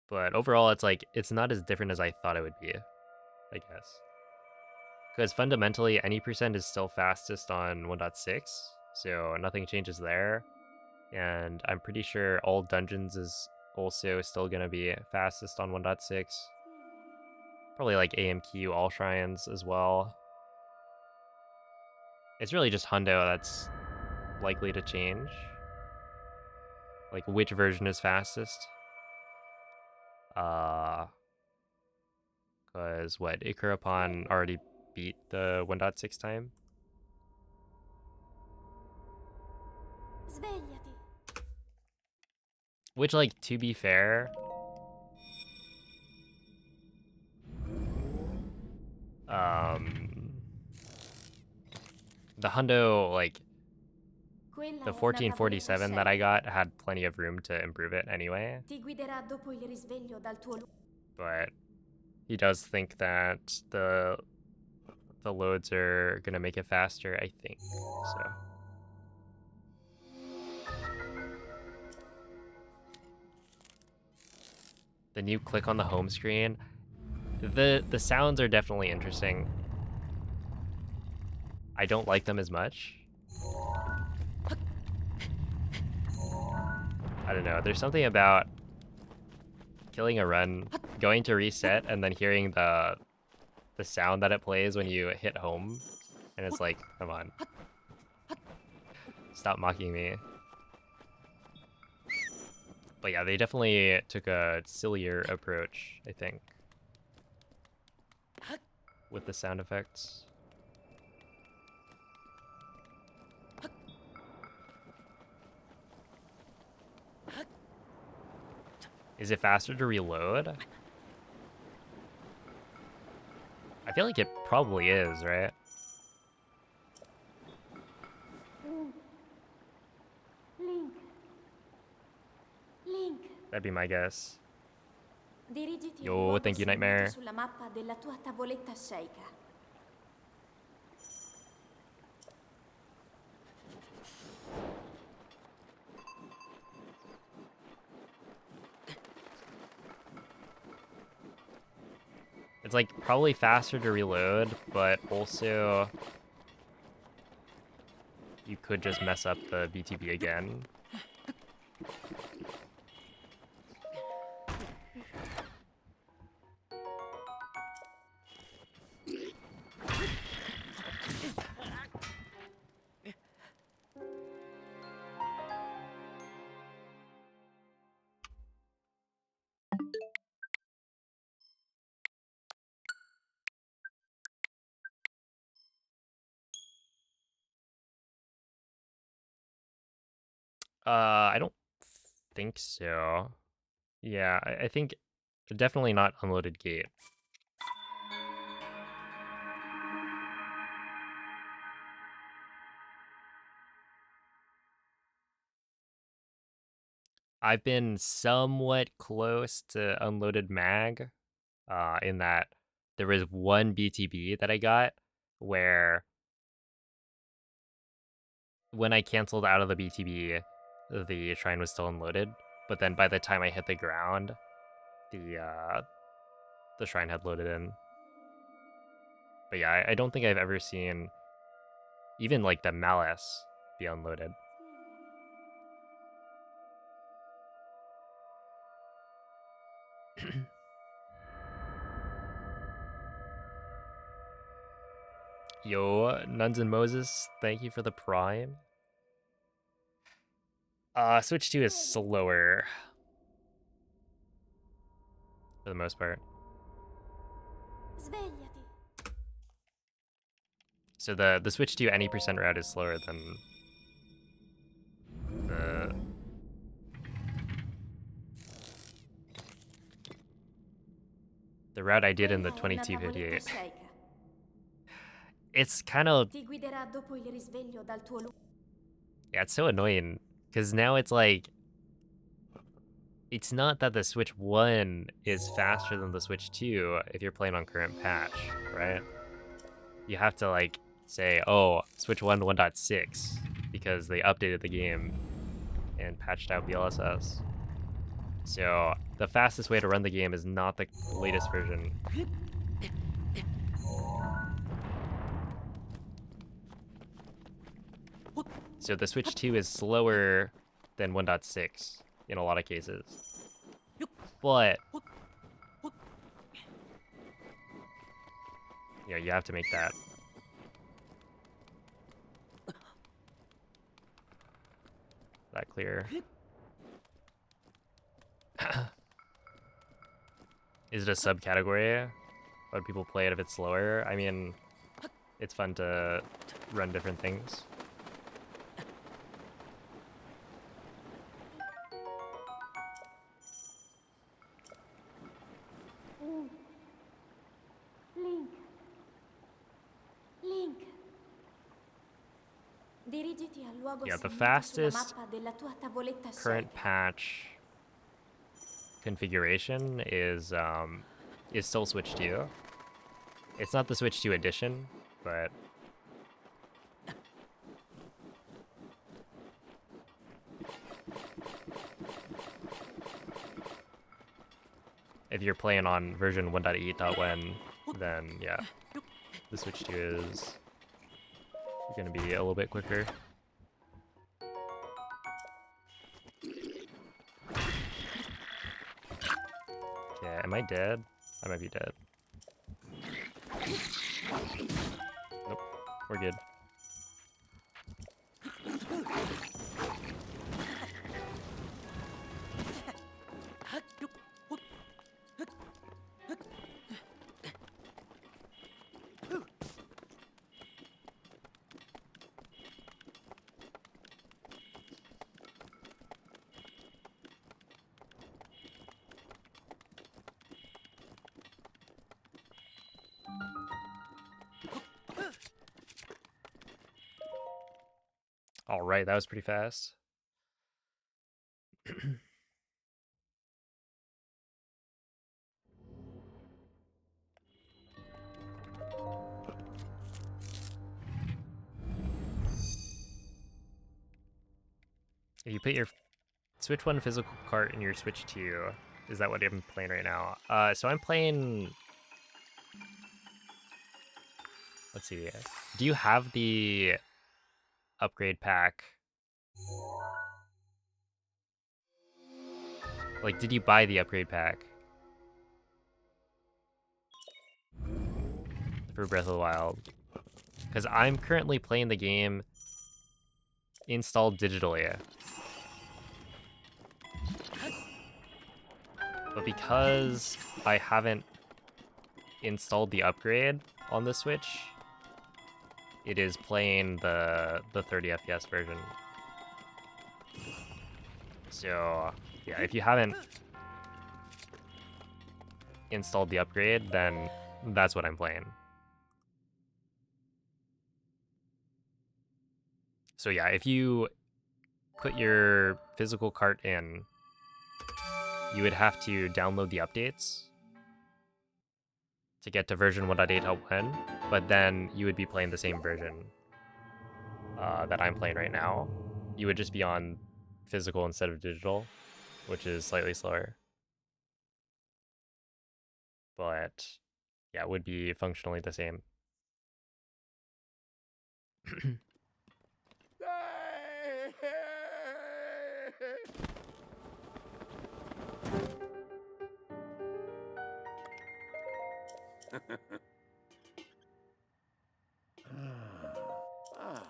But overall, it's not as different as I thought it would be, I guess. Because fundamentally, any percent is still fastest on 1.6, so nothing changes there. And I'm pretty sure all dungeons is also still gonna be fastest on 1.6. Probably like AMQ all shrines as well. It's really just Hundo that's likely to change. Like which version is fastest. Because what, Icarapon already beat the 1.6 time? Svegliati. Which, like, to be fair, the Hundo, like, Quella the è una tavoletta 1447 that I sceicca. got had plenty of room to improve it anyway, Ti guiderà dopo il risveglio dal tuo lungo... but he does think that the loads are gonna make it faster, I think, so. The new click on the home screen, the sounds are definitely interesting. I don't like them as much. I don't know, there's something about killing a run, going to reset, and then hearing the sound that it plays when you hit home, and it's like, come on, stop mocking me. But yeah, they definitely took a sillier approach, I think, with the sound effects. Is it faster to reload? I feel like it probably is, right? Link. Link. That'd be my guess. Dirigiti al Yo, luogo thank you, segnato Nightmare. sulla mappa della tua tavoletta sceicca. It's like probably faster to reload, but also you could just mess up the BTB again. I don't think so. Yeah, I think definitely not unloaded gate. I've been somewhat close to unloaded mag, in that there was one BTB that I got where when I canceled out of the BTB, the shrine was still unloaded, but then by the time I hit the ground, the shrine had loaded in. But yeah, I don't think I've ever seen even like the malice be unloaded. Yo, Nuns and Moses, thank you for the prime. Switch 2 is slower for the most part. Svegliati. So the Switch 2 any percent route is slower than the route I did in the Quella è una tavoletta 2258. sceicca. It's kind of, Ti guiderà dopo il risveglio dal tuo luogo. yeah, it's so annoying because now it's like it's not that the Switch 1 is faster than the Switch 2 if you're playing on current patch, right? You have to like say, oh, Switch 1 1.6 because they updated the game and patched out BLSS. So the fastest way to run the game is not the latest version. So the Switch 2 is slower than 1.6 in a lot of cases. But you know, you have to make that clear. Is it a subcategory? Why do people play it if it's slower? I mean, it's fun to run different things. Link. Link. Dirigiti al luogo Yeah, the segnato sulla fastest mappa della tua tavoletta current sceicca. patch configuration is still Switch 2. It's not the Switch 2 edition, but if you're playing on version 1.8.1, then yeah, the Switch 2 is gonna be a little bit quicker. Okay, am I dead? I might be dead. Nope, we're good. All right, that was pretty fast. If you put your Switch 1 physical cart in your Switch 2, is that what I'm playing right now? So I'm playing... Let's see. Do you have the upgrade pack? Like, did you buy the upgrade pack for Breath of the Wild? Because I'm currently playing the game installed digitally. But because I haven't installed the upgrade on the Switch, it is playing the 30 FPS version. So, yeah, if you haven't installed the upgrade, then that's what I'm playing. So yeah, if you put your physical cart in, you would have to download the updates to get to version 1.8.1, but then you would be playing the same version that I'm playing right now. You would just be on physical instead of digital, which is slightly slower. But yeah, it would be functionally the same. Ah.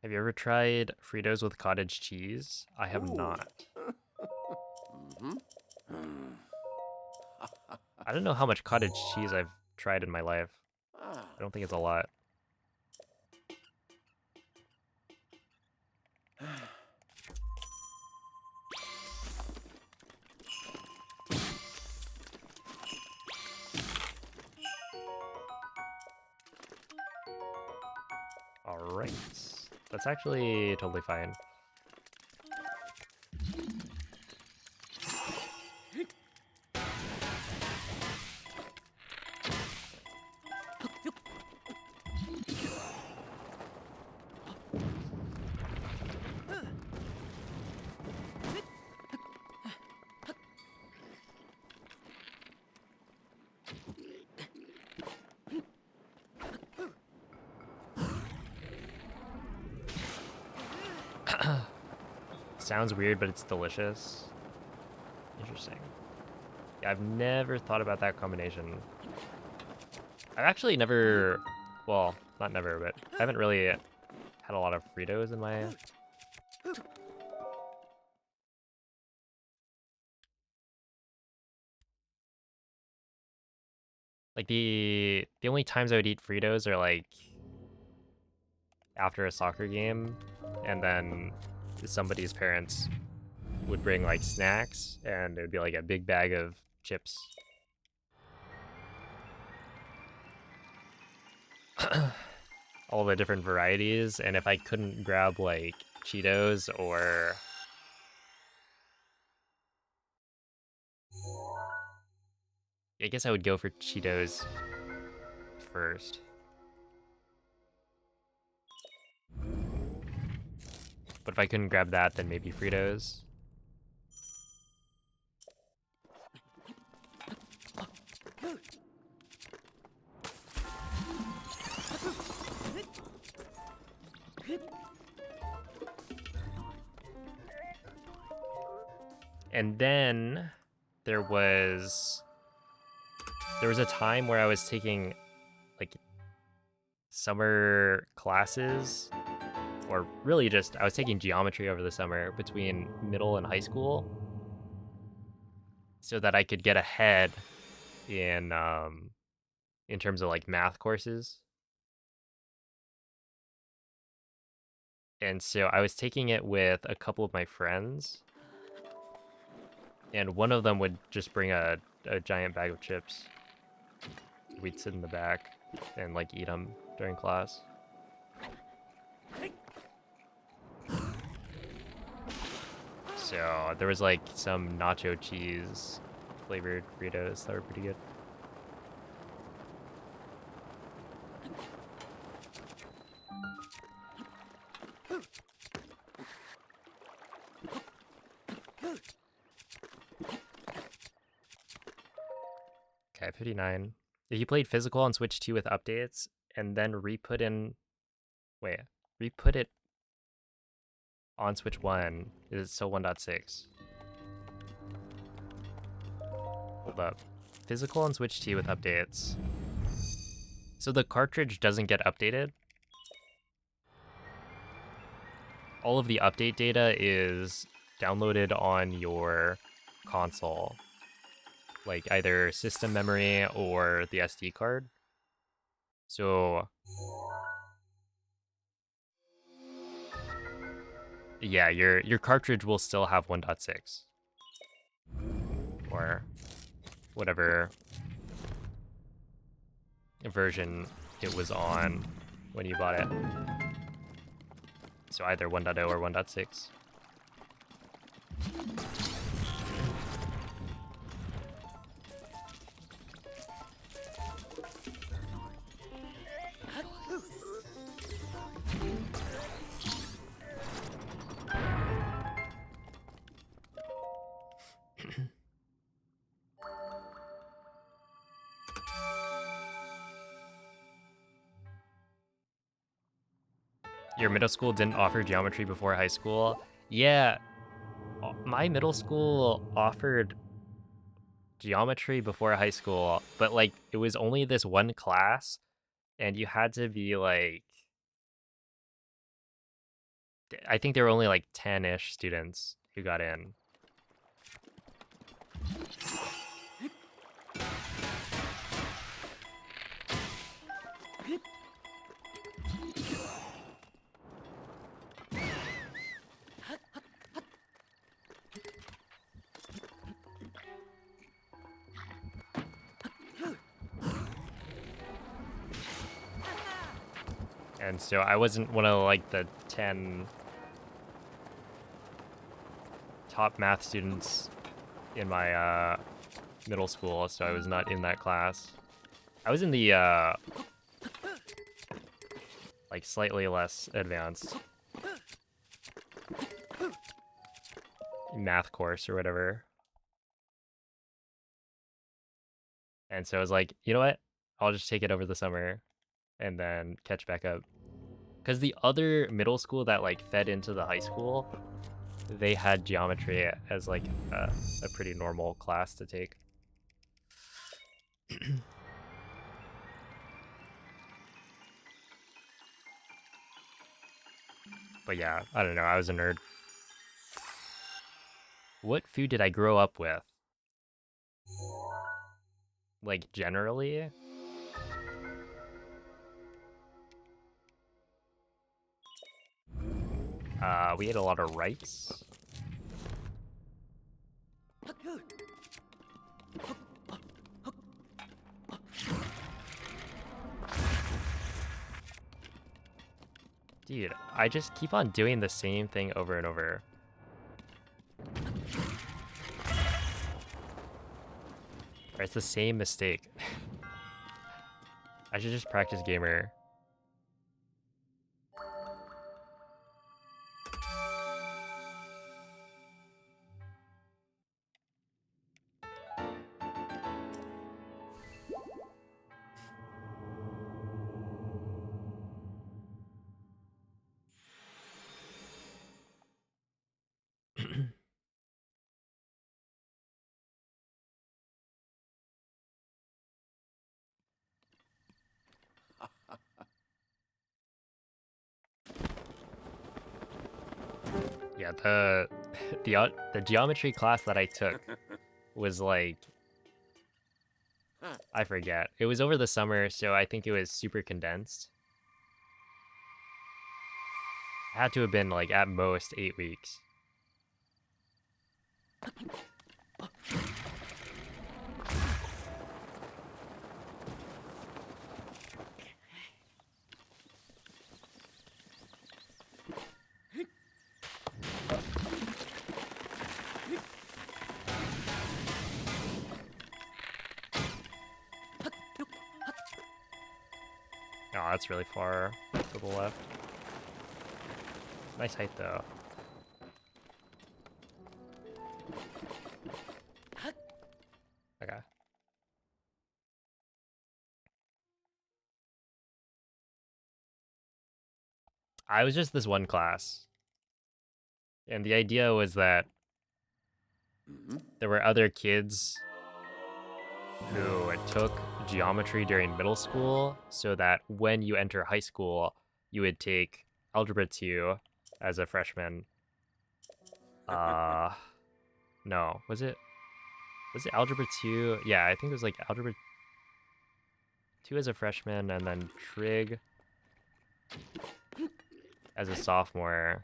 Have you ever tried Fritos with cottage cheese? I have Ooh. not. Mm-hmm. Hmm. I don't know how much cottage cheese I've tried in my life. Ah. I don't think it's a lot. Alright. That's actually totally fine. Sounds weird, but it's delicious. Interesting. Yeah, I've never thought about that combination. I've actually never, well, not never, but I haven't really had a lot of Fritos in my... Like, the only times I would eat Fritos are, like, after a soccer game, and then somebody's parents would bring, like, snacks, and it would be, like, a big bag of chips. All the different varieties, and if I couldn't grab, like, Cheetos or... I guess I would go for Cheetos first. But if I couldn't grab that, then maybe Fritos. And then there was a time where I was taking like summer classes, or really just I was taking geometry over the summer between middle and high school, so that I could get ahead in terms of like math courses. And so I was taking it with a couple of my friends, and one of them would just bring a giant bag of chips. We'd sit in the back and like eat them during class. So there was like some nacho cheese flavored Fritos that were pretty good. Okay, 59. If you played physical on Switch 2 with updates and then re-put it on Switch 1, is it still 1.6? Hold up. Physical on Switch 2 with updates. So the cartridge doesn't get updated? All of the update data is downloaded on your console. Like either system memory or the SD card. So yeah, your cartridge will still have 1.6 or whatever version it was on when you bought it. So either 1.0 or 1.6. Your middle school didn't offer geometry before high school? Yeah, my middle school offered geometry before high school, but like it was only this one class and you had to be like, I think there were only like 10-ish students who got in. And so I wasn't one of like the 10 top math students in my middle school, so I was not in that class. I was in the like slightly less advanced math course or whatever. And so I was like, you know what? I'll just take it over the summer and then catch back up. Because the other middle school that like fed into the high school, they had geometry as like a pretty normal class to take. But yeah, I don't know. I was a nerd. What food did I grow up with? Like generally? We ate a lot of rice. Dude, I just keep on doing the same thing over and over. Or it's the same mistake. I should just practice gamer. Yeah, the geometry class that I took was like, I forget. It was over the summer, so I think it was super condensed. It had to have been like at most 8 weeks. Oh, that's really far to the left. Nice height though. Okay. I was just this one class. And the idea was that there were other kids who took geometry during middle school, so that when you enter high school, you would take Algebra 2 as a freshman. No, was it Algebra 2? Yeah, I think it was like Algebra 2 as a freshman, and then Trig as a sophomore.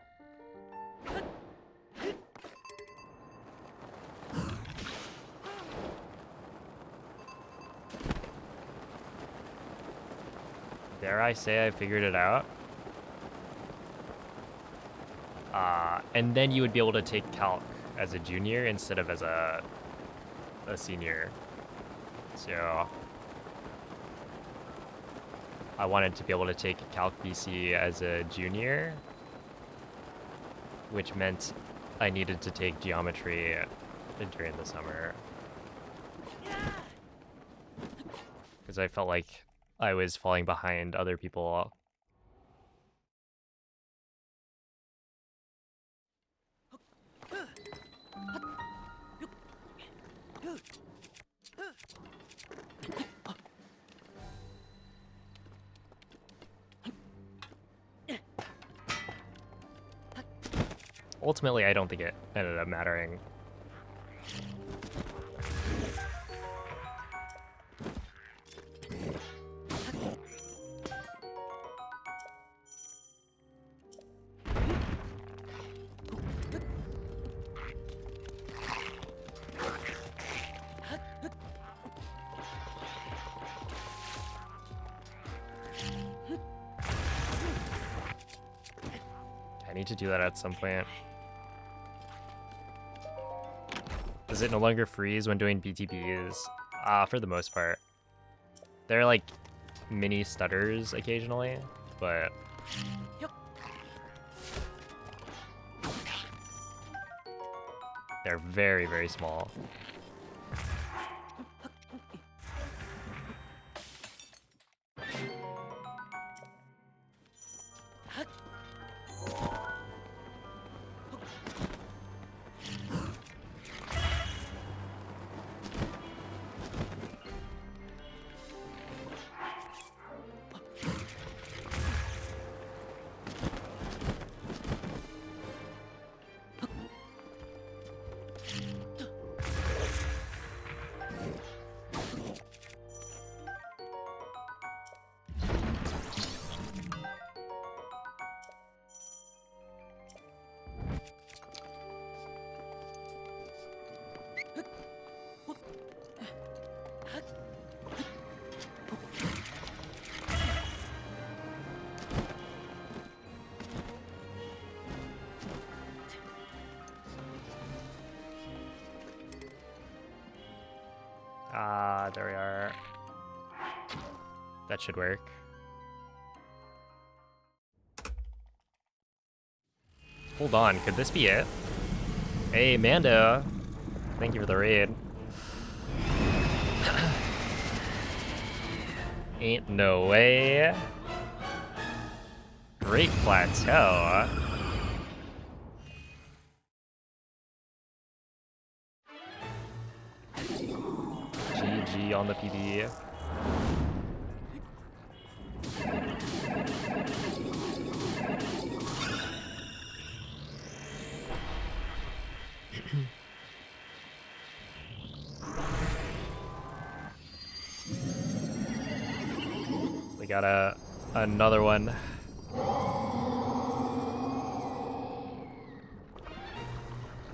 Dare I say I figured it out? And then you would be able to take Calc as a junior instead of as a senior. So I wanted to be able to take Calc BC as a junior, which meant I needed to take geometry during the summer. Because I felt like I was falling behind other people. Ultimately, I don't think it ended up mattering. I need to do that at some point. Does it no longer freeze when doing BTBs? For the most part. There are like mini stutters occasionally, but they're very, very small. There we are. That should work. Hold on, could this be it? Hey, Mando. Thank you for the raid. Ain't no way. Great plateau. GG on the PB. We got another one.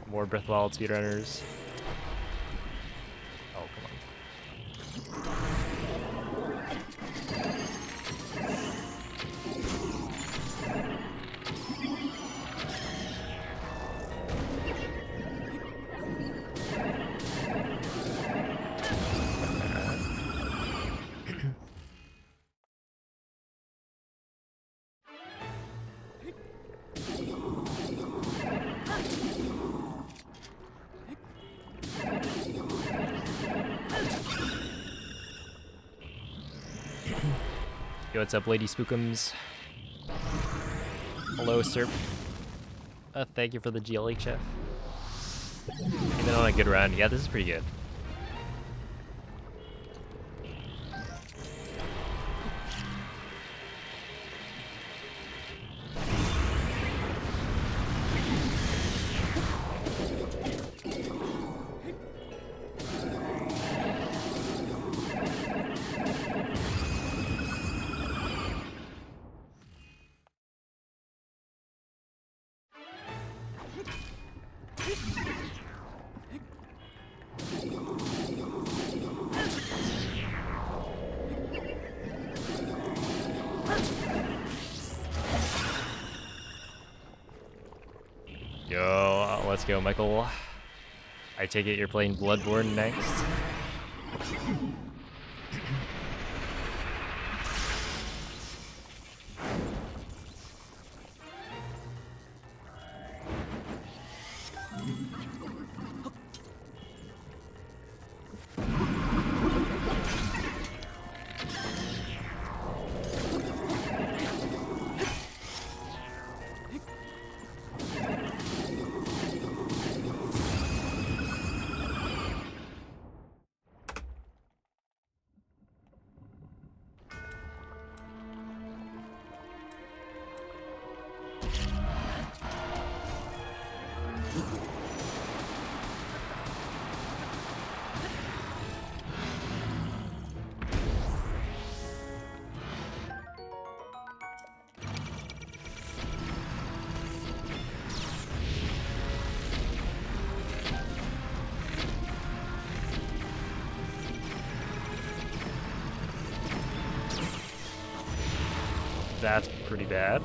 More Breath of the Wild speedrunners. Oh, come on. Yo, what's up, Lady Spookums? Hello, sir. Thank you for the GLE, chef. Even on a good run. Yeah, this is pretty good. Yo, let's go, Michael. I take it you're playing Bloodborne next. That's pretty bad.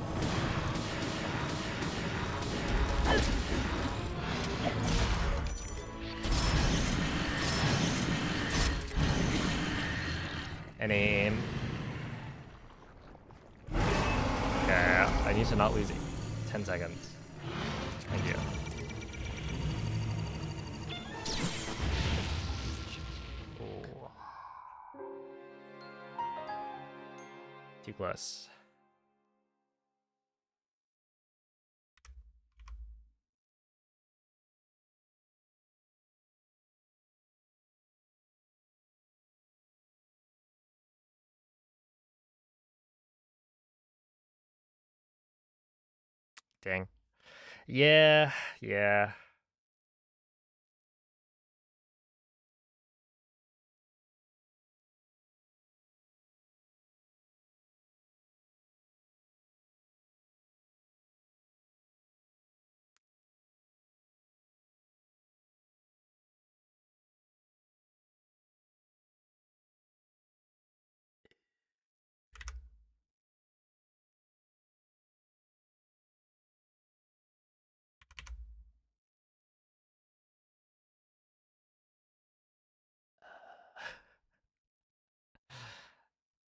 And aim. Okay, I need to not lose 10 seconds. Thank you. Oh. Too close. Dang. Yeah, yeah.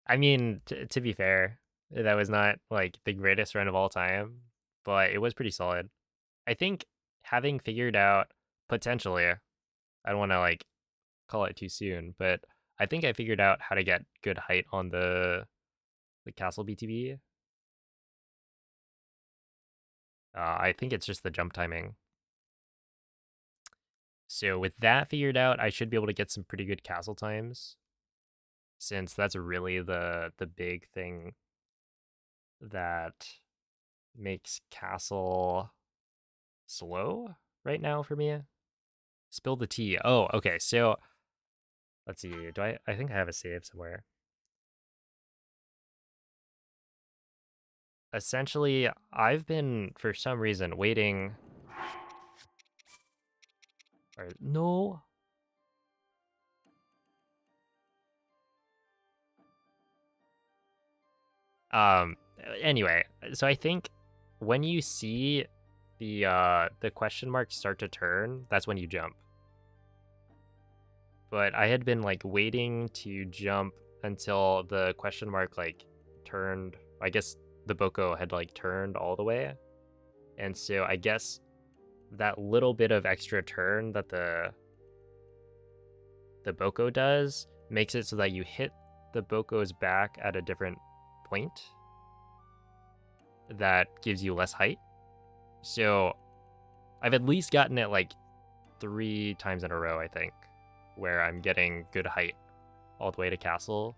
I mean, to be fair, that was not like the greatest run of all time, but it was pretty solid. I think having figured out potentially, I don't want to like call it too soon, but I think I figured out how to get good height on the castle BTB. I think it's just the jump timing. So with that figured out, I should be able to get some pretty good castle times, since that's really the big thing that makes castle slow right now for me. Spill the tea. Oh, okay. So let's see. Do I think I have a save somewhere. Essentially, I've been for some reason waiting. Or no. Um. Anyway, so I think when you see the question mark start to turn, that's when you jump. But I had been like waiting to jump until the question mark like turned. I guess the Boko had like turned all the way. And so I guess that little bit of extra turn that the Boko does makes it so that you hit the Boko's back at a different point. that gives you less height. So I've at least gotten it like 3 times in a row, I think, where I'm getting good height all the way to castle.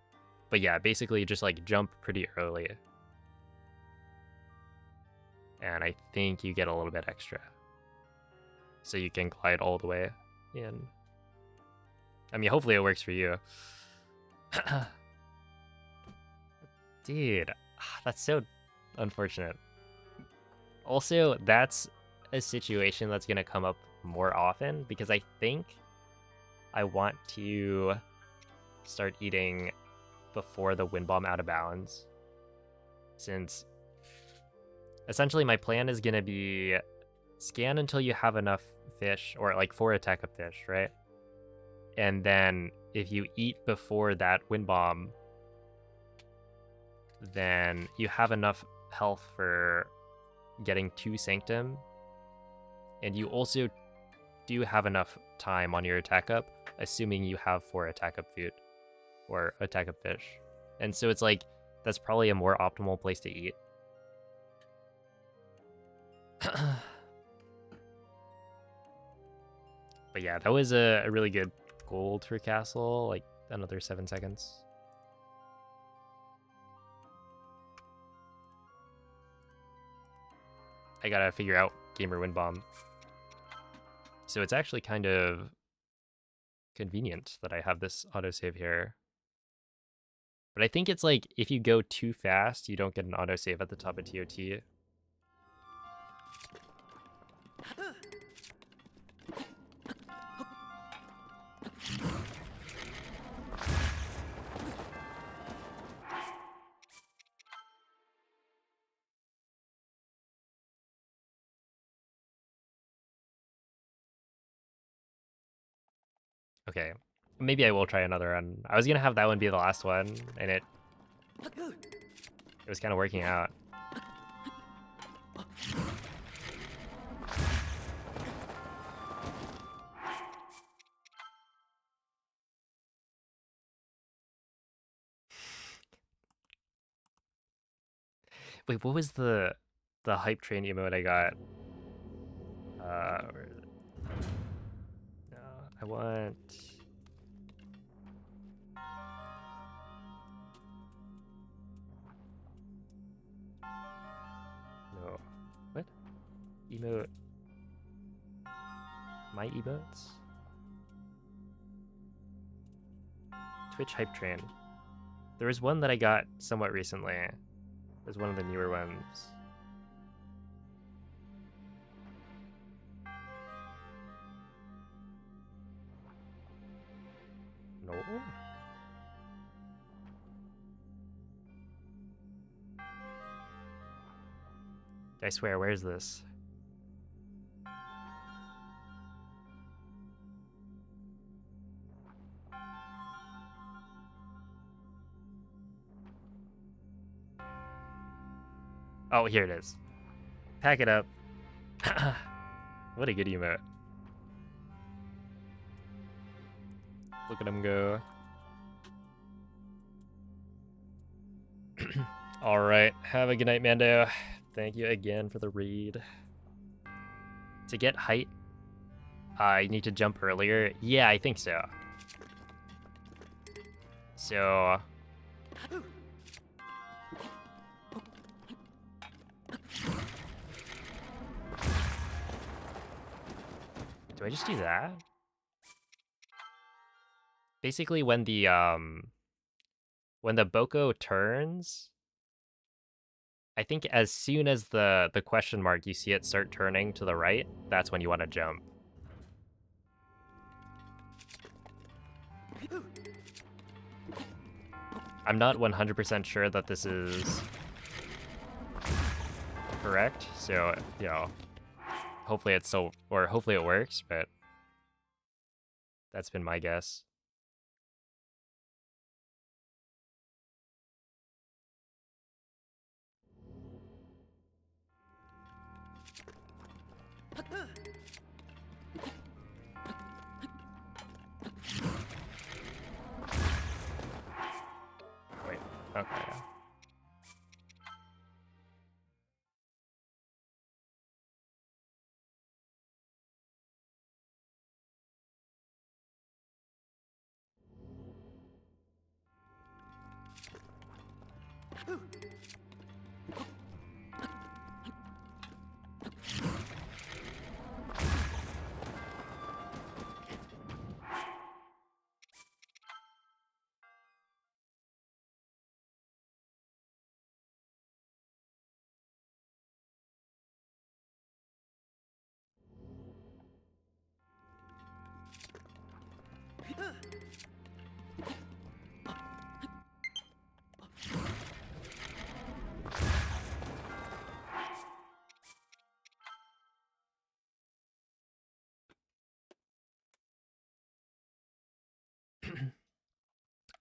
But yeah, basically just like jump pretty early. And I think you get a little bit extra. So you can glide all the way in. I mean, hopefully it works for you. Dude, that's so unfortunate. Also, that's a situation that's going to come up more often because I think I want to start eating before the wind bomb out of bounds. Since essentially my plan is going to be scan until you have enough fish, or like 4 attack up fish, right? And then if you eat before that wind bomb, then you have enough health for getting 2 Sanctum. And you also do have enough time on your attack up, assuming you have 4 attack up food or attack up fish. And so it's like, that's probably a more optimal place to eat. But yeah, that was a really good gold for castle, like another 7 seconds. I gotta figure out gamer wind bomb. So it's actually kind of convenient that I have this autosave here. But I think it's like, if you go too fast, you don't get an autosave at the top of TOT. Okay, maybe I will try another run. I was gonna have that one be the last one, and it was kind of working out. Wait, what was the hype train emote I got? Where is it? No, I want. No, what emote? My emotes? Twitch hype train. There was one that I got somewhat recently. It was one of the newer ones. No. I swear, where is this? Oh, here it is. Pack it up. What a good emote. Look at him go. All right. Have a good night, Mando. Thank you again for the read. To get height, I need to jump earlier. Yeah, I think so. So... do I just do that? Basically, when the Boko turns, I think as soon as the question mark, you see it start turning to the right, that's when you want to jump. I'm not 100% sure that this is correct, so, you know, hopefully it's so, or hopefully it works, but that's been my guess. Wait, okay.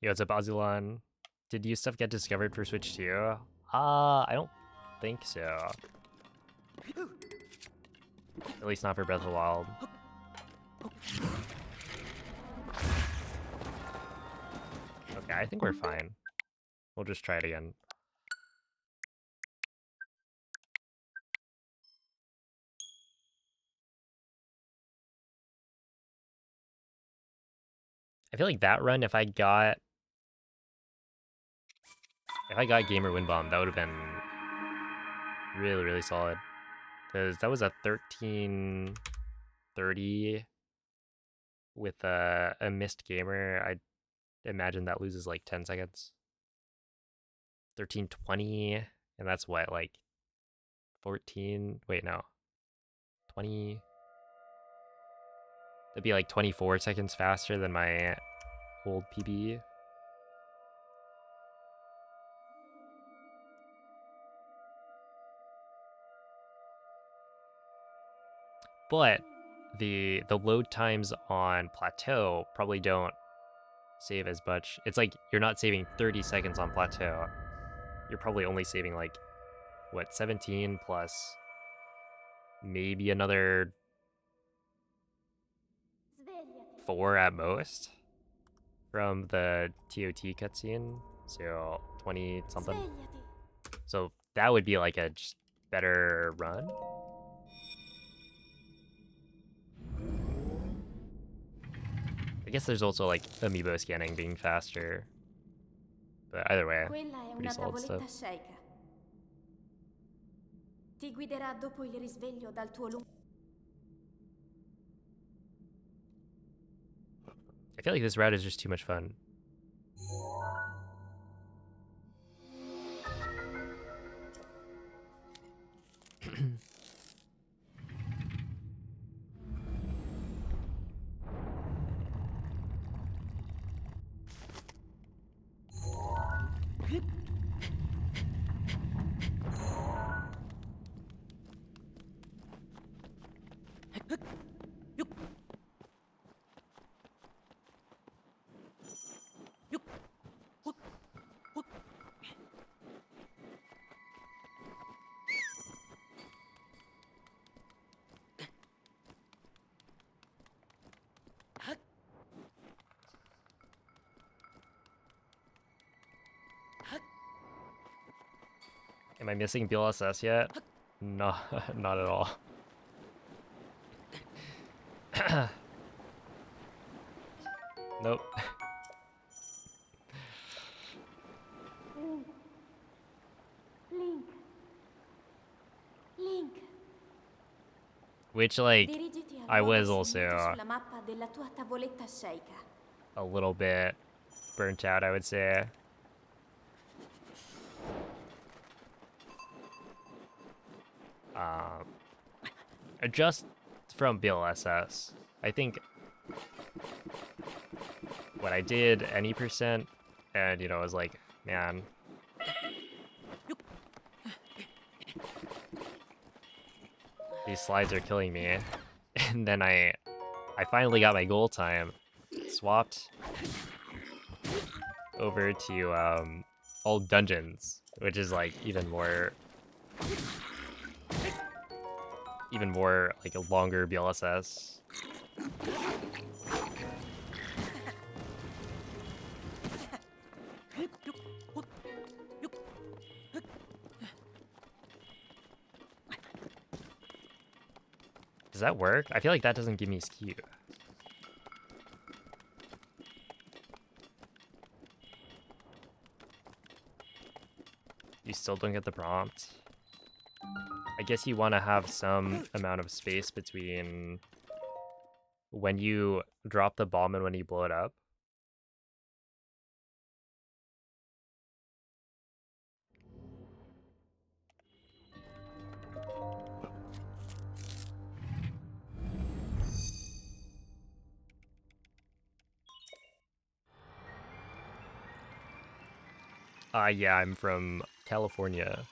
Yo, what's up, Azulon? Did you stuff get discovered for Switch 2? I don't think so. At least not for Breath of the Wild. Okay, I think we're fine. We'll just try it again. I feel like that run, if I got Gamer Win Bomb, that would have been really, really solid. Because that was a 1330 with a missed gamer. I imagine that loses like 10 seconds. 1320, and that's what, like 14? Wait, no. 20. That'd be like 24 seconds faster than my old PB. But the load times on Plateau probably don't save as much. It's like you're not saving 30 seconds on Plateau. You're probably only saving like, what, 17 plus maybe another 4 at most from the TOT cutscene. So 20 something. Svegliati. So that would be like a just better run. I guess there's also like amiibo scanning being faster. But either way, Quella è pretty una solid tavoletta stuff. sceicca. Ti guiderà dopo il risveglio dal tuo lungo... I feel like this route is just too much fun. Am I missing BLSS yet? No, not at all. Nope. Link. Link. Which, like, Dirigiti al I luogo was segnato also sulla mappa della tua tavoletta sceicca. a little bit burnt out, I would say. Just from BLSS, I think when I did any percent, and I was like, man, these slides are killing me. And then I finally got my goal time, swapped over to all dungeons, which is like even more like a longer BLSS. Does that work? I feel like that doesn't give me skew. You still don't get the prompt. I guess you want to have some amount of space between when you drop the bomb and when you blow it up. Yeah, I'm from California.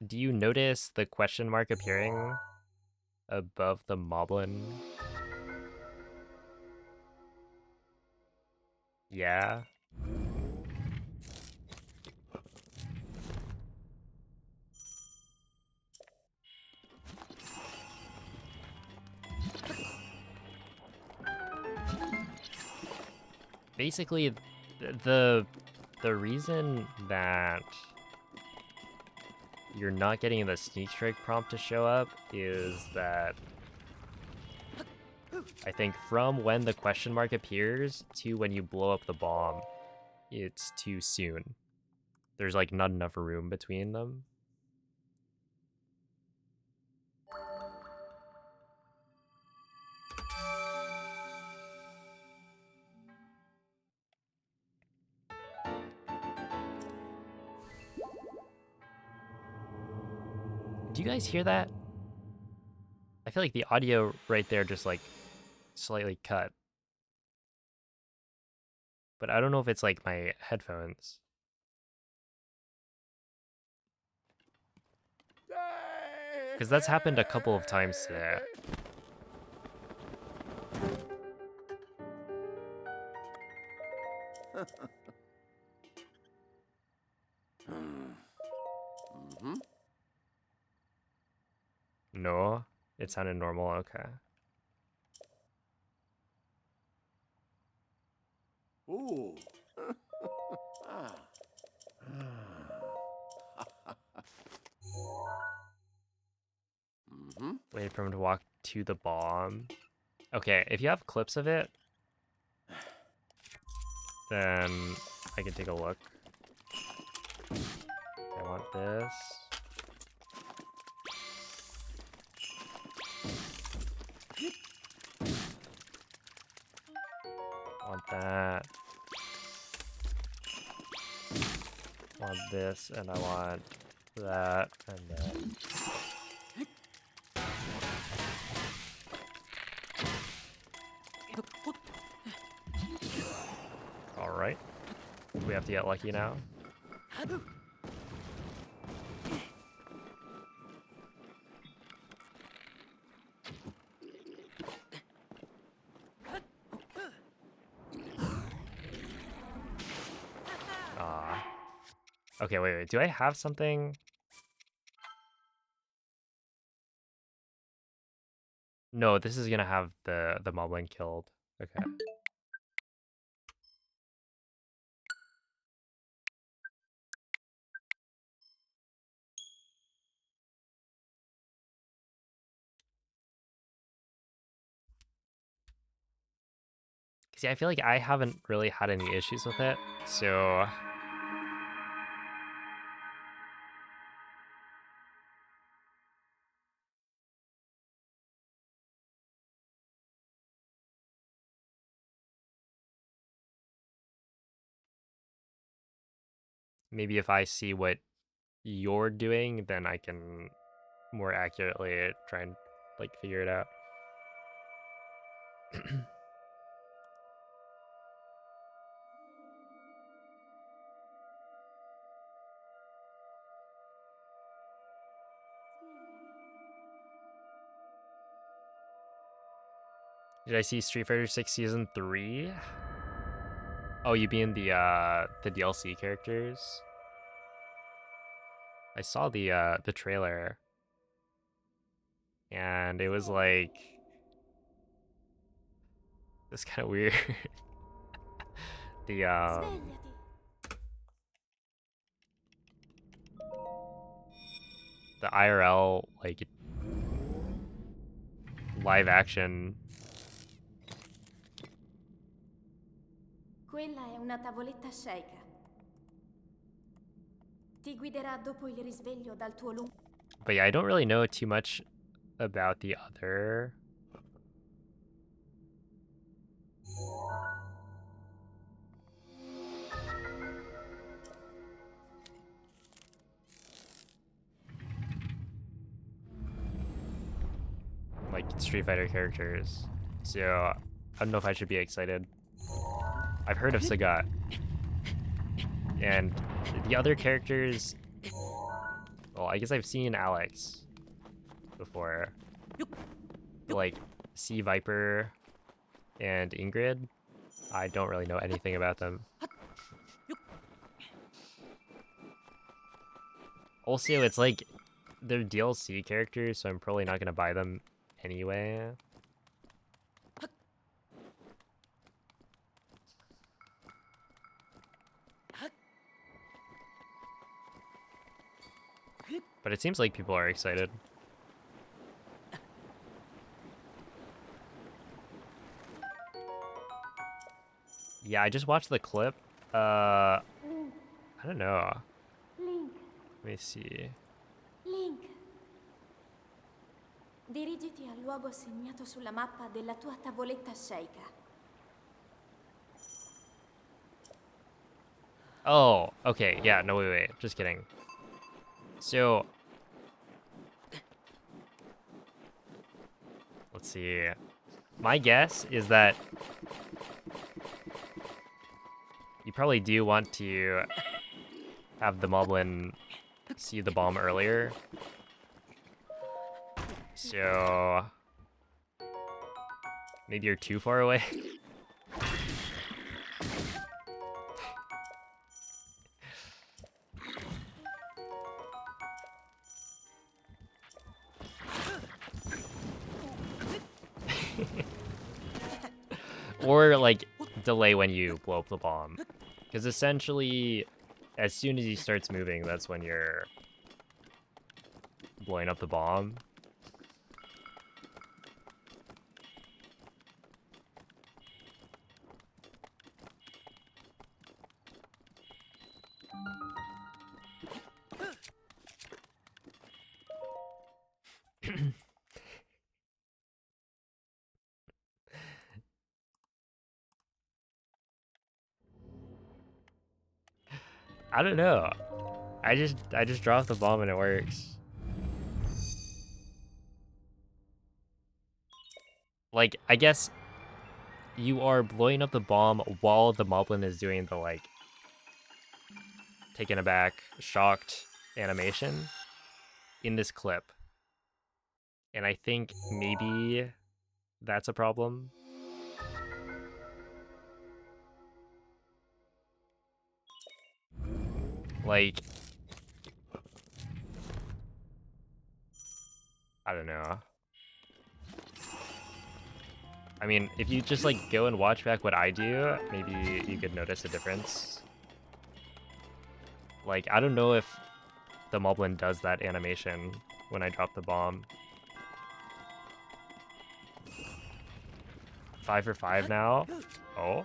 Do you notice the question mark appearing above the moblin? Yeah. Basically, the reason that you're not getting the sneak strike prompt to show up is that I think from when the question mark appears to when you blow up the bomb, it's too soon. There's like not enough room between them. Do you guys hear that? I feel like the audio right there just like slightly cut. But I don't know if it's like my headphones. Because that's happened a couple of times today. Mm-hmm. No, it sounded normal. Okay. Ooh. Ah. Mm-hmm. Wait for him to walk to the bomb. Okay, if you have clips of it, then I can take a look. I want this. I want that. I want this, and I want that, and then... Alright. We have to get lucky now. Ah. Okay, wait. Do I have something? No, this is gonna have the moblin killed. Okay. See, I feel like I haven't really had any issues with it, so... Maybe if I see what you're doing, then I can more accurately try and, like, figure it out. Did I see Street Fighter 6 Season 3? Oh, you mean the DLC characters? I saw the trailer, and it was like it's kind of weird. the Svegliati. the IRL like live action Quella è una tavoletta Sheikah. Ti guiderà dopo il risveglio dal tuo lungo... But yeah, I don't really know too much about the other. Like Street Fighter characters. So I don't know if I should be excited. I've heard of Sagat. And the other characters, well, I guess I've seen Alex before. Like Sea Viper and Ingrid. I don't really know anything about them. Also, it's like they're DLC characters, so I'm probably not gonna buy them anyway. But it seems like people are excited. Yeah, I just watched the clip. I don't know. Link, Let me see. Link. Dirigiti al luogo segnato sulla mappa della tua tavoletta Sheikah. Oh, okay. Yeah, no, wait. Just kidding. So, let's see. My guess is that you probably do want to have the Moblin see the bomb earlier. So, maybe you're too far away. Or, like, delay when you blow up the bomb. Because essentially, as soon as he starts moving, that's when you're blowing up the bomb. I don't know. I just dropped the bomb and it works. Like, I guess you are blowing up the bomb while the Moblin is doing the, like, taken aback, shocked animation in this clip. And I think maybe that's a problem. Like, I don't know. I mean, if you just, like, go and watch back what I do, maybe you could notice a difference. Like, I don't know if the Moblin does that animation when I drop the bomb. 5 for 5 now. Oh.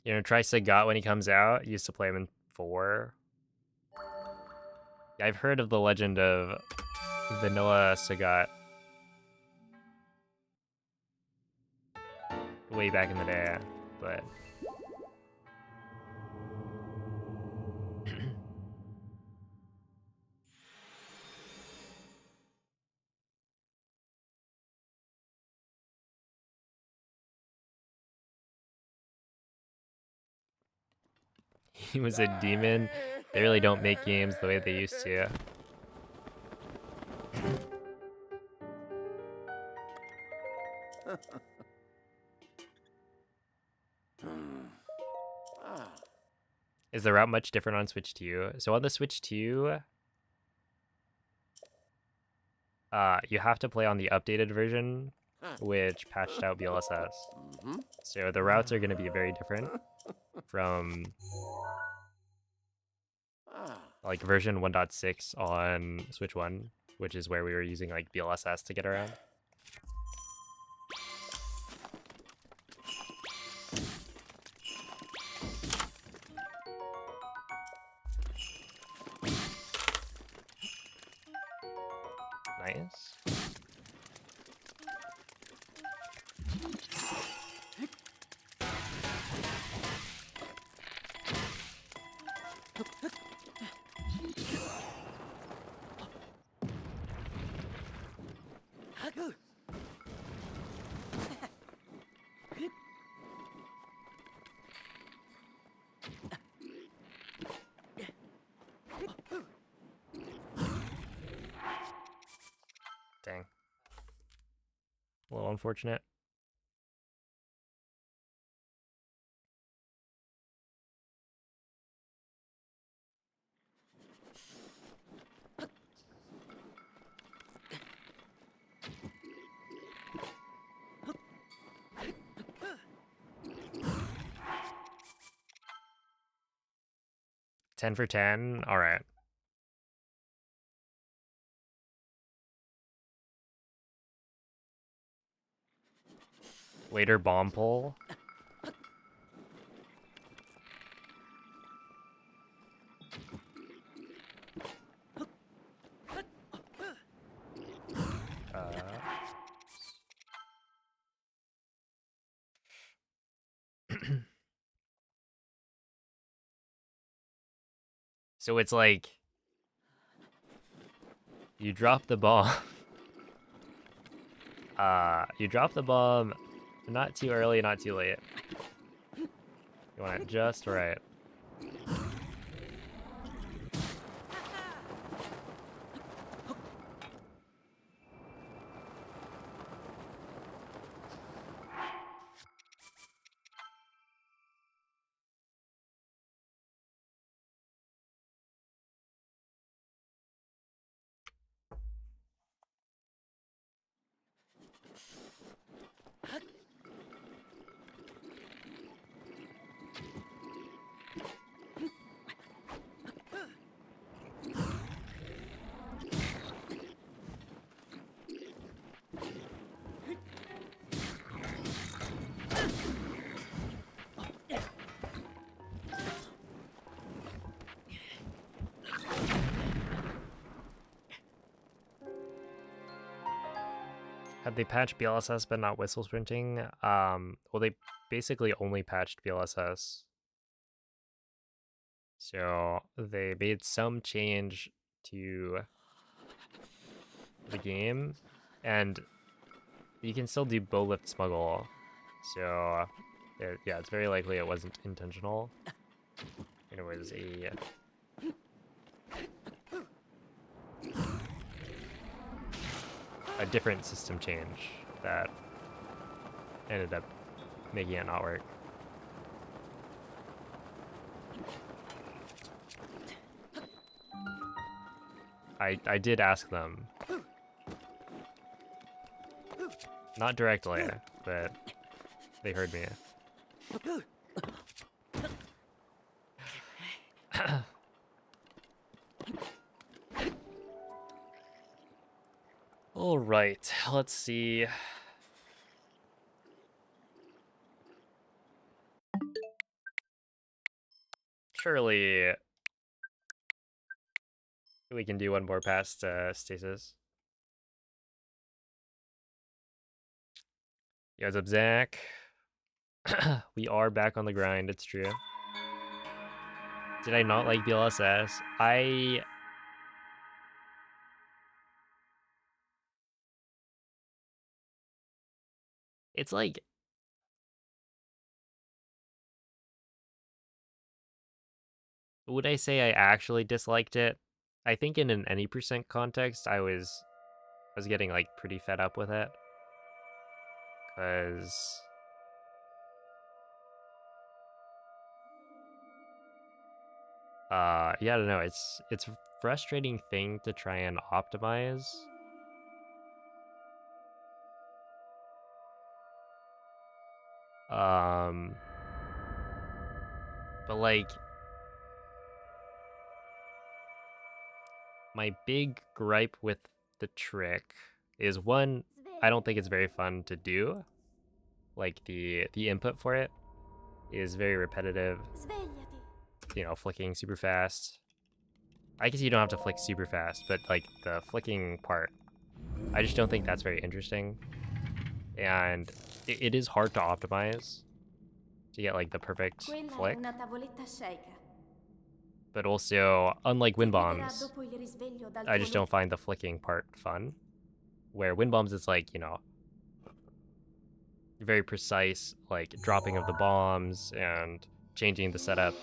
You know, try Sagat when he comes out. Used to play him in 4. Yeah, I've heard of the legend of Vanilla Sagat way back in the day, but he was a demon. They really don't make games the way they used to. Is the route much different on Switch 2? So on the Switch 2, you have to play on the updated version, which patched out BLSS. So the routes are going to be very different from like version 1.6 on Switch 1. which is where we were using like BLSS to get around. Nice. Dang. A little unfortunate. Ten for 10. All right. Later bomb pull. So it's like you drop the bomb. You drop the bomb not too early, not too late. You want it just right. Had they patched BLSS but not whistle sprinting? Well, they basically only patched BLSS. So they made some change to the game, and you can still do bow lift smuggle. So yeah, it's very likely it wasn't intentional. And it was a different system change that ended up making it not work. I did ask them. Not directly, but they heard me. All right, let's see. Surely we can do one more past stasis. Yo, what's up, Zach? We are back on the grind, it's true. Did I not like BLSS? It's like... Would I say I actually disliked it? I think in an any percent context, I was getting like pretty fed up with it. Cause yeah, I don't know, it's a frustrating thing to try and optimize. But like my big gripe with the trick is one, I don't think it's very fun to do. Like the input for it is very repetitive, Svegliati. you know, flicking super fast. I guess you don't have to flick super fast, but like the flicking part, I just don't think that's very interesting. And it is hard to optimize to get like the perfect Quella è flick. una tavoletta shake. But also, unlike Ti wind guiderà bombs, dopo il risveglio dal I tuo just don't find the flicking part fun. Where wind bombs, it's like, you know, very precise, like dropping of the bombs and changing the setup.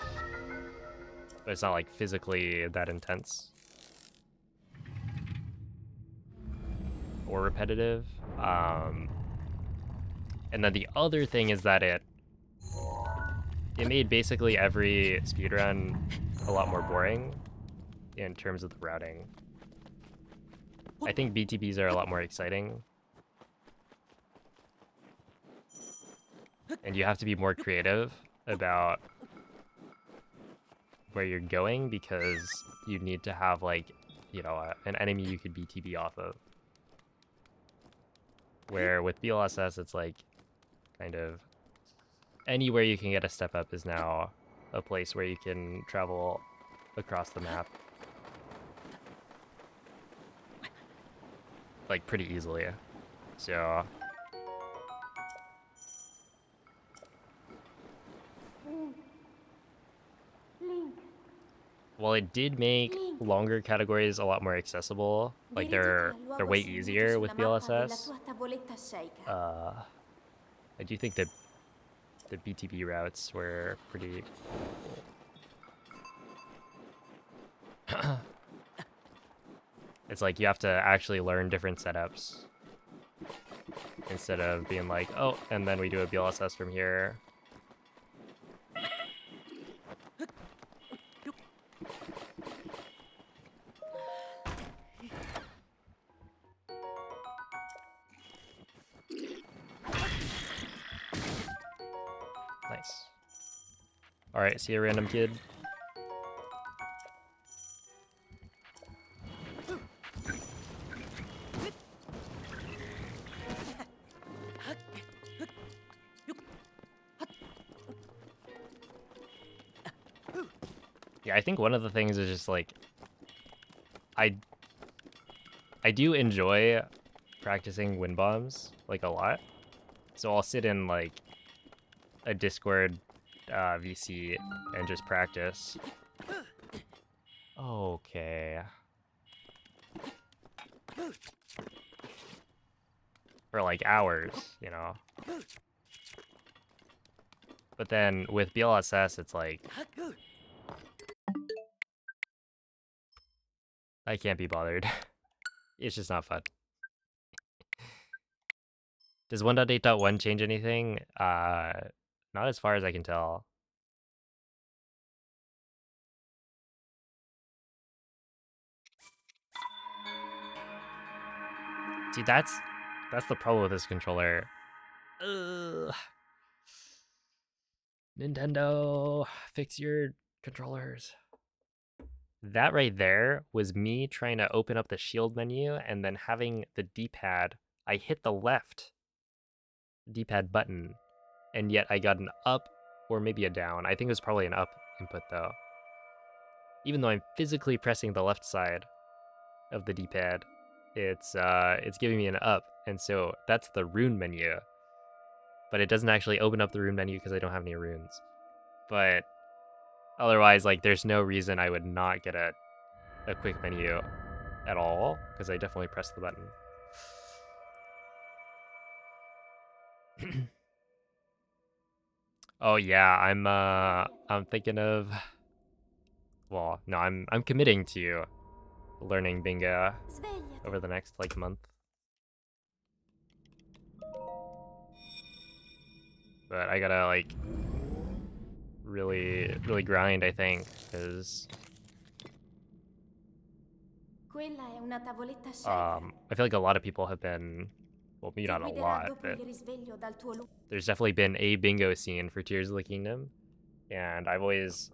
But it's not like physically that intense or repetitive. And then the other thing is that it made basically every speedrun a lot more boring in terms of the routing. I think BTBs are a lot more exciting. And you have to be more creative about where you're going because you need to have like, you know, an enemy you could BTB off of. Where with BLSS, it's like kind of anywhere you can get a step up is now a place where you can travel across the map like pretty easily. So Link. while it did make longer categories a lot more accessible, like Dirigiti they're al luogo way segnato easier sulla with mappa della BLSS. tua tavoletta shake. I do think that the BTB routes were pretty cool. It's like you have to actually learn different setups instead of being like, oh, and then we do a BLSS from here. Nice. All right, see you, random kid. Yeah, I think one of the things is just like I do enjoy practicing wind bombs like a lot. So I'll sit in like a Discord VC and just practice. Okay. For like hours, you know. But then with BLSS, it's like I can't be bothered. It's just not fun. Does 1.8.1 change anything? Not as far as I can tell. See, that's the problem with this controller. Ugh. Nintendo, fix your controllers. That right there was me trying to open up the shield menu and then having the D-pad. I hit the left D-pad button, and yet I got an up or maybe a down. I think it was probably an up input though. Even though I'm physically pressing the left side of the D-pad, it's giving me an up, and so that's the rune menu. But it doesn't actually open up the rune menu because I don't have any runes. But otherwise, like, there's no reason I would not get a quick menu at all, because I definitely pressed the button. Oh yeah, I'm thinking of, well, no, I'm committing to learning Bingo Svegliati. over the next like month. But I gotta like really grind, I think, because Quella è una tavoletta shake. I feel like a lot of people have been, well, maybe Ti not a guiderà lot, dopo but il risveglio dal tuo luogo. there's definitely been a bingo scene for Tears of the Kingdom, and I've always,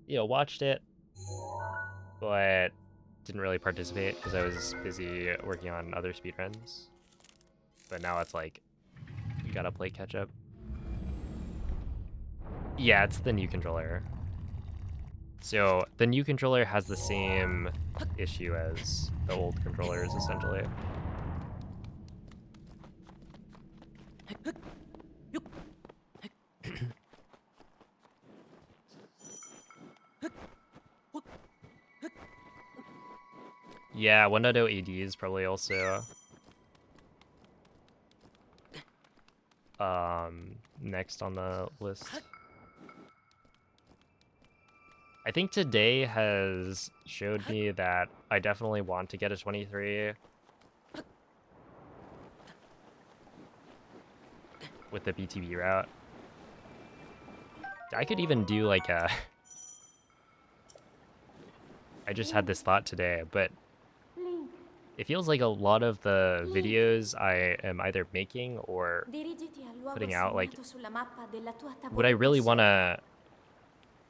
you know, watched it, but didn't really participate because I was busy working on other speedruns. But now it's like, you gotta play catch up. Yeah, it's the new controller. So the new controller has the same issue as the old controllers, essentially. Yeah, 1.0 AD is probably also next on the list. I think today has showed me that I definitely want to get a 23 with the BTB route. I could even do like a... I just had this thought today, but it feels like a lot of the videos I am either making or putting out, like, would I really want to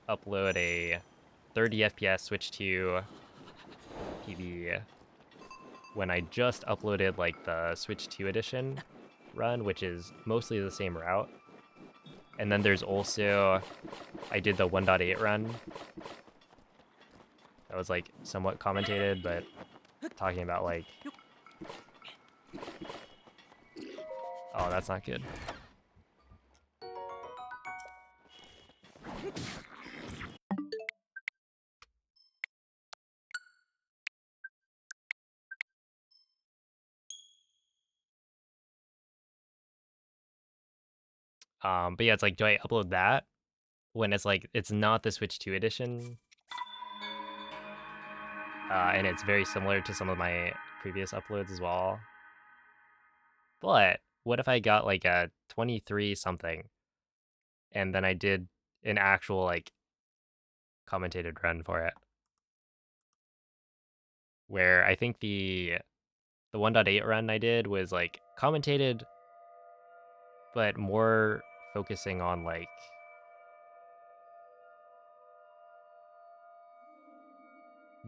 upload a 30 FPS Switch 2 PB when I just uploaded like the Switch 2 edition run, which is mostly the same route. And then there's also, I did the 1.8 run. That was like somewhat commentated, but talking about like, oh, that's not good. But yeah, it's like, do I upload that when it's like, it's not the Switch 2 edition? And it's very similar to some of my previous uploads as well. But what if I got like a 23 something and then I did an actual like commentated run for it? Where I think the 1.8 run I did was like commentated, but more focusing on like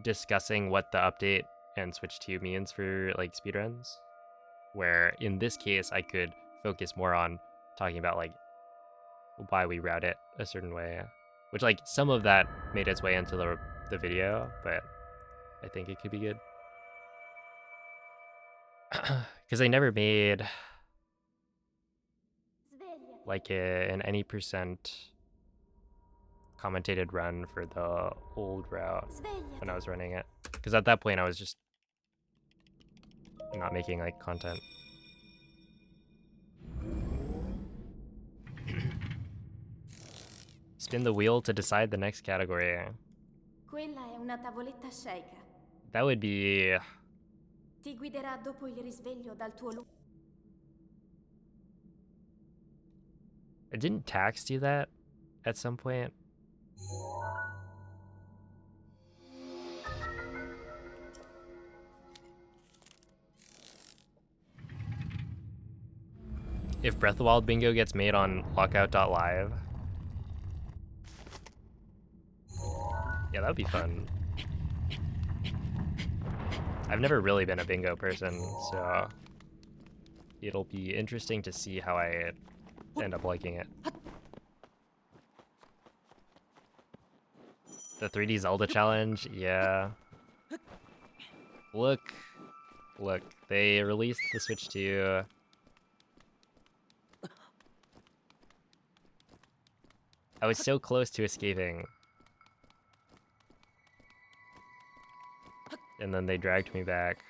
discussing what the update and Switch 2 means for like speedruns. Where in this case I could focus more on talking about like why we route it a certain way, which like some of that made its way into the video, but I think it could be good. Because I never made like an any percent commentated run for the old route when I was running it. Because at that point I was just not making like content. Spin the wheel to decide the next category. Quella è una tavoletta sceicca. That would be... Ti guiderà dopo il risveglio dal tuo Didn't Tax do that at some point? If Breath of the Wild bingo gets made on lockout.live. Yeah, that would be fun. I've never really been a bingo person, so it'll be interesting to see how I end up liking it. The 3D Zelda challenge, yeah. Look, they released the Switch 2. I was so close to escaping. And then they dragged me back.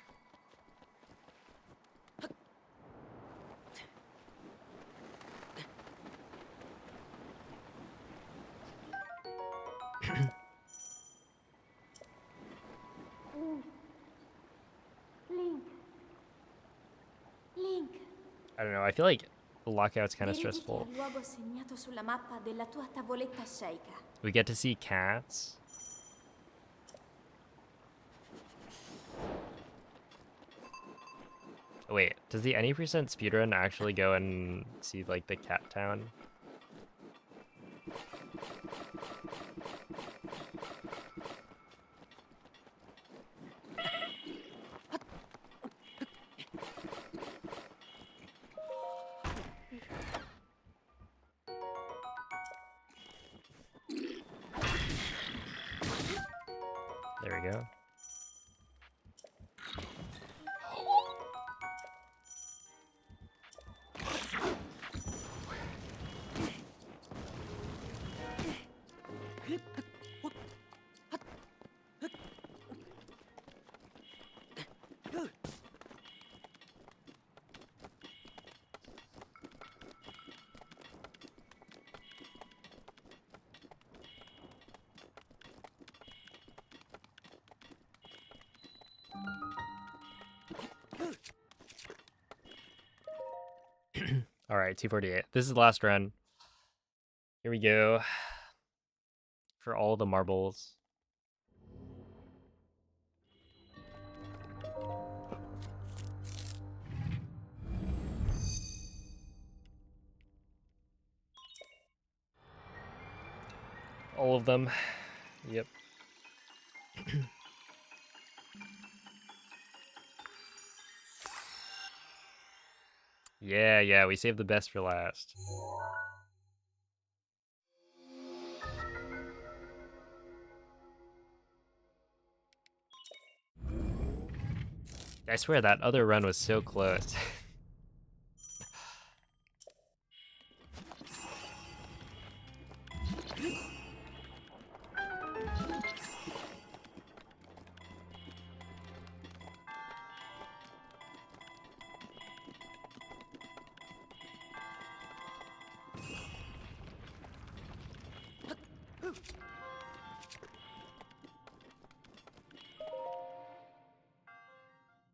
Link. I don't know, I feel like the lockout's kind of Dirigiti stressful. al luogo segnato sulla mappa della tua tavoletta sceicca. We get to see cats. Oh, wait, does the any percent speedrun actually go and see like the cat town? There we go. All right, 248. This is the last run. Here we go. For all the marbles. All of them. Yep. Yeah, we saved the best for last. I swear that other run was so close.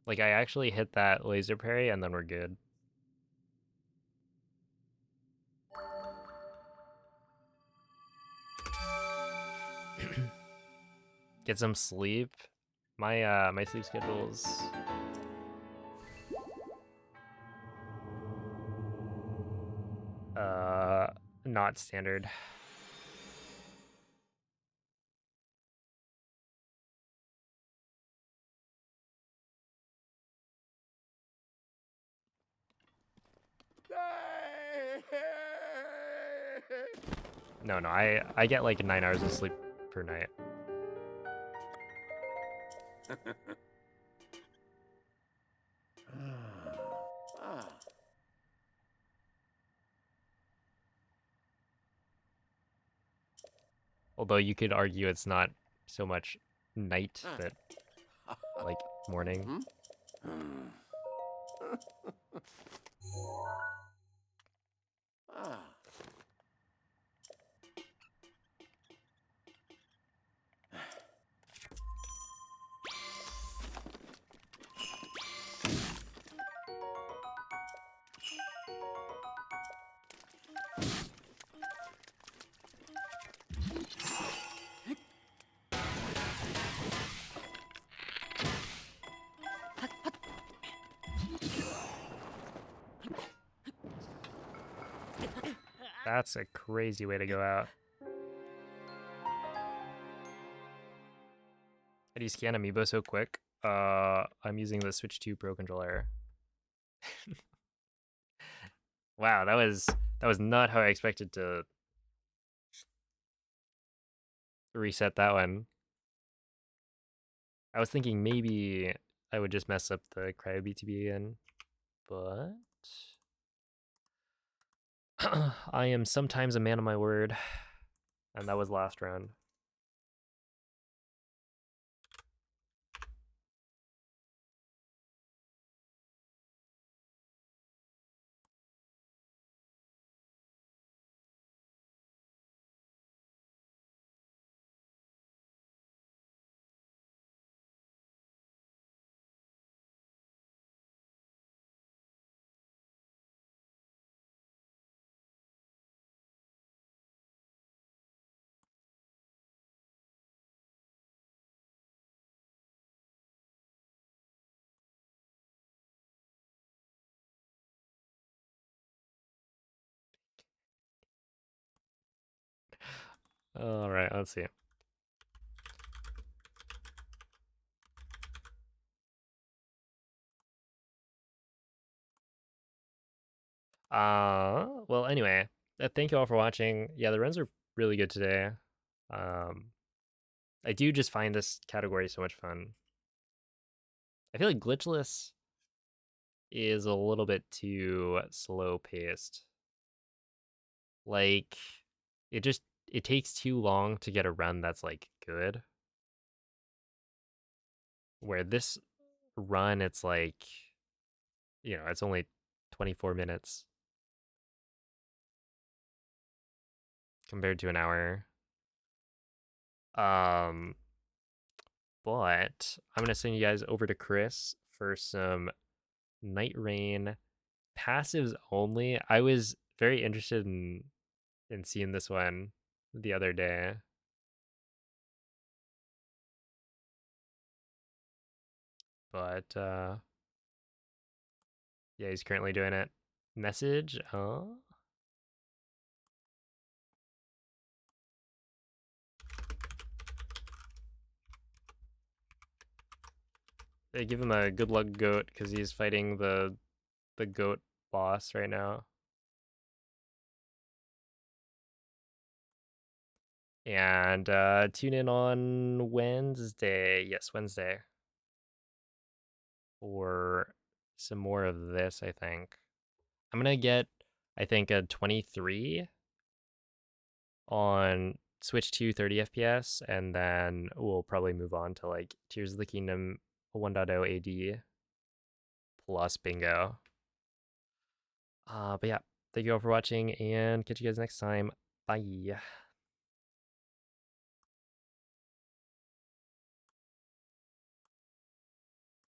Like, I actually hit that laser parry and then we're good. Get some sleep. My sleep schedule's not standard. No, I get like 9 hours of sleep per night. Ah. Although you could argue it's not so much night, but like morning. Hmm? Ah. That's a crazy way to go out. How do you scan amiibo so quick? I'm using the Switch 2 Pro controller. Wow, that was not how I expected to reset that one. I was thinking maybe I would just mess up the cryo BTB again, but I am sometimes a man of my word, and that was last round. All right, let's see. Well, anyway, thank you all for watching. Yeah, the runs are really good today. I do just find this category so much fun. I feel like glitchless is a little bit too slow paced. Like it takes too long to get a run that's like good. Where this run it's like, it's only 24 minutes compared to an hour. Um but I'm going to send you guys over to Chris for some Night Rain passives only. I was very interested in seeing this one the other day. But yeah, he's currently doing it. Message. They give him a good luck goat because he's fighting the goat boss right now. And tune in on Wednesday. Yes, Wednesday. For some more of this, I think. I'm gonna get, I think, a 23 on Switch 2 30 FPS, and then we'll probably move on to like Tears of the Kingdom 1.0 AD plus bingo. But yeah, thank you all for watching, and catch you guys next time. Bye.